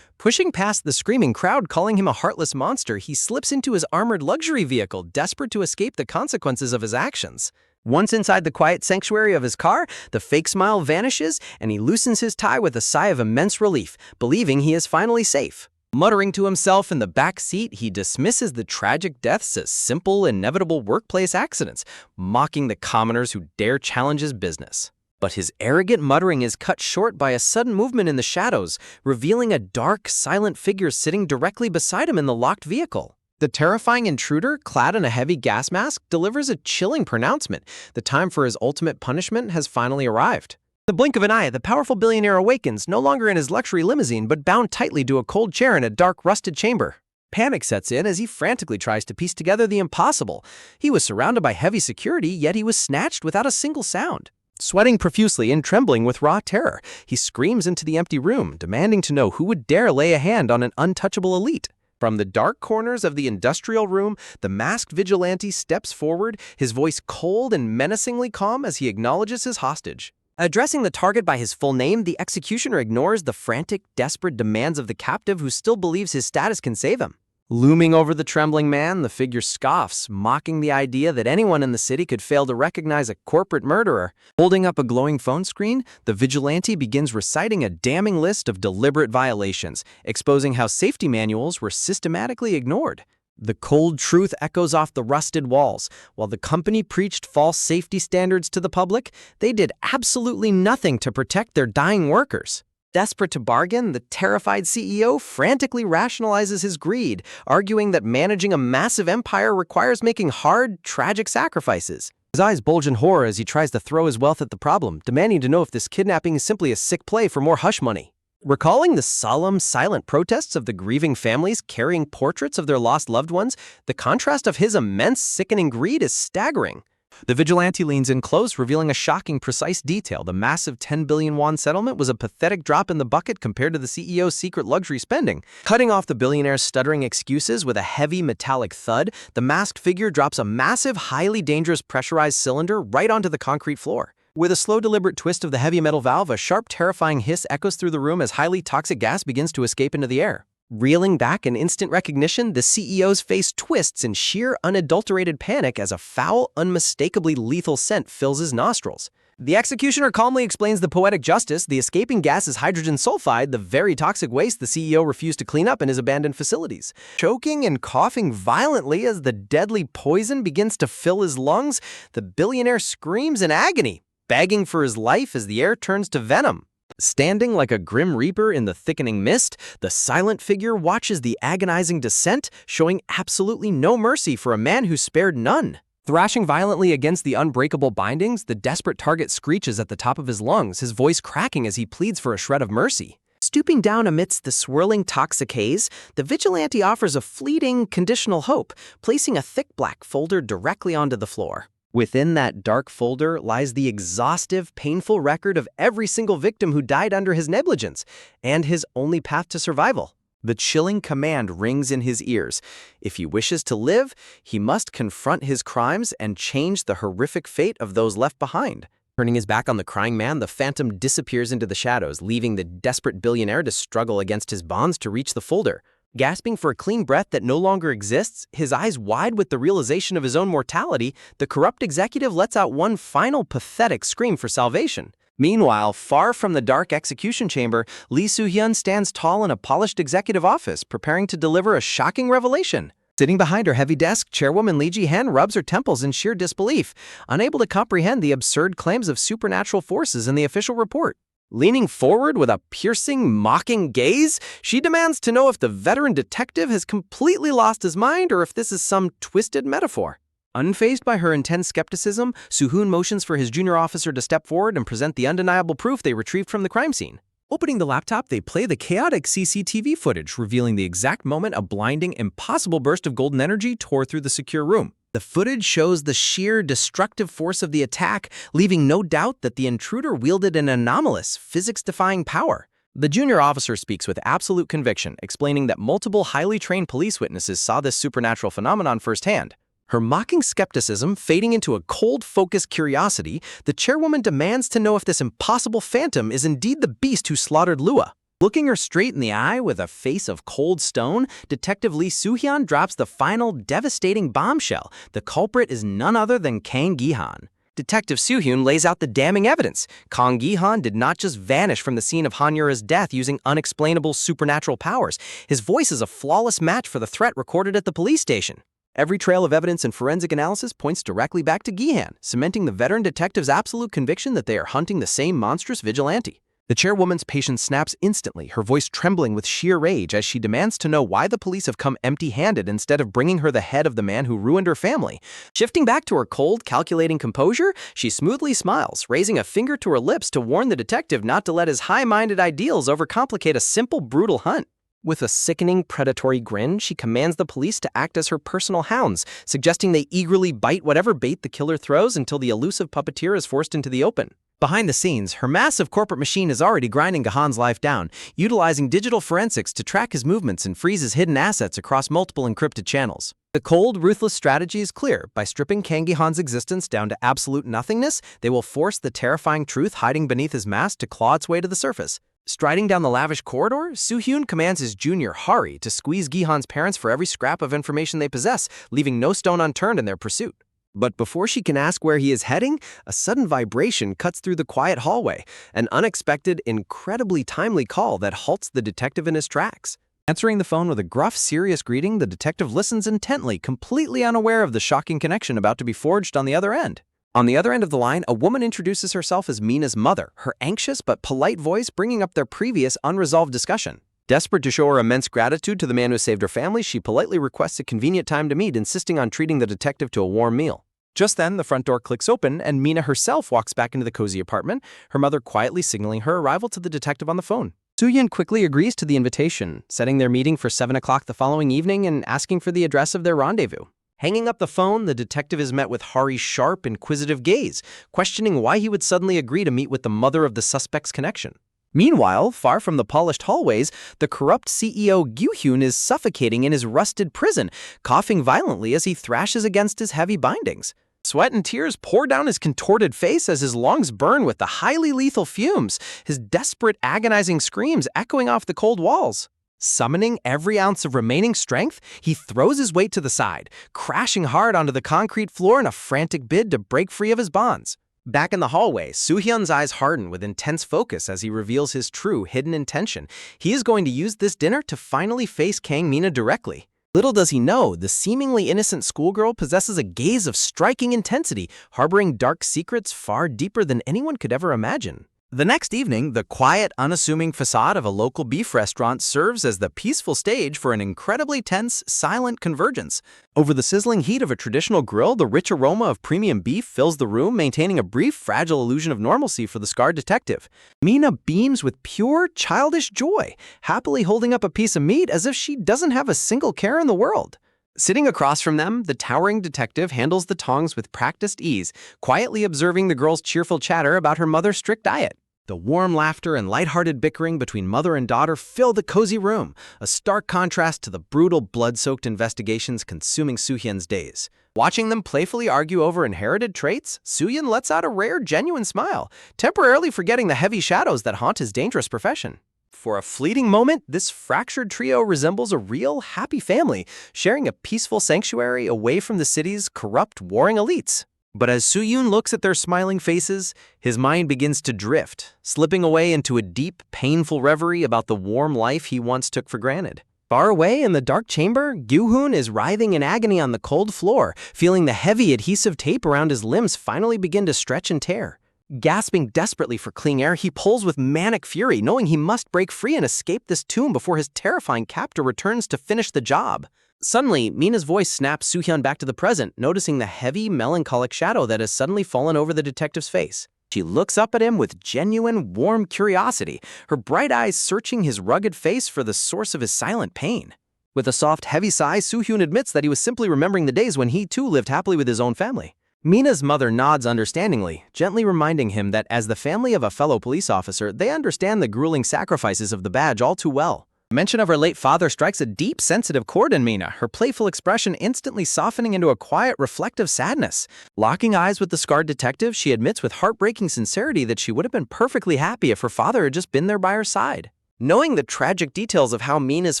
Pushing past the screaming crowd calling him a heartless monster, he slips into his armored luxury vehicle, desperate to escape the consequences of his actions. Once inside the quiet sanctuary of his car, the fake smile vanishes, and he loosens his tie with a sigh of immense relief, believing he is finally safe. Muttering to himself in the back seat, he dismisses the tragic deaths as simple, inevitable workplace accidents, mocking the commoners who dare challenge his business. But his arrogant muttering is cut short by a sudden movement in the shadows, revealing a dark, silent figure sitting directly beside him in the locked vehicle. The terrifying intruder, clad in a heavy gas mask, delivers a chilling pronouncement. The time for his ultimate punishment has finally arrived. In the blink of an eye, the powerful billionaire awakens, no longer in his luxury limousine, but bound tightly to a cold chair in a dark, rusted chamber. Panic sets in as he frantically tries to piece together the impossible. He was surrounded by heavy security, yet he was snatched without a single sound. Sweating profusely and trembling with raw terror, he screams into the empty room, demanding to know who would dare lay a hand on an untouchable elite. From the dark corners of the industrial room, the masked vigilante steps forward, his voice cold and menacingly calm as he acknowledges his hostage. Addressing the target by his full name, the executioner ignores the frantic, desperate demands of the captive who still believes his status can save him. Looming over the trembling man, the figure scoffs, mocking the idea that anyone in the city could fail to recognize a corporate murderer. Holding up a glowing phone screen, the vigilante begins reciting a damning list of deliberate violations, exposing how safety manuals were systematically ignored. The cold truth echoes off the rusted walls. While the company preached false safety standards to the public, they did absolutely nothing to protect their dying workers. Desperate to bargain, the terrified CEO frantically rationalizes his greed, arguing that managing a massive empire requires making hard, tragic sacrifices. His eyes bulge in horror as he tries to throw his wealth at the problem, demanding to know if this kidnapping is simply a sick play for more hush money. Recalling the solemn, silent protests of the grieving families carrying portraits of their lost loved ones, the contrast of his immense, sickening greed is staggering. The vigilante leans in close, revealing a shocking, precise detail. The massive 10 billion won settlement was a pathetic drop in the bucket compared to the CEO's secret luxury spending. Cutting off the billionaire's stuttering excuses with a heavy metallic thud, the masked figure drops a massive, highly dangerous pressurized cylinder right onto the concrete floor. With a slow, deliberate twist of the heavy metal valve, a sharp, terrifying hiss echoes through the room as highly toxic gas begins to escape into the air. Reeling back in instant recognition, the CEO's face twists in sheer, unadulterated panic as a foul, unmistakably lethal scent fills his nostrils. The executioner calmly explains the poetic justice. The escaping gas is hydrogen sulfide, the very toxic waste the CEO refused to clean up in his abandoned facilities. Choking and coughing violently as the deadly poison begins to fill his lungs, the billionaire screams in agony, begging for his life as the air turns to venom. Standing like a grim reaper in the thickening mist, the silent figure watches the agonizing descent, showing absolutely no mercy for a man who spared none. Thrashing violently against the unbreakable bindings, the desperate target screeches at the top of his lungs, his voice cracking as he pleads for a shred of mercy. Stooping down amidst the swirling toxic haze, the vigilante offers a fleeting, conditional hope, placing a thick black folder directly onto the floor. Within that dark folder lies the exhaustive, painful record of every single victim who died under his negligence, and his only path to survival. The chilling command rings in his ears. If he wishes to live, he must confront his crimes and change the horrific fate of those left behind. Turning his back on the crying man, the phantom disappears into the shadows, leaving the desperate billionaire to struggle against his bonds to reach the folder. Gasping for a clean breath that no longer exists, his eyes wide with the realization of his own mortality, the corrupt executive lets out one final pathetic scream for salvation. Meanwhile, far from the dark execution chamber, Lee Soo-hyun stands tall in a polished executive office, preparing to deliver a shocking revelation. Sitting behind her heavy desk, Chairwoman Lee Ji-han rubs her temples in sheer disbelief, unable to comprehend the absurd claims of supernatural forces in the official report. Leaning forward with a piercing, mocking gaze, she demands to know if the veteran detective has completely lost his mind or if this is some twisted metaphor. Unfazed by her intense skepticism, Soo-hoon motions for his junior officer to step forward and present the undeniable proof they retrieved from the crime scene. Opening the laptop, they play the chaotic CCTV footage, revealing the exact moment a blinding, impossible burst of golden energy tore through the secure room. The footage shows the sheer destructive force of the attack, leaving no doubt that the intruder wielded an anomalous, physics-defying power. The junior officer speaks with absolute conviction, explaining that multiple highly trained police witnesses saw this supernatural phenomenon firsthand. Her mocking skepticism fading into a cold, focused curiosity, the chairwoman demands to know if this impossible phantom is indeed the beast who slaughtered Lua. Looking her straight in the eye with a face of cold stone, Detective Lee Soo-hyun drops the final devastating bombshell. The culprit is none other than Kang Gi-han. Detective Soo-hyun lays out the damning evidence. Kang Gi-han did not just vanish from the scene of Han-yura's death using unexplainable supernatural powers. His voice is a flawless match for the threat recorded at the police station. Every trail of evidence and forensic analysis points directly back to Gi-han, cementing the veteran detective's absolute conviction that they are hunting the same monstrous vigilante. The chairwoman's patience snaps instantly, her voice trembling with sheer rage as she demands to know why the police have come empty-handed instead of bringing her the head of the man who ruined her family. Shifting back to her cold, calculating composure, she smoothly smiles, raising a finger to her lips to warn the detective not to let his high-minded ideals overcomplicate a simple, brutal hunt. With a sickening, predatory grin, she commands the police to act as her personal hounds, suggesting they eagerly bite whatever bait the killer throws until the elusive puppeteer is forced into the open. Behind the scenes, her massive corporate machine is already grinding Gahan's life down, utilizing digital forensics to track his movements and freeze his hidden assets across multiple encrypted channels. The cold, ruthless strategy is clear. By stripping Kang Gi-han's existence down to absolute nothingness, they will force the terrifying truth hiding beneath his mask to claw its way to the surface. Striding down the lavish corridor, Soo-hyun commands his junior, Hari, to squeeze Gi-han's parents for every scrap of information they possess, leaving no stone unturned in their pursuit. But before she can ask where he is heading, a sudden vibration cuts through the quiet hallway, an unexpected, incredibly timely call that halts the detective in his tracks. Answering the phone with a gruff, serious greeting, the detective listens intently, completely unaware of the shocking connection about to be forged on the other end. On the other end of the line, a woman introduces herself as Mina's mother, her anxious but polite voice bringing up their previous unresolved discussion. Desperate to show her immense gratitude to the man who saved her family, she politely requests a convenient time to meet, insisting on treating the detective to a warm meal. Just then, the front door clicks open, and Mina herself walks back into the cozy apartment, her mother quietly signaling her arrival to the detective on the phone. Soo-hyun quickly agrees to the invitation, setting their meeting for 7 o'clock the following evening and asking for the address of their rendezvous. Hanging up the phone, the detective is met with Hari's sharp, inquisitive gaze, questioning why he would suddenly agree to meet with the mother of the suspect's connection. Meanwhile, far from the polished hallways, the corrupt CEO Gyu-hyun is suffocating in his rusted prison, coughing violently as he thrashes against his heavy bindings. Sweat and tears pour down his contorted face as his lungs burn with the highly lethal fumes, his desperate, agonizing screams echoing off the cold walls. Summoning every ounce of remaining strength, he throws his weight to the side, crashing hard onto the concrete floor in a frantic bid to break free of his bonds. Back in the hallway, Soo-hyun's eyes harden with intense focus as he reveals his true, hidden intention. He is going to use this dinner to finally face Kang Mina directly. Little does he know, the seemingly innocent schoolgirl possesses a gaze of striking intensity, harboring dark secrets far deeper than anyone could ever imagine. The next evening, the quiet, unassuming facade of a local beef restaurant serves as the peaceful stage for an incredibly tense, silent convergence. Over the sizzling heat of a traditional grill, the rich aroma of premium beef fills the room, maintaining a brief, fragile illusion of normalcy for the scarred detective. Mina beams with pure, childish joy, happily holding up a piece of meat as if she doesn't have a single care in the world. Sitting across from them, the towering detective handles the tongs with practiced ease, quietly observing the girl's cheerful chatter about her mother's strict diet. The warm laughter and lighthearted bickering between mother and daughter fill the cozy room, a stark contrast to the brutal, blood-soaked investigations consuming Soo-hyun's days. Watching them playfully argue over inherited traits, Soo-hyun lets out a rare, genuine smile, temporarily forgetting the heavy shadows that haunt his dangerous profession. For a fleeting moment, this fractured trio resembles a real, happy family, sharing a peaceful sanctuary away from the city's corrupt, warring elites. But as Soo-hyun looks at their smiling faces, his mind begins to drift, slipping away into a deep, painful reverie about the warm life he once took for granted. Far away in the dark chamber, Gyu-hoon is writhing in agony on the cold floor, feeling the heavy adhesive tape around his limbs finally begin to stretch and tear. Gasping desperately for clean air, he pulls with manic fury, knowing he must break free and escape this tomb before his terrifying captor returns to finish the job. Suddenly, Mina's voice snaps Soo-hyun back to the present, noticing the heavy, melancholic shadow that has suddenly fallen over the detective's face. She looks up at him with genuine, warm curiosity, her bright eyes searching his rugged face for the source of his silent pain. With a soft, heavy sigh, Soo-hyun admits that he was simply remembering the days when he too lived happily with his own family. Mina's mother nods understandingly, gently reminding him that as the family of a fellow police officer, they understand the grueling sacrifices of the badge all too well. The mention of her late father strikes a deep, sensitive chord in Mina, her playful expression instantly softening into a quiet, reflective sadness. Locking eyes with the scarred detective, she admits with heartbreaking sincerity that she would have been perfectly happy if her father had just been there by her side. Knowing the tragic details of how Mina's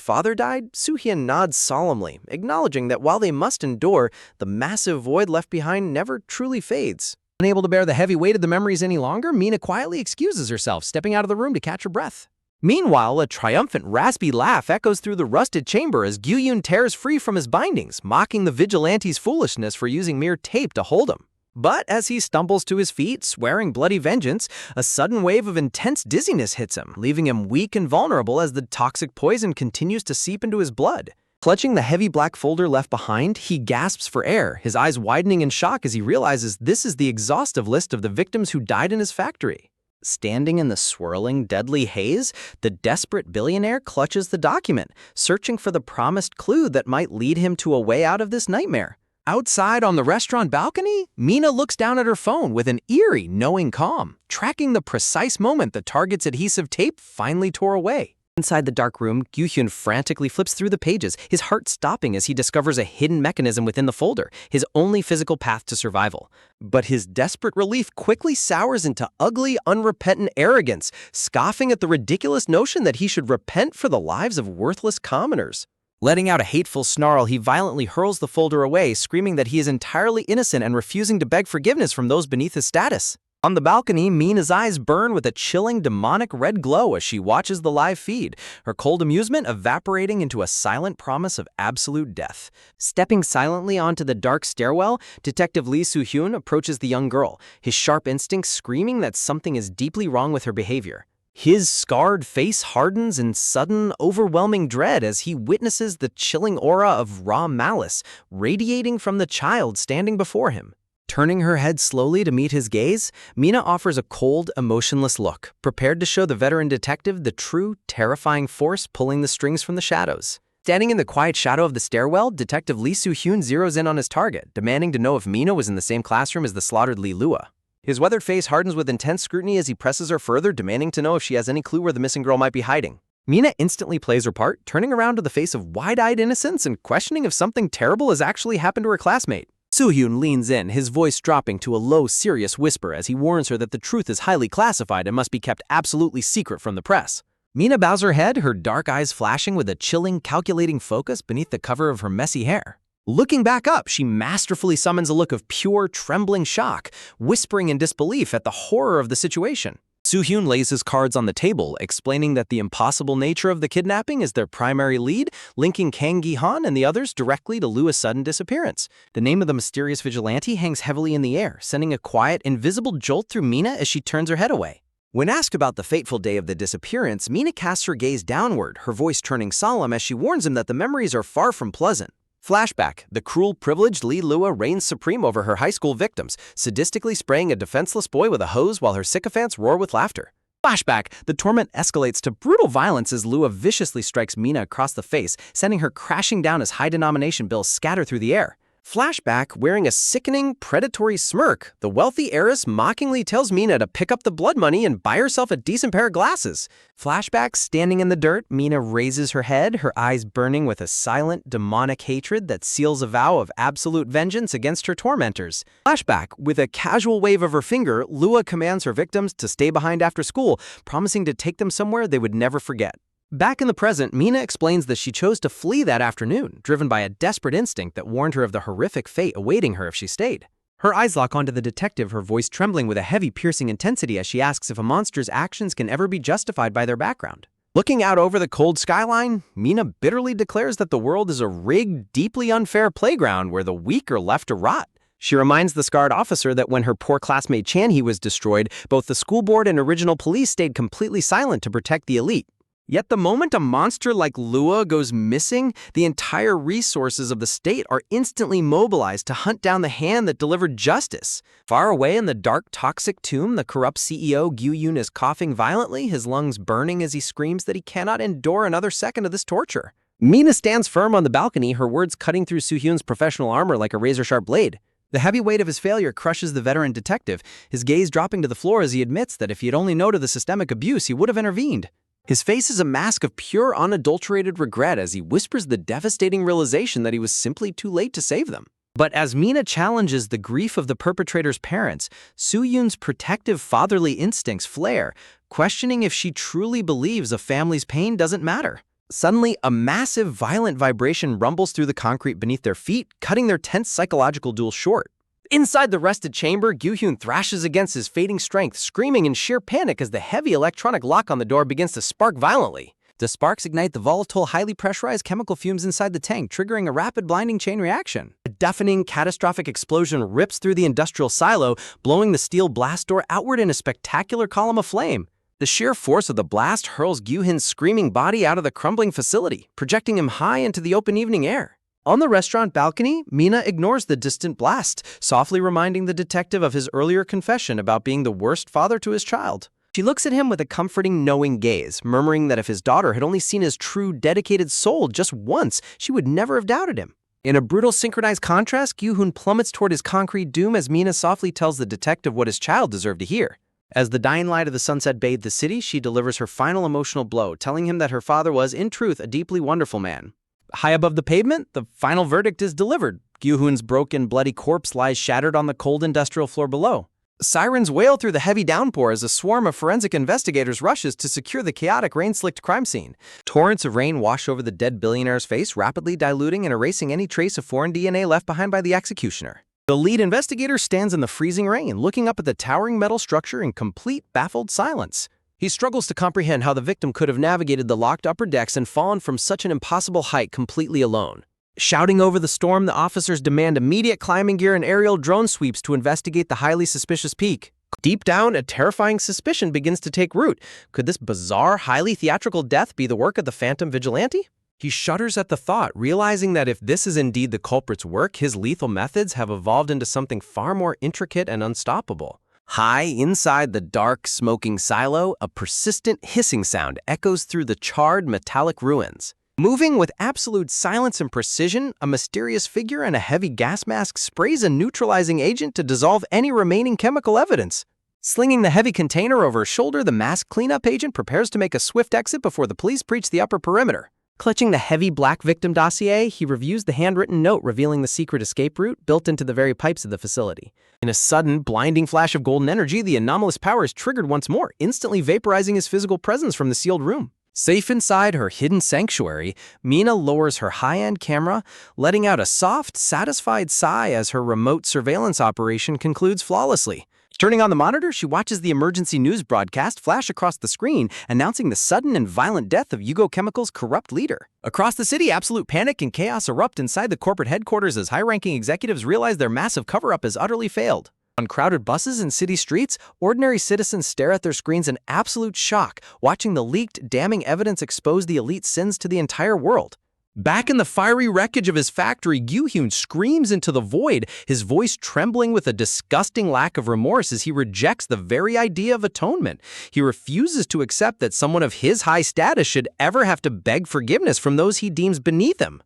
father died, Soo-hyun nods solemnly, acknowledging that while they must endure, the massive void left behind never truly fades. Unable to bear the heavy weight of the memories any longer, Mina quietly excuses herself, stepping out of the room to catch her breath. Meanwhile, a triumphant, raspy laugh echoes through the rusted chamber as Gyu-hoon tears free from his bindings, mocking the vigilante's foolishness for using mere tape to hold him. But as he stumbles to his feet, swearing bloody vengeance, a sudden wave of intense dizziness hits him, leaving him weak and vulnerable as the toxic poison continues to seep into his blood. Clutching the heavy black folder left behind, he gasps for air, his eyes widening in shock as he realizes this is the exhaustive list of the victims who died in his factory. Standing in the swirling, deadly haze, the desperate billionaire clutches the document, searching for the promised clue that might lead him to a way out of this nightmare. Outside on the restaurant balcony, Mina looks down at her phone with an eerie, knowing calm, tracking the precise moment the target's adhesive tape finally tore away. Inside the dark room, Gyu-hoon frantically flips through the pages, his heart stopping as he discovers a hidden mechanism within the folder, his only physical path to survival. But his desperate relief quickly sours into ugly, unrepentant arrogance, scoffing at the ridiculous notion that he should repent for the lives of worthless commoners. Letting out a hateful snarl, he violently hurls the folder away, screaming that he is entirely innocent and refusing to beg forgiveness from those beneath his status. On the balcony, Mina's eyes burn with a chilling, demonic red glow as she watches the live feed, her cold amusement evaporating into a silent promise of absolute death. Stepping silently onto the dark stairwell, Detective Lee Soo-hyun approaches the young girl, his sharp instincts screaming that something is deeply wrong with her behavior. His scarred face hardens in sudden, overwhelming dread as he witnesses the chilling aura of raw malice radiating from the child standing before him. Turning her head slowly to meet his gaze, Mina offers a cold, emotionless look, prepared to show the veteran detective the true, terrifying force pulling the strings from the shadows. Standing in the quiet shadow of the stairwell, Detective Lee Soo-hyun zeroes in on his target, demanding to know if Mina was in the same classroom as the slaughtered Lee Lua. His weathered face hardens with intense scrutiny as he presses her further, demanding to know if she has any clue where the missing girl might be hiding. Mina instantly plays her part, turning around to the face of wide-eyed innocence and questioning if something terrible has actually happened to her classmate. Soo-hyun leans in, his voice dropping to a low, serious whisper as he warns her that the truth is highly classified and must be kept absolutely secret from the press. Mina bows her head, her dark eyes flashing with a chilling, calculating focus beneath the cover of her messy hair. Looking back up, she masterfully summons a look of pure, trembling shock, whispering in disbelief at the horror of the situation. Soo-hyun lays his cards on the table, explaining that the impossible nature of the kidnapping is their primary lead, linking Kang Gi-han and the others directly to Lua's sudden disappearance. The name of the mysterious vigilante hangs heavily in the air, sending a quiet, invisible jolt through Mina as she turns her head away. When asked about the fateful day of the disappearance, Mina casts her gaze downward, her voice turning solemn as she warns him that the memories are far from pleasant. Flashback, the cruel, privileged Lee Lua reigns supreme over her high school victims, sadistically spraying a defenseless boy with a hose while her sycophants roar with laughter. Flashback. The torment escalates to brutal violence as Lua viciously strikes Mina across the face, sending her crashing down as high-denomination bills scatter through the air. Flashback. Wearing a sickening, predatory smirk, the wealthy heiress mockingly tells Mina to pick up the blood money and buy herself a decent pair of glasses. Flashback. Standing in the dirt, Mina raises her head, her eyes burning with a silent, demonic hatred that seals a vow of absolute vengeance against her tormentors. Flashback. With a casual wave of her finger, Lua commands her victims to stay behind after school, promising to take them somewhere they would never forget. Back in the present, Mina explains that she chose to flee that afternoon, driven by a desperate instinct that warned her of the horrific fate awaiting her if she stayed. Her eyes lock onto the detective, her voice trembling with a heavy, piercing intensity as she asks if a monster's actions can ever be justified by their background. Looking out over the cold skyline, Mina bitterly declares that the world is a rigged, deeply unfair playground where the weak are left to rot. She reminds the scarred officer that when her poor classmate Chanhee was destroyed, both the school board and original police stayed completely silent to protect the elite. Yet the moment a monster like Lua goes missing, the entire resources of the state are instantly mobilized to hunt down the hand that delivered justice. Far away in the dark, toxic tomb, the corrupt CEO Gyu-yoon is coughing violently, his lungs burning as he screams that he cannot endure another second of this torture. Mina stands firm on the balcony, her words cutting through Soo-hyun's professional armor like a razor-sharp blade. The heavy weight of his failure crushes the veteran detective, his gaze dropping to the floor as he admits that if he had only noted the systemic abuse, he would have intervened. His face is a mask of pure, unadulterated regret as he whispers the devastating realization that he was simply too late to save them. But as Mina challenges the grief of the perpetrator's parents, Soo-hyun's protective fatherly instincts flare, questioning if she truly believes a family's pain doesn't matter. Suddenly, a massive, violent vibration rumbles through the concrete beneath their feet, cutting their tense psychological duel short. Inside the rested chamber, Gyu-hyun thrashes against his fading strength, screaming in sheer panic as the heavy electronic lock on the door begins to spark violently. The sparks ignite the volatile, highly pressurized chemical fumes inside the tank, triggering a rapid blinding chain reaction. A deafening, catastrophic explosion rips through the industrial silo, blowing the steel blast door outward in a spectacular column of flame. The sheer force of the blast hurls Gyu-hyun's screaming body out of the crumbling facility, projecting him high into the open evening air. On the restaurant balcony, Mina ignores the distant blast, softly reminding the detective of his earlier confession about being the worst father to his child. She looks at him with a comforting, knowing gaze, murmuring that if his daughter had only seen his true, dedicated soul just once, she would never have doubted him. In a brutal, synchronized contrast, Gyu-hyun plummets toward his concrete doom as Mina softly tells the detective what his child deserved to hear. As the dying light of the sunset bathed the city, she delivers her final emotional blow, telling him that her father was, in truth, a deeply wonderful man. High above the pavement, the final verdict is delivered. Gyu-hyun's broken, bloody corpse lies shattered on the cold industrial floor below. Sirens wail through the heavy downpour as a swarm of forensic investigators rushes to secure the chaotic, rain-slicked crime scene. Torrents of rain wash over the dead billionaire's face, rapidly diluting and erasing any trace of foreign DNA left behind by the executioner. The lead investigator stands in the freezing rain, looking up at the towering metal structure in complete, baffled silence. He struggles to comprehend how the victim could have navigated the locked upper decks and fallen from such an impossible height completely alone. Shouting over the storm, the officers demand immediate climbing gear and aerial drone sweeps to investigate the highly suspicious peak. Deep down, a terrifying suspicion begins to take root. Could this bizarre, highly theatrical death be the work of the phantom vigilante? He shudders at the thought, realizing that if this is indeed the culprit's work, his lethal methods have evolved into something far more intricate and unstoppable. High inside the dark, smoking silo, a persistent hissing sound echoes through the charred, metallic ruins. Moving with absolute silence and precision, a mysterious figure and a heavy gas mask sprays a neutralizing agent to dissolve any remaining chemical evidence. Slinging the heavy container over his shoulder, the mask cleanup agent prepares to make a swift exit before the police breach the upper perimeter. Clutching the heavy black victim dossier, he reviews the handwritten note revealing the secret escape route built into the very pipes of the facility. In a sudden, blinding flash of golden energy, the anomalous power is triggered once more, instantly vaporizing his physical presence from the sealed room. Safe inside her hidden sanctuary, Mina lowers her high-end camera, letting out a soft, satisfied sigh as her remote surveillance operation concludes flawlessly. Turning on the monitor, she watches the emergency news broadcast flash across the screen, announcing the sudden and violent death of Yugo Chemical's corrupt leader. Across the city, absolute panic and chaos erupt inside the corporate headquarters as high-ranking executives realize their massive cover-up has utterly failed. On crowded buses and city streets, ordinary citizens stare at their screens in absolute shock, watching the leaked, damning evidence expose the elite's sins to the entire world. Back in the fiery wreckage of his factory, Gyu-hyun screams into the void, his voice trembling with a disgusting lack of remorse as he rejects the very idea of atonement. He refuses to accept that someone of his high status should ever have to beg forgiveness from those he deems beneath him.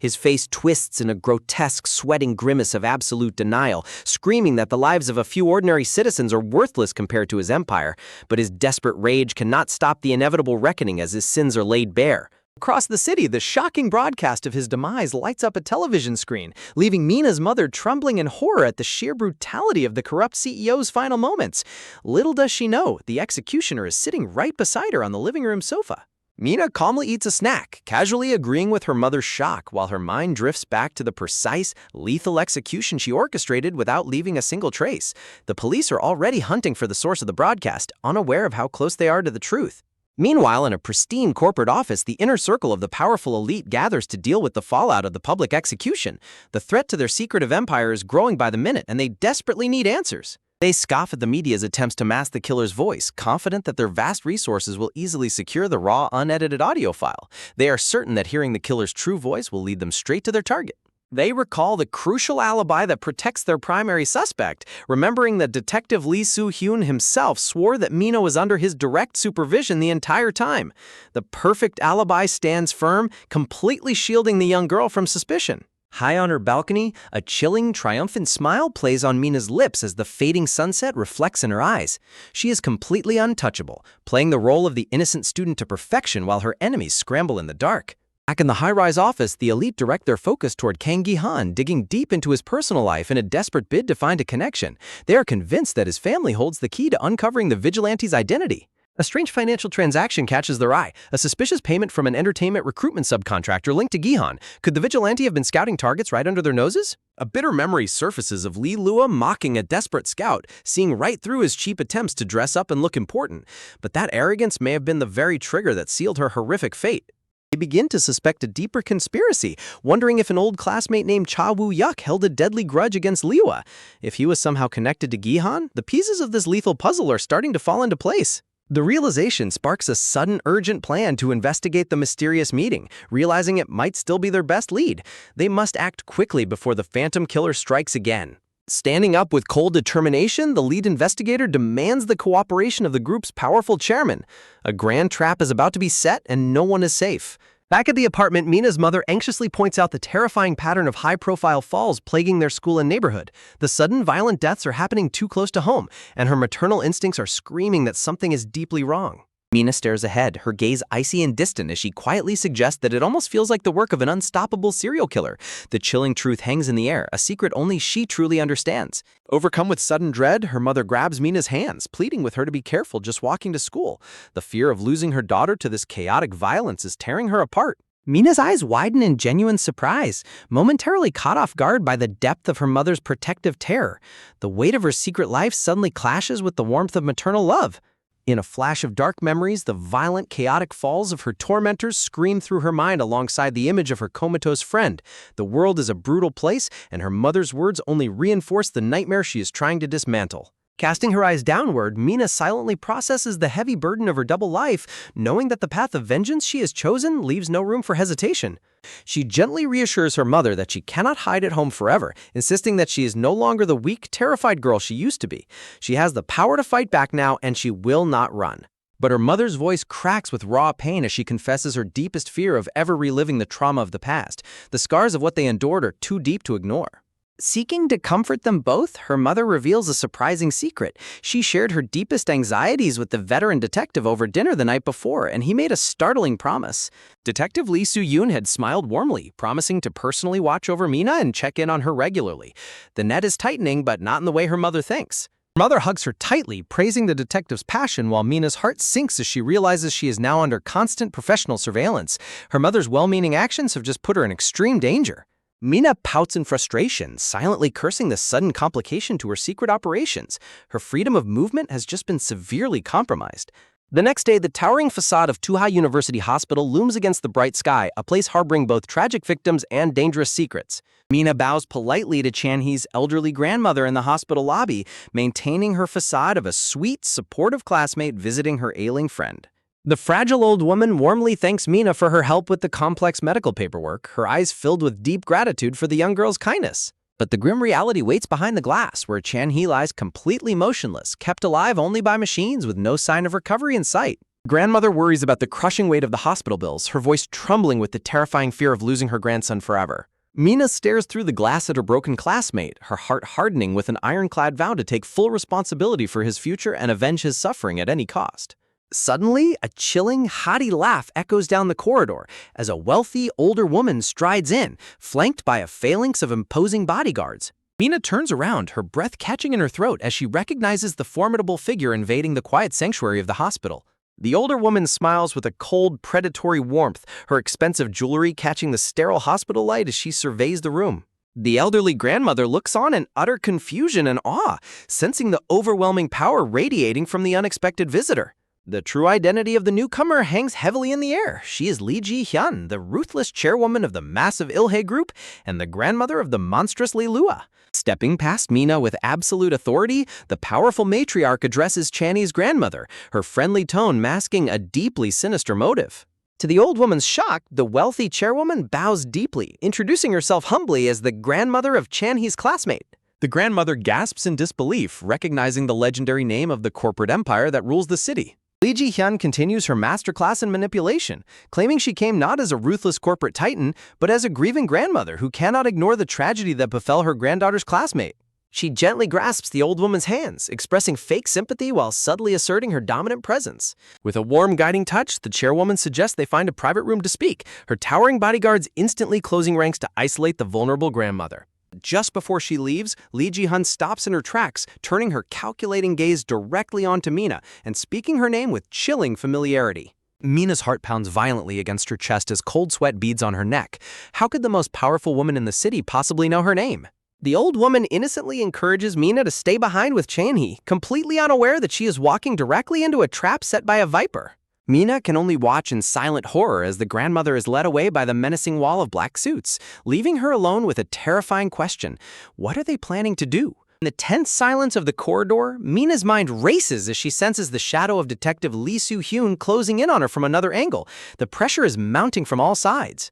His face twists in a grotesque, sweating grimace of absolute denial, screaming that the lives of a few ordinary citizens are worthless compared to his empire, but his desperate rage cannot stop the inevitable reckoning as his sins are laid bare. Across the city, the shocking broadcast of his demise lights up a television screen, leaving Mina's mother trembling in horror at the sheer brutality of the corrupt CEO's final moments. Little does she know, the executioner is sitting right beside her on the living room sofa. Mina calmly eats a snack, casually agreeing with her mother's shock while her mind drifts back to the precise, lethal execution she orchestrated without leaving a single trace. The police are already hunting for the source of the broadcast, unaware of how close they are to the truth. Meanwhile, in a pristine corporate office, the inner circle of the powerful elite gathers to deal with the fallout of the public execution. The threat to their secretive empire is growing by the minute, and they desperately need answers. They scoff at the media's attempts to mask the killer's voice, confident that their vast resources will easily secure the raw, unedited audio file. They are certain that hearing the killer's true voice will lead them straight to their target. They recall the crucial alibi that protects their primary suspect, remembering that Detective Lee Soo-hyun himself swore that Mina was under his direct supervision the entire time. The perfect alibi stands firm, completely shielding the young girl from suspicion. High on her balcony, a chilling, triumphant smile plays on Mina's lips as the fading sunset reflects in her eyes. She is completely untouchable, playing the role of the innocent student to perfection while her enemies scramble in the dark. Back in the high-rise office, the elite direct their focus toward Kang Gi-han, digging deep into his personal life in a desperate bid to find a connection. They are convinced that his family holds the key to uncovering the vigilante's identity. A strange financial transaction catches their eye, a suspicious payment from an entertainment recruitment subcontractor linked to Gi-han. Could the vigilante have been scouting targets right under their noses? A bitter memory surfaces of Lee Lua mocking a desperate scout, seeing right through his cheap attempts to dress up and look important. But that arrogance may have been the very trigger that sealed her horrific fate. They begin to suspect a deeper conspiracy, wondering if an old classmate named Cha Woo-yuk held a deadly grudge against Liwa. If he was somehow connected to Gi-han, the pieces of this lethal puzzle are starting to fall into place. The realization sparks a sudden, urgent plan to investigate the mysterious meeting, realizing it might still be their best lead. They must act quickly before the phantom killer strikes again. Standing up with cold determination, the lead investigator demands the cooperation of the group's powerful chairman. A grand trap is about to be set, and no one is safe. Back at the apartment, Mina's mother anxiously points out the terrifying pattern of high-profile falls plaguing their school and neighborhood. The sudden, violent deaths are happening too close to home, and her maternal instincts are screaming that something is deeply wrong. Mina stares ahead, her gaze icy and distant as she quietly suggests that it almost feels like the work of an unstoppable serial killer. The chilling truth hangs in the air, a secret only she truly understands. Overcome with sudden dread, her mother grabs Mina's hands, pleading with her to be careful just walking to school. The fear of losing her daughter to this chaotic violence is tearing her apart. Mina's eyes widen in genuine surprise, momentarily caught off guard by the depth of her mother's protective terror. The weight of her secret life suddenly clashes with the warmth of maternal love. In a flash of dark memories, the violent, chaotic falls of her tormentors scream through her mind alongside the image of her comatose friend. The world is a brutal place, and her mother's words only reinforce the nightmare she is trying to dismantle. Casting her eyes downward, Mina silently processes the heavy burden of her double life, knowing that the path of vengeance she has chosen leaves no room for hesitation. She gently reassures her mother that she cannot hide at home forever, insisting that she is no longer the weak, terrified girl she used to be. She has the power to fight back now, and she will not run. But her mother's voice cracks with raw pain as she confesses her deepest fear of ever reliving the trauma of the past. The scars of what they endured are too deep to ignore. Seeking to comfort them both, her mother reveals a surprising secret. She shared her deepest anxieties with the veteran detective over dinner the night before, and he made a startling promise. Detective Lee Soo-hyun had smiled warmly, promising to personally watch over Mina and check in on her regularly. The net is tightening, but not in the way her mother thinks. Her mother hugs her tightly, praising the detective's passion, while Mina's heart sinks as she realizes she is now under constant professional surveillance. Her mother's well-meaning actions have just put her in extreme danger. Mina pouts in frustration, silently cursing the sudden complication to her secret operations. Her freedom of movement has just been severely compromised. The next day, the towering facade of Tuhai University Hospital looms against the bright sky, a place harboring both tragic victims and dangerous secrets. Mina bows politely to Chan-hee's elderly grandmother in the hospital lobby, maintaining her facade of a sweet, supportive classmate visiting her ailing friend. The fragile old woman warmly thanks Mina for her help with the complex medical paperwork, her eyes filled with deep gratitude for the young girl's kindness. But the grim reality waits behind the glass, where Chan-hee lies completely motionless, kept alive only by machines with no sign of recovery in sight. Grandmother worries about the crushing weight of the hospital bills, her voice trembling with the terrifying fear of losing her grandson forever. Mina stares through the glass at her broken classmate, her heart hardening with an ironclad vow to take full responsibility for his future and avenge his suffering at any cost. Suddenly, a chilling, haughty laugh echoes down the corridor as a wealthy, older woman strides in, flanked by a phalanx of imposing bodyguards. Mina turns around, her breath catching in her throat as she recognizes the formidable figure invading the quiet sanctuary of the hospital. The older woman smiles with a cold, predatory warmth, her expensive jewelry catching the sterile hospital light as she surveys the room. The elderly grandmother looks on in utter confusion and awe, sensing the overwhelming power radiating from the unexpected visitor. The true identity of the newcomer hangs heavily in the air. She is Lee Ji-hyun, the ruthless chairwoman of the massive Ilhe group and the grandmother of the monstrous Lee Lua. Stepping past Mina with absolute authority, the powerful matriarch addresses Channy's grandmother, her friendly tone masking a deeply sinister motive. To the old woman's shock, the wealthy chairwoman bows deeply, introducing herself humbly as the grandmother of Chan-hee's classmate. The grandmother gasps in disbelief, recognizing the legendary name of the corporate empire that rules the city. Lee Ji-hyun continues her masterclass in manipulation, claiming she came not as a ruthless corporate titan, but as a grieving grandmother who cannot ignore the tragedy that befell her granddaughter's classmate. She gently grasps the old woman's hands, expressing fake sympathy while subtly asserting her dominant presence. With a warm, guiding touch, the chairwoman suggests they find a private room to speak, her towering bodyguards instantly closing ranks to isolate the vulnerable grandmother. Just before she leaves, Lee Ji-hyun stops in her tracks, turning her calculating gaze directly onto Mina and speaking her name with chilling familiarity. Mina's heart pounds violently against her chest as cold sweat beads on her neck. How could the most powerful woman in the city possibly know her name? The old woman innocently encourages Mina to stay behind with Chan-hee, completely unaware that she is walking directly into a trap set by a viper. Mina can only watch in silent horror as the grandmother is led away by the menacing wall of black suits, leaving her alone with a terrifying question. What are they planning to do? In the tense silence of the corridor, Mina's mind races as she senses the shadow of Detective Lee Soo-hyun closing in on her from another angle. The pressure is mounting from all sides.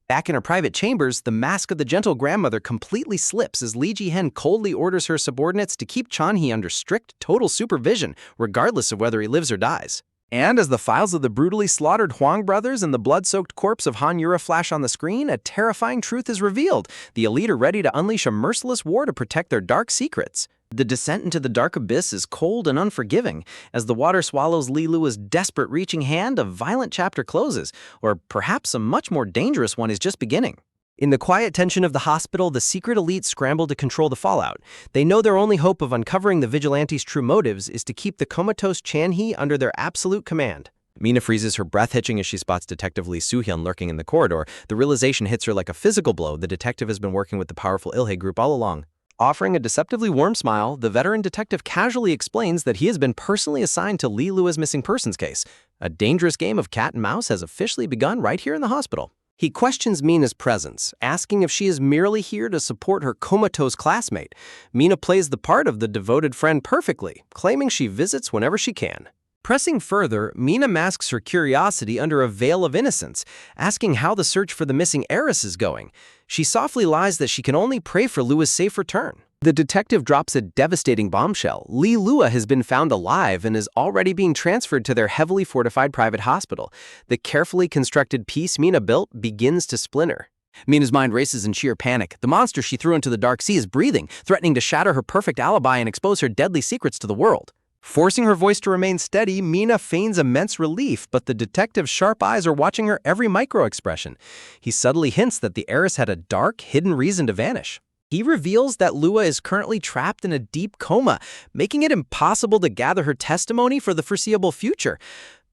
Back in her private chambers, the mask of the gentle grandmother completely slips as Lee Ji-hyun coldly orders her subordinates to keep Chan-hee under strict, total supervision, regardless of whether he lives or dies. And as the files of the brutally slaughtered Hwang brothers and the blood-soaked corpse of Han Yura flash on the screen, a terrifying truth is revealed. The elite are ready to unleash a merciless war to protect their dark secrets. The descent into the dark abyss is cold and unforgiving. As the water swallows Lee Lua's desperate reaching hand, a violent chapter closes, or perhaps a much more dangerous one is just beginning. In the quiet tension of the hospital, the secret elite scramble to control the fallout. They know their only hope of uncovering the vigilante's true motives is to keep the comatose Chan-hee under their absolute command. Mina freezes, her breath hitching as she spots Detective Lee Soo-hyun lurking in the corridor. The realization hits her like a physical blow. The detective has been working with the powerful Ilhe group all along. Offering a deceptively warm smile, the veteran detective casually explains that he has been personally assigned to Lee Lua's missing persons case. A dangerous game of cat and mouse has officially begun right here in the hospital. He questions Mina's presence, asking if she is merely here to support her comatose classmate. Mina plays the part of the devoted friend perfectly, claiming she visits whenever she can. Pressing further, Mina masks her curiosity under a veil of innocence, asking how the search for the missing heiress is going. She softly lies that she can only pray for Lua's safe return. The detective drops a devastating bombshell. Lee Lua has been found alive and is already being transferred to their heavily fortified private hospital. The carefully constructed piece Mina built begins to splinter. Mina's mind races in sheer panic. The monster she threw into the dark sea is breathing, threatening to shatter her perfect alibi and expose her deadly secrets to the world. Forcing her voice to remain steady, Mina feigns immense relief, but the detective's sharp eyes are watching her every micro-expression. He subtly hints that the heiress had a dark, hidden reason to vanish. He reveals that Lua is currently trapped in a deep coma, making it impossible to gather her testimony for the foreseeable future.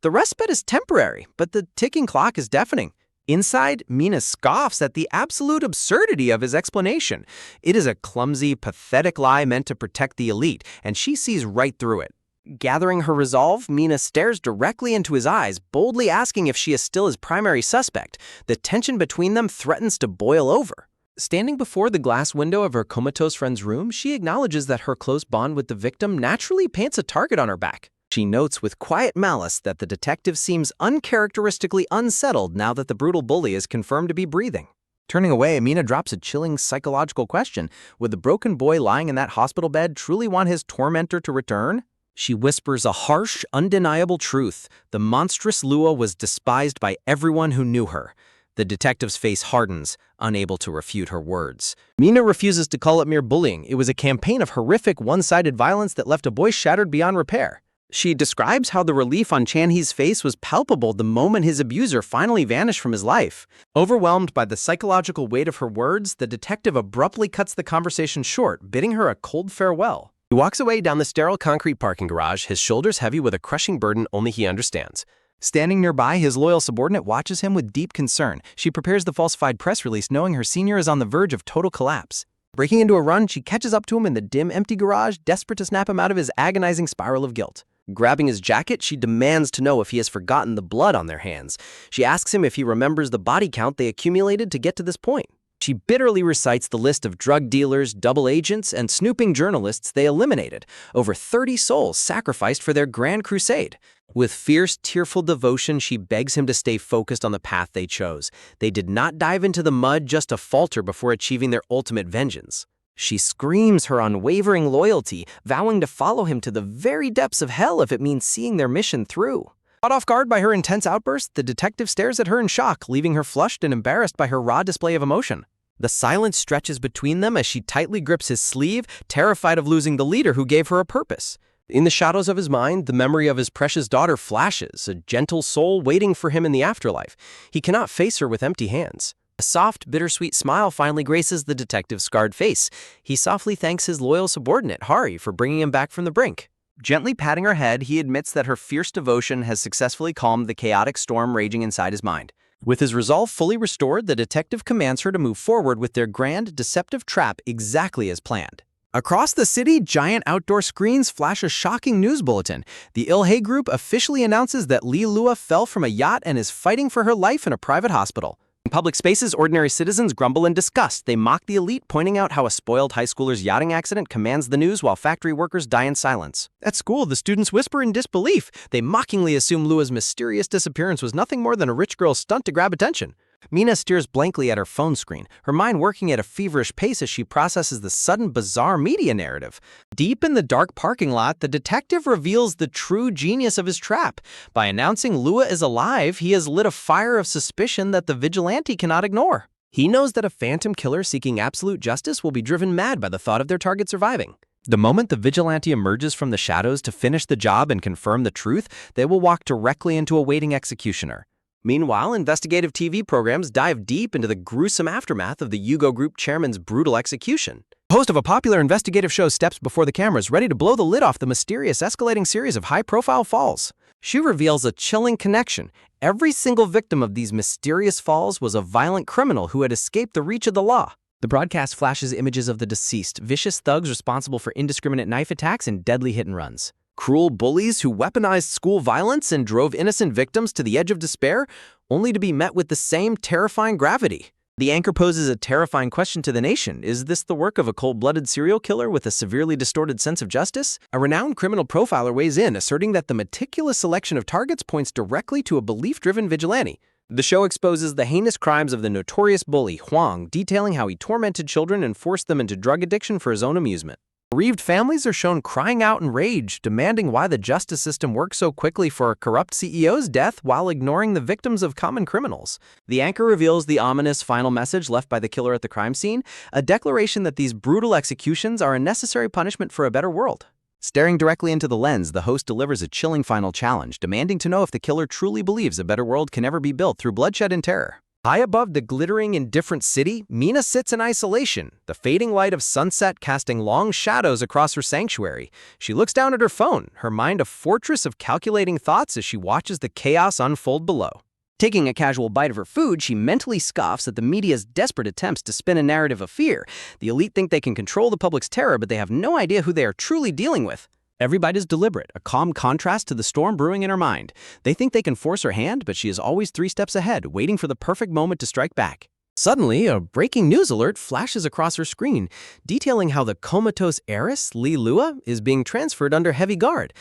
The respite is temporary, but the ticking clock is deafening. Inside, Mina scoffs at the absolute absurdity of his explanation. It is a clumsy, pathetic lie meant to protect the elite, and she sees right through it. Gathering her resolve, Mina stares directly into his eyes, boldly asking if she is still his primary suspect. The tension between them threatens to boil over. Standing before the glass window of her comatose friend's room, she acknowledges that her close bond with the victim naturally paints a target on her back. She notes with quiet malice that the detective seems uncharacteristically unsettled now that the brutal bully is confirmed to be breathing. Turning away, Mina drops a chilling psychological question. Would the broken boy lying in that hospital bed truly want his tormentor to return? She whispers a harsh, undeniable truth. The monstrous Lua was despised by everyone who knew her. The detective's face hardens, unable to refute her words. Mina refuses to call it mere bullying. It was a campaign of horrific, one-sided violence that left a boy shattered beyond repair. She describes how the relief on Chan-hee's face was palpable the moment his abuser finally vanished from his life. Overwhelmed by the psychological weight of her words, the detective abruptly cuts the conversation short, bidding her a cold farewell. He walks away down the sterile concrete parking garage, his shoulders heavy with a crushing burden only he understands. Standing nearby, his loyal subordinate watches him with deep concern. She prepares the falsified press release, knowing her senior is on the verge of total collapse. Breaking into a run, she catches up to him in the dim, empty garage, desperate to snap him out of his agonizing spiral of guilt. Grabbing his jacket, she demands to know if he has forgotten the blood on their hands. She asks him if he remembers the body count they accumulated to get to this point. She bitterly recites the list of drug dealers, double agents, and snooping journalists they eliminated, over 30 souls sacrificed for their grand crusade. With fierce, tearful devotion, she begs him to stay focused on the path they chose. They did not dive into the mud just to falter before achieving their ultimate vengeance. She screams her unwavering loyalty, vowing to follow him to the very depths of hell if it means seeing their mission through. Caught off guard by her intense outburst, the detective stares at her in shock, leaving her flushed and embarrassed by her raw display of emotion. The silence stretches between them as she tightly grips his sleeve, terrified of losing the leader who gave her a purpose. In the shadows of his mind, the memory of his precious daughter flashes, a gentle soul waiting for him in the afterlife. He cannot face her with empty hands. A soft, bittersweet smile finally graces the detective's scarred face. He softly thanks his loyal subordinate, Hari, for bringing him back from the brink. Gently patting her head, he admits that her fierce devotion has successfully calmed the chaotic storm raging inside his mind. With his resolve fully restored, the detective commands her to move forward with their grand, deceptive trap exactly as planned. Across the city, giant outdoor screens flash a shocking news bulletin. The Ilhe Group officially announces that Lee Lua fell from a yacht and is fighting for her life in a private hospital. In public spaces, ordinary citizens grumble in disgust. They mock the elite, pointing out how a spoiled high schooler's yachting accident commands the news while factory workers die in silence. At school, the students whisper in disbelief. They mockingly assume Lua's mysterious disappearance was nothing more than a rich girl's stunt to grab attention. Mina stares blankly at her phone screen, her mind working at a feverish pace as she processes the sudden bizarre media narrative. Deep in the dark parking lot, the detective reveals the true genius of his trap. By announcing Lua is alive, he has lit a fire of suspicion that the vigilante cannot ignore. He knows that a phantom killer seeking absolute justice will be driven mad by the thought of their target surviving. The moment the vigilante emerges from the shadows to finish the job and confirm the truth, they will walk directly into a waiting executioner. Meanwhile, investigative TV programs dive deep into the gruesome aftermath of the Yugo Group chairman's brutal execution. The host of a popular investigative show steps before the cameras, ready to blow the lid off the mysterious escalating series of high-profile falls. She reveals a chilling connection. Every single victim of these mysterious falls was a violent criminal who had escaped the reach of the law. The broadcast flashes images of the deceased, vicious thugs responsible for indiscriminate knife attacks and deadly hit-and-runs. Cruel bullies who weaponized school violence and drove innocent victims to the edge of despair, only to be met with the same terrifying gravity. The anchor poses a terrifying question to the nation. Is this the work of a cold-blooded serial killer with a severely distorted sense of justice? A renowned criminal profiler weighs in, asserting that the meticulous selection of targets points directly to a belief-driven vigilante. The show exposes the heinous crimes of the notorious bully, Huang, detailing how he tormented children and forced them into drug addiction for his own amusement. Bereaved families are shown crying out in rage, demanding why the justice system works so quickly for a corrupt CEO's death while ignoring the victims of common criminals. The anchor reveals the ominous final message left by the killer at the crime scene, a declaration that these brutal executions are a necessary punishment for a better world. Staring directly into the lens, the host delivers a chilling final challenge, demanding to know if the killer truly believes a better world can ever be built through bloodshed and terror. High above the glittering, indifferent city, Mina sits in isolation, the fading light of sunset casting long shadows across her sanctuary. She looks down at her phone, her mind a fortress of calculating thoughts as she watches the chaos unfold below. Taking a casual bite of her food, she mentally scoffs at the media's desperate attempts to spin a narrative of fear. The elite think they can control the public's terror, but they have no idea who they are truly dealing with. Every bite is deliberate, a calm contrast to the storm brewing in her mind. They think they can force her hand, but she is always 3 steps ahead, waiting for the perfect moment to strike back. Suddenly, a breaking news alert flashes across her screen, detailing how the comatose heiress, Li Lua, is being transferred under heavy guard.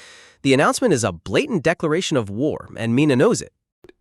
The announcement is a blatant declaration of war, and Mina knows it.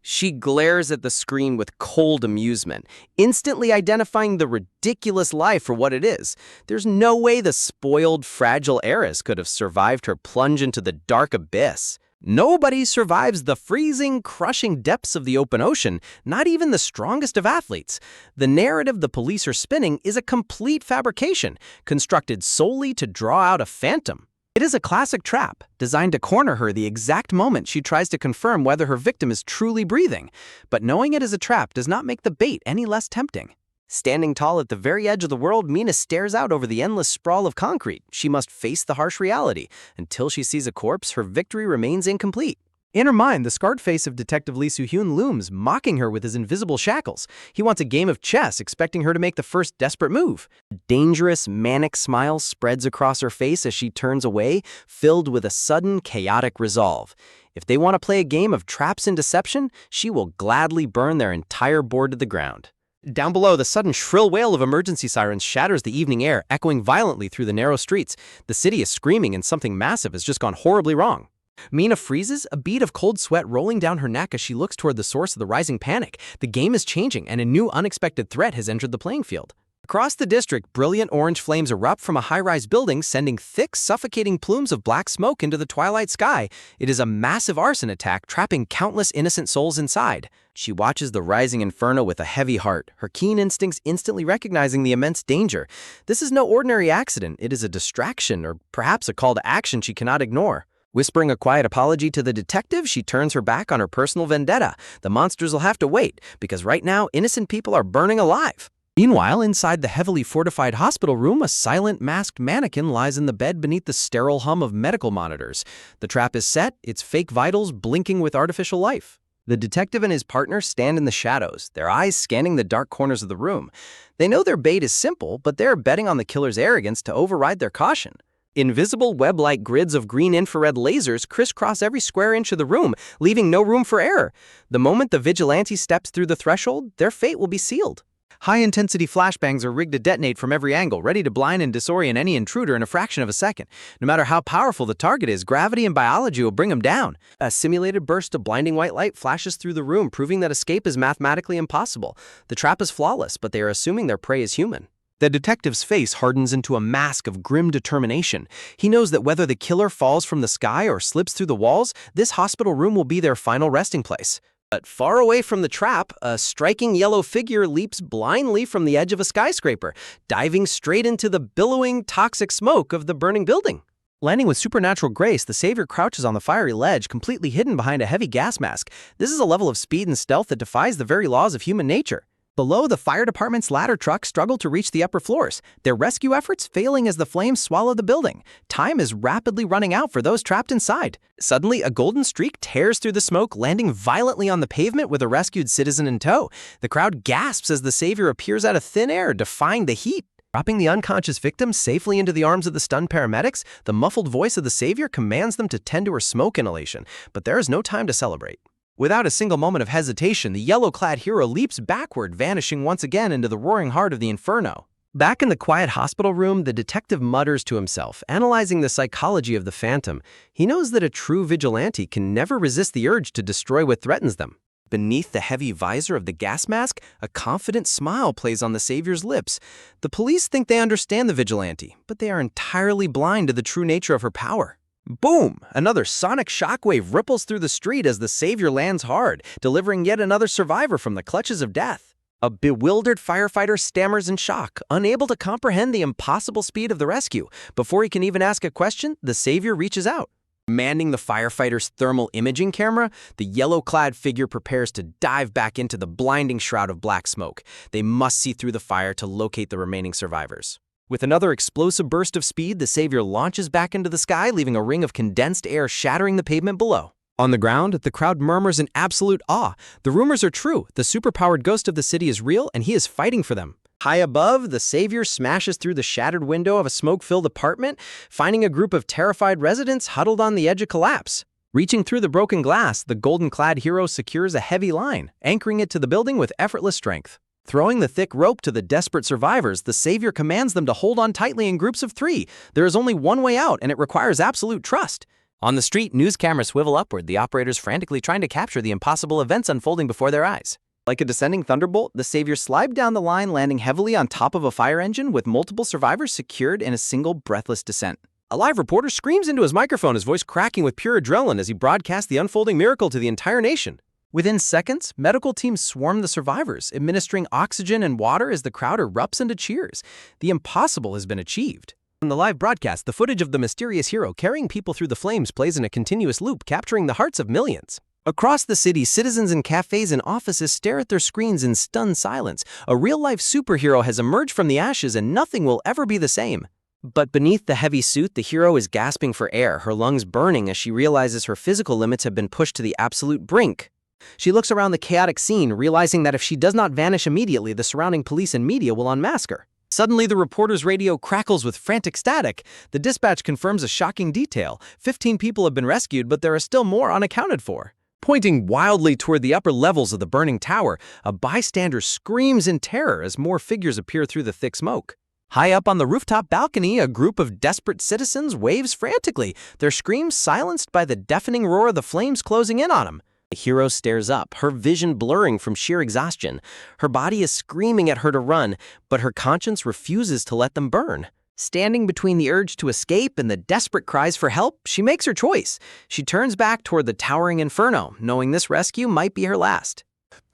She glares at the screen with cold amusement, instantly identifying the ridiculous lie for what it is. There's no way the spoiled, fragile heiress could have survived her plunge into the dark abyss. Nobody survives the freezing, crushing depths of the open ocean, not even the strongest of athletes. The narrative the police are spinning is a complete fabrication, constructed solely to draw out a phantom. It is a classic trap, designed to corner her the exact moment she tries to confirm whether her victim is truly breathing. But knowing it is a trap does not make the bait any less tempting. Standing tall at the very edge of the world, Mina stares out over the endless sprawl of concrete. She must face the harsh reality. Until she sees a corpse, her victory remains incomplete. In her mind, the scarred face of Detective Lee Soo-hyun looms, mocking her with his invisible shackles. He wants a game of chess, expecting her to make the first desperate move. A dangerous, manic smile spreads across her face as she turns away, filled with a sudden, chaotic resolve. If they want to play a game of traps and deception, she will gladly burn their entire board to the ground. Down below, the sudden shrill wail of emergency sirens shatters the evening air, echoing violently through the narrow streets. The city is screaming and something massive has just gone horribly wrong. Mina freezes, a bead of cold sweat rolling down her neck as she looks toward the source of the rising panic. The game is changing, and a new unexpected threat has entered the playing field. Across the district, brilliant orange flames erupt from a high-rise building, sending thick, suffocating plumes of black smoke into the twilight sky. It is a massive arson attack, trapping countless innocent souls inside. She watches the rising inferno with a heavy heart, her keen instincts instantly recognizing the immense danger. This is no ordinary accident. It is a distraction, or perhaps a call to action she cannot ignore. Whispering a quiet apology to the detective, she turns her back on her personal vendetta. The monsters will have to wait, because right now, innocent people are burning alive. Meanwhile, inside the heavily fortified hospital room, a silent, masked mannequin lies in the bed beneath the sterile hum of medical monitors. The trap is set, its fake vitals blinking with artificial life. The detective and his partner stand in the shadows, their eyes scanning the dark corners of the room. They know their bait is simple, but they're betting on the killer's arrogance to override their caution. Invisible web-like grids of green infrared lasers crisscross every square inch of the room, leaving no room for error. The moment the vigilante steps through the threshold, their fate will be sealed. High-intensity flashbangs are rigged to detonate from every angle, ready to blind and disorient any intruder in a fraction of a second. No matter how powerful the target is, gravity and biology will bring them down. A simulated burst of blinding white light flashes through the room, proving that escape is mathematically impossible. The trap is flawless, but they are assuming their prey is human. The detective's face hardens into a mask of grim determination. He knows that whether the killer falls from the sky or slips through the walls, this hospital room will be their final resting place. But far away from the trap, a striking yellow figure leaps blindly from the edge of a skyscraper, diving straight into the billowing, toxic smoke of the burning building. Landing with supernatural grace, the savior crouches on the fiery ledge, completely hidden behind a heavy gas mask. This is a level of speed and stealth that defies the very laws of human nature. Below, the fire department's ladder trucks struggle to reach the upper floors, their rescue efforts failing as the flames swallow the building. Time is rapidly running out for those trapped inside. Suddenly, a golden streak tears through the smoke, landing violently on the pavement with a rescued citizen in tow. The crowd gasps as the savior appears out of thin air, defying the heat. Dropping the unconscious victim safely into the arms of the stunned paramedics, the muffled voice of the savior commands them to tend to her smoke inhalation, but there is no time to celebrate. Without a single moment of hesitation, the yellow-clad hero leaps backward, vanishing once again into the roaring heart of the inferno. Back in the quiet hospital room, the detective mutters to himself, analyzing the psychology of the phantom. He knows that a true vigilante can never resist the urge to destroy what threatens them. Beneath the heavy visor of the gas mask, a confident smile plays on the savior's lips. The police think they understand the vigilante, but they are entirely blind to the true nature of her power. Boom! Another sonic shockwave ripples through the street as the savior lands hard, delivering yet another survivor from the clutches of death. A bewildered firefighter stammers in shock, unable to comprehend the impossible speed of the rescue. Before he can even ask a question, the savior reaches out. Manning the firefighter's thermal imaging camera, the yellow-clad figure prepares to dive back into the blinding shroud of black smoke. They must see through the fire to locate the remaining survivors. With another explosive burst of speed, the savior launches back into the sky, leaving a ring of condensed air shattering the pavement below. On the ground, the crowd murmurs in absolute awe. The rumors are true. The superpowered ghost of the city is real, and he is fighting for them. High above, the savior smashes through the shattered window of a smoke-filled apartment, finding a group of terrified residents huddled on the edge of collapse. Reaching through the broken glass, the golden-clad hero secures a heavy line, anchoring it to the building with effortless strength. Throwing the thick rope to the desperate survivors, the savior commands them to hold on tightly in groups of 3. There is only one way out, and it requires absolute trust. On the street, news cameras swivel upward, the operators frantically trying to capture the impossible events unfolding before their eyes. Like a descending thunderbolt, the savior slid down the line, landing heavily on top of a fire engine with multiple survivors secured in a single breathless descent. A live reporter screams into his microphone, his voice cracking with pure adrenaline as he broadcasts the unfolding miracle to the entire nation. Within seconds, medical teams swarm the survivors, administering oxygen and water as the crowd erupts into cheers. The impossible has been achieved. On the live broadcast, the footage of the mysterious hero carrying people through the flames plays in a continuous loop, capturing the hearts of millions. Across the city, citizens in cafes and offices stare at their screens in stunned silence. A real-life superhero has emerged from the ashes and nothing will ever be the same. But beneath the heavy suit, the hero is gasping for air, her lungs burning as she realizes her physical limits have been pushed to the absolute brink. She looks around the chaotic scene, realizing that if she does not vanish immediately, the surrounding police and media will unmask her. Suddenly, the reporter's radio crackles with frantic static. The dispatch confirms a shocking detail. 15 people have been rescued, but there are still more unaccounted for. Pointing wildly toward the upper levels of the burning tower, a bystander screams in terror as more figures appear through the thick smoke. High up on the rooftop balcony, a group of desperate citizens waves frantically, their screams silenced by the deafening roar of the flames closing in on them. The hero stares up, her vision blurring from sheer exhaustion. Her body is screaming at her to run, but her conscience refuses to let them burn. Standing between the urge to escape and the desperate cries for help, she makes her choice. She turns back toward the towering inferno, knowing this rescue might be her last.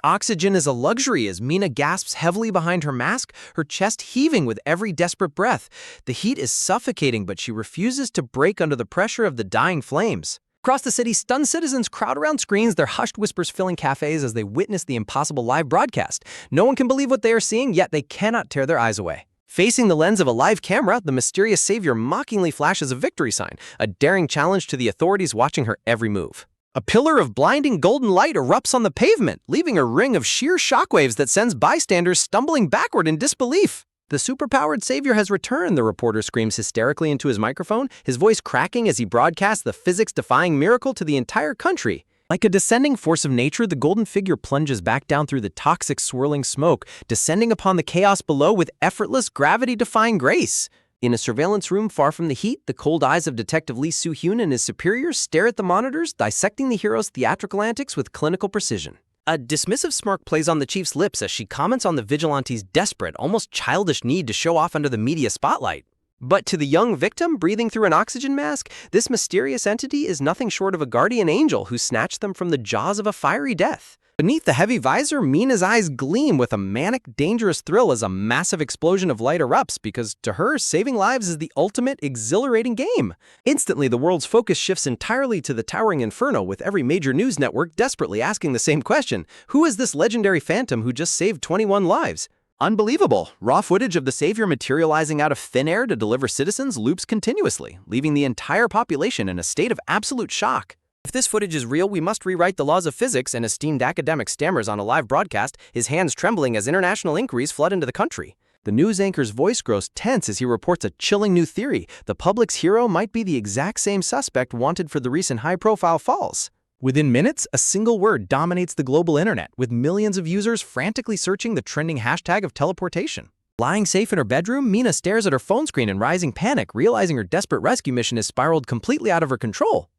Oxygen is a luxury as Mina gasps heavily behind her mask, her chest heaving with every desperate breath. The heat is suffocating, but she refuses to break under the pressure of the dying flames. Across the city, stunned citizens crowd around screens, their hushed whispers filling cafes as they witness the impossible live broadcast. No one can believe what they are seeing, yet they cannot tear their eyes away. Facing the lens of a live camera, the mysterious savior mockingly flashes a victory sign, a daring challenge to the authorities watching her every move. A pillar of blinding golden light erupts on the pavement, leaving a ring of sheer shockwaves that sends bystanders stumbling backward in disbelief. The superpowered savior has returned, the reporter screams hysterically into his microphone, his voice cracking as he broadcasts the physics-defying miracle to the entire country. Like a descending force of nature, the golden figure plunges back down through the toxic swirling smoke, descending upon the chaos below with effortless gravity-defying grace. In a surveillance room far from the heat, the cold eyes of Detective Lee Soo-hyun and his superiors stare at the monitors, dissecting the hero's theatrical antics with clinical precision. A dismissive smirk plays on the chief's lips as she comments on the vigilante's desperate, almost childish need to show off under the media spotlight. But to the young victim breathing through an oxygen mask, this mysterious entity is nothing short of a guardian angel who snatched them from the jaws of a fiery death. Beneath the heavy visor, Mina's eyes gleam with a manic, dangerous thrill as a massive explosion of light erupts because, to her, saving lives is the ultimate, exhilarating game. Instantly, the world's focus shifts entirely to the towering inferno, with every major news network desperately asking the same question: who is this legendary phantom who just saved 21 lives? Unbelievable! Raw footage of the savior materializing out of thin air to deliver citizens loops continuously, leaving the entire population in a state of absolute shock. If this footage is real, we must rewrite the laws of physics, an esteemed academic stammers on a live broadcast, his hands trembling as international inquiries flood into the country. The news anchor's voice grows tense as he reports a chilling new theory: the public's hero might be the exact same suspect wanted for the recent high-profile falls. Within minutes, a single word dominates the global internet, with millions of users frantically searching the trending hashtag of teleportation. Lying safe in her bedroom, Mina stares at her phone screen in rising panic, realizing her desperate rescue mission has spiraled completely out of her control.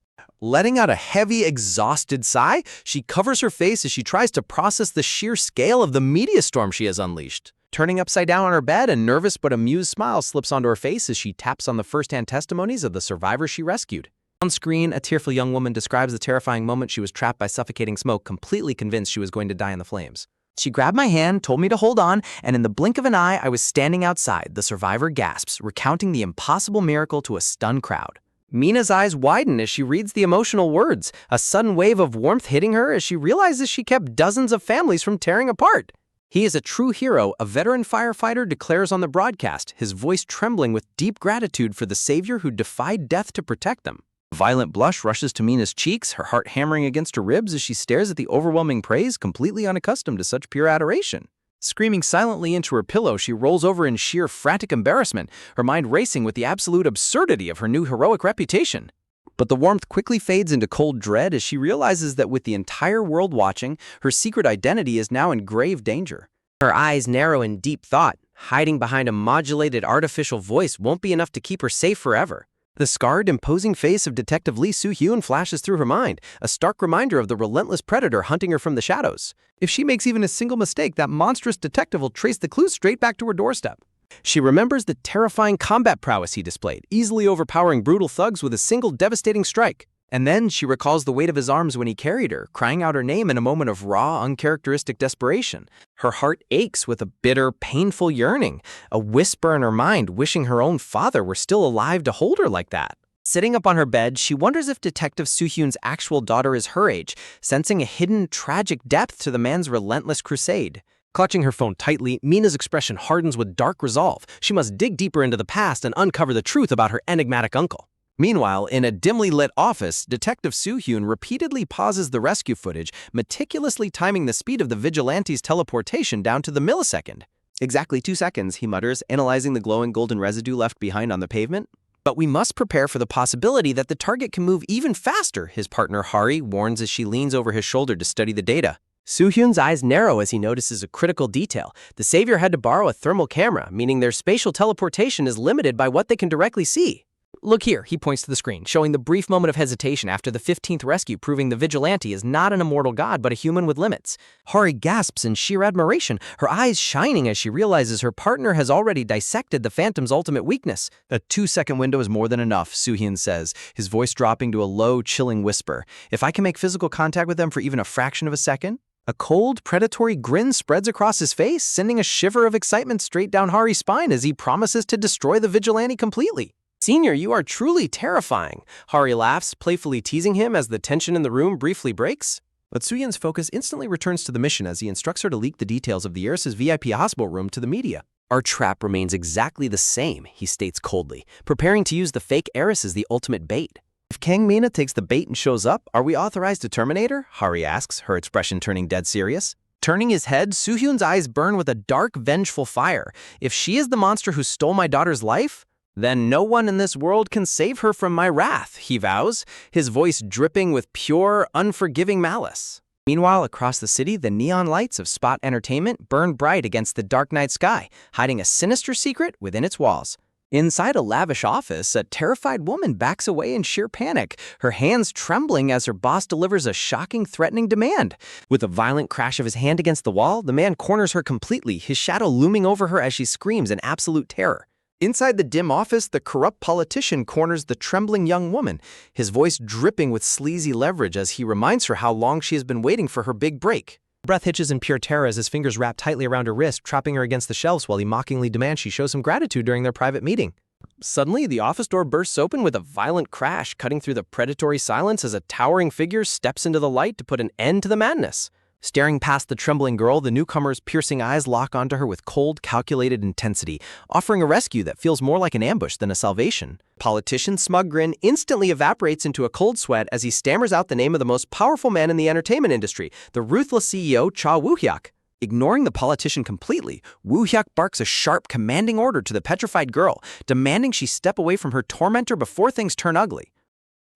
Letting out a heavy, exhausted sigh, she covers her face as she tries to process the sheer scale of the media storm she has unleashed. Turning upside down on her bed, a nervous but amused smile slips onto her face as she taps on the first-hand testimonies of the survivors she rescued. On screen, a tearful young woman describes the terrifying moment she was trapped by suffocating smoke, completely convinced she was going to die in the flames. She grabbed my hand, told me to hold on, and in the blink of an eye, I was standing outside, the survivor gasps, recounting the impossible miracle to a stunned crowd. Mina's eyes widen as she reads the emotional words, a sudden wave of warmth hitting her as she realizes she kept dozens of families from tearing apart. He is a true hero, a veteran firefighter declares on the broadcast, his voice trembling with deep gratitude for the savior who defied death to protect them. A violent blush rushes to Mina's cheeks, her heart hammering against her ribs as she stares at the overwhelming praise, completely unaccustomed to such pure adoration. Screaming silently into her pillow, she rolls over in sheer frantic embarrassment, her mind racing with the absolute absurdity of her new heroic reputation. But the warmth quickly fades into cold dread as she realizes that with the entire world watching, her secret identity is now in grave danger. Her eyes narrow in deep thought. Hiding behind a modulated artificial voice won't be enough to keep her safe forever. The scarred, imposing face of Detective Lee Soo-hyun flashes through her mind, a stark reminder of the relentless predator hunting her from the shadows. If she makes even a single mistake, that monstrous detective will trace the clues straight back to her doorstep. She remembers the terrifying combat prowess he displayed, easily overpowering brutal thugs with a single devastating strike. And then she recalls the weight of his arms when he carried her, crying out her name in a moment of raw, uncharacteristic desperation. Her heart aches with a bitter, painful yearning, a whisper in her mind wishing her own father were still alive to hold her like that. Sitting up on her bed, she wonders if Detective Soo-hyun's actual daughter is her age, sensing a hidden, tragic depth to the man's relentless crusade. Clutching her phone tightly, Mina's expression hardens with dark resolve. She must dig deeper into the past and uncover the truth about her enigmatic uncle. Meanwhile, in a dimly lit office, Detective Soo-hyun repeatedly pauses the rescue footage, meticulously timing the speed of the vigilante's teleportation down to the millisecond. "Exactly 2 seconds," he mutters, analyzing the glowing golden residue left behind on the pavement. "But we must prepare for the possibility that the target can move even faster," his partner Hari warns as she leans over his shoulder to study the data. Soo-hyun's eyes narrow as he notices a critical detail. The savior had to borrow a thermal camera, meaning their spatial teleportation is limited by what they can directly see. "Look here," he points to the screen, showing the brief moment of hesitation after the 15th rescue, proving the vigilante is not an immortal god but a human with limits. Hari gasps in sheer admiration, her eyes shining as she realizes her partner has already dissected the Phantom's ultimate weakness. "A 2-second window is more than enough," Soo-hyun says, his voice dropping to a low, chilling whisper. "If I can make physical contact with them for even a fraction of a second?" A cold, predatory grin spreads across his face, sending a shiver of excitement straight down Hari's spine as he promises to destroy the vigilante completely. "Senior, you are truly terrifying," Hari laughs, playfully teasing him as the tension in the room briefly breaks. But Soo-hyun's focus instantly returns to the mission as he instructs her to leak the details of the heiress's VIP hospital room to the media. "Our trap remains exactly the same," he states coldly, preparing to use the fake heiress as the ultimate bait. "If Kang Mina takes the bait and shows up, are we authorized to terminate her?" Hari asks, her expression turning dead serious. Turning his head, Soo-hyun's eyes burn with a dark, vengeful fire. "If she is the monster who stole my daughter's life, then no one in this world can save her from my wrath," he vows, his voice dripping with pure, unforgiving malice. Meanwhile, across the city, the neon lights of Spot Entertainment burn bright against the dark night sky, hiding a sinister secret within its walls. Inside a lavish office, a terrified woman backs away in sheer panic, her hands trembling as her boss delivers a shocking, threatening demand. With a violent crash of his hand against the wall, the man corners her completely, his shadow looming over her as she screams in absolute terror. Inside the dim office, the corrupt politician corners the trembling young woman, his voice dripping with sleazy leverage as he reminds her how long she has been waiting for her big break. Breath hitches in pure terror as his fingers wrap tightly around her wrist, trapping her against the shelves while he mockingly demands she show some gratitude during their private meeting. Suddenly, the office door bursts open with a violent crash, cutting through the predatory silence as a towering figure steps into the light to put an end to the madness. Staring past the trembling girl, the newcomer's piercing eyes lock onto her with cold, calculated intensity, offering a rescue that feels more like an ambush than a salvation. Politician's smug grin instantly evaporates into a cold sweat as he stammers out the name of the most powerful man in the entertainment industry, the ruthless CEO Cha Woo-hyuk. Ignoring the politician completely, Woo-hyuk barks a sharp, commanding order to the petrified girl, demanding she step away from her tormentor before things turn ugly.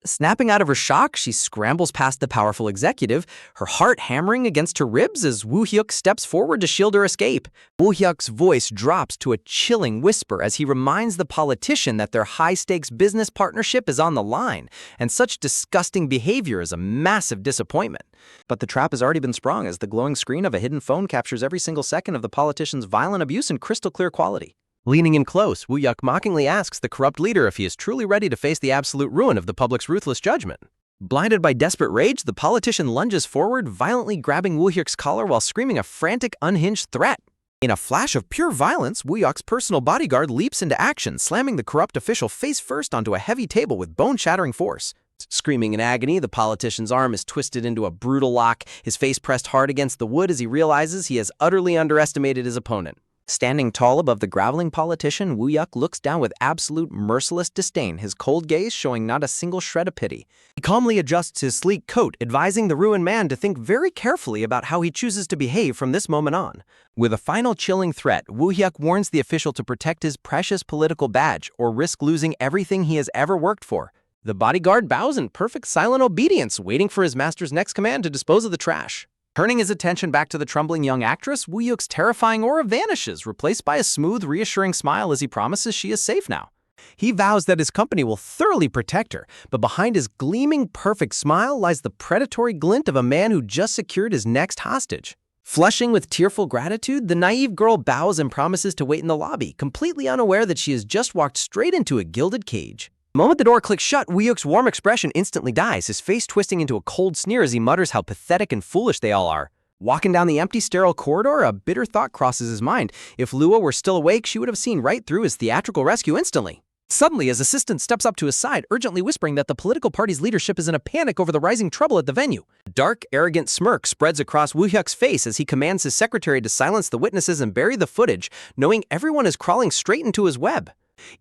Snapping out of her shock, she scrambles past the powerful executive, her heart hammering against her ribs as Woo-hyuk steps forward to shield her escape. Woo-hyuk's voice drops to a chilling whisper as he reminds the politician that their high-stakes business partnership is on the line, and such disgusting behavior is a massive disappointment. But the trap has already been sprung as the glowing screen of a hidden phone captures every single second of the politician's violent abuse in crystal-clear quality. Leaning in close, Woo-hyuk mockingly asks the corrupt leader if he is truly ready to face the absolute ruin of the public's ruthless judgment. Blinded by desperate rage, the politician lunges forward, violently grabbing Woo-hyuk's collar while screaming a frantic, unhinged threat. In a flash of pure violence, Woo-hyuk's personal bodyguard leaps into action, slamming the corrupt official face first onto a heavy table with bone-shattering force. Screaming in agony, the politician's arm is twisted into a brutal lock, his face pressed hard against the wood as he realizes he has utterly underestimated his opponent. Standing tall above the groveling politician, Woo-hyuk looks down with absolute merciless disdain, his cold gaze showing not a single shred of pity. He calmly adjusts his sleek coat, advising the ruined man to think very carefully about how he chooses to behave from this moment on. With a final chilling threat, Woo-hyuk warns the official to protect his precious political badge or risk losing everything he has ever worked for. The bodyguard bows in perfect silent obedience, waiting for his master's next command to dispose of the trash. Turning his attention back to the trembling young actress, Woo-hyuk's terrifying aura vanishes, replaced by a smooth, reassuring smile as he promises she is safe now. He vows that his company will thoroughly protect her, but behind his gleaming, perfect smile lies the predatory glint of a man who just secured his next hostage. Flushing with tearful gratitude, the naive girl bows and promises to wait in the lobby, completely unaware that she has just walked straight into a gilded cage. The moment the door clicks shut, Woo-hyuk's warm expression instantly dies, his face twisting into a cold sneer as he mutters how pathetic and foolish they all are. Walking down the empty, sterile corridor, a bitter thought crosses his mind. If Lua were still awake, she would have seen right through his theatrical rescue instantly. Suddenly, his assistant steps up to his side, urgently whispering that the political party's leadership is in a panic over the rising trouble at the venue. A dark, arrogant smirk spreads across Woo-hyuk's face as he commands his secretary to silence the witnesses and bury the footage, knowing everyone is crawling straight into his web.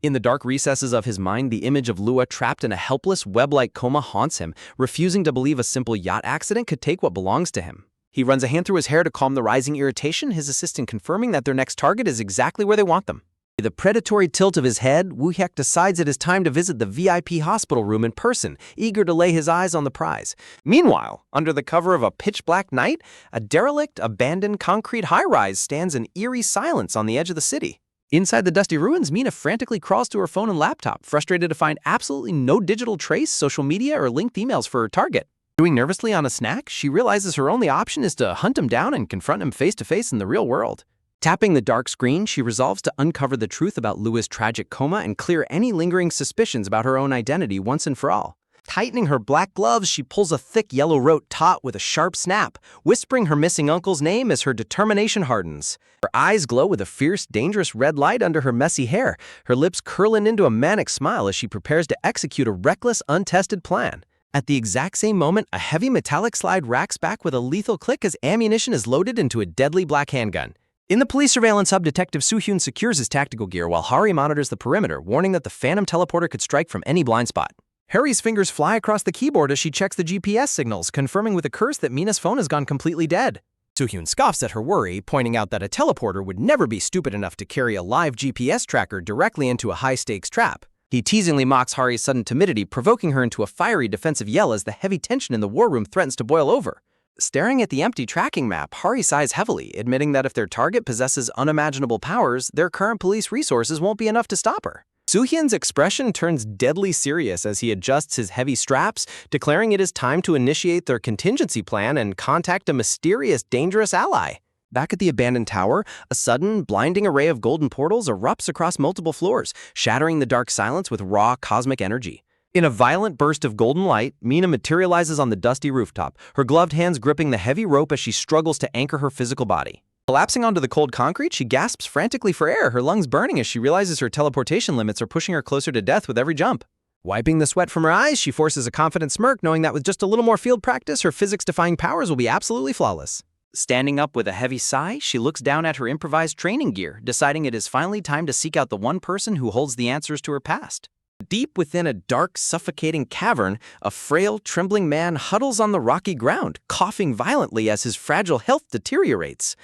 In the dark recesses of his mind, the image of Lua trapped in a helpless, web-like coma haunts him, refusing to believe a simple yacht accident could take what belongs to him. He runs a hand through his hair to calm the rising irritation, his assistant confirming that their next target is exactly where they want them. With a predatory tilt of his head, Woo-hyuk decides it is time to visit the VIP hospital room in person, eager to lay his eyes on the prize. Meanwhile, under the cover of a pitch-black night, a derelict, abandoned concrete high-rise stands in eerie silence on the edge of the city. Inside the dusty ruins, Mina frantically crawls to her phone and laptop, frustrated to find absolutely no digital trace, social media, or linked emails for her target. Chewing nervously on a snack, she realizes her only option is to hunt him down and confront him face-to-face in the real world. Tapping the dark screen, she resolves to uncover the truth about Lua's tragic coma and clear any lingering suspicions about her own identity once and for all. Tightening her black gloves, she pulls a thick yellow-wrote taut with a sharp snap, whispering her missing uncle's name as her determination hardens. Her eyes glow with a fierce, dangerous red light under her messy hair, her lips curling into a manic smile as she prepares to execute a reckless, untested plan. At the exact same moment, a heavy metallic slide racks back with a lethal click as ammunition is loaded into a deadly black handgun. In the police surveillance hub, Detective Soo-hyun secures his tactical gear while Hari monitors the perimeter, warning that the phantom teleporter could strike from any blind spot. Harry's fingers fly across the keyboard as she checks the GPS signals, confirming with a curse that Mina's phone has gone completely dead. Soo-hyun scoffs at her worry, pointing out that a teleporter would never be stupid enough to carry a live GPS tracker directly into a high-stakes trap. He teasingly mocks Hari's sudden timidity, provoking her into a fiery defensive yell as the heavy tension in the war room threatens to boil over. Staring at the empty tracking map, Hari sighs heavily, admitting that if their target possesses unimaginable powers, their current police resources won't be enough to stop her. Soo-hyun's expression turns deadly serious as he adjusts his heavy straps, declaring it is time to initiate their contingency plan and contact a mysterious, dangerous ally. Back at the abandoned tower, a sudden, blinding array of golden portals erupts across multiple floors, shattering the dark silence with raw cosmic energy. In a violent burst of golden light, Mina materializes on the dusty rooftop, her gloved hands gripping the heavy rope as she struggles to anchor her physical body. Collapsing onto the cold concrete, she gasps frantically for air, her lungs burning as she realizes her teleportation limits are pushing her closer to death with every jump. Wiping the sweat from her eyes, she forces a confident smirk, knowing that with just a little more field practice, her physics-defying powers will be absolutely flawless. Standing up with a heavy sigh, she looks down at her improvised training gear, deciding it is finally time to seek out the one person who holds the answers to her past. Deep within a dark, suffocating cavern, a frail, trembling man huddles on the rocky ground, coughing violently as his fragile health deteriorates.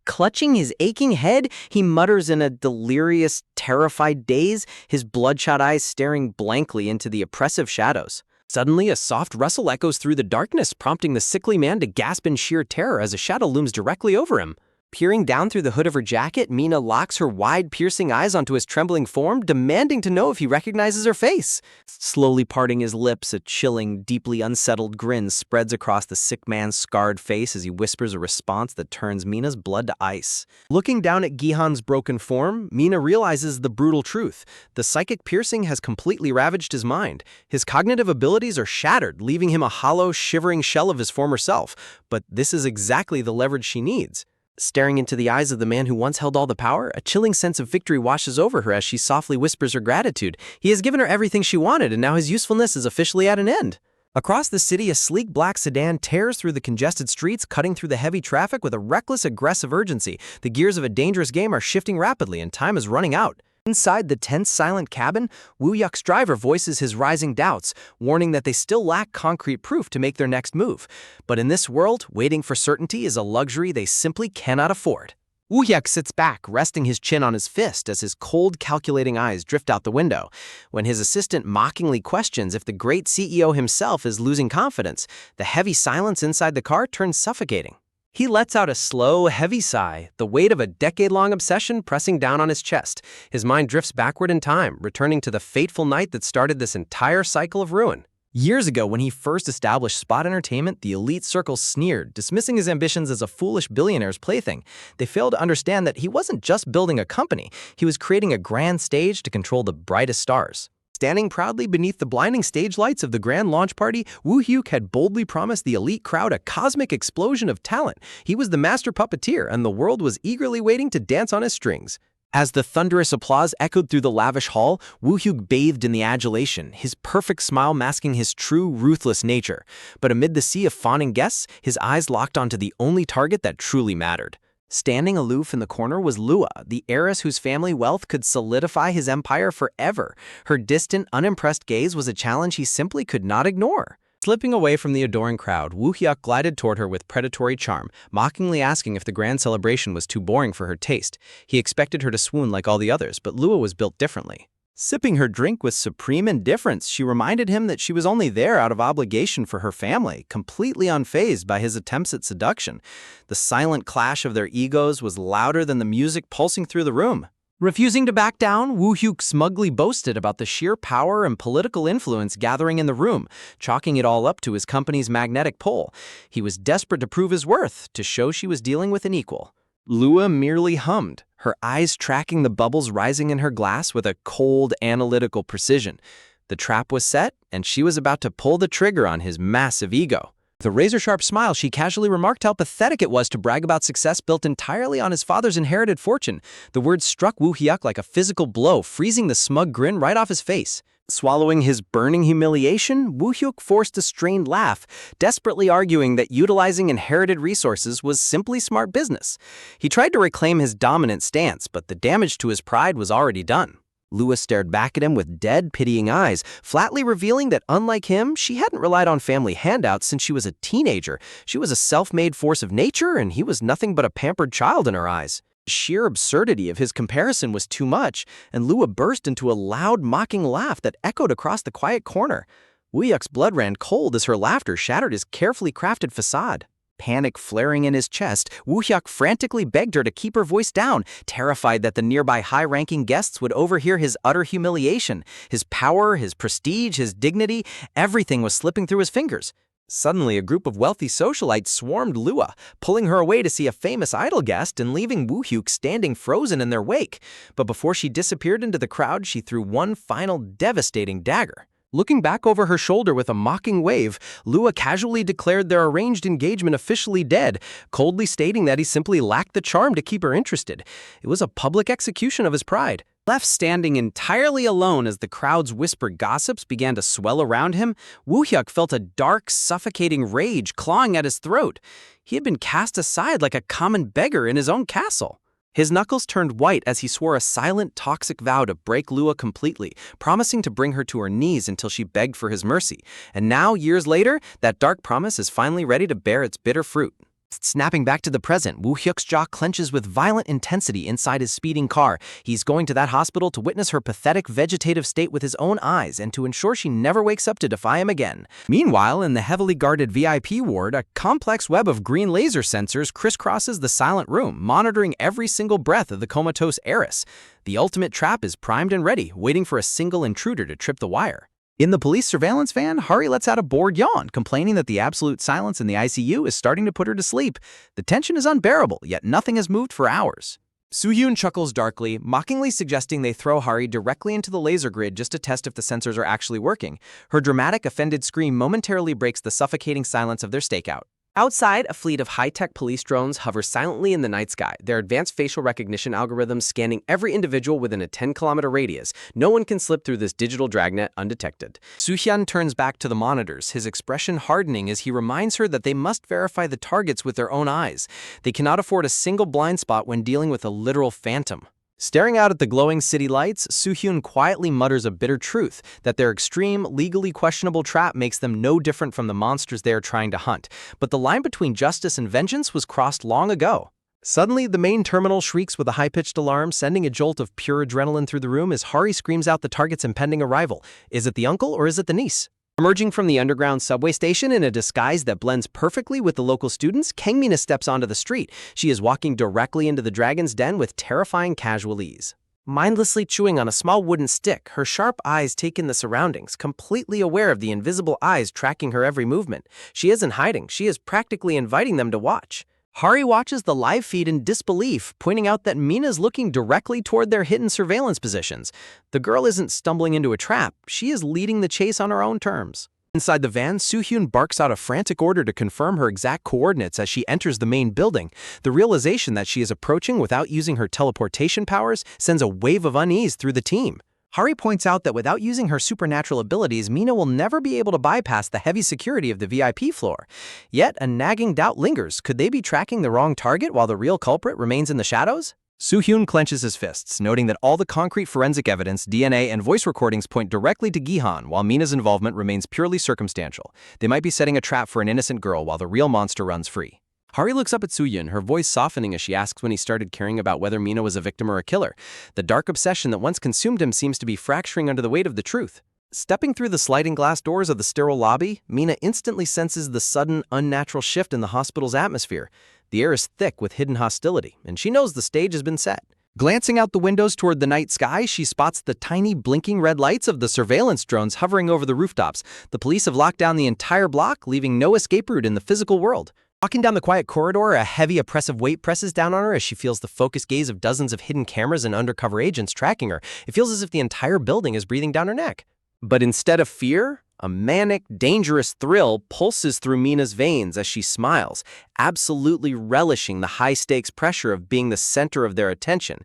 Clutching his aching head, he mutters in a delirious, terrified daze, his bloodshot eyes staring blankly into the oppressive shadows. Suddenly, a soft rustle echoes through the darkness, prompting the sickly man to gasp in sheer terror as a shadow looms directly over him. Peering down through the hood of her jacket, Mina locks her wide, piercing eyes onto his trembling form, demanding to know if he recognizes her face. Slowly parting his lips, a chilling, deeply unsettled grin spreads across the sick man's scarred face as he whispers a response that turns Mina's blood to ice. Looking down at Gihan's broken form, Mina realizes the brutal truth. The psychic piercing has completely ravaged his mind. His cognitive abilities are shattered, leaving him a hollow, shivering shell of his former self. But this is exactly the leverage she needs. Staring into the eyes of the man who once held all the power, a chilling sense of victory washes over her as she softly whispers her gratitude. He has given her everything she wanted, and now his usefulness is officially at an end. Across the city, a sleek black sedan tears through the congested streets, cutting through the heavy traffic with a reckless, aggressive urgency. The gears of a dangerous game are shifting rapidly, and time is running out. Inside the tense, silent cabin, Woo-hyuk's driver voices his rising doubts, warning that they still lack concrete proof to make their next move. But in this world, waiting for certainty is a luxury they simply cannot afford. Woo-hyuk sits back, resting his chin on his fist as his cold, calculating eyes drift out the window. When his assistant mockingly questions if the great CEO himself is losing confidence, the heavy silence inside the car turns suffocating. He lets out a slow, heavy sigh, the weight of a decade-long obsession pressing down on his chest. His mind drifts backward in time, returning to the fateful night that started this entire cycle of ruin. Years ago, when he first established Spot Entertainment, the elite circle sneered, dismissing his ambitions as a foolish billionaire's plaything. They failed to understand that he wasn't just building a company, he was creating a grand stage to control the brightest stars. Standing proudly beneath the blinding stage lights of the grand launch party, Woo Hyuk had boldly promised the elite crowd a cosmic explosion of talent. He was the master puppeteer, and the world was eagerly waiting to dance on his strings. As the thunderous applause echoed through the lavish hall, Woo Hyuk bathed in the adulation, his perfect smile masking his true, ruthless nature. But amid the sea of fawning guests, his eyes locked onto the only target that truly mattered. Standing aloof in the corner was Lua, the heiress whose family wealth could solidify his empire forever. Her distant, unimpressed gaze was a challenge he simply could not ignore. Slipping away from the adoring crowd, Woo Hyuk glided toward her with predatory charm, mockingly asking if the grand celebration was too boring for her taste. He expected her to swoon like all the others, but Lua was built differently. Sipping her drink with supreme indifference, she reminded him that she was only there out of obligation for her family, completely unfazed by his attempts at seduction. The silent clash of their egos was louder than the music pulsing through the room. Refusing to back down, Woo Hyuk smugly boasted about the sheer power and political influence gathering in the room, chalking it all up to his company's magnetic pull. He was desperate to prove his worth, to show she was dealing with an equal. Lua merely hummed, her eyes tracking the bubbles rising in her glass with a cold, analytical precision. The trap was set, and she was about to pull the trigger on his massive ego. With a razor-sharp smile, she casually remarked how pathetic it was to brag about success built entirely on his father's inherited fortune. The words struck Woo Hyuk like a physical blow, freezing the smug grin right off his face. Swallowing his burning humiliation, Woo Hyuk forced a strained laugh, desperately arguing that utilizing inherited resources was simply smart business. He tried to reclaim his dominant stance, but the damage to his pride was already done. Lua stared back at him with dead, pitying eyes, flatly revealing that unlike him, she hadn't relied on family handouts since she was a teenager. She was a self-made force of nature, and he was nothing but a pampered child in her eyes. The sheer absurdity of his comparison was too much, and Lua burst into a loud, mocking laugh that echoed across the quiet corner. Woo Hyuk's blood ran cold as her laughter shattered his carefully crafted facade. Panic flaring in his chest, Woo Hyuk frantically begged her to keep her voice down, terrified that the nearby high-ranking guests would overhear his utter humiliation. His power, his prestige, his dignity, everything was slipping through his fingers. Suddenly, a group of wealthy socialites swarmed Lua, pulling her away to see a famous idol guest and leaving Woo Hyuk standing frozen in their wake. But before she disappeared into the crowd, she threw one final devastating dagger. Looking back over her shoulder with a mocking wave, Lua casually declared their arranged engagement officially dead, coldly stating that he simply lacked the charm to keep her interested. It was a public execution of his pride. Left standing entirely alone as the crowd's whispered gossips began to swell around him, Woo Hyuk felt a dark, suffocating rage clawing at his throat. He had been cast aside like a common beggar in his own castle. His knuckles turned white as he swore a silent, toxic vow to break Lua completely, promising to bring her to her knees until she begged for his mercy. And now, years later, that dark promise is finally ready to bear its bitter fruit. Snapping back to the present, Woo Hyuk's jaw clenches with violent intensity inside his speeding car. He's going to that hospital to witness her pathetic vegetative state with his own eyes and to ensure she never wakes up to defy him again. Meanwhile, in the heavily guarded VIP ward, a complex web of green laser sensors crisscrosses the silent room, monitoring every single breath of the comatose heiress. The ultimate trap is primed and ready, waiting for a single intruder to trip the wire. In the police surveillance van, Hari lets out a bored yawn, complaining that the absolute silence in the ICU is starting to put her to sleep. The tension is unbearable, yet nothing has moved for hours. Soo-hyun chuckles darkly, mockingly suggesting they throw Hari directly into the laser grid just to test if the sensors are actually working. Her dramatic, offended scream momentarily breaks the suffocating silence of their stakeout. Outside, a fleet of high-tech police drones hover silently in the night sky, their advanced facial recognition algorithms scanning every individual within a 10-kilometer radius. No one can slip through this digital dragnet undetected. Soo-hyun turns back to the monitors, his expression hardening as he reminds her that they must verify the targets with their own eyes. They cannot afford a single blind spot when dealing with a literal phantom. Staring out at the glowing city lights, Soo-hyun quietly mutters a bitter truth, that their extreme, legally questionable trap makes them no different from the monsters they are trying to hunt. But the line between justice and vengeance was crossed long ago. Suddenly, the main terminal shrieks with a high-pitched alarm, sending a jolt of pure adrenaline through the room as Hari screams out the target's impending arrival. Is it the uncle or is it the niece? Emerging from the underground subway station in a disguise that blends perfectly with the local students, Kangmina steps onto the street. She is walking directly into the dragon's den with terrifying casual ease. Mindlessly chewing on a small wooden stick, her sharp eyes take in the surroundings, completely aware of the invisible eyes tracking her every movement. She isn't hiding, she is practically inviting them to watch. Hari watches the live feed in disbelief, pointing out that Mina's looking directly toward their hidden surveillance positions. The girl isn't stumbling into a trap, she is leading the chase on her own terms. Inside the van, Soo-hyun barks out a frantic order to confirm her exact coordinates as she enters the main building. The realization that she is approaching without using her teleportation powers sends a wave of unease through the team. Hari points out that without using her supernatural abilities, Mina will never be able to bypass the heavy security of the VIP floor. Yet, a nagging doubt lingers. Could they be tracking the wrong target while the real culprit remains in the shadows? Soo-hyun clenches his fists, noting that all the concrete forensic evidence, DNA, and voice recordings point directly to Gihan, while Mina's involvement remains purely circumstantial. They might be setting a trap for an innocent girl while the real monster runs free. Hari looks up at Soo-hyun, her voice softening as she asks when he started caring about whether Mina was a victim or a killer. The dark obsession that once consumed him seems to be fracturing under the weight of the truth. Stepping through the sliding glass doors of the sterile lobby, Mina instantly senses the sudden, unnatural shift in the hospital's atmosphere. The air is thick with hidden hostility, and she knows the stage has been set. Glancing out the windows toward the night sky, she spots the tiny blinking red lights of the surveillance drones hovering over the rooftops. The police have locked down the entire block, leaving no escape route in the physical world. Walking down the quiet corridor, a heavy, oppressive weight presses down on her as she feels the focused gaze of dozens of hidden cameras and undercover agents tracking her. It feels as if the entire building is breathing down her neck. But instead of fear, a manic, dangerous thrill pulses through Mina's veins as she smiles, absolutely relishing the high-stakes pressure of being the center of their attention.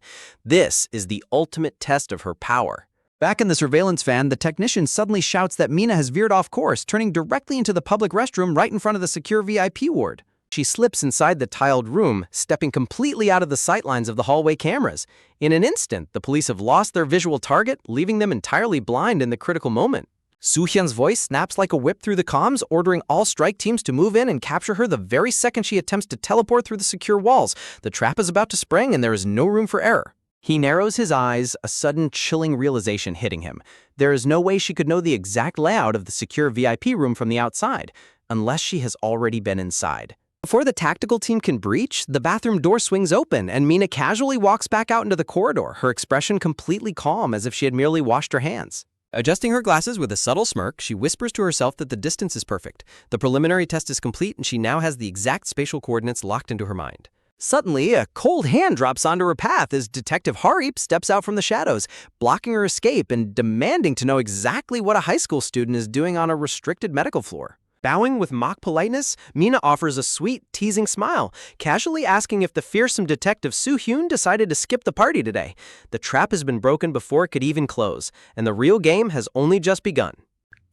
This is the ultimate test of her power. Back in the surveillance van, the technician suddenly shouts that Mina has veered off course, turning directly into the public restroom right in front of the secure VIP ward. She slips inside the tiled room, stepping completely out of the sightlines of the hallway cameras. In an instant, the police have lost their visual target, leaving them entirely blind in the critical moment. Soo-hyun's voice snaps like a whip through the comms, ordering all strike teams to move in and capture her the very second she attempts to teleport through the secure walls. The trap is about to spring and there is no room for error. He narrows his eyes, a sudden chilling realization hitting him. There is no way she could know the exact layout of the secure VIP room from the outside, unless she has already been inside. Before the tactical team can breach, the bathroom door swings open and Mina casually walks back out into the corridor, her expression completely calm as if she had merely washed her hands. Adjusting her glasses with a subtle smirk, she whispers to herself that the distance is perfect. The preliminary test is complete and she now has the exact spatial coordinates locked into her mind. Suddenly, a cold hand drops onto her path as Detective Hari steps out from the shadows, blocking her escape and demanding to know exactly what a high school student is doing on a restricted medical floor. Bowing with mock politeness, Mina offers a sweet, teasing smile, casually asking if the fearsome Detective Soo-hyun decided to skip the party today. The trap has been broken before it could even close, and the real game has only just begun.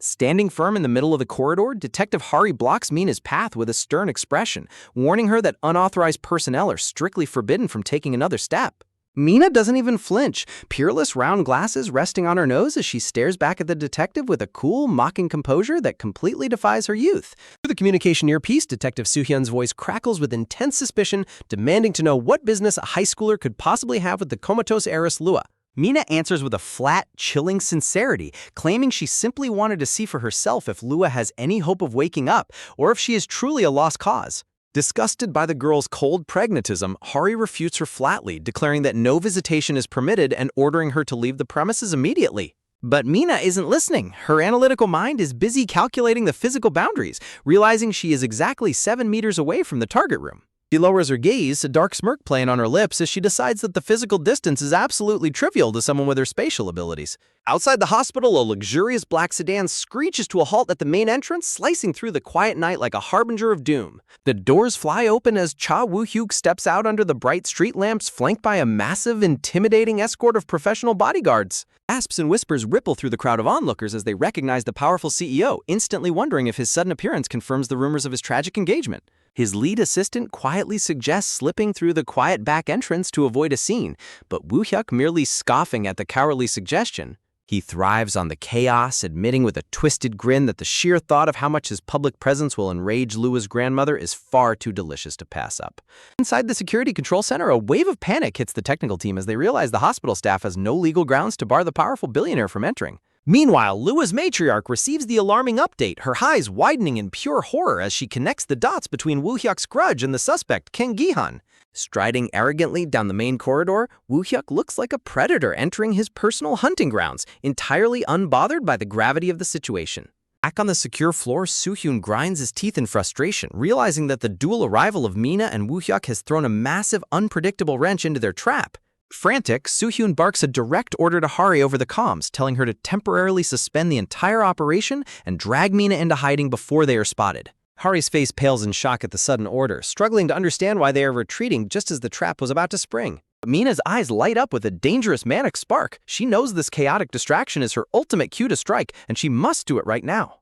Standing firm in the middle of the corridor, Detective Hari blocks Mina's path with a stern expression, warning her that unauthorized personnel are strictly forbidden from taking another step. Mina doesn't even flinch, peerless round glasses resting on her nose as she stares back at the detective with a cool, mocking composure that completely defies her youth. Through the communication earpiece, Detective Soo-hyun's voice crackles with intense suspicion, demanding to know what business a high schooler could possibly have with the comatose heiress Lua. Mina answers with a flat, chilling sincerity, claiming she simply wanted to see for herself if Lua has any hope of waking up, or if she is truly a lost cause. Disgusted by the girl's cold pragmatism, Hari refutes her flatly, declaring that no visitation is permitted and ordering her to leave the premises immediately. But Mina isn't listening. Her analytical mind is busy calculating the physical boundaries, realizing she is exactly 7 meters away from the target room. She lowers her gaze, a dark smirk playing on her lips as she decides that the physical distance is absolutely trivial to someone with her spatial abilities. Outside the hospital, a luxurious black sedan screeches to a halt at the main entrance, slicing through the quiet night like a harbinger of doom. The doors fly open as Cha Woo-hyuk steps out under the bright street lamps, flanked by a massive, intimidating escort of professional bodyguards. Gasps and whispers ripple through the crowd of onlookers as they recognize the powerful CEO, instantly wondering if his sudden appearance confirms the rumors of his tragic engagement. His lead assistant quietly suggests slipping through the quiet back entrance to avoid a scene, but Woo-hyuk merely scoffing at the cowardly suggestion. He thrives on the chaos, admitting with a twisted grin that the sheer thought of how much his public presence will enrage Lua's grandmother is far too delicious to pass up. Inside the security control center, a wave of panic hits the technical team as they realize the hospital staff has no legal grounds to bar the powerful billionaire from entering. Meanwhile, Lua's matriarch receives the alarming update, her eyes widening in pure horror as she connects the dots between Woo-hyuk's grudge and the suspect, King Gi-han. Striding arrogantly down the main corridor, Woo-hyuk looks like a predator entering his personal hunting grounds, entirely unbothered by the gravity of the situation. Back on the secure floor, Soo-hyun grinds his teeth in frustration, realizing that the dual arrival of Mina and Woo-hyuk has thrown a massive, unpredictable wrench into their trap. Frantic, Soo-hyun barks a direct order to Hari over the comms, telling her to temporarily suspend the entire operation and drag Mina into hiding before they are spotted. Hari's face pales in shock at the sudden order, struggling to understand why they are retreating just as the trap was about to spring. Mina's eyes light up with a dangerous manic spark. She knows this chaotic distraction is her ultimate cue to strike, and she must do it right now.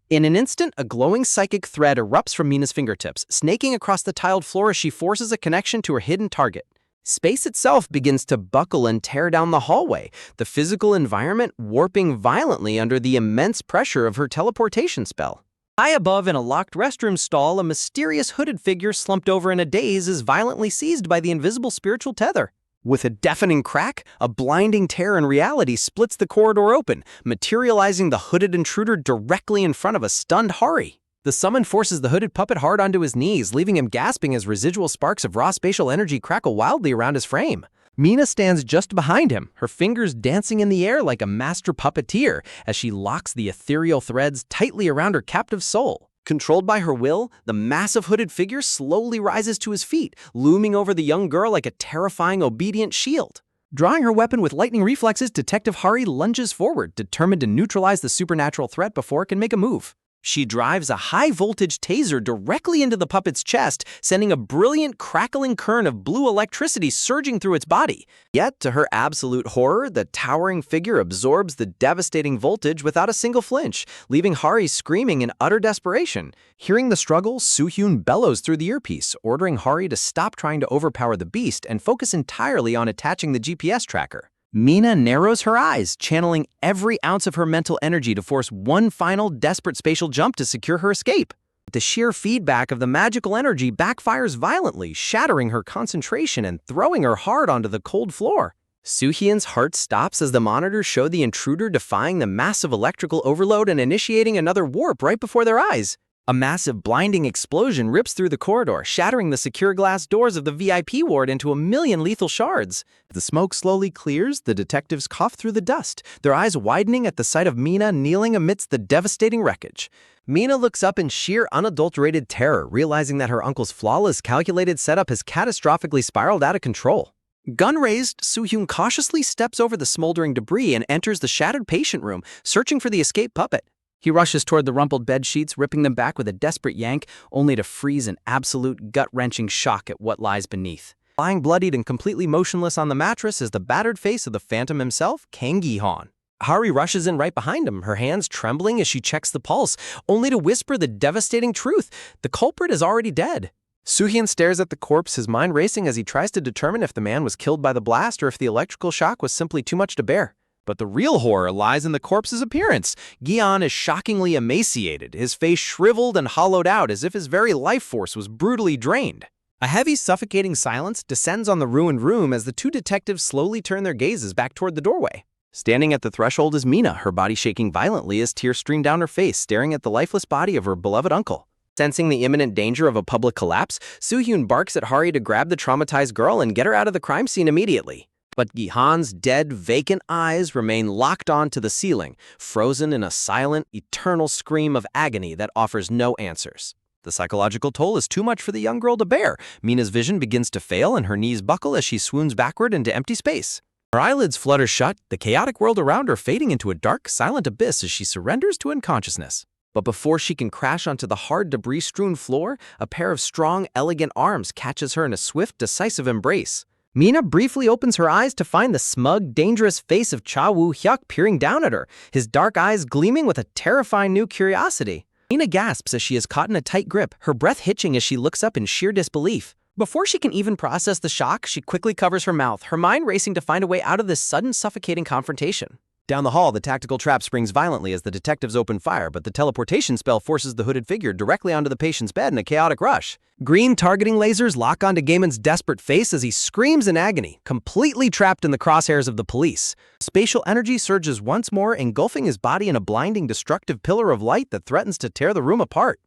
In an instant, a glowing psychic thread erupts from Mina's fingertips, snaking across the tiled floor as she forces a connection to her hidden target. Space itself begins to buckle and tear down the hallway, the physical environment warping violently under the immense pressure of her teleportation spell. High above in a locked restroom stall, a mysterious hooded figure slumped over in a daze is violently seized by the invisible spiritual tether. With a deafening crack, a blinding tear in reality splits the corridor open, materializing the hooded intruder directly in front of a stunned Hari. The summon forces the hooded puppet hard onto his knees, leaving him gasping as residual sparks of raw spatial energy crackle wildly around his frame. Mina stands just behind him, her fingers dancing in the air like a master puppeteer as she locks the ethereal threads tightly around her captive soul. Controlled by her will, the massive hooded figure slowly rises to his feet, looming over the young girl like a terrifying, obedient shield. Drawing her weapon with lightning reflexes, Detective Hari lunges forward, determined to neutralize the supernatural threat before it can make a move. She drives a high-voltage taser directly into the puppet's chest, sending a brilliant, crackling current of blue electricity surging through its body. Yet, to her absolute horror, the towering figure absorbs the devastating voltage without a single flinch, leaving Hari screaming in utter desperation. Hearing the struggle, Soo-hyun bellows through the earpiece, ordering Hari to stop trying to overpower the beast and focus entirely on attaching the GPS tracker. Mina narrows her eyes, channeling every ounce of her mental energy to force one final, desperate spatial jump to secure her escape. The sheer feedback of the magical energy backfires violently, shattering her concentration and throwing her hard onto the cold floor. Soo-hyun's heart stops as the monitors show the intruder defying the massive electrical overload and initiating another warp right before their eyes. A massive, blinding explosion rips through the corridor, shattering the secure glass doors of the VIP ward into a million lethal shards. The smoke slowly clears, the detectives cough through the dust, their eyes widening at the sight of Mina kneeling amidst the devastating wreckage. Mina looks up in sheer, unadulterated terror, realizing that her uncle's flawless, calculated setup has catastrophically spiraled out of control. Gun raised, Soo-hyun cautiously steps over the smoldering debris and enters the shattered patient room, searching for the escaped puppet. He rushes toward the rumpled bed sheets, ripping them back with a desperate yank, only to freeze in absolute gut-wrenching shock at what lies beneath. Lying bloodied and completely motionless on the mattress is the battered face of the Phantom himself, Kang Gi-han. Hari rushes in right behind him, her hands trembling as she checks the pulse, only to whisper the devastating truth: the culprit is already dead. Soo-hyun stares at the corpse, his mind racing as he tries to determine if the man was killed by the blast or if the electrical shock was simply too much to bear. But the real horror lies in the corpse's appearance. Gi-han is shockingly emaciated, his face shriveled and hollowed out as if his very life force was brutally drained. A heavy, suffocating silence descends on the ruined room as the two detectives slowly turn their gazes back toward the doorway. Standing at the threshold is Mina, her body shaking violently as tears stream down her face, staring at the lifeless body of her beloved uncle. Sensing the imminent danger of a public collapse, Soo-hyun barks at Hari to grab the traumatized girl and get her out of the crime scene immediately. But Gi-han's dead, vacant eyes remain locked onto the ceiling, frozen in a silent, eternal scream of agony that offers no answers. The psychological toll is too much for the young girl to bear. Mina's vision begins to fail and her knees buckle as she swoons backward into empty space. Her eyelids flutter shut, the chaotic world around her fading into a dark, silent abyss as she surrenders to unconsciousness. But before she can crash onto the hard, debris-strewn floor, a pair of strong, elegant arms catches her in a swift, decisive embrace. Mina briefly opens her eyes to find the smug, dangerous face of Cha Woo-hyuk peering down at her, his dark eyes gleaming with a terrifying new curiosity. Mina gasps as she is caught in a tight grip, her breath hitching as she looks up in sheer disbelief. Before she can even process the shock, she quickly covers her mouth, her mind racing to find a way out of this sudden, suffocating confrontation. Down the hall, the tactical trap springs violently as the detectives open fire, but the teleportation spell forces the hooded figure directly onto the patient's bed in a chaotic rush. Green targeting lasers lock onto Gaiman's desperate face as he screams in agony, completely trapped in the crosshairs of the police. Spatial energy surges once more, engulfing his body in a blinding, destructive pillar of light that threatens to tear the room apart.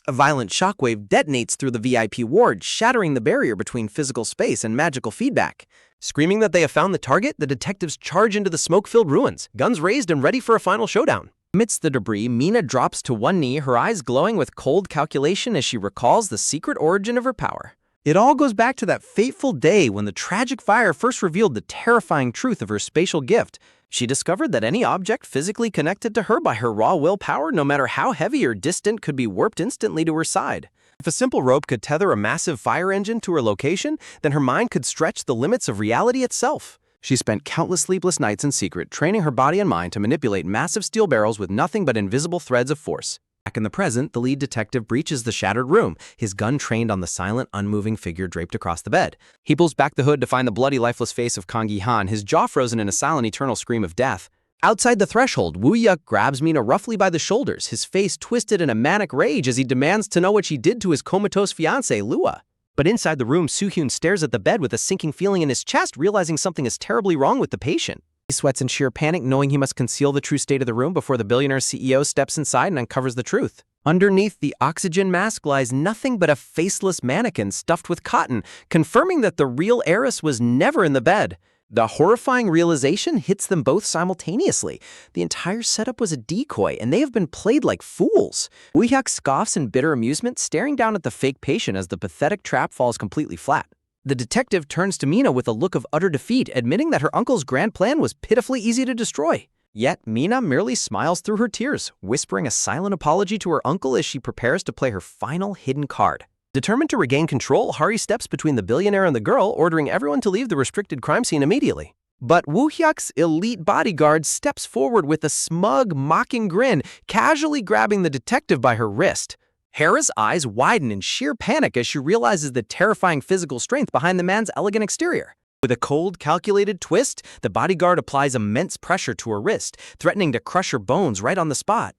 A violent shockwave detonates through the VIP ward, shattering the barrier between physical space and magical feedback. Screaming that they have found the target, the detectives charge into the smoke-filled ruins, guns raised and ready for a final showdown. Amidst the debris, Mina drops to one knee, her eyes glowing with cold calculation as she recalls the secret origin of her power. It all goes back to that fateful day when the tragic fire first revealed the terrifying truth of her spatial gift. She discovered that any object physically connected to her by her raw willpower, no matter how heavy or distant, could be warped instantly to her side. If a simple rope could tether a massive fire engine to her location, then her mind could stretch the limits of reality itself. She spent countless sleepless nights in secret, training her body and mind to manipulate massive steel barrels with nothing but invisible threads of force. Back in the present, the lead detective breaches the shattered room, his gun trained on the silent, unmoving figure draped across the bed. He pulls back the hood to find the bloody, lifeless face of Kang Yi-han, his jaw frozen in a silent, eternal scream of death. Outside the threshold, Woo-yuk grabs Mina roughly by the shoulders, his face twisted in a manic rage as he demands to know what she did to his comatose fiancée, Lua. But inside the room, Soo-hyun stares at the bed with a sinking feeling in his chest, realizing something is terribly wrong with the patient. He sweats in sheer panic, knowing he must conceal the true state of the room before the billionaire CEO steps inside and uncovers the truth. Underneath the oxygen mask lies nothing but a faceless mannequin stuffed with cotton, confirming that the real heiress was never in the bed. The horrifying realization hits them both simultaneously. The entire setup was a decoy, and they have been played like fools. Woo-hyuk scoffs in bitter amusement, staring down at the fake patient as the pathetic trap falls completely flat. The detective turns to Mina with a look of utter defeat, admitting that her uncle's grand plan was pitifully easy to destroy. Yet Mina merely smiles through her tears, whispering a silent apology to her uncle as she prepares to play her final hidden card. Determined to regain control, Hari steps between the billionaire and the girl, ordering everyone to leave the restricted crime scene immediately. But Woo-hyuk's elite bodyguard steps forward with a smug, mocking grin, casually grabbing the detective by her wrist. Hera's eyes widen in sheer panic as she realizes the terrifying physical strength behind the man's elegant exterior. With a cold, calculated twist, the bodyguard applies immense pressure to her wrist, threatening to crush her bones right on the spot.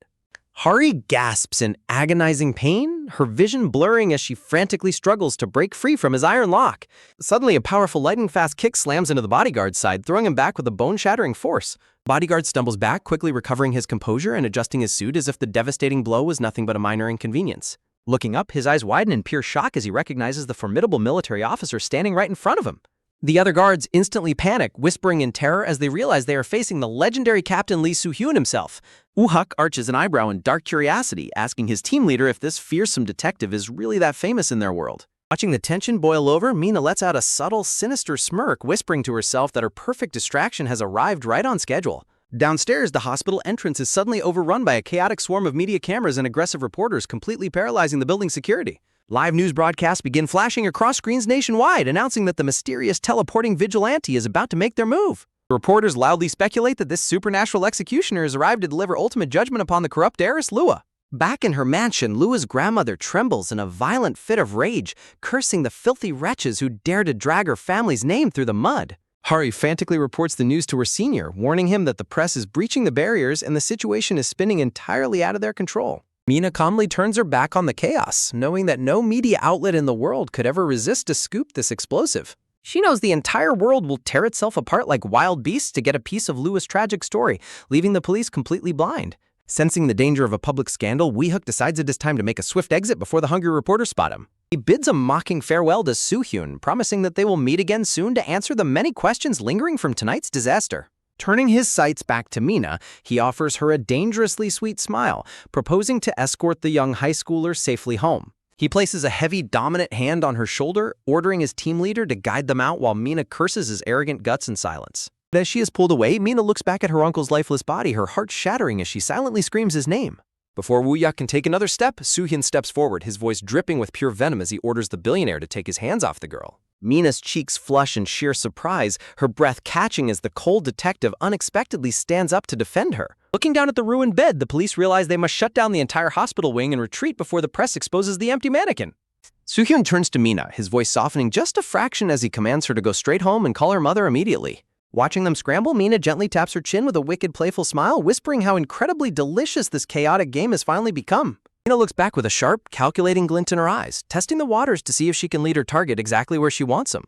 Hari gasps in agonizing pain, her vision blurring as she frantically struggles to break free from his iron lock. Suddenly, a powerful lightning-fast kick slams into the bodyguard's side, throwing him back with a bone-shattering force. Bodyguard stumbles back, quickly recovering his composure and adjusting his suit as if the devastating blow was nothing but a minor inconvenience. Looking up, his eyes widen in pure shock as he recognizes the formidable military officer standing right in front of him. The other guards instantly panic, whispering in terror as they realize they are facing the legendary Captain Lee Soo-hyun himself. Woo-hyuk arches an eyebrow in dark curiosity, asking his team leader if this fearsome detective is really that famous in their world. Watching the tension boil over, Mina lets out a subtle, sinister smirk, whispering to herself that her perfect distraction has arrived right on schedule. Downstairs, the hospital entrance is suddenly overrun by a chaotic swarm of media cameras and aggressive reporters, completely paralyzing the building's security. Live news broadcasts begin flashing across screens nationwide, announcing that the mysterious teleporting vigilante is about to make their move. Reporters loudly speculate that this supernatural executioner has arrived to deliver ultimate judgment upon the corrupt heiress, Lua. Back in her mansion, Lua's grandmother trembles in a violent fit of rage, cursing the filthy wretches who dare to drag her family's name through the mud. Hari frantically reports the news to her senior, warning him that the press is breaching the barriers and the situation is spinning entirely out of their control. Mina calmly turns her back on the chaos, knowing that no media outlet in the world could ever resist a scoop this explosive. She knows the entire world will tear itself apart like wild beasts to get a piece of Lua's tragic story, leaving the police completely blind. Sensing the danger of a public scandal, Woo-hyuk decides it is time to make a swift exit before the hungry reporters spot him. He bids a mocking farewell to Soo-hyun, promising that they will meet again soon to answer the many questions lingering from tonight's disaster. Turning his sights back to Mina, he offers her a dangerously sweet smile, proposing to escort the young high schooler safely home. He places a heavy, dominant hand on her shoulder, ordering his team leader to guide them out while Mina curses his arrogant guts in silence. As she is pulled away, Mina looks back at her uncle's lifeless body, her heart shattering as she silently screams his name. Before Woo-hyuk can take another step, Soo-hyun steps forward, his voice dripping with pure venom as he orders the billionaire to take his hands off the girl. Mina's cheeks flush in sheer surprise, her breath catching as the cold detective unexpectedly stands up to defend her. Looking down at the ruined bed, the police realize they must shut down the entire hospital wing and retreat before the press exposes the empty mannequin. Soo-hyun turns to Mina, his voice softening just a fraction as he commands her to go straight home and call her mother immediately. Watching them scramble, Mina gently taps her chin with a wicked, playful smile, whispering how incredibly delicious this chaotic game has finally become. Mina looks back with a sharp, calculating glint in her eyes, testing the waters to see if she can lead her target exactly where she wants him.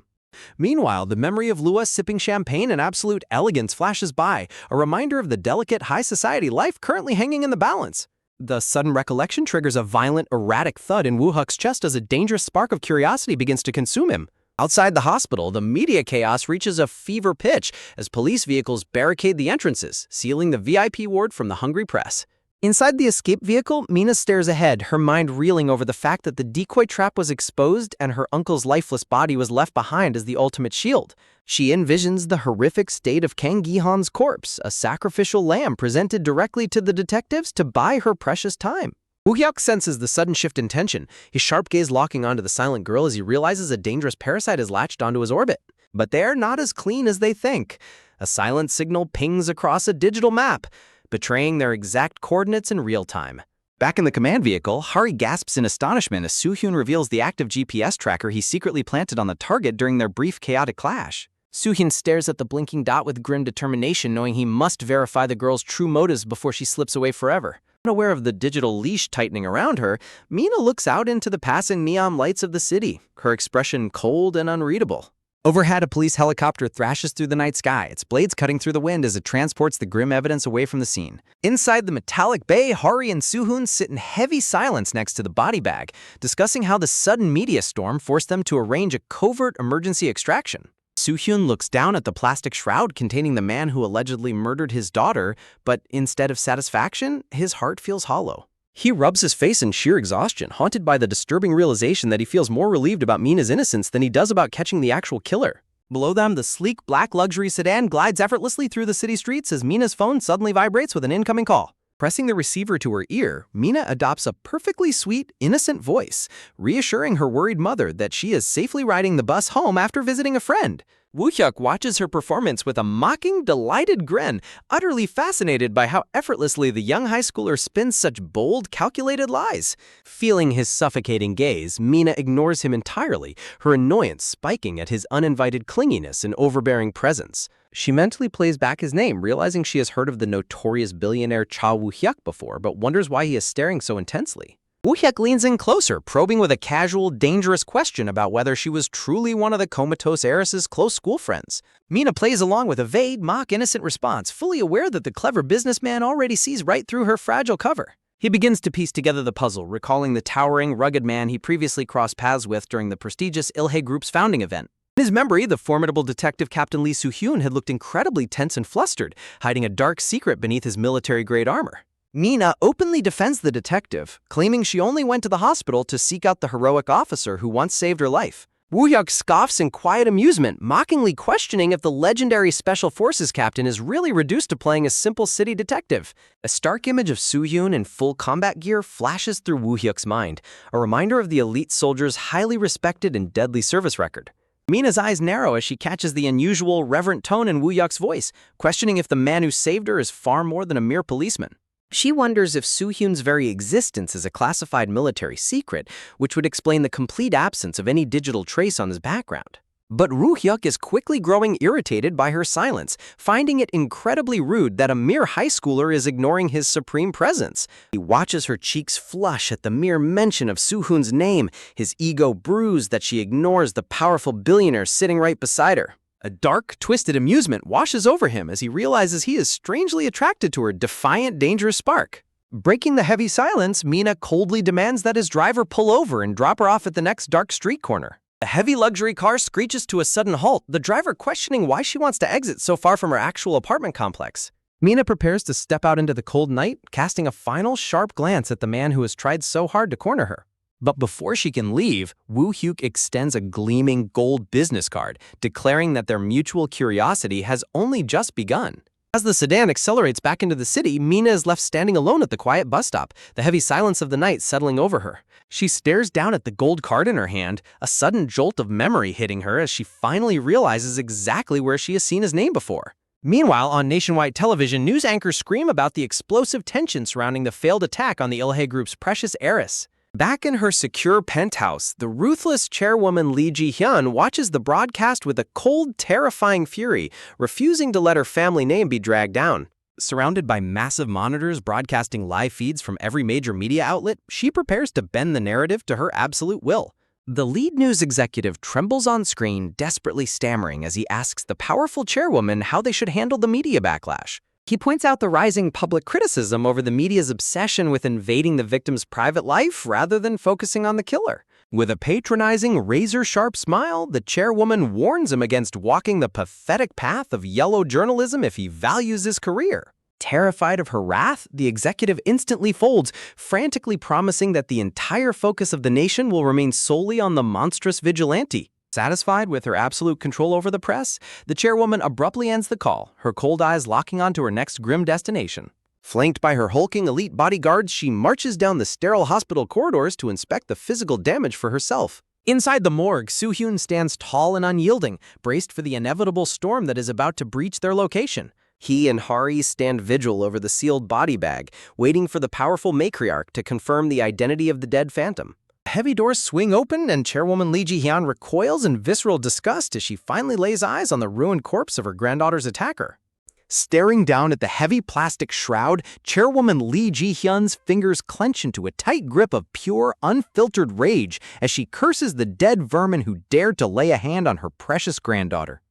Meanwhile, the memory of Lua sipping champagne in absolute elegance flashes by, a reminder of the delicate high society life currently hanging in the balance. The sudden recollection triggers a violent, erratic thud in Woo-Huk's chest as a dangerous spark of curiosity begins to consume him. Outside the hospital, the media chaos reaches a fever pitch as police vehicles barricade the entrances, sealing the VIP ward from the hungry press. Inside the escape vehicle, Mina stares ahead, her mind reeling over the fact that the decoy trap was exposed and her uncle's lifeless body was left behind as the ultimate shield. She envisions the horrific state of Kang Gi-han's corpse, a sacrificial lamb presented directly to the detectives to buy her precious time. Woo-Hyuk senses the sudden shift in tension, his sharp gaze locking onto the silent girl as he realizes a dangerous parasite has latched onto his orbit. But they're not as clean as they think. A silent signal pings across a digital map, betraying their exact coordinates in real time. Back in the command vehicle, Hari gasps in astonishment as Soo-hyun reveals the active GPS tracker he secretly planted on the target during their brief chaotic clash. Soo-hyun stares at the blinking dot with grim determination, knowing he must verify the girl's true motives before she slips away forever. Unaware of the digital leash tightening around her, Mina looks out into the passing neon lights of the city, her expression cold and unreadable. Overhead, a police helicopter thrashes through the night sky, its blades cutting through the wind as it transports the grim evidence away from the scene. Inside the metallic bay, Hari and Soo-hyun sit in heavy silence next to the body bag, discussing how the sudden media storm forced them to arrange a covert emergency extraction. Soo-hyun looks down at the plastic shroud containing the man who allegedly murdered his daughter, but instead of satisfaction, his heart feels hollow. He rubs his face in sheer exhaustion, haunted by the disturbing realization that he feels more relieved about Mina's innocence than he does about catching the actual killer. Below them, the sleek black luxury sedan glides effortlessly through the city streets as Mina's phone suddenly vibrates with an incoming call. Pressing the receiver to her ear, Mina adopts a perfectly sweet, innocent voice, reassuring her worried mother that she is safely riding the bus home after visiting a friend. Woo-Hyuk watches her performance with a mocking, delighted grin, utterly fascinated by how effortlessly the young high schooler spins such bold, calculated lies. Feeling his suffocating gaze, Mina ignores him entirely, her annoyance spiking at his uninvited clinginess and overbearing presence. She mentally plays back his name, realizing she has heard of the notorious billionaire Cha Woo-Hyuk before, but wonders why he is staring so intensely. Woo-Hyuk leans in closer, probing with a casual, dangerous question about whether she was truly one of the comatose heiress's close school friends. Mina plays along with a vague, mock-innocent response, fully aware that the clever businessman already sees right through her fragile cover. He begins to piece together the puzzle, recalling the towering, rugged man he previously crossed paths with during the prestigious Ilhae Group's founding event. In his memory, the formidable detective Captain Lee Soo-hyun had looked incredibly tense and flustered, hiding a dark secret beneath his military-grade armor. Mina openly defends the detective, claiming she only went to the hospital to seek out the heroic officer who once saved her life. Woo-Hyuk scoffs in quiet amusement, mockingly questioning if the legendary Special Forces captain is really reduced to playing a simple city detective. A stark image of Soo-hyun in full combat gear flashes through Woo-Hyuk's mind, a reminder of the elite soldier's highly respected and deadly service record. Mina's eyes narrow as she catches the unusual, reverent tone in Woo-Hyuk's voice, questioning if the man who saved her is far more than a mere policeman. She wonders if Soo-hyun's very existence is a classified military secret, which would explain the complete absence of any digital trace on his background. But Woo-Hyuk is quickly growing irritated by her silence, finding it incredibly rude that a mere high schooler is ignoring his supreme presence. He watches her cheeks flush at the mere mention of Soo-hyun's name, his ego bruised that she ignores the powerful billionaire sitting right beside her. A dark, twisted amusement washes over him as he realizes he is strangely attracted to her defiant, dangerous spark. Breaking the heavy silence, Mina coldly demands that his driver pull over and drop her off at the next dark street corner. The heavy luxury car screeches to a sudden halt, the driver questioning why she wants to exit so far from her actual apartment complex. Mina prepares to step out into the cold night, casting a final, sharp glance at the man who has tried so hard to corner her. But before she can leave, Woo-Hyuk extends a gleaming gold business card, declaring that their mutual curiosity has only just begun. As the sedan accelerates back into the city, Mina is left standing alone at the quiet bus stop, the heavy silence of the night settling over her. She stares down at the gold card in her hand, a sudden jolt of memory hitting her as she finally realizes exactly where she has seen his name before. Meanwhile, on nationwide television, news anchors scream about the explosive tension surrounding the failed attack on the Ilhae Group's precious heiress. Back in her secure penthouse, the ruthless chairwoman Lee Ji-hyun watches the broadcast with a cold, terrifying fury, refusing to let her family name be dragged down. Surrounded by massive monitors broadcasting live feeds from every major media outlet, she prepares to bend the narrative to her absolute will. The lead news executive trembles on screen, desperately stammering as he asks the powerful chairwoman how they should handle the media backlash. He points out the rising public criticism over the media's obsession with invading the victim's private life rather than focusing on the killer. With a patronizing, razor-sharp smile, the chairwoman warns him against walking the pathetic path of yellow journalism if he values his career. Terrified of her wrath, the executive instantly folds, frantically promising that the entire focus of the nation will remain solely on the monstrous vigilante. Satisfied with her absolute control over the press, the chairwoman abruptly ends the call, her cold eyes locking onto her next grim destination. Flanked by her hulking elite bodyguards, she marches down the sterile hospital corridors to inspect the physical damage for herself. Inside the morgue, Soo-hyun stands tall and unyielding, braced for the inevitable storm that is about to breach their location. He and Hari stand vigil over the sealed body bag, waiting for the powerful matriarch to confirm the identity of the dead phantom. Heavy doors swing open, and chairwoman Lee Ji-hyun recoils in visceral disgust as she finally lays eyes on the ruined corpse of her granddaughter's attacker. Staring down at the heavy plastic shroud, chairwoman Lee Ji-hyun's fingers clench into a tight grip of pure, unfiltered rage as she curses the dead vermin who dared to lay a hand on her precious granddaughter.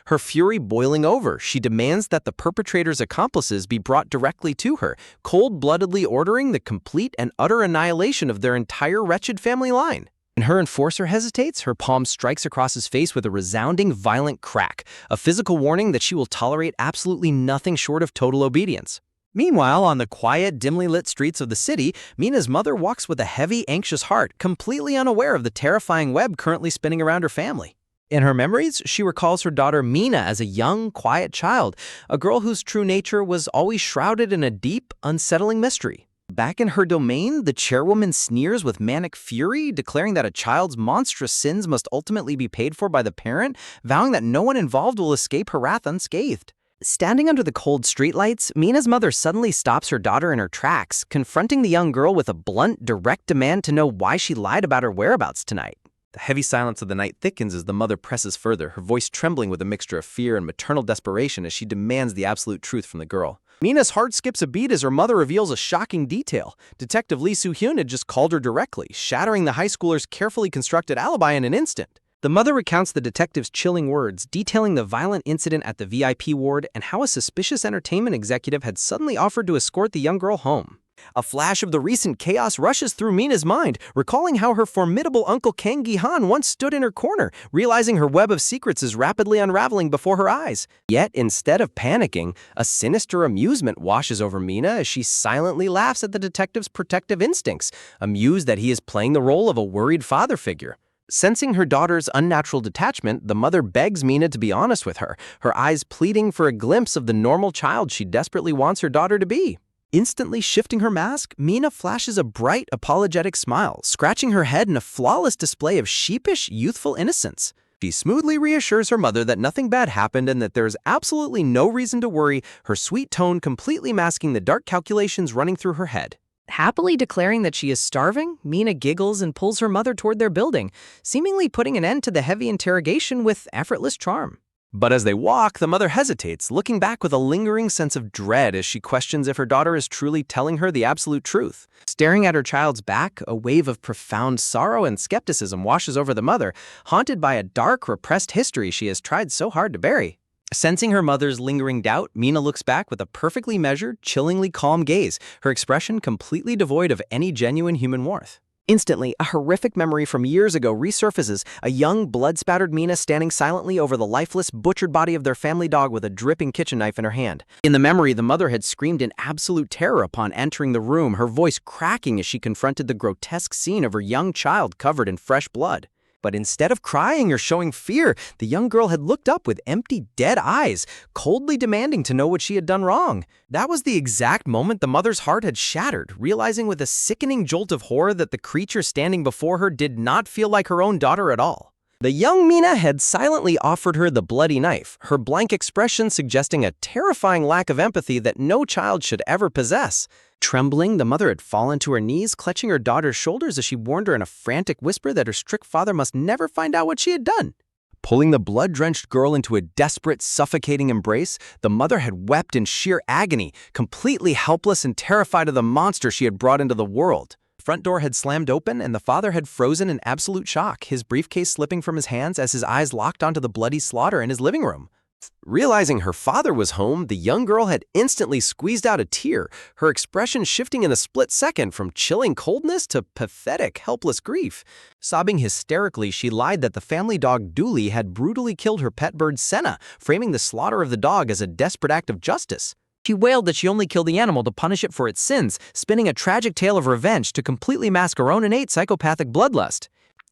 Her fury boiling over, she demands that the perpetrator's accomplices be brought directly to her, cold-bloodedly ordering the complete and utter annihilation of their entire wretched family line. When her enforcer hesitates, her palm strikes across his face with a resounding, violent crack, a physical warning that she will tolerate absolutely nothing short of total obedience. Meanwhile, on the quiet, dimly lit streets of the city, Mina's mother walks with a heavy, anxious heart, completely unaware of the terrifying web currently spinning around her family. In her memories, she recalls her daughter Mina as a young, quiet child, a girl whose true nature was always shrouded in a deep, unsettling mystery. Back in her domain, the chairwoman sneers with manic fury, declaring that a child's monstrous sins must ultimately be paid for by the parent, vowing that no one involved will escape her wrath unscathed. Standing under the cold streetlights, Mina's mother suddenly stops her daughter in her tracks, confronting the young girl with a blunt, direct demand to know why she lied about her whereabouts tonight. The heavy silence of the night thickens as the mother presses further, her voice trembling with a mixture of fear and maternal desperation as she demands the absolute truth from the girl. Mina's heart skips a beat as her mother reveals a shocking detail. Detective Lee Soo-hyun had just called her directly, shattering the high schooler's carefully constructed alibi in an instant. The mother recounts the detective's chilling words, detailing the violent incident at the VIP ward and how a suspicious entertainment executive had suddenly offered to escort the young girl home. A flash of the recent chaos rushes through Mina's mind, recalling how her formidable uncle Kang Gi-han once stood in her corner, realizing her web of secrets is rapidly unraveling before her eyes. Yet, instead of panicking, a sinister amusement washes over Mina as she silently laughs at the detective's protective instincts, amused that he is playing the role of a worried father figure. Sensing her daughter's unnatural detachment, the mother begs Mina to be honest with her, her eyes pleading for a glimpse of the normal child she desperately wants her daughter to be. Instantly shifting her mask, Mina flashes a bright, apologetic smile, scratching her head in a flawless display of sheepish, youthful innocence. She smoothly reassures her mother that nothing bad happened and that there is absolutely no reason to worry, her sweet tone completely masking the dark calculations running through her head. Happily declaring that she is starving, Mina giggles and pulls her mother toward their building, seemingly putting an end to the heavy interrogation with effortless charm. But as they walk, the mother hesitates, looking back with a lingering sense of dread as she questions if her daughter is truly telling her the absolute truth. Staring at her child's back, a wave of profound sorrow and skepticism washes over the mother, haunted by a dark, repressed history she has tried so hard to bury. Sensing her mother's lingering doubt, Mina looks back with a perfectly measured, chillingly calm gaze, her expression completely devoid of any genuine human warmth. Instantly, a horrific memory from years ago resurfaces, a young, blood-spattered Mina standing silently over the lifeless, butchered body of their family dog with a dripping kitchen knife in her hand. In the memory, the mother had screamed in absolute terror upon entering the room, her voice cracking as she confronted the grotesque scene of her young child covered in fresh blood. But instead of crying or showing fear, the young girl had looked up with empty, dead eyes, coldly demanding to know what she had done wrong. That was the exact moment the mother's heart had shattered, realizing with a sickening jolt of horror that the creature standing before her did not feel like her own daughter at all. The young Mina had silently offered her the bloody knife, her blank expression suggesting a terrifying lack of empathy that no child should ever possess. Trembling, the mother had fallen to her knees, clutching her daughter's shoulders as she warned her in a frantic whisper that her strict father must never find out what she had done. Pulling the blood-drenched girl into a desperate, suffocating embrace, the mother had wept in sheer agony, completely helpless and terrified of the monster she had brought into the world. The front door had slammed open, and the father had frozen in absolute shock, his briefcase slipping from his hands as his eyes locked onto the bloody slaughter in his living room. Realizing her father was home, the young girl had instantly squeezed out a tear, her expression shifting in a split second from chilling coldness to pathetic, helpless grief. Sobbing hysterically, she lied that the family dog Dooley had brutally killed her pet bird Senna, framing the slaughter of the dog as a desperate act of justice. She wailed that she only killed the animal to punish it for its sins, spinning a tragic tale of revenge to completely mask her own innate psychopathic bloodlust.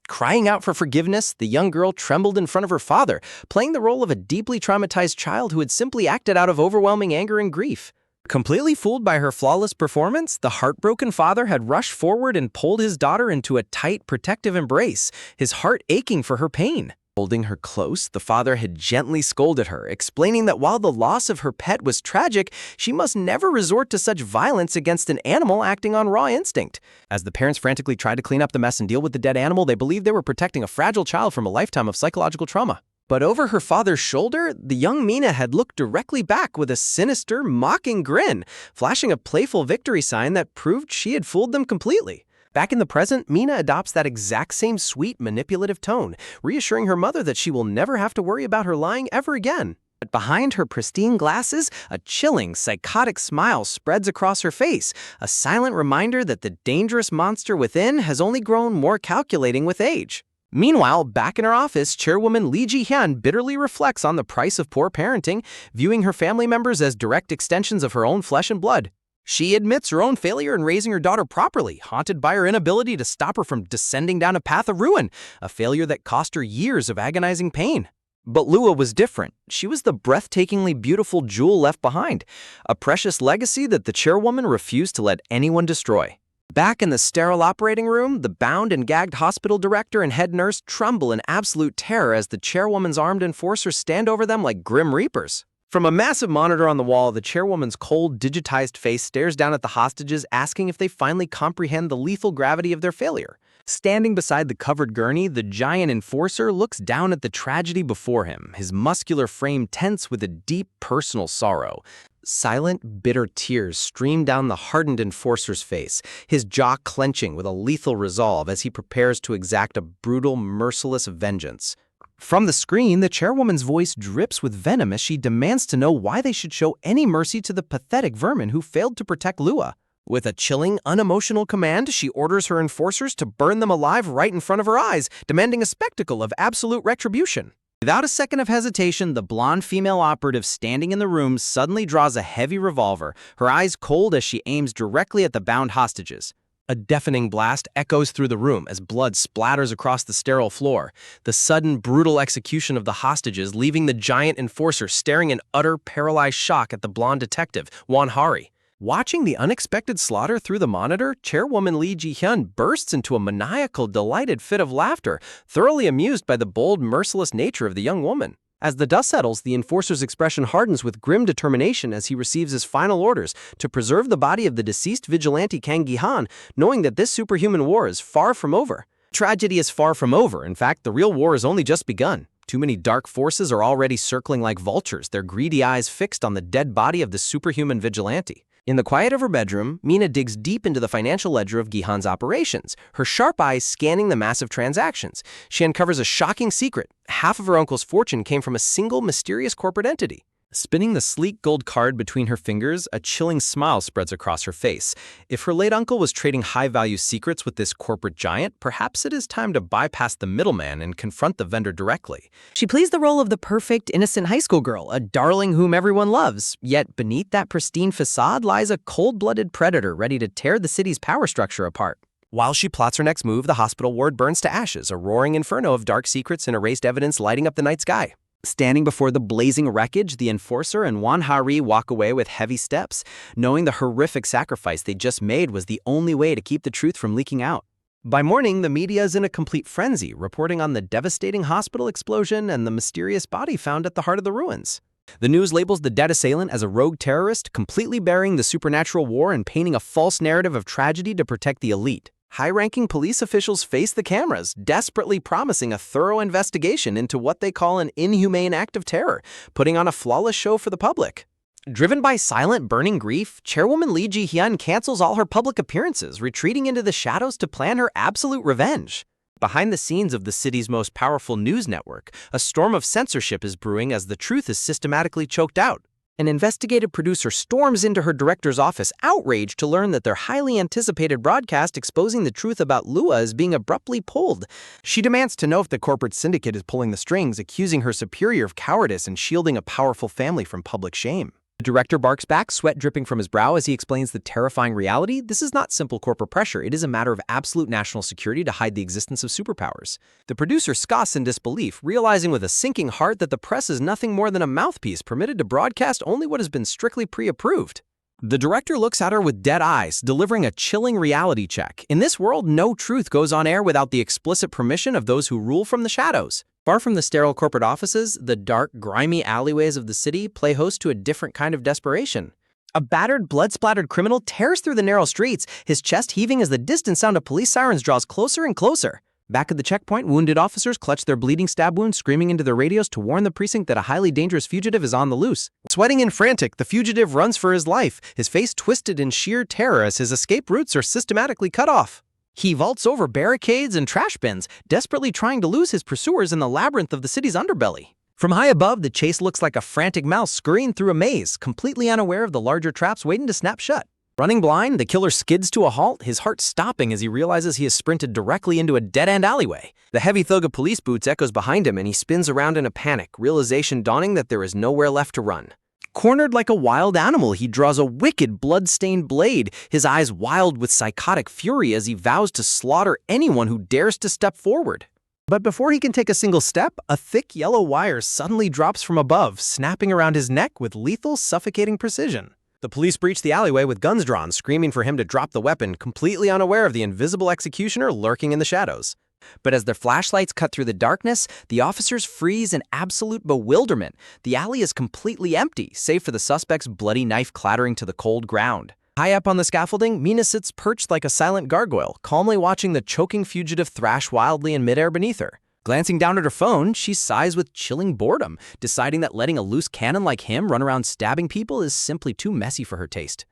Crying out for forgiveness, the young girl trembled in front of her father, playing the role of a deeply traumatized child who had simply acted out of overwhelming anger and grief. Completely fooled by her flawless performance, the heartbroken father had rushed forward and pulled his daughter into a tight, protective embrace, his heart aching for her pain. Holding her close, the father had gently scolded her, explaining that while the loss of her pet was tragic, she must never resort to such violence against an animal acting on raw instinct. As the parents frantically tried to clean up the mess and deal with the dead animal, they believed they were protecting a fragile child from a lifetime of psychological trauma. But over her father's shoulder, the young Mina had looked directly back with a sinister, mocking grin, flashing a playful victory sign that proved she had fooled them completely. Back in the present, Mina adopts that exact same sweet, manipulative tone, reassuring her mother that she will never have to worry about her lying ever again. But behind her pristine glasses, a chilling, psychotic smile spreads across her face, a silent reminder that the dangerous monster within has only grown more calculating with age. Meanwhile, back in her office, Chairwoman Lee Ji-hyun bitterly reflects on the price of poor parenting, viewing her family members as direct extensions of her own flesh and blood. She admits her own failure in raising her daughter properly, haunted by her inability to stop her from descending down a path of ruin, a failure that cost her years of agonizing pain. But Lua was different. She was the breathtakingly beautiful jewel left behind, a precious legacy that the chairwoman refused to let anyone destroy. Back in the sterile operating room, the bound and gagged hospital director and head nurse tremble in absolute terror as the chairwoman's armed enforcers stand over them like grim reapers. From a massive monitor on the wall, the chairwoman's cold, digitized face stares down at the hostages, asking if they finally comprehend the lethal gravity of their failure. Standing beside the covered gurney, the giant enforcer looks down at the tragedy before him, his muscular frame tense with a deep personal sorrow. Silent, bitter tears stream down the hardened enforcer's face, his jaw clenching with a lethal resolve as he prepares to exact a brutal, merciless vengeance. From the screen, the chairwoman's voice drips with venom as she demands to know why they should show any mercy to the pathetic vermin who failed to protect Lua. With a chilling, unemotional command, she orders her enforcers to burn them alive right in front of her eyes, demanding a spectacle of absolute retribution. Without a second of hesitation, the blonde female operative standing in the room suddenly draws a heavy revolver, her eyes cold as she aims directly at the bound hostages. A deafening blast echoes through the room as blood splatters across the sterile floor, the sudden, brutal execution of the hostages leaving the giant enforcer staring in utter, paralyzed shock at the blonde detective, Won Hari. Watching the unexpected slaughter through the monitor, Chairwoman Lee Ji-hyun bursts into a maniacal, delighted fit of laughter, thoroughly amused by the bold, merciless nature of the young woman. As the dust settles, the enforcer's expression hardens with grim determination as he receives his final orders to preserve the body of the deceased vigilante Kang Gi-han, knowing that this superhuman war is far from over. Tragedy is far from over. In fact, the real war has only just begun. Too many dark forces are already circling like vultures, their greedy eyes fixed on the dead body of the superhuman vigilante. In the quiet of her bedroom, Mina digs deep into the financial ledger of Gi-han's operations, her sharp eyes scanning the massive transactions. She uncovers a shocking secret. Half of her uncle's fortune came from a single mysterious corporate entity. Spinning the sleek gold card between her fingers, a chilling smile spreads across her face. If her late uncle was trading high-value secrets with this corporate giant, perhaps it is time to bypass the middleman and confront the vendor directly. She plays the role of the perfect, innocent high school girl, a darling whom everyone loves. Yet beneath that pristine facade lies a cold-blooded predator ready to tear the city's power structure apart. While she plots her next move, the hospital ward burns to ashes, a roaring inferno of dark secrets and erased evidence lighting up the night sky. Standing before the blazing wreckage, the enforcer and Won Hari walk away with heavy steps, knowing the horrific sacrifice they just made was the only way to keep the truth from leaking out. By morning, the media is in a complete frenzy, reporting on the devastating hospital explosion and the mysterious body found at the heart of the ruins. The news labels the dead assailant as a rogue terrorist, completely burying the supernatural war and painting a false narrative of tragedy to protect the elite. High-ranking police officials face the cameras, desperately promising a thorough investigation into what they call an inhumane act of terror, putting on a flawless show for the public. Driven by silent, burning grief, Chairwoman Lee Ji-hyun cancels all her public appearances, retreating into the shadows to plan her absolute revenge. Behind the scenes of the city's most powerful news network, a storm of censorship is brewing as the truth is systematically choked out. An investigative producer storms into her director's office, outraged to learn that their highly anticipated broadcast exposing the truth about Lua is being abruptly pulled. She demands to know if the corporate syndicate is pulling the strings, accusing her superior of cowardice and shielding a powerful family from public shame. The director barks back, sweat dripping from his brow as he explains the terrifying reality. This is not simple corporate pressure. It is a matter of absolute national security to hide the existence of superpowers. The producer scoffs in disbelief, realizing with a sinking heart that the press is nothing more than a mouthpiece permitted to broadcast only what has been strictly pre-approved. The director looks at her with dead eyes, delivering a chilling reality check. In this world, no truth goes on air without the explicit permission of those who rule from the shadows. Far from the sterile corporate offices, the dark, grimy alleyways of the city play host to a different kind of desperation. A battered, blood-splattered criminal tears through the narrow streets, his chest heaving as the distant sound of police sirens draws closer and closer. Back at the checkpoint, wounded officers clutch their bleeding stab wounds, screaming into their radios to warn the precinct that a highly dangerous fugitive is on the loose. Sweating and frantic, the fugitive runs for his life, his face twisted in sheer terror as his escape routes are systematically cut off. He vaults over barricades and trash bins, desperately trying to lose his pursuers in the labyrinth of the city's underbelly. From high above, the chase looks like a frantic mouse scurrying through a maze, completely unaware of the larger traps waiting to snap shut. Running blind, the killer skids to a halt, his heart stopping as he realizes he has sprinted directly into a dead-end alleyway. The heavy thug of police boots echoes behind him and he spins around in a panic, realization dawning that there is nowhere left to run. Cornered like a wild animal, he draws a wicked, blood-stained blade, his eyes wild with psychotic fury as he vows to slaughter anyone who dares to step forward. But before he can take a single step, a thick yellow wire suddenly drops from above, snapping around his neck with lethal, suffocating precision. The police breach the alleyway with guns drawn, screaming for him to drop the weapon, completely unaware of the invisible executioner lurking in the shadows. But as their flashlights cut through the darkness, the officers freeze in absolute bewilderment. The alley is completely empty, save for the suspect's bloody knife clattering to the cold ground. High up on the scaffolding, Mina sits perched like a silent gargoyle, calmly watching the choking fugitive thrash wildly in midair beneath her. Glancing down at her phone, she sighs with chilling boredom, deciding that letting a loose cannon like him run around stabbing people is simply too messy for her taste.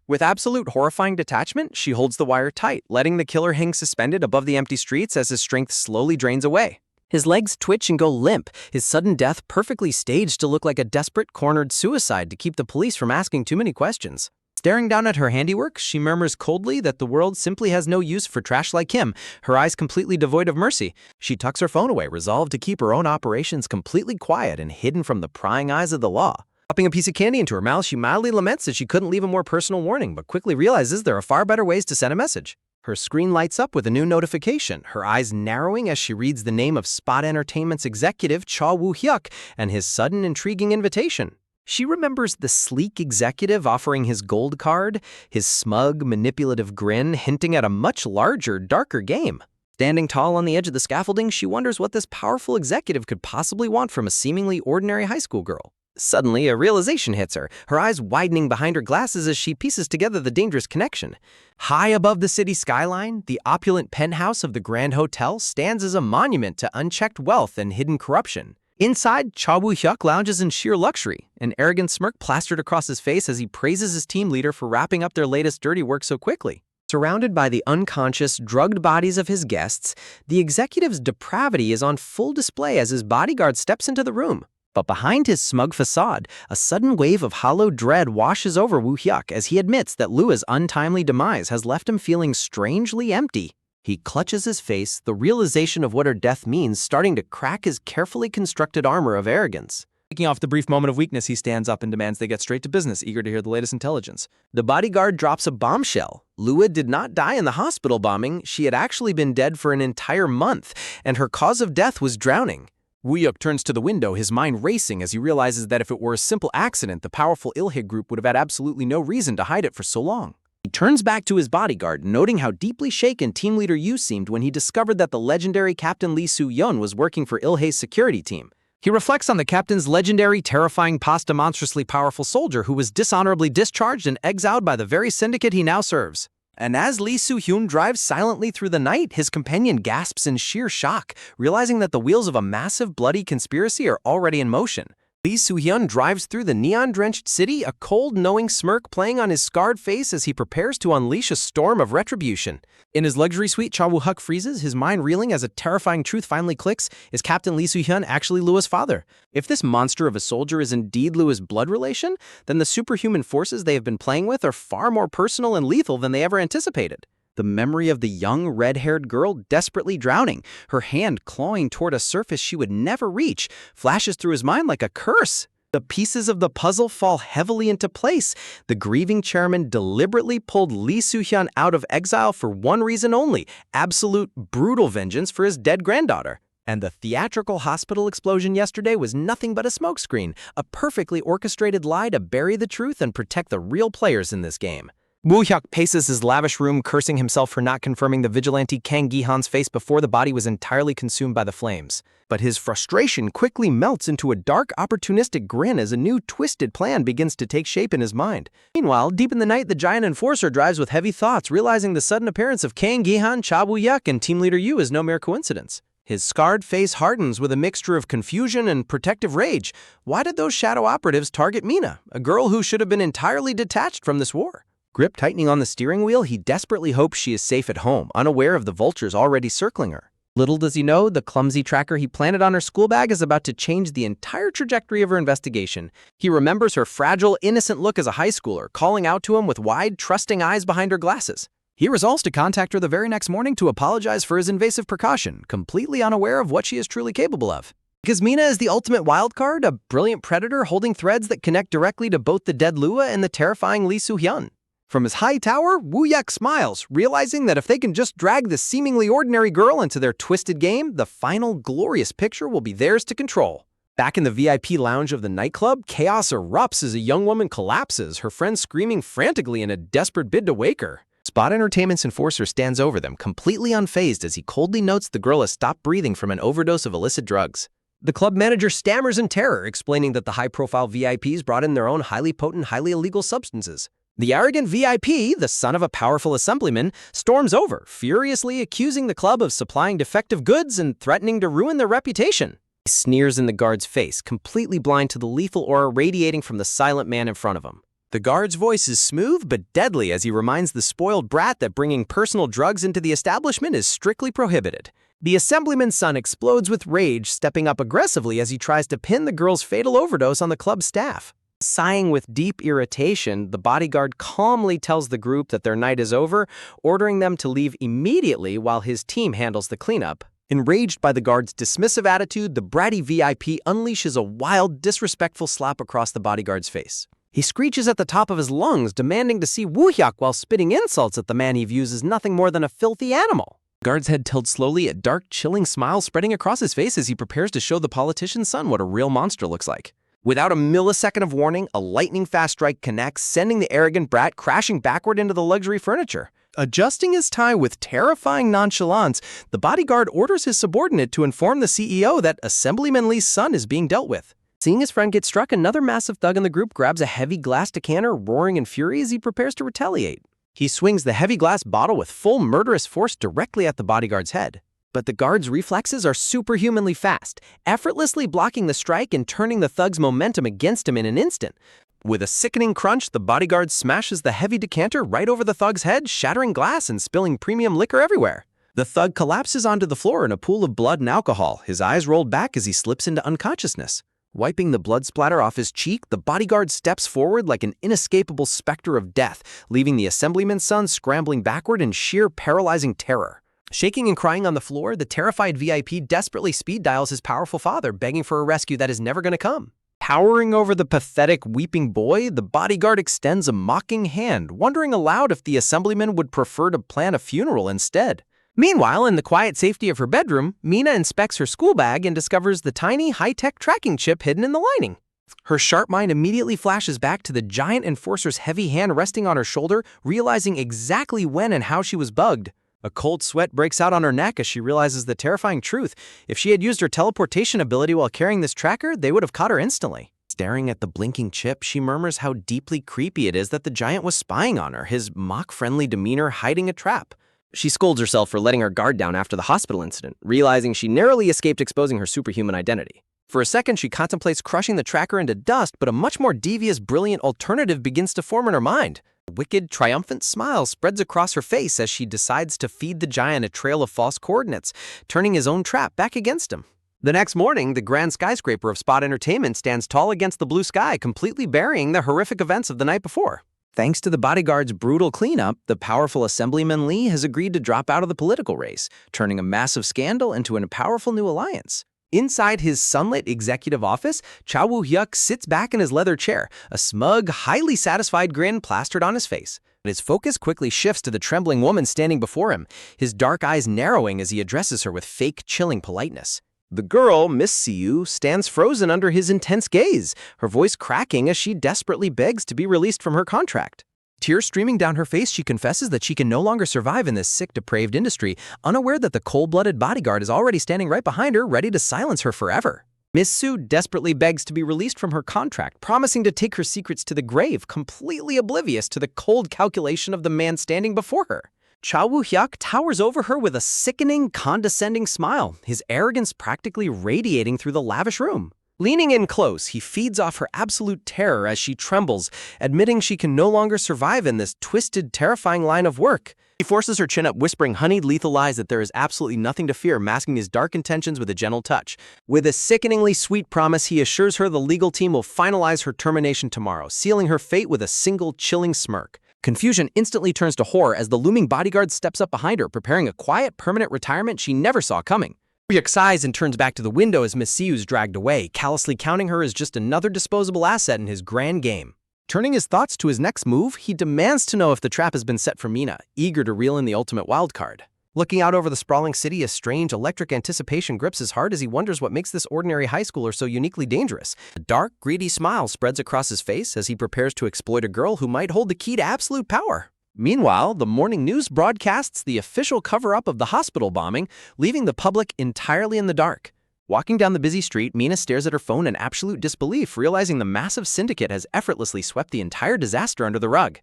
With absolute horrifying detachment, she holds the wire tight, letting the killer hang suspended above the empty streets as his strength slowly drains away. His legs twitch and go limp, his sudden death perfectly staged to look like a desperate, cornered suicide to keep the police from asking too many questions. Staring down at her handiwork, she murmurs coldly that the world simply has no use for trash like him, her eyes completely devoid of mercy. She tucks her phone away, resolved to keep her own operations completely quiet and hidden from the prying eyes of the law. Popping a piece of candy into her mouth, she mildly laments that she couldn't leave a more personal warning, but quickly realizes there are far better ways to send a message. Her screen lights up with a new notification, her eyes narrowing as she reads the name of Spot Entertainment's executive Cha Woo-hyuk and his sudden intriguing invitation. She remembers the sleek executive offering his gold card, his smug, manipulative grin hinting at a much larger, darker game. Standing tall on the edge of the scaffolding, she wonders what this powerful executive could possibly want from a seemingly ordinary high school girl. Suddenly, a realization hits her eyes widening behind her glasses as she pieces together the dangerous connection. High above the city skyline, the opulent penthouse of the Grand Hotel stands as a monument to unchecked wealth and hidden corruption. Inside, Cha Woo-hyuk lounges in sheer luxury, an arrogant smirk plastered across his face as he praises his team leader for wrapping up their latest dirty work so quickly. Surrounded by the unconscious, drugged bodies of his guests, the executive's depravity is on full display as his bodyguard steps into the room. But behind his smug facade, a sudden wave of hollow dread washes over Woo-hyuk as he admits that Lua's untimely demise has left him feeling strangely empty. He clutches his face, the realization of what her death means starting to crack his carefully constructed armor of arrogance. Taking off the brief moment of weakness, he stands up and demands they get straight to business, eager to hear the latest intelligence. The bodyguard drops a bombshell. Lua did not die in the hospital bombing. She had actually been dead for an entire month, and her cause of death was drowning. Woo-hyuk turns to the window, his mind racing as he realizes that if it were a simple accident, the powerful Ilhig group would have had absolutely no reason to hide it for so long. He turns back to his bodyguard, noting how deeply shaken Team Leader Yu seemed when he discovered that the legendary Captain Lee Soo-yeon was working for Il-hei's security team. He reflects on the captain's legendary, terrifying, monstrously powerful soldier who was dishonorably discharged and exiled by the very syndicate he now serves. And as Lee Soo-hyun drives silently through the night, his companion gasps in sheer shock, realizing that the wheels of a massive, bloody conspiracy are already in motion. Lee Soo-hyun drives through the neon-drenched city, a cold, knowing smirk playing on his scarred face as he prepares to unleash a storm of retribution. In his luxury suite, Cha Woo-huk freezes, his mind reeling as a terrifying truth finally clicks. Is Captain Lee Soo-hyun actually Lua's father? If this monster of a soldier is indeed Lua's blood relation, then the superhuman forces they have been playing with are far more personal and lethal than they ever anticipated. The memory of the young, red-haired girl desperately drowning, her hand clawing toward a surface she would never reach, flashes through his mind like a curse. The pieces of the puzzle fall heavily into place. The grieving chairman deliberately pulled Lee Soo-hyun out of exile for one reason only: absolute, brutal vengeance for his dead granddaughter. And the theatrical hospital explosion yesterday was nothing but a smokescreen, a perfectly orchestrated lie to bury the truth and protect the real players in this game. Woo-hyuk paces his lavish room, cursing himself for not confirming the vigilante Kang Gi-han's face before the body was entirely consumed by the flames. But his frustration quickly melts into a dark, opportunistic grin as a new, twisted plan begins to take shape in his mind. Meanwhile, deep in the night, the giant enforcer drives with heavy thoughts, realizing the sudden appearance of Kang Gi-han, Cha Woo-hyuk, and Team Leader Yu is no mere coincidence. His scarred face hardens with a mixture of confusion and protective rage. Why did those shadow operatives target Mina, a girl who should have been entirely detached from this war? Grip tightening on the steering wheel, he desperately hopes she is safe at home, unaware of the vultures already circling her. Little does he know, the clumsy tracker he planted on her school bag is about to change the entire trajectory of her investigation. He remembers her fragile, innocent look as a high schooler, calling out to him with wide, trusting eyes behind her glasses. He resolves to contact her the very next morning to apologize for his invasive precaution, completely unaware of what she is truly capable of. Because Mina is the ultimate wildcard, a brilliant predator holding threads that connect directly to both the dead Lua and the terrifying Lee Soo-hyun. From his high tower, Woo-hyuk smiles, realizing that if they can just drag this seemingly ordinary girl into their twisted game, the final glorious picture will be theirs to control. Back in the VIP lounge of the nightclub, chaos erupts as a young woman collapses, her friends screaming frantically in a desperate bid to wake her. Spot Entertainment's enforcer stands over them, completely unfazed as he coldly notes the girl has stopped breathing from an overdose of illicit drugs. The club manager stammers in terror, explaining that the high-profile VIPs brought in their own highly potent, highly illegal substances. The arrogant VIP, the son of a powerful assemblyman, storms over, furiously accusing the club of supplying defective goods and threatening to ruin their reputation. He sneers in the guard's face, completely blind to the lethal aura radiating from the silent man in front of him. The guard's voice is smooth but deadly as he reminds the spoiled brat that bringing personal drugs into the establishment is strictly prohibited. The assemblyman's son explodes with rage, stepping up aggressively as he tries to pin the girl's fatal overdose on the club's staff. Sighing with deep irritation, the bodyguard calmly tells the group that their night is over, ordering them to leave immediately while his team handles the cleanup. Enraged by the guard's dismissive attitude, the bratty VIP unleashes a wild, disrespectful slap across the bodyguard's face. He screeches at the top of his lungs, demanding to see Woo-hyuk while spitting insults at the man he views as nothing more than a filthy animal. The guard's head tilts slowly, a dark, chilling smile spreading across his face as he prepares to show the politician's son what a real monster looks like. Without a millisecond of warning, a lightning-fast strike connects, sending the arrogant brat crashing backward into the luxury furniture. Adjusting his tie with terrifying nonchalance, the bodyguard orders his subordinate to inform the CEO that Assemblyman Lee's son is being dealt with. Seeing his friend get struck, another massive thug in the group grabs a heavy glass decanter, roaring in fury as he prepares to retaliate. He swings the heavy glass bottle with full murderous force directly at the bodyguard's head. But the guard's reflexes are superhumanly fast, effortlessly blocking the strike and turning the thug's momentum against him in an instant. With a sickening crunch, the bodyguard smashes the heavy decanter right over the thug's head, shattering glass and spilling premium liquor everywhere. The thug collapses onto the floor in a pool of blood and alcohol, his eyes rolled back as he slips into unconsciousness. Wiping the blood splatter off his cheek, the bodyguard steps forward like an inescapable specter of death, leaving the assemblyman's son scrambling backward in sheer paralyzing terror. Shaking and crying on the floor, the terrified VIP desperately speed dials his powerful father, begging for a rescue that is never going to come. Towering over the pathetic, weeping boy, the bodyguard extends a mocking hand, wondering aloud if the assemblyman would prefer to plan a funeral instead. Meanwhile, in the quiet safety of her bedroom, Mina inspects her school bag and discovers the tiny, high-tech tracking chip hidden in the lining. Her sharp mind immediately flashes back to the giant enforcer's heavy hand resting on her shoulder, realizing exactly when and how she was bugged. A cold sweat breaks out on her neck as she realizes the terrifying truth. If she had used her teleportation ability while carrying this tracker, they would have caught her instantly. Staring at the blinking chip, she murmurs how deeply creepy it is that the giant was spying on her, his mock-friendly demeanor hiding a trap. She scolds herself for letting her guard down after the hospital incident, realizing she narrowly escaped exposing her superhuman identity. For a second, she contemplates crushing the tracker into dust, but a much more devious, brilliant alternative begins to form in her mind. A wicked, triumphant smile spreads across her face as she decides to feed the giant a trail of false coordinates, turning his own trap back against him. The next morning, the grand skyscraper of Spot Entertainment stands tall against the blue sky, completely burying the horrific events of the night before. Thanks to the bodyguard's brutal cleanup, the powerful Assemblyman Lee has agreed to drop out of the political race, turning a massive scandal into a powerful new alliance. Inside his sunlit executive office, Chow Woo-hyuk sits back in his leather chair, a smug, highly satisfied grin plastered on his face. But his focus quickly shifts to the trembling woman standing before him, his dark eyes narrowing as he addresses her with fake, chilling politeness. The girl, Miss Siu, stands frozen under his intense gaze, her voice cracking as she desperately begs to be released from her contract. Tears streaming down her face, she confesses that she can no longer survive in this sick, depraved industry, unaware that the cold-blooded bodyguard is already standing right behind her, ready to silence her forever. Miss Siu desperately begs to be released from her contract, promising to take her secrets to the grave, completely oblivious to the cold calculation of the man standing before her. Chow Woo-hyuk towers over her with a sickening, condescending smile, his arrogance practically radiating through the lavish room. Leaning in close, he feeds off her absolute terror as she trembles, admitting she can no longer survive in this twisted, terrifying line of work. He forces her chin up, whispering honeyed lethal lies that there is absolutely nothing to fear, masking his dark intentions with a gentle touch. With a sickeningly sweet promise, he assures her the legal team will finalize her termination tomorrow, sealing her fate with a single chilling smirk. Confusion instantly turns to horror as the looming bodyguard steps up behind her, preparing a quiet, permanent retirement she never saw coming. Ryuk sighs and turns back to the window as Miss Siu is dragged away, callously counting her as just another disposable asset in his grand game. Turning his thoughts to his next move, he demands to know if the trap has been set for Mina, eager to reel in the ultimate wildcard. Looking out over the sprawling city, a strange, electric anticipation grips his heart as he wonders what makes this ordinary high schooler so uniquely dangerous. A dark, greedy smile spreads across his face as he prepares to exploit a girl who might hold the key to absolute power. Meanwhile, the morning news broadcasts the official cover-up of the hospital bombing, leaving the public entirely in the dark. Walking down the busy street, Mina stares at her phone in absolute disbelief, realizing the massive syndicate has effortlessly swept the entire disaster under the rug.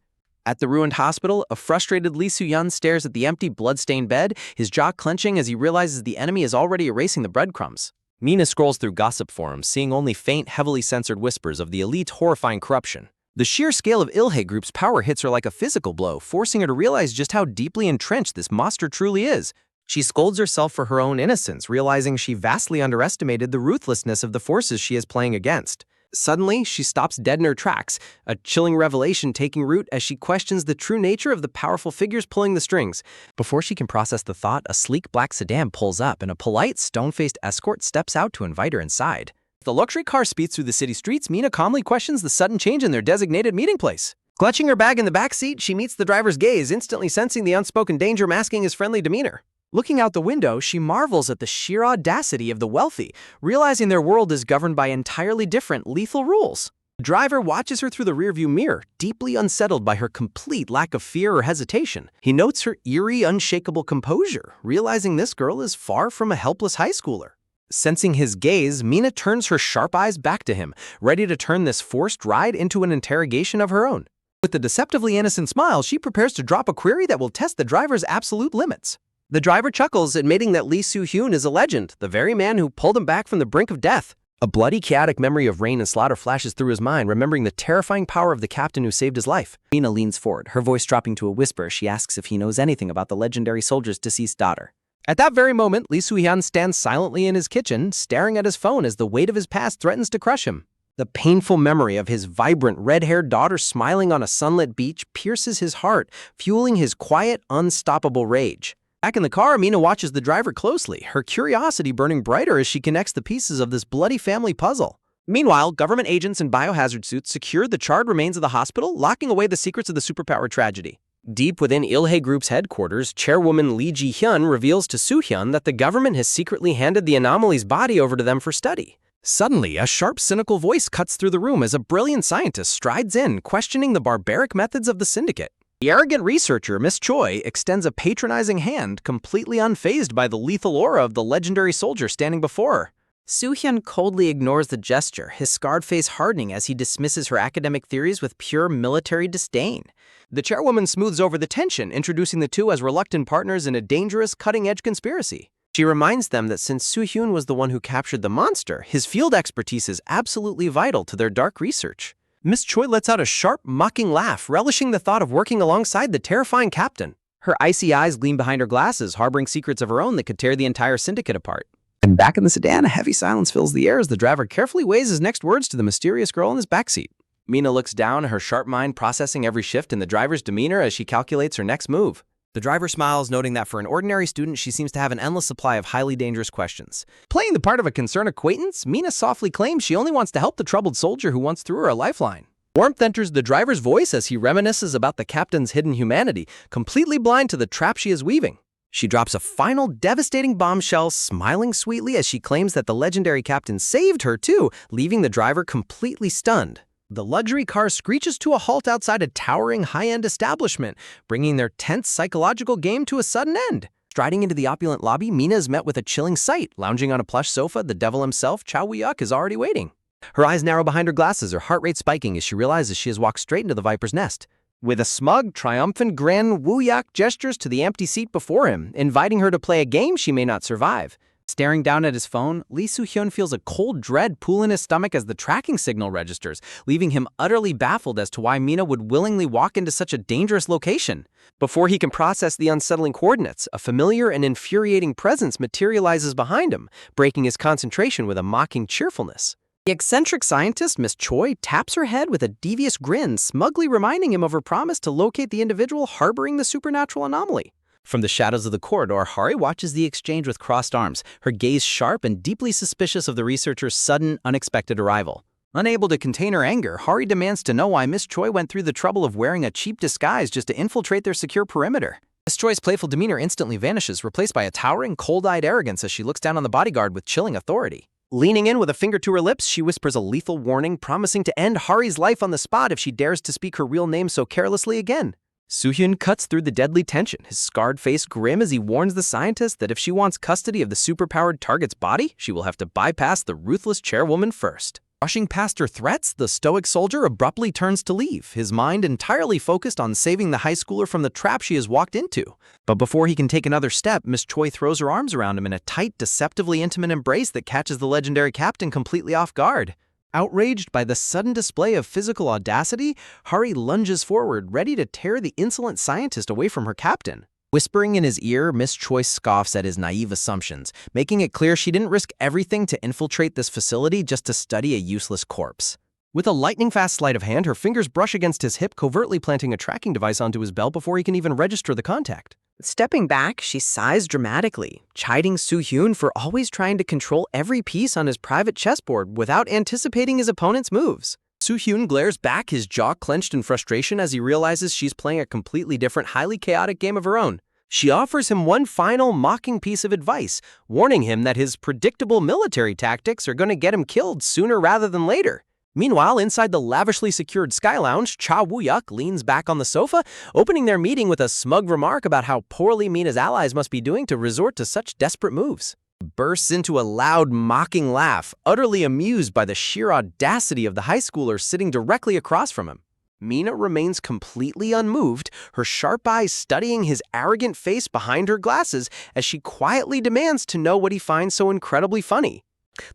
At the ruined hospital, a frustrated Lee Soo-hyun stares at the empty, blood-stained bed, his jaw clenching as he realizes the enemy is already erasing the breadcrumbs. Mina scrolls through gossip forums, seeing only faint, heavily censored whispers of the elite's horrifying corruption. The sheer scale of Ilhe Group's power hits her like a physical blow, forcing her to realize just how deeply entrenched this monster truly is. She scolds herself for her own innocence, realizing she vastly underestimated the ruthlessness of the forces she is playing against. Suddenly, she stops dead in her tracks, a chilling revelation taking root as she questions the true nature of the powerful figures pulling the strings. Before she can process the thought, a sleek black sedan pulls up and a polite, stone-faced escort steps out to invite her inside. The luxury car speeds through the city streets. Mina calmly questions the sudden change in their designated meeting place. Clutching her bag in the back seat, she meets the driver's gaze, instantly sensing the unspoken danger masking his friendly demeanor. Looking out the window, she marvels at the sheer audacity of the wealthy, realizing their world is governed by entirely different, lethal rules. The driver watches her through the rearview mirror, deeply unsettled by her complete lack of fear or hesitation. He notes her eerie, unshakable composure, realizing this girl is far from a helpless high schooler. Sensing his gaze, Mina turns her sharp eyes back to him, ready to turn this forced ride into an interrogation of her own. With a deceptively innocent smile, she prepares to drop a query that will test the driver's absolute limits. The driver chuckles, admitting that Lee Soo-hyun is a legend, the very man who pulled him back from the brink of death. A bloody, chaotic memory of rain and slaughter flashes through his mind, remembering the terrifying power of the captain who saved his life. Mina leans forward, her voice dropping to a whisper. She asks if he knows anything about the legendary soldier's deceased daughter. At that very moment, Lee Soo-hyun stands silently in his kitchen, staring at his phone as the weight of his past threatens to crush him. The painful memory of his vibrant, red-haired daughter smiling on a sunlit beach pierces his heart, fueling his quiet, unstoppable rage. Back in the car, Mina watches the driver closely, her curiosity burning brighter as she connects the pieces of this bloody family puzzle. Meanwhile, government agents in biohazard suits secured the charred remains of the hospital, locking away the secrets of the superpower tragedy. Deep within Ilhe Group's headquarters, chairwoman Lee Ji-hyun reveals to Soo-hyun that the government has secretly handed the anomaly's body over to them for study. Suddenly, a sharp, cynical voice cuts through the room as a brilliant scientist strides in, questioning the barbaric methods of the syndicate. The arrogant researcher, Miss Choi, extends a patronizing hand, completely unfazed by the lethal aura of the legendary soldier standing before her. Soo-hyun coldly ignores the gesture, his scarred face hardening as he dismisses her academic theories with pure military disdain. The chairwoman smooths over the tension, introducing the two as reluctant partners in a dangerous, cutting-edge conspiracy. She reminds them that since Soo-hyun was the one who captured the monster, his field expertise is absolutely vital to their dark research. Miss Choi lets out a sharp, mocking laugh, relishing the thought of working alongside the terrifying captain. Her icy eyes gleam behind her glasses, harboring secrets of her own that could tear the entire syndicate apart. And back in the sedan, a heavy silence fills the air as the driver carefully weighs his next words to the mysterious girl in his backseat. Mina looks down, her sharp mind processing every shift in the driver's demeanor as she calculates her next move. The driver smiles, noting that for an ordinary student, she seems to have an endless supply of highly dangerous questions. Playing the part of a concerned acquaintance, Mina softly claims she only wants to help the troubled soldier who once threw her a lifeline. Warmth enters the driver's voice as he reminisces about the captain's hidden humanity, completely blind to the trap she is weaving. She drops a final devastating bombshell, smiling sweetly as she claims that the legendary captain saved her too, leaving the driver completely stunned. The luxury car screeches to a halt outside a towering high-end establishment, bringing their tense psychological game to a sudden end. Striding into the opulent lobby, Mina is met with a chilling sight. Lounging on a plush sofa, the devil himself, Chow Woo-yuk, is already waiting. Her eyes narrow behind her glasses, her heart rate spiking as she realizes she has walked straight into the viper's nest. With a smug, triumphant grin, Woo-yuk gestures to the empty seat before him, inviting her to play a game she may not survive. Staring down at his phone, Lee Soo-hyun feels a cold dread pool in his stomach as the tracking signal registers, leaving him utterly baffled as to why Mina would willingly walk into such a dangerous location. Before he can process the unsettling coordinates, a familiar and infuriating presence materializes behind him, breaking his concentration with a mocking cheerfulness. The eccentric scientist, Miss Choi, taps her head with a devious grin, smugly reminding him of her promise to locate the individual harboring the supernatural anomaly. From the shadows of the corridor, Hari watches the exchange with crossed arms, her gaze sharp and deeply suspicious of the researcher's sudden, unexpected arrival. Unable to contain her anger, Hari demands to know why Miss Choi went through the trouble of wearing a cheap disguise just to infiltrate their secure perimeter. Miss Choi's playful demeanor instantly vanishes, replaced by a towering, cold-eyed arrogance as she looks down on the bodyguard with chilling authority. Leaning in with a finger to her lips, she whispers a lethal warning, promising to end Hari's life on the spot if she dares to speak her real name so carelessly again. Soo-hyun cuts through the deadly tension, his scarred face grim as he warns the scientist that if she wants custody of the superpowered target's body, she will have to bypass the ruthless chairwoman first. Rushing past her threats, the stoic soldier abruptly turns to leave, his mind entirely focused on saving the high schooler from the trap she has walked into. But before he can take another step, Miss Choi throws her arms around him in a tight, deceptively intimate embrace that catches the legendary captain completely off guard. Outraged by the sudden display of physical audacity, Hari lunges forward, ready to tear the insolent scientist away from her captain. Whispering in his ear, Miss Choi scoffs at his naive assumptions, making it clear she didn't risk everything to infiltrate this facility just to study a useless corpse. With a lightning-fast sleight of hand, her fingers brush against his hip, covertly planting a tracking device onto his belt before he can even register the contact. Stepping back, she sighs dramatically, chiding Soo-hyun for always trying to control every piece on his private chessboard without anticipating his opponent's moves. Soo-hyun glares back, his jaw clenched in frustration as he realizes she's playing a completely different, highly chaotic game of her own. She offers him one final, mocking piece of advice, warning him that his predictable military tactics are going to get him killed sooner rather than later. Meanwhile, inside the lavishly secured Sky Lounge, Chow Woo-yuk leans back on the sofa, opening their meeting with a smug remark about how poorly Mina's allies must be doing to resort to such desperate moves. Bursts into a loud, mocking laugh, utterly amused by the sheer audacity of the high schooler sitting directly across from him. Mina remains completely unmoved, her sharp eyes studying his arrogant face behind her glasses as she quietly demands to know what he finds so incredibly funny.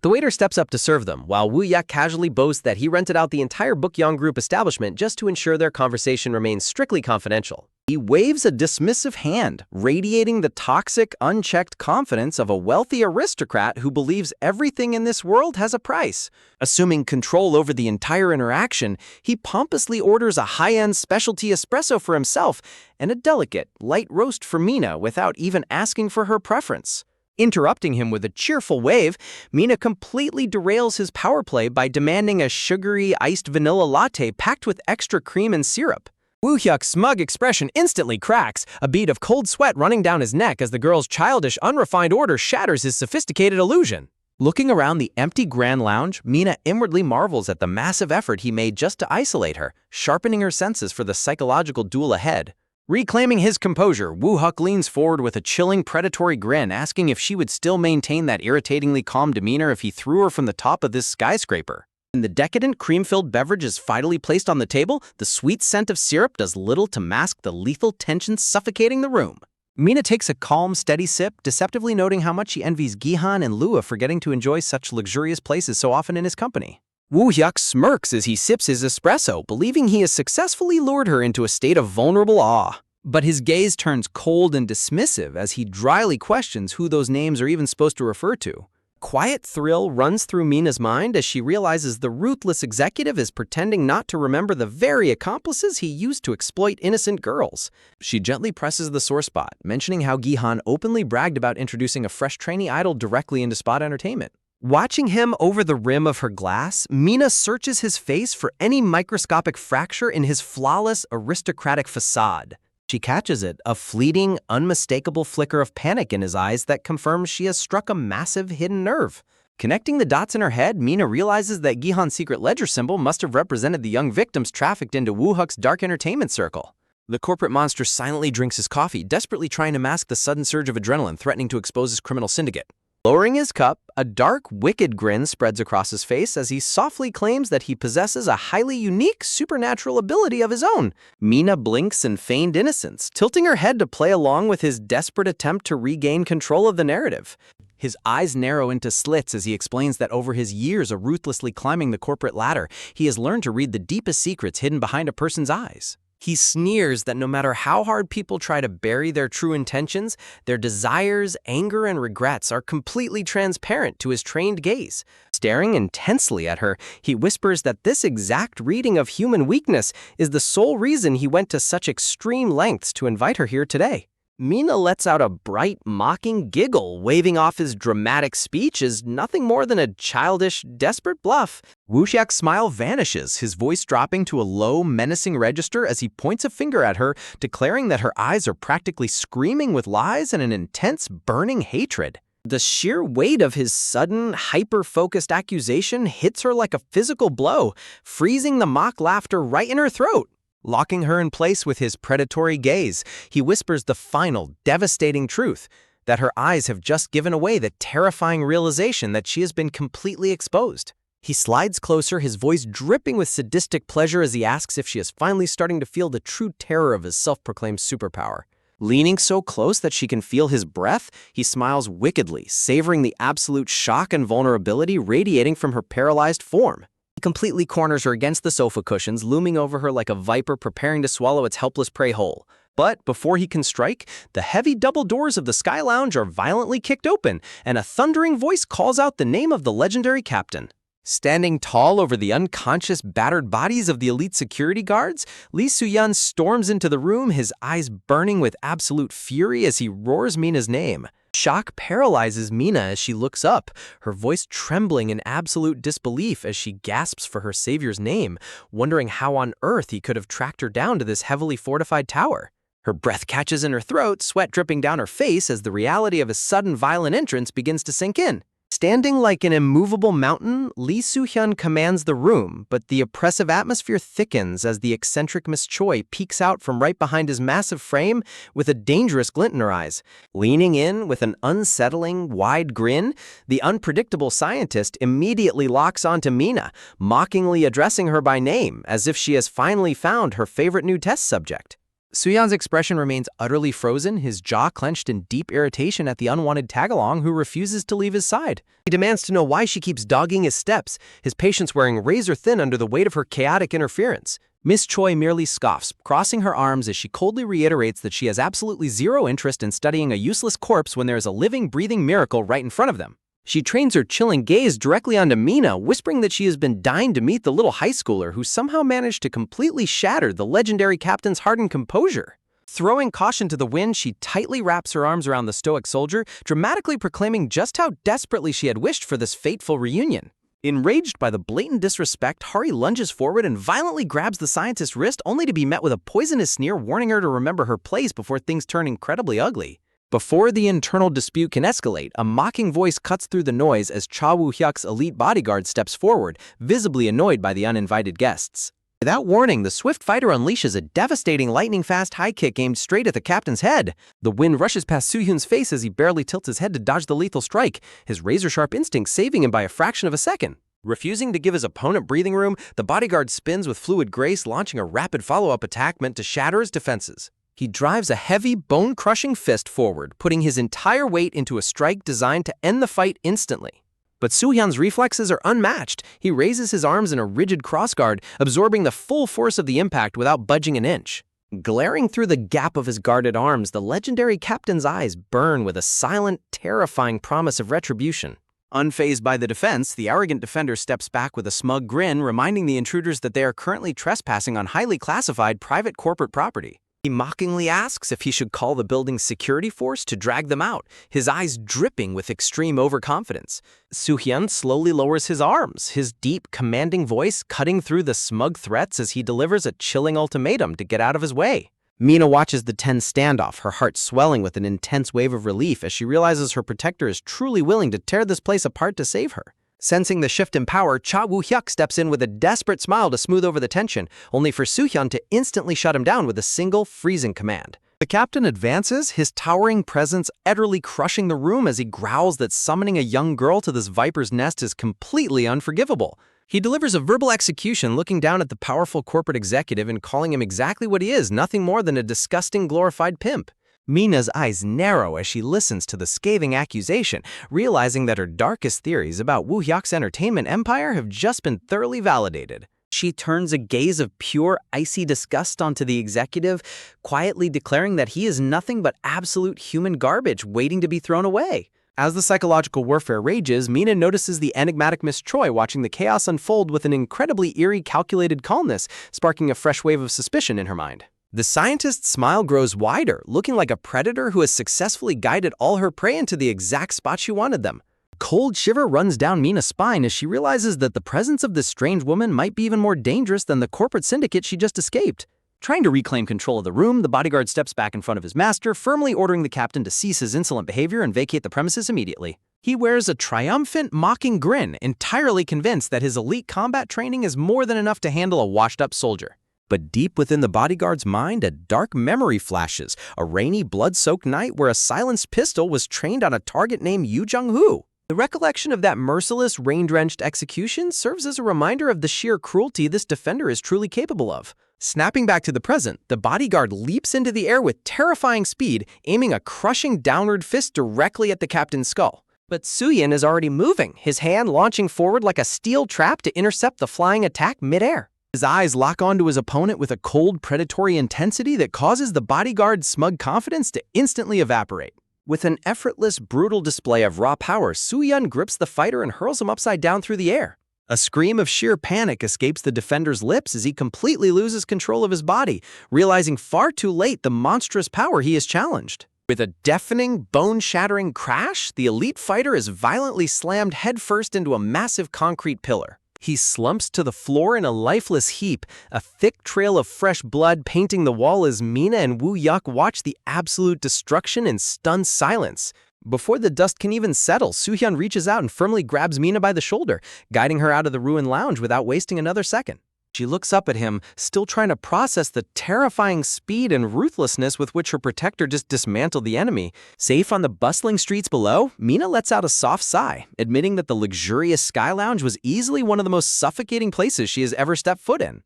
The waiter steps up to serve them, while Woo-yuk casually boasts that he rented out the entire Bookyoung Group establishment just to ensure their conversation remains strictly confidential. He waves a dismissive hand, radiating the toxic, unchecked confidence of a wealthy aristocrat who believes everything in this world has a price. Assuming control over the entire interaction, he pompously orders a high-end specialty espresso for himself and a delicate, light roast for Mina without even asking for her preference. Interrupting him with a cheerful wave, Mina completely derails his power play by demanding a sugary, iced vanilla latte packed with extra cream and syrup. Woo-hyuk's smug expression instantly cracks, a bead of cold sweat running down his neck as the girl's childish, unrefined order shatters his sophisticated illusion. Looking around the empty Grand Lounge, Mina inwardly marvels at the massive effort he made just to isolate her, sharpening her senses for the psychological duel ahead. Reclaiming his composure, Woo-Huk leans forward with a chilling, predatory grin, asking if she would still maintain that irritatingly calm demeanor if he threw her from the top of this skyscraper. When the decadent, cream-filled beverage is finally placed on the table, the sweet scent of syrup does little to mask the lethal tension suffocating the room. Mina takes a calm, steady sip, deceptively noting how much she envies Gihan and Lua for getting to enjoy such luxurious places so often in his company. Woo-Hyuk smirks as he sips his espresso, believing he has successfully lured her into a state of vulnerable awe. But his gaze turns cold and dismissive as he dryly questions who those names are even supposed to refer to. Quiet thrill runs through Mina's mind as she realizes the ruthless executive is pretending not to remember the very accomplices he used to exploit innocent girls. She gently presses the sore spot, mentioning how Gihan openly bragged about introducing a fresh trainee idol directly into spot entertainment. Watching him over the rim of her glass, Mina searches his face for any microscopic fracture in his flawless, aristocratic facade. She catches it, a fleeting, unmistakable flicker of panic in his eyes that confirms she has struck a massive hidden nerve. Connecting the dots in her head, Mina realizes that Gihan's secret ledger symbol must have represented the young victims trafficked into Woo-Huk's dark entertainment circle. The corporate monster silently drinks his coffee, desperately trying to mask the sudden surge of adrenaline threatening to expose his criminal syndicate. Lowering his cup, a dark, wicked grin spreads across his face as he softly claims that he possesses a highly unique supernatural ability of his own. Mina blinks in feigned innocence, tilting her head to play along with his desperate attempt to regain control of the narrative. His eyes narrow into slits as he explains that over his years of ruthlessly climbing the corporate ladder, he has learned to read the deepest secrets hidden behind a person's eyes. He sneers that no matter how hard people try to bury their true intentions, their desires, anger, and regrets are completely transparent to his trained gaze. Staring intensely at her, he whispers that this exact reading of human weakness is the sole reason he went to such extreme lengths to invite her here today. Mina lets out a bright, mocking giggle, waving off his dramatic speech as nothing more than a childish, desperate bluff. Woo-Hyuk's smile vanishes, his voice dropping to a low, menacing register as he points a finger at her, declaring that her eyes are practically screaming with lies and an intense, burning hatred. The sheer weight of his sudden, hyper-focused accusation hits her like a physical blow, freezing the mock laughter right in her throat. Locking her in place with his predatory gaze, he whispers the final, devastating truth, that her eyes have just given away the terrifying realization that she has been completely exposed. He slides closer, his voice dripping with sadistic pleasure as he asks if she is finally starting to feel the true terror of his self-proclaimed superpower. Leaning so close that she can feel his breath, he smiles wickedly, savoring the absolute shock and vulnerability radiating from her paralyzed form. He completely corners her against the sofa cushions, looming over her like a viper preparing to swallow its helpless prey whole. But before he can strike, the heavy double doors of the Sky Lounge are violently kicked open, and a thundering voice calls out the name of the legendary captain. Standing tall over the unconscious, battered bodies of the elite security guards, Lee Soo-yeon storms into the room, his eyes burning with absolute fury as he roars Mina's name. Shock paralyzes Mina as she looks up, her voice trembling in absolute disbelief as she gasps for her savior's name, wondering how on earth he could have tracked her down to this heavily fortified tower. Her breath catches in her throat, sweat dripping down her face as the reality of his sudden violent entrance begins to sink in. Standing like an immovable mountain, Lee Soo-hyun commands the room, but the oppressive atmosphere thickens as the eccentric Miss Choi peeks out from right behind his massive frame with a dangerous glint in her eyes. Leaning in with an unsettling, wide grin, the unpredictable scientist immediately locks onto Mina, mockingly addressing her by name, as if she has finally found her favorite new test subject. Soo-yeon's expression remains utterly frozen, his jaw clenched in deep irritation at the unwanted tagalong who refuses to leave his side. He demands to know why she keeps dogging his steps, his patience wearing razor thin under the weight of her chaotic interference. Miss Choi merely scoffs, crossing her arms as she coldly reiterates that she has absolutely zero interest in studying a useless corpse when there is a living, breathing miracle right in front of them. She trains her chilling gaze directly onto Mina, whispering that she has been dying to meet the little high schooler who somehow managed to completely shatter the legendary captain's hardened composure. Throwing caution to the wind, she tightly wraps her arms around the stoic soldier, dramatically proclaiming just how desperately she had wished for this fateful reunion. Enraged by the blatant disrespect, Hari lunges forward and violently grabs the scientist's wrist, only to be met with a poisonous sneer warning her to remember her place before things turn incredibly ugly. Before the internal dispute can escalate, a mocking voice cuts through the noise as Cha Woo-hyuk's elite bodyguard steps forward, visibly annoyed by the uninvited guests. Without warning, the swift fighter unleashes a devastating lightning-fast high kick aimed straight at the captain's head. The wind rushes past Soo-hyun's face as he barely tilts his head to dodge the lethal strike, his razor-sharp instinct saving him by a fraction of a second. Refusing to give his opponent breathing room, the bodyguard spins with fluid grace, launching a rapid follow-up attack meant to shatter his defenses. He drives a heavy, bone-crushing fist forward, putting his entire weight into a strike designed to end the fight instantly. But Soo-hyun's reflexes are unmatched. He raises his arms in a rigid crossguard, absorbing the full force of the impact without budging an inch. Glaring through the gap of his guarded arms, the legendary captain's eyes burn with a silent, terrifying promise of retribution. Unfazed by the defense, the arrogant defender steps back with a smug grin, reminding the intruders that they are currently trespassing on highly classified private corporate property. He mockingly asks if he should call the building's security force to drag them out, his eyes dripping with extreme overconfidence. Soo-hyun slowly lowers his arms, his deep, commanding voice cutting through the smug threats as he delivers a chilling ultimatum to get out of his way. Mina watches the tense standoff, her heart swelling with an intense wave of relief as she realizes her protector is truly willing to tear this place apart to save her. Sensing the shift in power, Cha Woo-hyuk steps in with a desperate smile to smooth over the tension, only for Soo-hyun to instantly shut him down with a single, freezing command. The captain advances, his towering presence utterly crushing the room as he growls that summoning a young girl to this viper's nest is completely unforgivable. He delivers a verbal execution, looking down at the powerful corporate executive and calling him exactly what he is, nothing more than a disgusting glorified pimp. Mina's eyes narrow as she listens to the scathing accusation, realizing that her darkest theories about Woo-hyuk's entertainment empire have just been thoroughly validated. She turns a gaze of pure, icy disgust onto the executive, quietly declaring that he is nothing but absolute human garbage waiting to be thrown away. As the psychological warfare rages, Mina notices the enigmatic Miss Choi watching the chaos unfold with an incredibly eerie, calculated calmness, sparking a fresh wave of suspicion in her mind. The scientist's smile grows wider, looking like a predator who has successfully guided all her prey into the exact spot she wanted them. A cold shiver runs down Mina's spine as she realizes that the presence of this strange woman might be even more dangerous than the corporate syndicate she just escaped. Trying to reclaim control of the room, the bodyguard steps back in front of his master, firmly ordering the captain to cease his insolent behavior and vacate the premises immediately. He wears a triumphant, mocking grin, entirely convinced that his elite combat training is more than enough to handle a washed-up soldier. But deep within the bodyguard's mind, a dark memory flashes, a rainy, blood-soaked night where a silenced pistol was trained on a target named Yoo Jung-hoo. The recollection of that merciless, rain-drenched execution serves as a reminder of the sheer cruelty this defender is truly capable of. Snapping back to the present, the bodyguard leaps into the air with terrifying speed, aiming a crushing downward fist directly at the captain's skull. But Soo-hyun is already moving, his hand launching forward like a steel trap to intercept the flying attack midair. His eyes lock onto his opponent with a cold, predatory intensity that causes the bodyguard's smug confidence to instantly evaporate. With an effortless, brutal display of raw power, Soo-hyun grips the fighter and hurls him upside down through the air. A scream of sheer panic escapes the defender's lips as he completely loses control of his body, realizing far too late the monstrous power he has challenged. With a deafening, bone-shattering crash, the elite fighter is violently slammed headfirst into a massive concrete pillar. He slumps to the floor in a lifeless heap, a thick trail of fresh blood painting the wall as Mina and Woo-hyuk watch the absolute destruction in stunned silence. Before the dust can even settle, Soo-hyun reaches out and firmly grabs Mina by the shoulder, guiding her out of the ruined lounge without wasting another second. She looks up at him, still trying to process the terrifying speed and ruthlessness with which her protector just dismantled the enemy. Safe on the bustling streets below, Mina lets out a soft sigh, admitting that the luxurious Sky Lounge was easily one of the most suffocating places she has ever stepped foot in.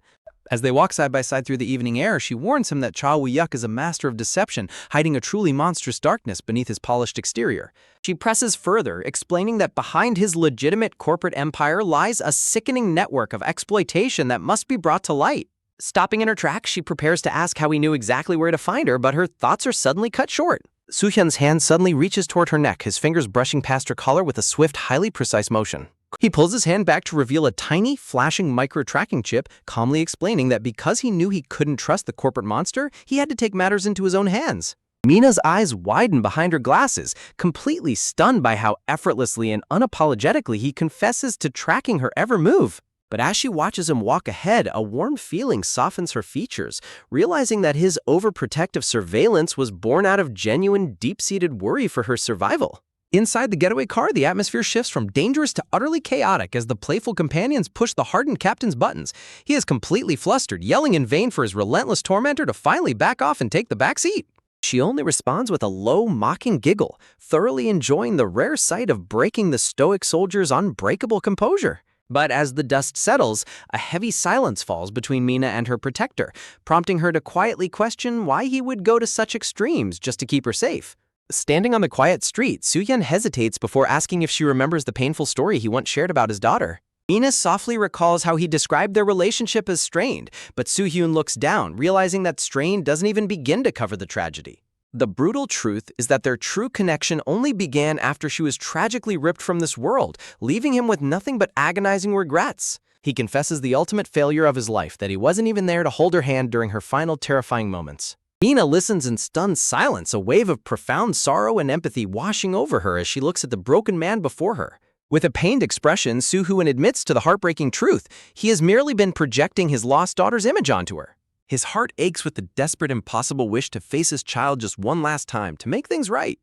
As they walk side by side through the evening air, she warns him that Cha Woo-hyuk is a master of deception, hiding a truly monstrous darkness beneath his polished exterior. She presses further, explaining that behind his legitimate corporate empire lies a sickening network of exploitation that must be brought to light. Stopping in her tracks, she prepares to ask how he knew exactly where to find her, but her thoughts are suddenly cut short. Soo-hyun's hand suddenly reaches toward her neck, his fingers brushing past her collar with a swift, highly precise motion. He pulls his hand back to reveal a tiny, flashing micro-tracking chip, calmly explaining that because he knew he couldn't trust the corporate monster, he had to take matters into his own hands. Mina's eyes widen behind her glasses, completely stunned by how effortlessly and unapologetically he confesses to tracking her every move. But as she watches him walk ahead, a warm feeling softens her features, realizing that his overprotective surveillance was born out of genuine, deep-seated worry for her survival. Inside the getaway car, the atmosphere shifts from dangerous to utterly chaotic as the playful companions push the hardened captain's buttons. He is completely flustered, yelling in vain for his relentless tormentor to finally back off and take the back seat. She only responds with a low, mocking giggle, thoroughly enjoying the rare sight of breaking the stoic soldier's unbreakable composure. But as the dust settles, a heavy silence falls between Mina and her protector, prompting her to quietly question why he would go to such extremes just to keep her safe. Standing on the quiet street, Soo-hyun hesitates before asking if she remembers the painful story he once shared about his daughter. Mina softly recalls how he described their relationship as strained, but Soo-hyun looks down, realizing that strain doesn't even begin to cover the tragedy. The brutal truth is that their true connection only began after she was tragically ripped from this world, leaving him with nothing but agonizing regrets. He confesses the ultimate failure of his life, that he wasn't even there to hold her hand during her final terrifying moments. Mina listens in stunned silence, a wave of profound sorrow and empathy washing over her as she looks at the broken man before her. With a pained expression, Soo-hyun admits to the heartbreaking truth. He has merely been projecting his lost daughter's image onto her. His heart aches with the desperate, impossible wish to face his child just one last time to make things right.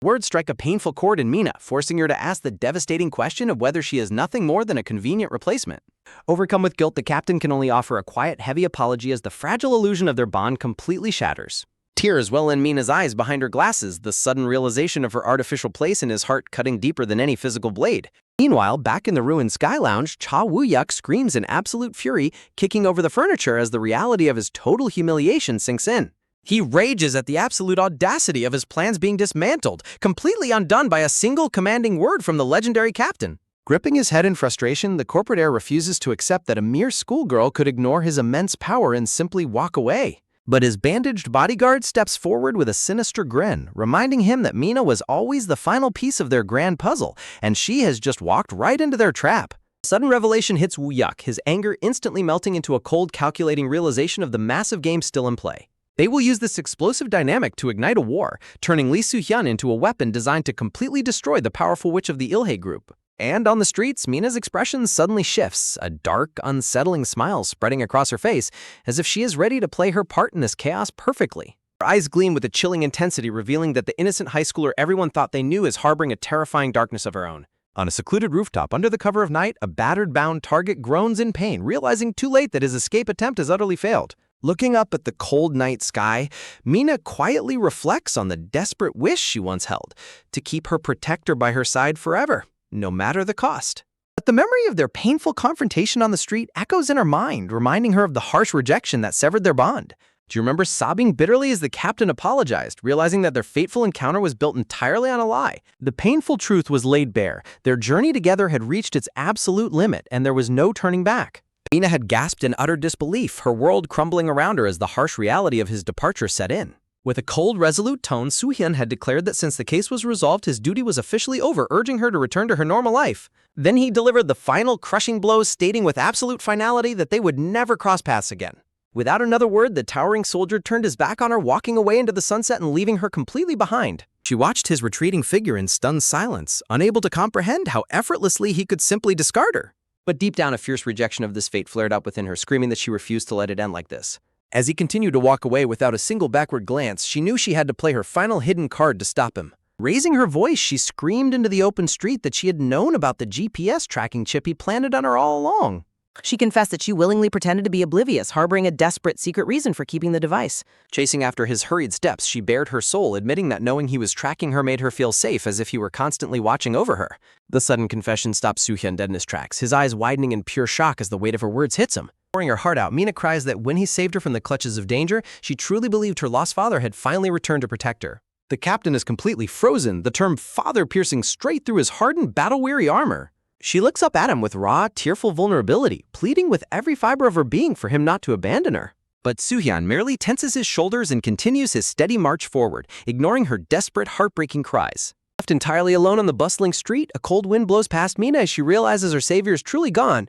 Words strike a painful chord in Mina, forcing her to ask the devastating question of whether she is nothing more than a convenient replacement. Overcome with guilt, the captain can only offer a quiet, heavy apology as the fragile illusion of their bond completely shatters. Tears well in Mina's eyes behind her glasses, the sudden realization of her artificial place in his heart cutting deeper than any physical blade. Meanwhile, back in the ruined Sky Lounge, Cha Woo-yuk screams in absolute fury, kicking over the furniture as the reality of his total humiliation sinks in. He rages at the absolute audacity of his plans being dismantled, completely undone by a single commanding word from the legendary captain. Gripping his head in frustration, the corporate heir refuses to accept that a mere schoolgirl could ignore his immense power and simply walk away. But his bandaged bodyguard steps forward with a sinister grin, reminding him that Mina was always the final piece of their grand puzzle, and she has just walked right into their trap. A sudden revelation hits Woo-yuk, his anger instantly melting into a cold, calculating realization of the massive game still in play. They will use this explosive dynamic to ignite a war, turning Lee Soo-hyun into a weapon designed to completely destroy the powerful witch of the Ilhe group. And on the streets, Mina's expression suddenly shifts, a dark, unsettling smile spreading across her face, as if she is ready to play her part in this chaos perfectly. Her eyes gleam with a chilling intensity, revealing that the innocent high schooler everyone thought they knew is harboring a terrifying darkness of her own. On a secluded rooftop under the cover of night, a battered, bound target groans in pain, realizing too late that his escape attempt has utterly failed. Looking up at the cold night sky, Mina quietly reflects on the desperate wish she once held, to keep her protector by her side forever, no matter the cost. But the memory of their painful confrontation on the street echoes in her mind, reminding her of the harsh rejection that severed their bond. Do you remember sobbing bitterly as the captain apologized, realizing that their fateful encounter was built entirely on a lie? The painful truth was laid bare. Their journey together had reached its absolute limit, and there was no turning back. Mina had gasped in utter disbelief, her world crumbling around her as the harsh reality of his departure set in. With a cold, resolute tone, Soo-hyun had declared that since the case was resolved, his duty was officially over, urging her to return to her normal life. Then he delivered the final crushing blows, stating with absolute finality that they would never cross paths again. Without another word, the towering soldier turned his back on her, walking away into the sunset and leaving her completely behind. She watched his retreating figure in stunned silence, unable to comprehend how effortlessly he could simply discard her. But deep down, a fierce rejection of this fate flared up within her, screaming that she refused to let it end like this. As he continued to walk away without a single backward glance, she knew she had to play her final hidden card to stop him. Raising her voice, she screamed into the open street that she had known about the GPS tracking chip he planted on her all along. She confessed that she willingly pretended to be oblivious, harboring a desperate secret reason for keeping the device. Chasing after his hurried steps, she bared her soul, admitting that knowing he was tracking her made her feel safe, as if he were constantly watching over her. The sudden confession stopped Soo-hyun dead in his tracks, his eyes widening in pure shock as the weight of her words hits him. Pouring her heart out, Mina cries that when he saved her from the clutches of danger, she truly believed her lost father had finally returned to protect her. The captain is completely frozen, the term father piercing straight through his hardened, battle-weary armor. She looks up at him with raw, tearful vulnerability, pleading with every fiber of her being for him not to abandon her. But Soo-hyun merely tenses his shoulders and continues his steady march forward, ignoring her desperate, heartbreaking cries. Left entirely alone on the bustling street, a cold wind blows past Mina as she realizes her savior is truly gone.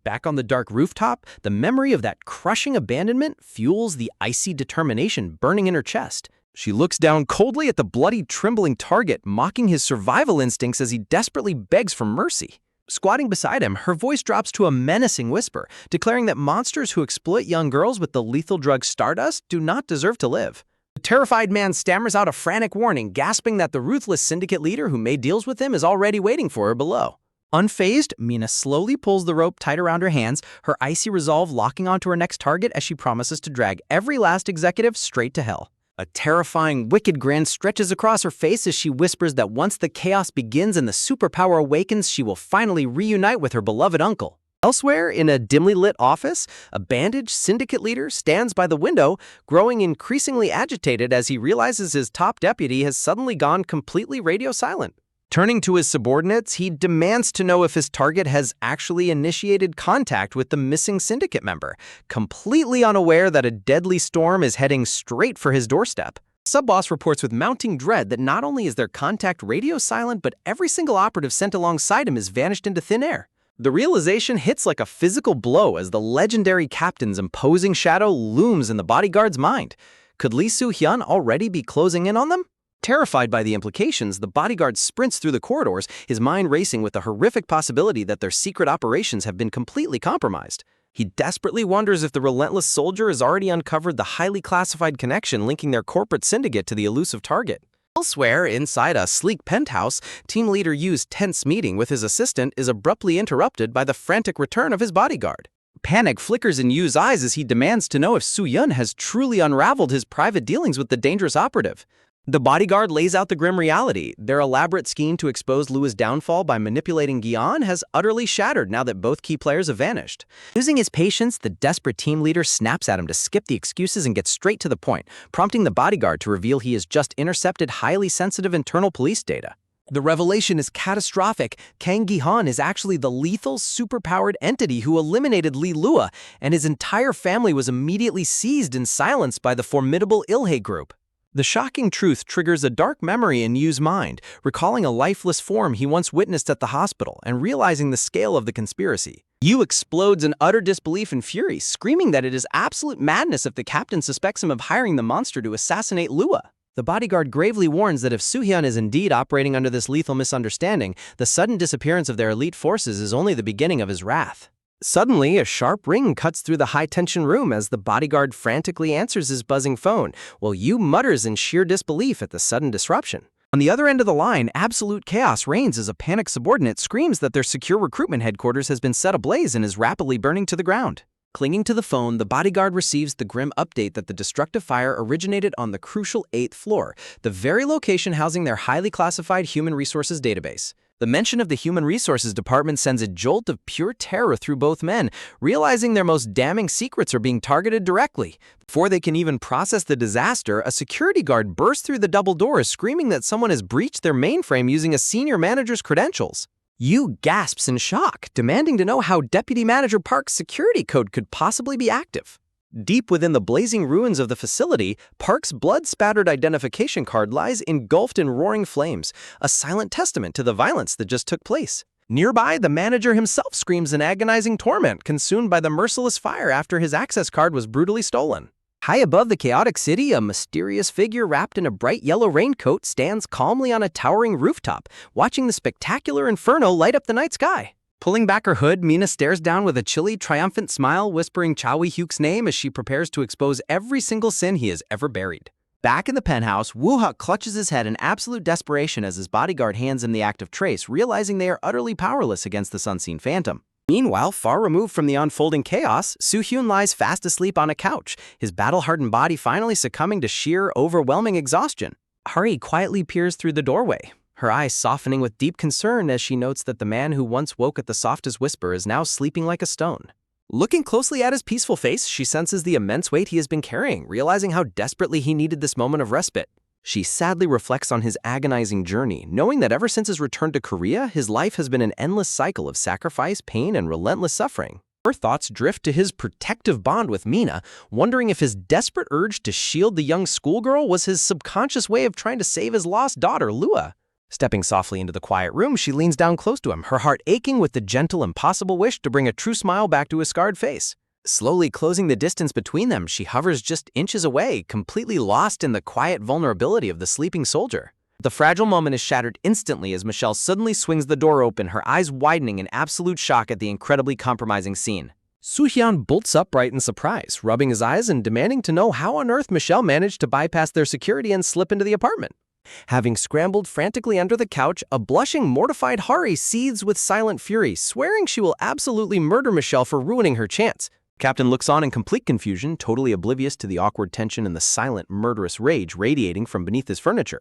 Back on the dark rooftop, the memory of that crushing abandonment fuels the icy determination burning in her chest. She looks down coldly at the bloody, trembling target, mocking his survival instincts as he desperately begs for mercy. Squatting beside him, her voice drops to a menacing whisper, declaring that monsters who exploit young girls with the lethal drug Stardust do not deserve to live. The terrified man stammers out a frantic warning, gasping that the ruthless syndicate leader who made deals with him is already waiting for her below. Unfazed, Mina slowly pulls the rope tight around her hands, her icy resolve locking onto her next target as she promises to drag every last executive straight to hell. A terrifying, wicked grin stretches across her face as she whispers that once the chaos begins and the superpower awakens, she will finally reunite with her beloved uncle. Elsewhere, in a dimly lit office, a bandaged syndicate leader stands by the window, growing increasingly agitated as he realizes his top deputy has suddenly gone completely radio silent. Turning to his subordinates, he demands to know if his target has actually initiated contact with the missing syndicate member, completely unaware that a deadly storm is heading straight for his doorstep. Sub-boss reports with mounting dread that not only is their contact radio silent, but every single operative sent alongside him has vanished into thin air. The realization hits like a physical blow as the legendary captain's imposing shadow looms in the bodyguard's mind. Could Lee Soo-hyun already be closing in on them? Terrified by the implications, the bodyguard sprints through the corridors, his mind racing with the horrific possibility that their secret operations have been completely compromised. He desperately wonders if the relentless soldier has already uncovered the highly classified connection linking their corporate syndicate to the elusive target. Elsewhere, inside a sleek penthouse, team leader Yu's tense meeting with his assistant is abruptly interrupted by the frantic return of his bodyguard. Panic flickers in Yu's eyes as he demands to know if Soo-hyun has truly unraveled his private dealings with the dangerous operative. The bodyguard lays out the grim reality. Their elaborate scheme to expose Lua's downfall by manipulating Gyeon has utterly shattered now that both key players have vanished. Losing his patience, the desperate team leader snaps at him to skip the excuses and get straight to the point, prompting the bodyguard to reveal he has just intercepted highly sensitive internal police data. The revelation is catastrophic. Kang Gi-han is actually the lethal, superpowered entity who eliminated Lee Lua, and his entire family was immediately seized and silenced by the formidable Ilhe group. The shocking truth triggers a dark memory in Yu's mind, recalling a lifeless form he once witnessed at the hospital and realizing the scale of the conspiracy. Yu explodes in utter disbelief and fury, screaming that it is absolute madness if the captain suspects him of hiring the monster to assassinate Lua. The bodyguard gravely warns that if Soo-hyun is indeed operating under this lethal misunderstanding, the sudden disappearance of their elite forces is only the beginning of his wrath. Suddenly, a sharp ring cuts through the high-tension room as the bodyguard frantically answers his buzzing phone, while Yu mutters in sheer disbelief at the sudden disruption. On the other end of the line, absolute chaos reigns as a panicked subordinate screams that their secure recruitment headquarters has been set ablaze and is rapidly burning to the ground. Clinging to the phone, the bodyguard receives the grim update that the destructive fire originated on the crucial 8th floor, the very location housing their highly classified human resources database. The mention of the Human Resources Department sends a jolt of pure terror through both men, realizing their most damning secrets are being targeted directly. Before they can even process the disaster, a security guard bursts through the double doors, screaming that someone has breached their mainframe using a senior manager's credentials. Yu gasps in shock, demanding to know how Deputy Manager Park's security code could possibly be active. Deep within the blazing ruins of the facility, Park's blood-spattered identification card lies engulfed in roaring flames, a silent testament to the violence that just took place. Nearby, the manager himself screams in agonizing torment, consumed by the merciless fire after his access card was brutally stolen. High above the chaotic city, a mysterious figure wrapped in a bright yellow raincoat stands calmly on a towering rooftop, watching the spectacular inferno light up the night sky. Pulling back her hood, Mina stares down with a chilly, triumphant smile, whispering Chow Wee-hyuk's name as she prepares to expose every single sin he has ever buried. Back in the penthouse, Woo-hak clutches his head in absolute desperation as his bodyguard hands him the active trace, realizing they are utterly powerless against this unseen phantom. Meanwhile, far removed from the unfolding chaos, Soo-hyun lies fast asleep on a couch, his battle-hardened body finally succumbing to sheer, overwhelming exhaustion. Hari quietly peers through the doorway, her eyes softening with deep concern as she notes that the man who once woke at the softest whisper is now sleeping like a stone. Looking closely at his peaceful face, she senses the immense weight he has been carrying, realizing how desperately he needed this moment of respite. She sadly reflects on his agonizing journey, knowing that ever since his return to Korea, his life has been an endless cycle of sacrifice, pain, and relentless suffering. Her thoughts drift to his protective bond with Mina, wondering if his desperate urge to shield the young schoolgirl was his subconscious way of trying to save his lost daughter, Lua. Stepping softly into the quiet room, she leans down close to him, her heart aching with the gentle, impossible wish to bring a true smile back to his scarred face. Slowly closing the distance between them, she hovers just inches away, completely lost in the quiet vulnerability of the sleeping soldier. The fragile moment is shattered instantly as Michelle suddenly swings the door open, her eyes widening in absolute shock at the incredibly compromising scene. Soo-hyun bolts upright in surprise, rubbing his eyes and demanding to know how on earth Michelle managed to bypass their security and slip into the apartment. Having scrambled frantically under the couch, a blushing, mortified Hari seethes with silent fury, swearing she will absolutely murder Michelle for ruining her chance. Captain looks on in complete confusion, totally oblivious to the awkward tension and the silent, murderous rage radiating from beneath his furniture.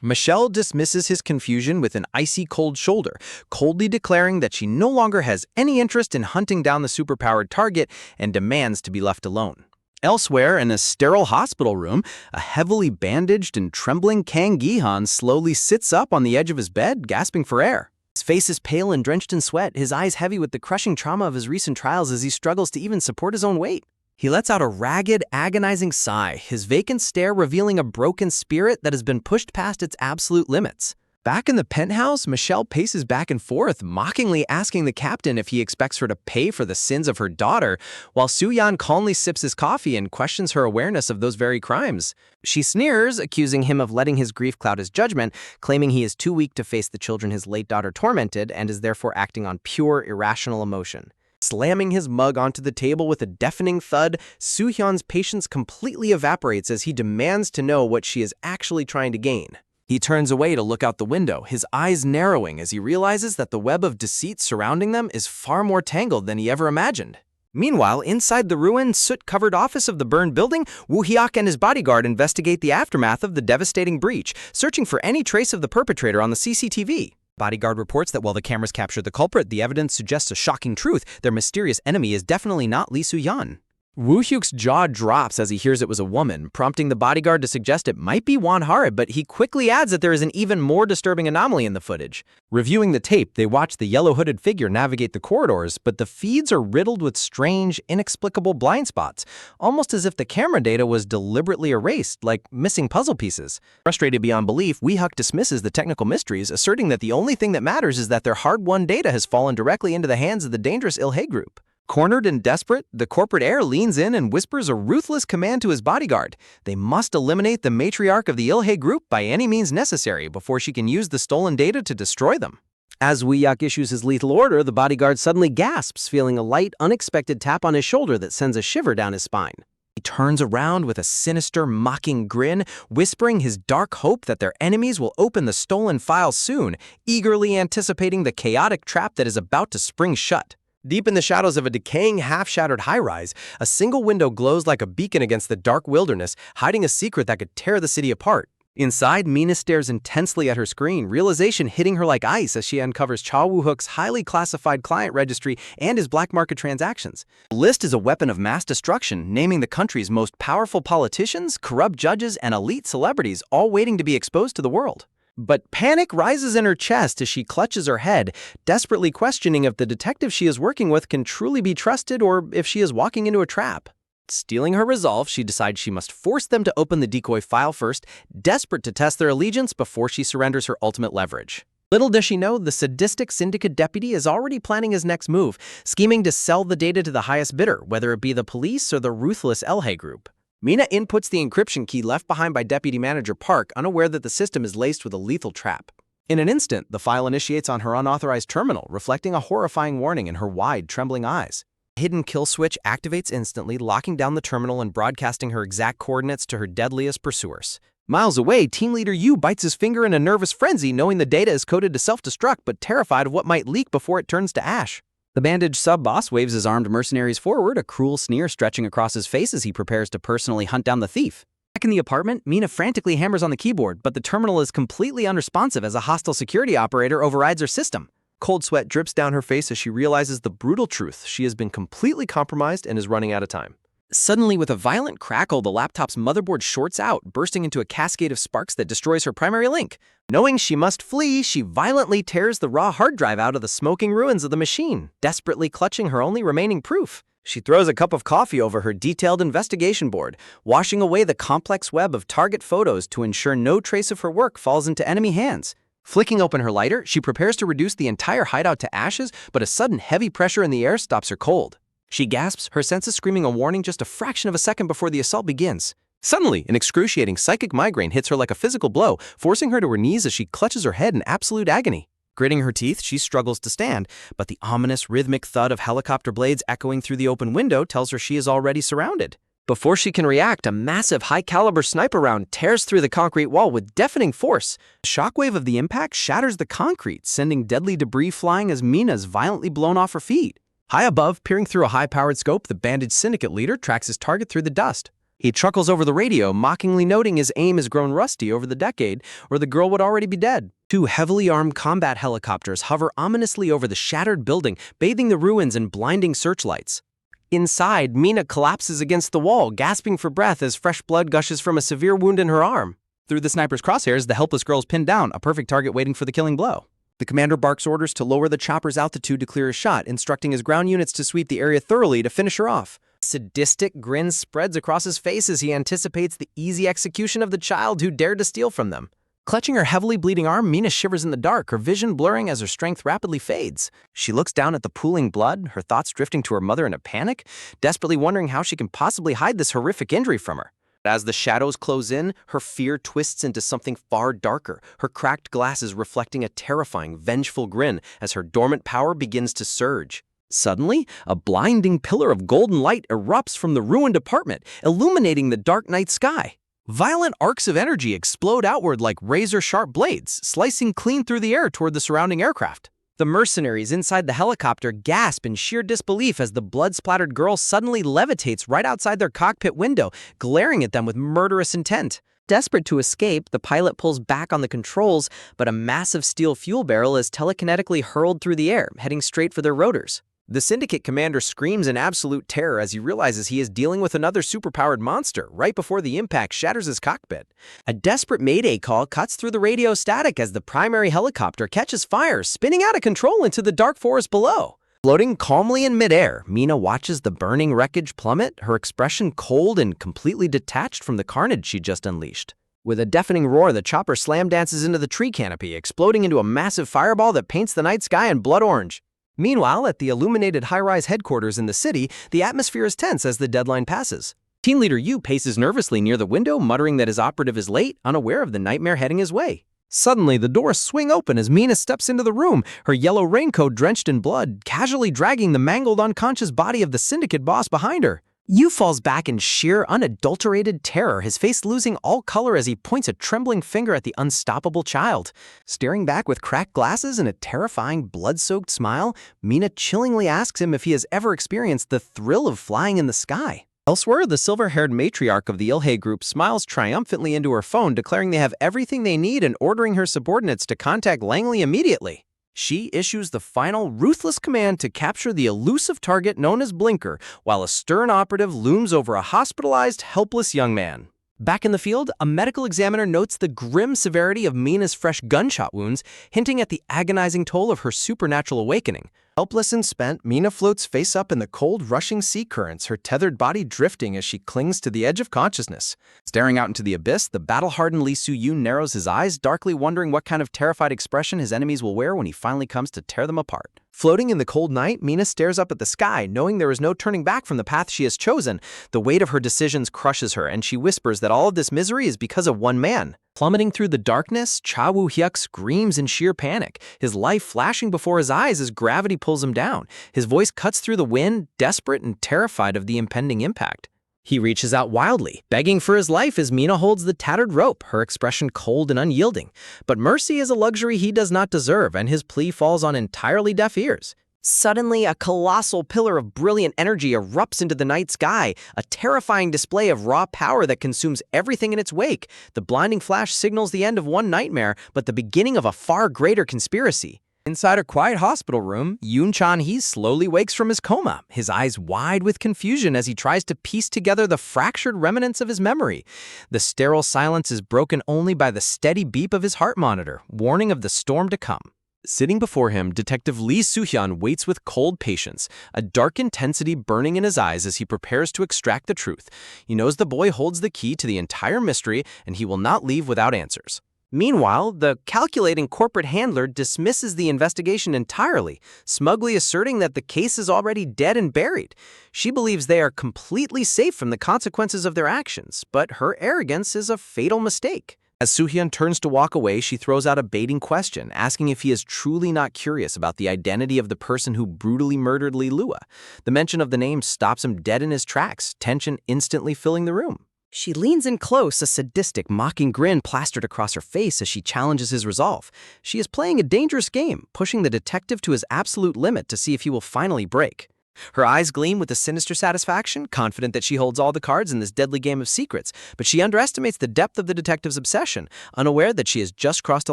Michelle dismisses his confusion with an icy cold shoulder, coldly declaring that she no longer has any interest in hunting down the superpowered target and demands to be left alone. Elsewhere, in a sterile hospital room, a heavily bandaged and trembling Kang Gi-han slowly sits up on the edge of his bed, gasping for air. His face is pale and drenched in sweat, his eyes heavy with the crushing trauma of his recent trials as he struggles to even support his own weight. He lets out a ragged, agonizing sigh, his vacant stare revealing a broken spirit that has been pushed past its absolute limits. Back in the penthouse, Michelle paces back and forth, mockingly asking the captain if he expects her to pay for the sins of her daughter, while Soo-hyun calmly sips his coffee and questions her awareness of those very crimes. She sneers, accusing him of letting his grief cloud his judgment, claiming he is too weak to face the children his late daughter tormented and is therefore acting on pure, irrational emotion. Slamming his mug onto the table with a deafening thud, Soo-hyun's patience completely evaporates as he demands to know what she is actually trying to gain. He turns away to look out the window, his eyes narrowing as he realizes that the web of deceit surrounding them is far more tangled than he ever imagined. Meanwhile, inside the ruined, soot-covered office of the burned building, Woo-hyuk and his bodyguard investigate the aftermath of the devastating breach, searching for any trace of the perpetrator on the CCTV. Bodyguard reports that while the cameras capture the culprit, the evidence suggests a shocking truth. Their mysterious enemy is definitely not Lee Soo-hyun. Woo-hyuk's jaw drops as he hears it was a woman, prompting the bodyguard to suggest it might be Won Hara, but he quickly adds that there is an even more disturbing anomaly in the footage. Reviewing the tape, they watch the yellow-hooded figure navigate the corridors, but the feeds are riddled with strange, inexplicable blind spots, almost as if the camera data was deliberately erased, like missing puzzle pieces. Frustrated beyond belief, Woo-hyuk dismisses the technical mysteries, asserting that the only thing that matters is that their hard-won data has fallen directly into the hands of the dangerous Il-hae group. Cornered and desperate, the corporate heir leans in and whispers a ruthless command to his bodyguard. They must eliminate the matriarch of the Il-hae group by any means necessary before she can use the stolen data to destroy them. As Woo-hyuk issues his lethal order, the bodyguard suddenly gasps, feeling a light, unexpected tap on his shoulder that sends a shiver down his spine. He turns around with a sinister, mocking grin, whispering his dark hope that their enemies will open the stolen files soon, eagerly anticipating the chaotic trap that is about to spring shut. Deep in the shadows of a decaying, half-shattered high-rise, a single window glows like a beacon against the dark wilderness, hiding a secret that could tear the city apart. Inside, Mina stares intensely at her screen, realization hitting her like ice as she uncovers Cha Woo-hyuk's highly classified client registry and his black market transactions. The list is a weapon of mass destruction, naming the country's most powerful politicians, corrupt judges, and elite celebrities, all waiting to be exposed to the world. But panic rises in her chest as she clutches her head, desperately questioning if the detective she is working with can truly be trusted or if she is walking into a trap. Stealing her resolve, she decides she must force them to open the decoy file first, desperate to test their allegiance before she surrenders her ultimate leverage. Little does she know, the sadistic syndicate deputy is already planning his next move, scheming to sell the data to the highest bidder, whether it be the police or the ruthless Il-hae group. Mina inputs the encryption key left behind by Deputy Manager Park, unaware that the system is laced with a lethal trap. In an instant, the file initiates on her unauthorized terminal, reflecting a horrifying warning in her wide, trembling eyes. A hidden kill switch activates instantly, locking down the terminal and broadcasting her exact coordinates to her deadliest pursuers. Miles away, Team Leader Yu bites his finger in a nervous frenzy, knowing the data is coded to self-destruct but terrified of what might leak before it turns to ash. The bandaged sub-boss waves his armed mercenaries forward, a cruel sneer stretching across his face as he prepares to personally hunt down the thief. Back in the apartment, Mina frantically hammers on the keyboard, but the terminal is completely unresponsive as a hostile security operator overrides her system. Cold sweat drips down her face as she realizes the brutal truth. She has been completely compromised and is running out of time. Suddenly, with a violent crackle, the laptop's motherboard shorts out, bursting into a cascade of sparks that destroys her primary link. Knowing she must flee, she violently tears the raw hard drive out of the smoking ruins of the machine, desperately clutching her only remaining proof. She throws a cup of coffee over her detailed investigation board, washing away the complex web of target photos to ensure no trace of her work falls into enemy hands. Flicking open her lighter, she prepares to reduce the entire hideout to ashes, but a sudden heavy pressure in the air stops her cold. She gasps, her senses screaming a warning just a fraction of a second before the assault begins. Suddenly, an excruciating psychic migraine hits her like a physical blow, forcing her to her knees as she clutches her head in absolute agony. Gritting her teeth, she struggles to stand, but the ominous, rhythmic thud of helicopter blades echoing through the open window tells her she is already surrounded. Before she can react, a massive, high-caliber sniper round tears through the concrete wall with deafening force. The shockwave of the impact shatters the concrete, sending deadly debris flying as Mina is violently blown off her feet. High above, peering through a high-powered scope, the bandaged syndicate leader tracks his target through the dust. He chuckles over the radio, mockingly noting his aim has grown rusty over the decade, or the girl would already be dead. Two heavily armed combat helicopters hover ominously over the shattered building, bathing the ruins in blinding searchlights. Inside, Mina collapses against the wall, gasping for breath as fresh blood gushes from a severe wound in her arm. Through the sniper's crosshairs, the helpless girl is pinned down, a perfect target waiting for the killing blow. The commander barks orders to lower the chopper's altitude to clear his shot, instructing his ground units to sweep the area thoroughly to finish her off. A sadistic grin spreads across his face as he anticipates the easy execution of the child who dared to steal from them. Clutching her heavily bleeding arm, Mina shivers in the dark, her vision blurring as her strength rapidly fades. She looks down at the pooling blood, her thoughts drifting to her mother in a panic, desperately wondering how she can possibly hide this horrific injury from her. As the shadows close in, her fear twists into something far darker, her cracked glasses reflecting a terrifying, vengeful grin as her dormant power begins to surge. Suddenly, a blinding pillar of golden light erupts from the ruined apartment, illuminating the dark night sky. Violent arcs of energy explode outward like razor-sharp blades, slicing clean through the air toward the surrounding aircraft. The mercenaries inside the helicopter gasp in sheer disbelief as the blood-splattered girl suddenly levitates right outside their cockpit window, glaring at them with murderous intent. Desperate to escape, the pilot pulls back on the controls, but a massive steel fuel barrel is telekinetically hurled through the air, heading straight for their rotors. The Syndicate commander screams in absolute terror as he realizes he is dealing with another superpowered monster right before the impact shatters his cockpit. A desperate mayday call cuts through the radio static as the primary helicopter catches fire, spinning out of control into the dark forest below. Floating calmly in midair, Mina watches the burning wreckage plummet, her expression cold and completely detached from the carnage she just unleashed. With a deafening roar, the chopper slam dances into the tree canopy, exploding into a massive fireball that paints the night sky in blood orange. Meanwhile, at the illuminated high-rise headquarters in the city, the atmosphere is tense as the deadline passes. Team Leader Yu paces nervously near the window, muttering that his operative is late, unaware of the nightmare heading his way. Suddenly, the doors swing open as Mina steps into the room, her yellow raincoat drenched in blood, casually dragging the mangled, unconscious body of the Syndicate boss behind her. Yu falls back in sheer, unadulterated terror, his face losing all color as he points a trembling finger at the unstoppable child. Staring back with cracked glasses and a terrifying, blood-soaked smile, Mina chillingly asks him if he has ever experienced the thrill of flying in the sky. Elsewhere, the silver-haired matriarch of the Ilhe group smiles triumphantly into her phone, declaring they have everything they need and ordering her subordinates to contact Langley immediately. She issues the final, ruthless command to capture the elusive target known as Blinker, while a stern operative looms over a hospitalized, helpless young man. Back in the field, a medical examiner notes the grim severity of Mina's fresh gunshot wounds, hinting at the agonizing toll of her supernatural awakening. Helpless and spent, Mina floats face up in the cold, rushing sea currents, her tethered body drifting as she clings to the edge of consciousness. Staring out into the abyss, the battle-hardened Lee Soo-yoon narrows his eyes, darkly wondering what kind of terrified expression his enemies will wear when he finally comes to tear them apart. Floating in the cold night, Mina stares up at the sky, knowing there is no turning back from the path she has chosen. The weight of her decisions crushes her, and she whispers that all of this misery is because of one man. Plummeting through the darkness, Cha Woo-hyuk screams in sheer panic, his life flashing before his eyes as gravity pulls him down. His voice cuts through the wind, desperate and terrified of the impending impact. He reaches out wildly, begging for his life as Mina holds the tattered rope, her expression cold and unyielding. But mercy is a luxury he does not deserve, and his plea falls on entirely deaf ears. Suddenly, a colossal pillar of brilliant energy erupts into the night sky, a terrifying display of raw power that consumes everything in its wake. The blinding flash signals the end of one nightmare, but the beginning of a far greater conspiracy. Inside a quiet hospital room, Yoon Chan-hee slowly wakes from his coma, his eyes wide with confusion as he tries to piece together the fractured remnants of his memory. The sterile silence is broken only by the steady beep of his heart monitor, warning of the storm to come. Sitting before him, Detective Lee Soo-hyun waits with cold patience, a dark intensity burning in his eyes as he prepares to extract the truth. He knows the boy holds the key to the entire mystery, and he will not leave without answers. Meanwhile, the calculating corporate handler dismisses the investigation entirely, smugly asserting that the case is already dead and buried. She believes they are completely safe from the consequences of their actions, but her arrogance is a fatal mistake. As Soo-hyun turns to walk away, she throws out a baiting question, asking if he is truly not curious about the identity of the person who brutally murdered Lee Lua. The mention of the name stops him dead in his tracks, tension instantly filling the room. She leans in close, a sadistic, mocking grin plastered across her face as she challenges his resolve. She is playing a dangerous game, pushing the detective to his absolute limit to see if he will finally break. Her eyes gleam with a sinister satisfaction, confident that she holds all the cards in this deadly game of secrets, but she underestimates the depth of the detective's obsession, unaware that she has just crossed a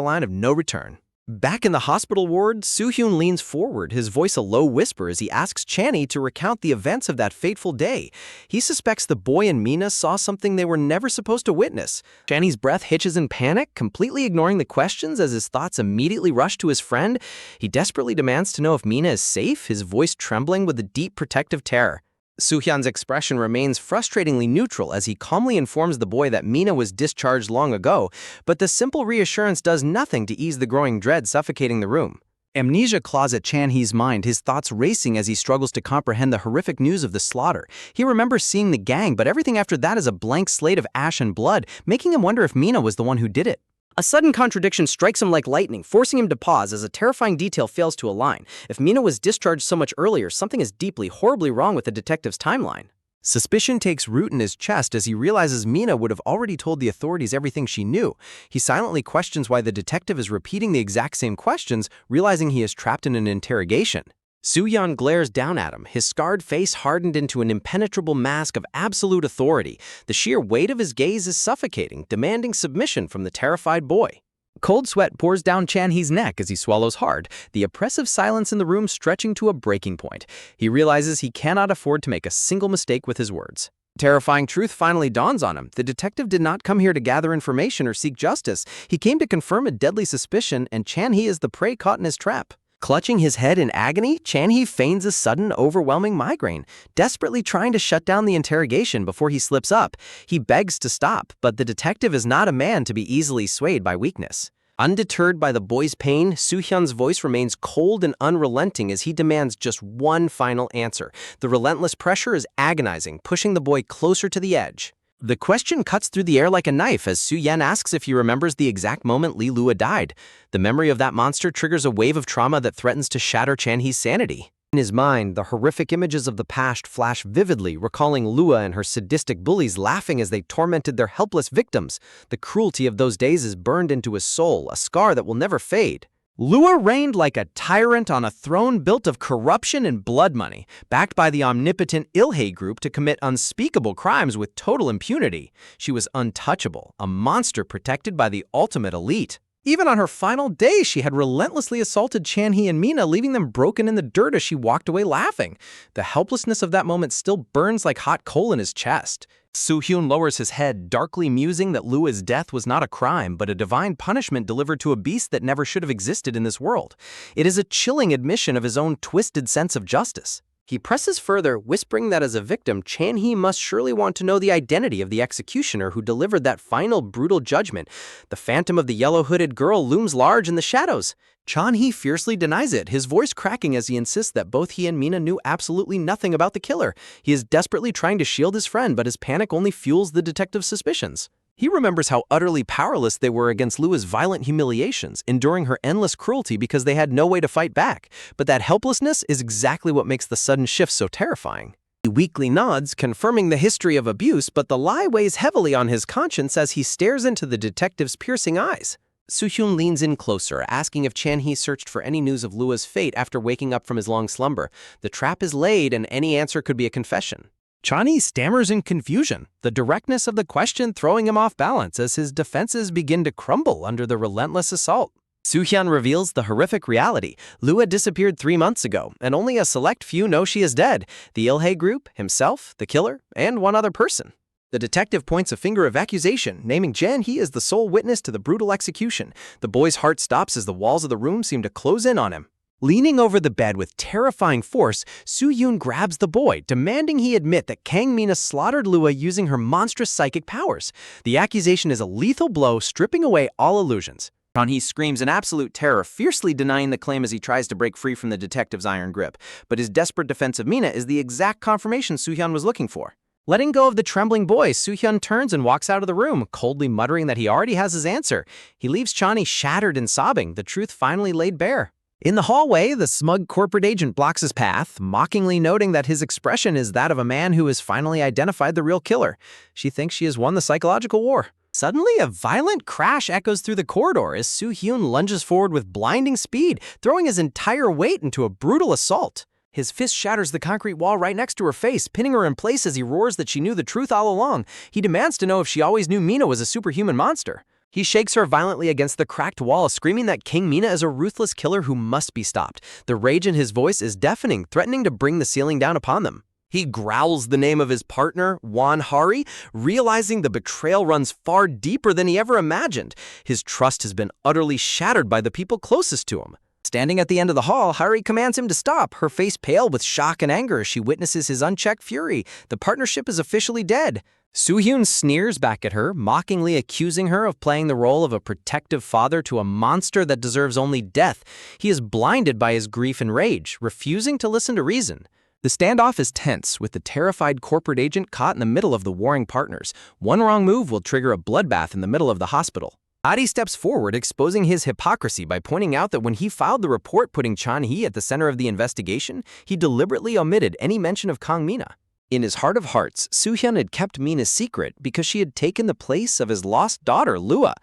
line of no return. Back in the hospital ward, Soo-hyun leans forward, his voice a low whisper as he asks Channy to recount the events of that fateful day. He suspects the boy and Mina saw something they were never supposed to witness. Channy's breath hitches in panic, completely ignoring the questions as his thoughts immediately rush to his friend. He desperately demands to know if Mina is safe, his voice trembling with a deep protective terror. Soo-hyun's expression remains frustratingly neutral as he calmly informs the boy that Mina was discharged long ago, but the simple reassurance does nothing to ease the growing dread suffocating the room. Amnesia claws at Chan-hee's mind, his thoughts racing as he struggles to comprehend the horrific news of the slaughter. He remembers seeing the gang, but everything after that is a blank slate of ash and blood, making him wonder if Mina was the one who did it. A sudden contradiction strikes him like lightning, forcing him to pause as a terrifying detail fails to align. If Mina was discharged so much earlier, something is deeply, horribly wrong with the detective's timeline. Suspicion takes root in his chest as he realizes Mina would have already told the authorities everything she knew. He silently questions why the detective is repeating the exact same questions, realizing he is trapped in an interrogation. Soo-hyun glares down at him, his scarred face hardened into an impenetrable mask of absolute authority. The sheer weight of his gaze is suffocating, demanding submission from the terrified boy. Cold sweat pours down Chan-hee's neck as he swallows hard, the oppressive silence in the room stretching to a breaking point. He realizes he cannot afford to make a single mistake with his words. Terrifying truth finally dawns on him. The detective did not come here to gather information or seek justice. He came to confirm a deadly suspicion, and Chan-hee is the prey caught in his trap. Clutching his head in agony, Chan-hee feigns a sudden, overwhelming migraine, desperately trying to shut down the interrogation before he slips up. He begs to stop, but the detective is not a man to be easily swayed by weakness. Undeterred by the boy's pain, Soo-hyun's voice remains cold and unrelenting as he demands just one final answer. The relentless pressure is agonizing, pushing the boy closer to the edge. The question cuts through the air like a knife as Soo-hyun asks if he remembers the exact moment Lee Lua died. The memory of that monster triggers a wave of trauma that threatens to shatter Chan-hee's sanity. In his mind, the horrific images of the past flash vividly, recalling Lua and her sadistic bullies laughing as they tormented their helpless victims. The cruelty of those days is burned into his soul, a scar that will never fade. Lua reigned like a tyrant on a throne built of corruption and blood money, backed by the omnipotent Ilhe group to commit unspeakable crimes with total impunity. She was untouchable, a monster protected by the ultimate elite. Even on her final day, she had relentlessly assaulted Chan-hee and Mina, leaving them broken in the dirt as she walked away laughing. The helplessness of that moment still burns like hot coal in his chest. Soo-hyun lowers his head, darkly musing that Lua's death was not a crime, but a divine punishment delivered to a beast that never should have existed in this world. It is a chilling admission of his own twisted sense of justice. He presses further, whispering that as a victim, Chan-hee must surely want to know the identity of the executioner who delivered that final brutal judgment. The phantom of the yellow-hooded girl looms large in the shadows. Chan-hee fiercely denies it, his voice cracking as he insists that both he and Mina knew absolutely nothing about the killer. He is desperately trying to shield his friend, but his panic only fuels the detective's suspicions. He remembers how utterly powerless they were against Lua's violent humiliations, enduring her endless cruelty because they had no way to fight back. But that helplessness is exactly what makes the sudden shift so terrifying. He weakly nods, confirming the history of abuse, but the lie weighs heavily on his conscience as he stares into the detective's piercing eyes. Soo-hyun leans in closer, asking if Chan-hee searched for any news of Lua's fate after waking up from his long slumber. The trap is laid, and any answer could be a confession. Chan-hee stammers in confusion, the directness of the question throwing him off balance as his defenses begin to crumble under the relentless assault. Soo-hyun reveals the horrific reality. Lua disappeared 3 months ago, and only a select few know she is dead. The Ilhe group, himself, the killer, and one other person. The detective points a finger of accusation, naming Chan-hee as the sole witness to the brutal execution. The boy's heart stops as the walls of the room seem to close in on him. Leaning over the bed with terrifying force, Soo-yoon grabs the boy, demanding he admit that Kang Mina slaughtered Lua using her monstrous psychic powers. The accusation is a lethal blow, stripping away all illusions. Chon-hee screams in absolute terror, fiercely denying the claim as he tries to break free from the detective's iron grip. But his desperate defense of Mina is the exact confirmation Soo-hyun was looking for. Letting go of the trembling boy, Soo-hyun turns and walks out of the room, coldly muttering that he already has his answer. He leaves Chon-hee shattered and sobbing, the truth finally laid bare. In the hallway, the smug corporate agent blocks his path, mockingly noting that his expression is that of a man who has finally identified the real killer. She thinks she has won the psychological war. Suddenly, a violent crash echoes through the corridor as Soo-hyun lunges forward with blinding speed, throwing his entire weight into a brutal assault. His fist shatters the concrete wall right next to her face, pinning her in place as he roars that she knew the truth all along. He demands to know if she always knew Mina was a superhuman monster. He shakes her violently against the cracked wall, screaming that King Mina is a ruthless killer who must be stopped. The rage in his voice is deafening, threatening to bring the ceiling down upon them. He growls the name of his partner, Won Hari, realizing the betrayal runs far deeper than he ever imagined. His trust has been utterly shattered by the people closest to him. Standing at the end of the hall, Hari commands him to stop, her face pale with shock and anger as she witnesses his unchecked fury. The partnership is officially dead. Soo-hyun sneers back at her, mockingly accusing her of playing the role of a protective father to a monster that deserves only death. He is blinded by his grief and rage, refusing to listen to reason. The standoff is tense, with the terrified corporate agent caught in the middle of the warring partners. One wrong move will trigger a bloodbath in the middle of the hospital. Adi steps forward, exposing his hypocrisy by pointing out that when he filed the report putting Chon-hee at the center of the investigation, he deliberately omitted any mention of Kang Mina. In his heart of hearts, Soo-hyun had kept Mina's secret because she had taken the place of his lost daughter, Lua.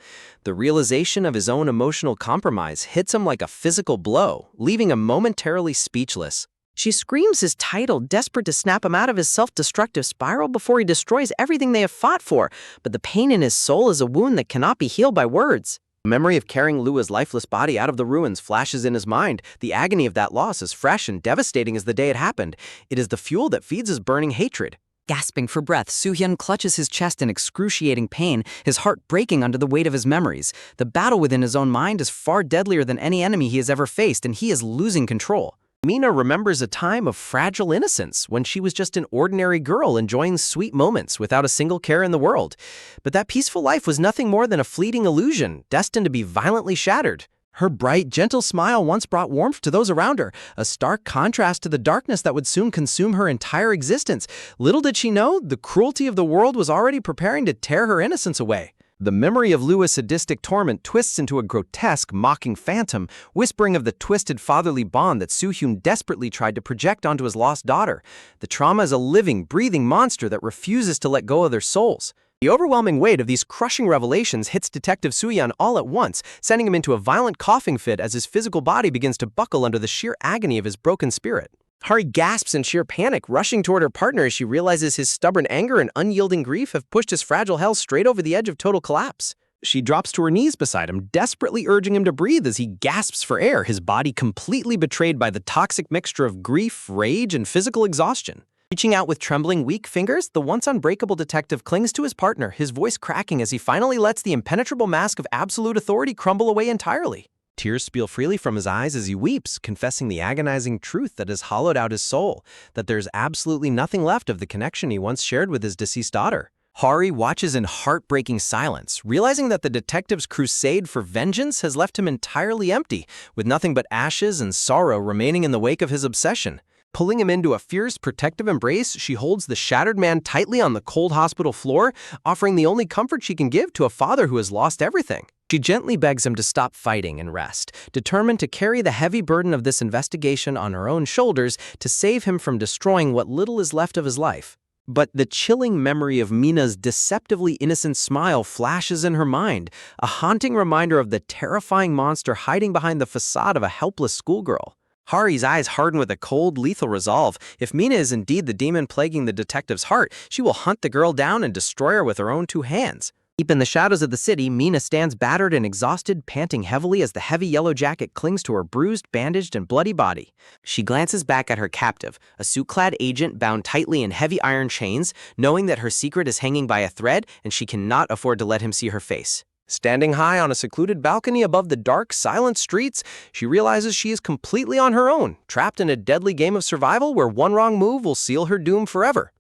The realization of his own emotional compromise hits him like a physical blow, leaving him momentarily speechless. She screams his title, desperate to snap him out of his self-destructive spiral before he destroys everything they have fought for. But the pain in his soul is a wound that cannot be healed by words. The memory of carrying Lua's lifeless body out of the ruins flashes in his mind. The agony of that loss is fresh and devastating as the day it happened. It is the fuel that feeds his burning hatred. Gasping for breath, Soo-hyun clutches his chest in excruciating pain, his heart breaking under the weight of his memories. The battle within his own mind is far deadlier than any enemy he has ever faced, and he is losing control. Mina remembers a time of fragile innocence when she was just an ordinary girl enjoying sweet moments without a single care in the world. But that peaceful life was nothing more than a fleeting illusion, destined to be violently shattered. Her bright, gentle smile once brought warmth to those around her, a stark contrast to the darkness that would soon consume her entire existence. Little did she know, the cruelty of the world was already preparing to tear her innocence away. The memory of Lua's sadistic torment twists into a grotesque, mocking phantom, whispering of the twisted fatherly bond that Soo-hyun desperately tried to project onto his lost daughter. The trauma is a living, breathing monster that refuses to let go of their souls. The overwhelming weight of these crushing revelations hits Detective Soo-hyun all at once, sending him into a violent coughing fit as his physical body begins to buckle under the sheer agony of his broken spirit. Hari gasps in sheer panic, rushing toward her partner as she realizes his stubborn anger and unyielding grief have pushed his fragile health straight over the edge of total collapse. She drops to her knees beside him, desperately urging him to breathe as he gasps for air, his body completely betrayed by the toxic mixture of grief, rage, and physical exhaustion. Reaching out with trembling, weak fingers, the once unbreakable detective clings to his partner, his voice cracking as he finally lets the impenetrable mask of absolute authority crumble away entirely. Tears spill freely from his eyes as he weeps, confessing the agonizing truth that has hollowed out his soul, that there's absolutely nothing left of the connection he once shared with his deceased daughter. Hari watches in heartbreaking silence, realizing that the detective's crusade for vengeance has left him entirely empty, with nothing but ashes and sorrow remaining in the wake of his obsession. Pulling him into a fierce, protective embrace, she holds the shattered man tightly on the cold hospital floor, offering the only comfort she can give to a father who has lost everything. She gently begs him to stop fighting and rest, determined to carry the heavy burden of this investigation on her own shoulders to save him from destroying what little is left of his life. But the chilling memory of Mina's deceptively innocent smile flashes in her mind, a haunting reminder of the terrifying monster hiding behind the facade of a helpless schoolgirl. Hari's eyes harden with a cold, lethal resolve. If Mina is indeed the demon plaguing the detective's heart, she will hunt the girl down and destroy her with her own two hands. Deep in the shadows of the city, Mina stands battered and exhausted, panting heavily as the heavy yellow jacket clings to her bruised, bandaged, and bloody body. She glances back at her captive, a suit-clad agent bound tightly in heavy iron chains, knowing that her secret is hanging by a thread and she cannot afford to let him see her face. Standing high on a secluded balcony above the dark, silent streets, she realizes she is completely on her own, trapped in a deadly game of survival where one wrong move will seal her doom forever.